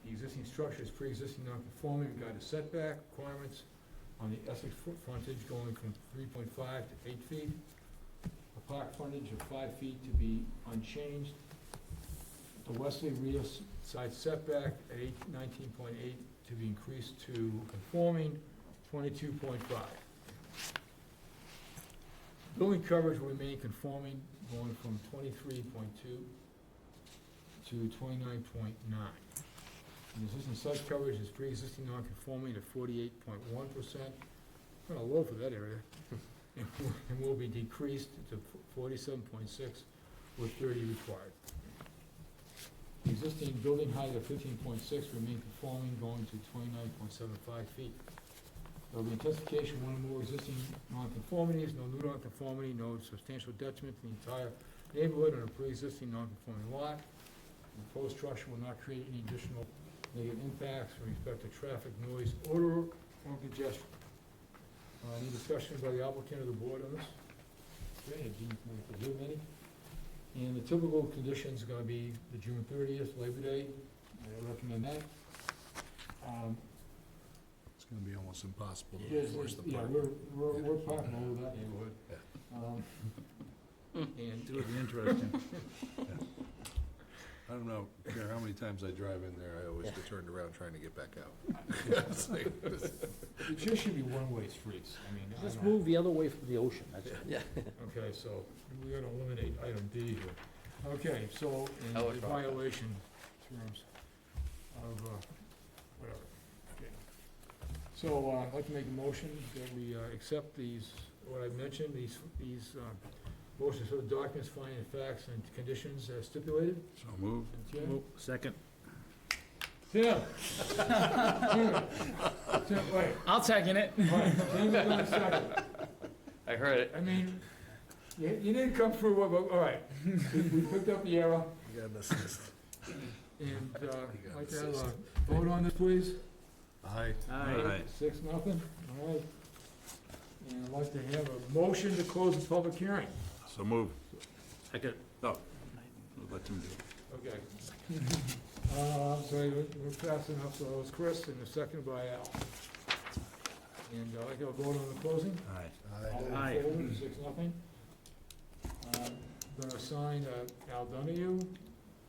The existing structure is pre-existing non-conforming in regard to setback requirements on the Essex frontage going from 3.5 to 8 feet. A park frontage of 5 feet to be unchanged. The westerly rear side setback at 19.8 to be increased to conforming 22.5. Building coverage will remain conforming, going from 23.2 to 29.9. The existing site coverage is pre-existing non-conforming at 48.1%, kind of low for that area, and will be decreased to 47.6 with 30 required. The existing building height of 15.6 remain conforming, going to 29.75 feet. There will be intensification, one or more existing nonconformities, no new nonconformity, no substantial detriment to the entire neighborhood on a pre-existing nonconforming lot. The proposed structure will not create any additional negative impacts with respect to traffic, noise, odor, or congestion. Any discussion by the applicant or the board on this? Okay, do you have any? And the typical conditions are gonna be the June 30th, Labor Day. I recommend that. It's gonna be almost impossible to Yes, enforce the yeah, park. we're parking over that neighborhood. And It would be interesting. I don't know, care how many times I drive in there, I always get turned around trying to get back out. It's like- it just should be one-way streets. I mean, I Just don't- move the other way from the ocean, that's it. Yeah. Okay, so we're gonna eliminate item D here. Okay, so in Oh, the it's wrong. violation terms of, whatever. Okay. So, I'd like to make a motion that we accept these, what I mentioned, these motions for the documents, finding facts and conditions as stipulated. So moved. Tim? Second. Tim? Tim, wait. I'll second it. All right, Tim's gonna second. I heard it. I mean, you didn't come through, all right, we picked up the error, You got an assist. and, like to have a vote on this, please? Aye. Aye. 6-0, all right. And I'd like to have a motion to close the public hearing. So moved. Second. No. Let them do it. Okay. So we're passing up, so it was Chris, and a second by Al. And I'd like to have a vote on the closing. Aye. All Aye. in favor, 6-0. Going to assign Al Donahue,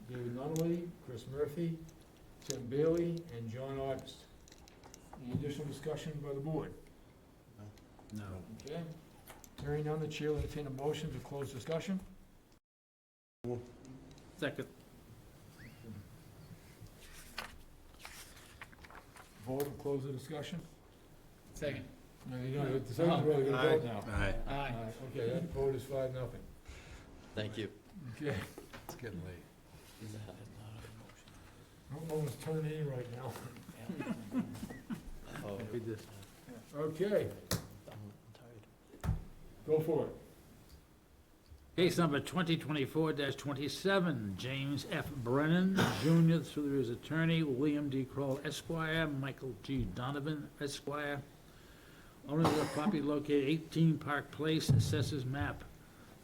David Nunnally, Chris Murphy, Tim Bailey, and John August. Any additional discussion by the board? No. Okay. Hearing none, the chair will entertain a motion to close discussion. Second. Vote to close the discussion? Second. No, you don't, the second's really gonna vote now. Aye. Aye. Okay, that vote is 5-0. Thank you. Okay. It's getting late. No one's turning in right now. Oh, Read this. Okay, I'm tired. go for it. Case number 2024-27, James F. Brennan Jr. through his attorney, William D. Kroll Esquire, Michael G. Donovan Esquire, owners of the property located 18 Park Place, assessors map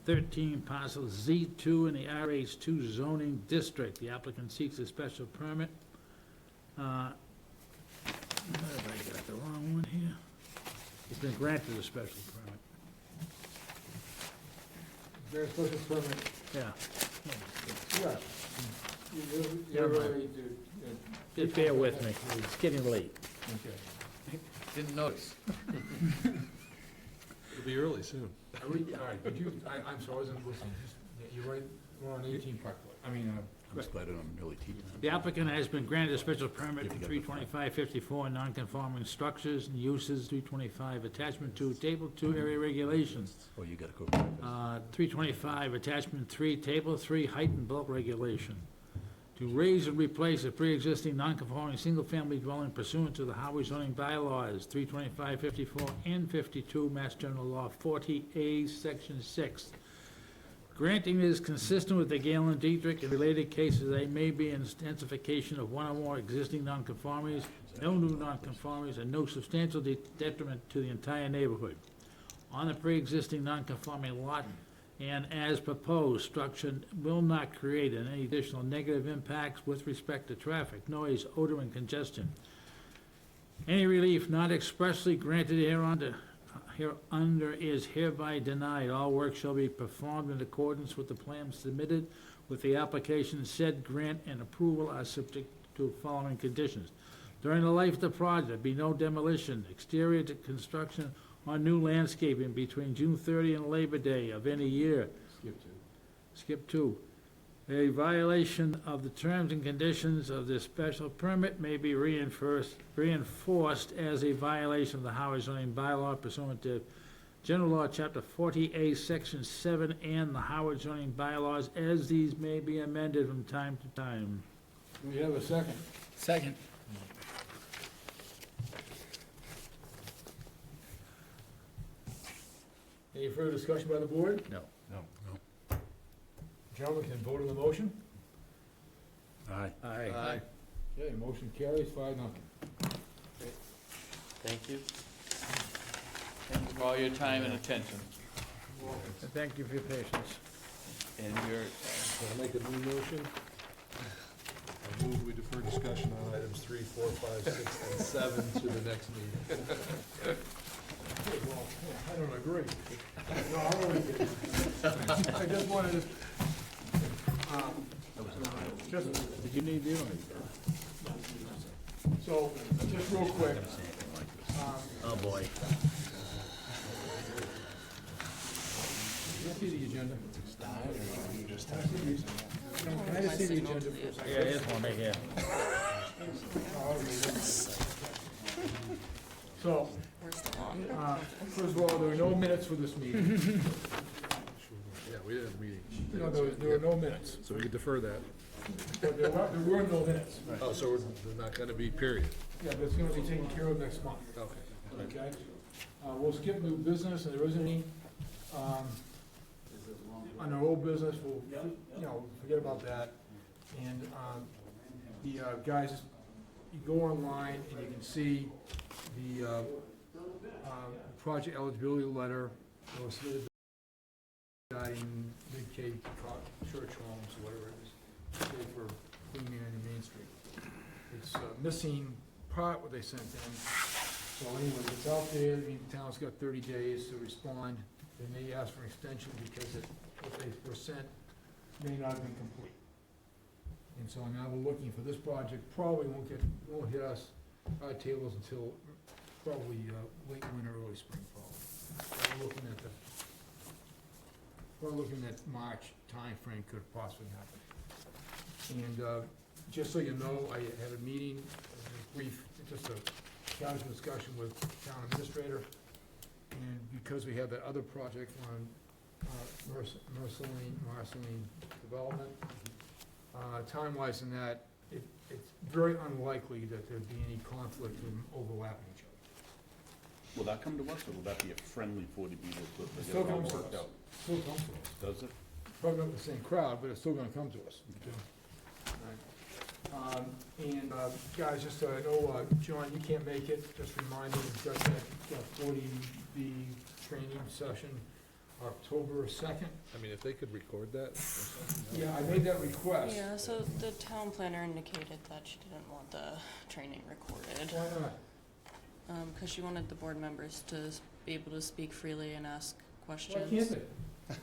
13, parcel Z2 in the RH2 zoning district. The applicant seeks a special permit. Have I got the wrong one here? He's been granted a special permit. Is there a special permit? Yeah. Yeah. You're ready to Just bear with me, it's getting late. Okay. Didn't notice. It'll be early soon. All right, could you, I'm sorry, I wasn't listening. You're right, we're on 18 Park Place. I mean, I'm just glad I don't really teach. The applicant has been granted a special permit for 32554 non-conforming structures and uses, 325 attachment 2, table 2 area regulations. Oh, you gotta go. 325 attachment 3, table 3 height and bulk regulation. To raise and replace a pre-existing non-conforming single-family dwelling pursuant to the Harwich zoning bylaws, 325, 54, and 52, Mass General Law 40A, Section 6. Granting is consistent with the Galen Dietrich and related cases, they may be an intensification of one or more existing nonconformities, no new nonconformities, and no substantial detriment to the entire neighborhood. On the pre-existing nonconforming lot, and as proposed, structure will not create any additional negative impacts with respect to traffic, noise, odor, and congestion. Any relief not expressly granted hereunder is hereby denied. All work shall be performed in accordance with the plans submitted with the application. Said grant and approval are subject to following conditions. During the life of the project, be no demolition, exterior construction, or new landscaping between June 30 and Labor Day of any year. Skip 2. A violation of the terms and conditions of this special permit may be reinforced as a violation of the Harwich zoning bylaw pursuant to General Law, Chapter 40A, Section 7, and the Harwich zoning bylaws, as these may be amended from time to time. Do we have a second? Second. Any further discussion by the board? No. Gentlemen, can vote on the motion? Aye. Aye. Okay, motion carries 5-0. Thank you. Thank you for all your time and attention. And thank you for your patience. And your, Can I make a new motion? I move we defer discussion on items 3, 4, 5, 6, and 7 to the next meeting. Well, I don't agree. No, I'm only kidding. I just wanted to, Did you need the other? so, just real quick. Oh, boy. Can I see the agenda? Can I just see the agenda for a second? Yeah, here's one right here. So, first of all, there were no minutes for this meeting. Yeah, we didn't have a meeting. No, there were no minutes. So we could defer that. But there were no minutes. Oh, so they're not gonna be, period? Yeah, but it's gonna be taken care of next month. Okay. Okay? We'll skip new business, and there isn't any. On our old business, we'll, forget about that. And, the, guys, you go online and you can see the, project eligibility letter that was submitted in Mid-Cape Church Homes, or whatever it is, for Queen Anne Main Street. It's a missing part what they sent in. So anyway, it's out there, the town's got 30 days to respond. They may ask for an extension because what they were sent may not have been complete. And so now we're looking for this project, probably won't hit us, our tables until probably late winter, early spring, probably. We're looking at March timeframe could possibly happen. And just so you know, I had a meeting, just a casual discussion with town administrator. And because we have that other project on Marceline Development, time-wise in that, it's very unlikely that there'd be any conflict and overlapping each other. Will that come to us, or will that be a friendly 40B that It still get it all comes to worked us. out? Still comes to us. Does it? Probably not the same crowd, but it's still gonna come to us. And, guys, just so I know, John, you can't make it, just remind me, we've got that 40B training session, October 2nd. I mean, if they could record that. Yeah, I made that request. Yeah, so the town planner indicated that she didn't want the training recorded. Why not? Because she wanted the board members to be able to speak freely and ask Why questions. can't they?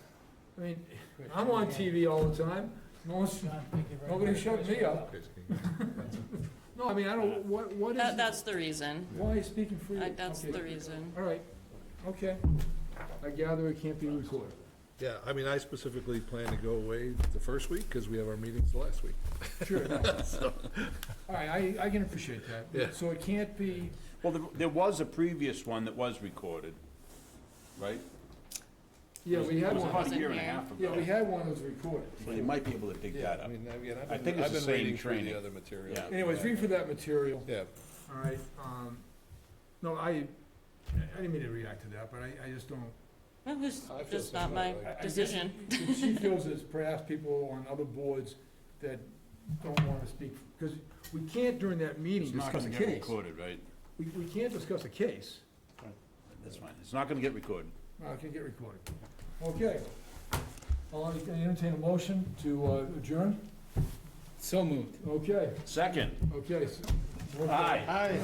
I mean, I'm on TV all the time. No one's, John, thank you very nobody much. shut me up. No, I mean, I don't, what is? That's the reason. Why are you speaking for you? That's Okay. the reason. All right, okay. I gather it can't be recorded. Yeah, I mean, I specifically plan to go away the first week, because we have our meetings the last week. Sure. All right, I can appreciate that. Yeah. So it can't be, Well, there was a previous one that was recorded, right? yeah, we had It was one. about a year and a half ago. Yeah, we had one that was recorded. So you might be able to dig Yeah, that I up. mean, again, I think it's I've the been same reading through training. the other material. Yeah. Anyways, read for that material. Yeah, All right, no, I didn't mean to react to that, but I just don't. It was I feel just not my similarly. I guess decision. She feels there's perhaps people on other boards that don't want to speak, because we can't during that meeting It's not discuss gonna a get case. recorded, right? We can't discuss a case. That's fine. It's not gonna get recorded. No, it can get recorded. Okay. I'll entertain a motion to adjourn. So moved. Okay, Second. okay. Aye. Aye.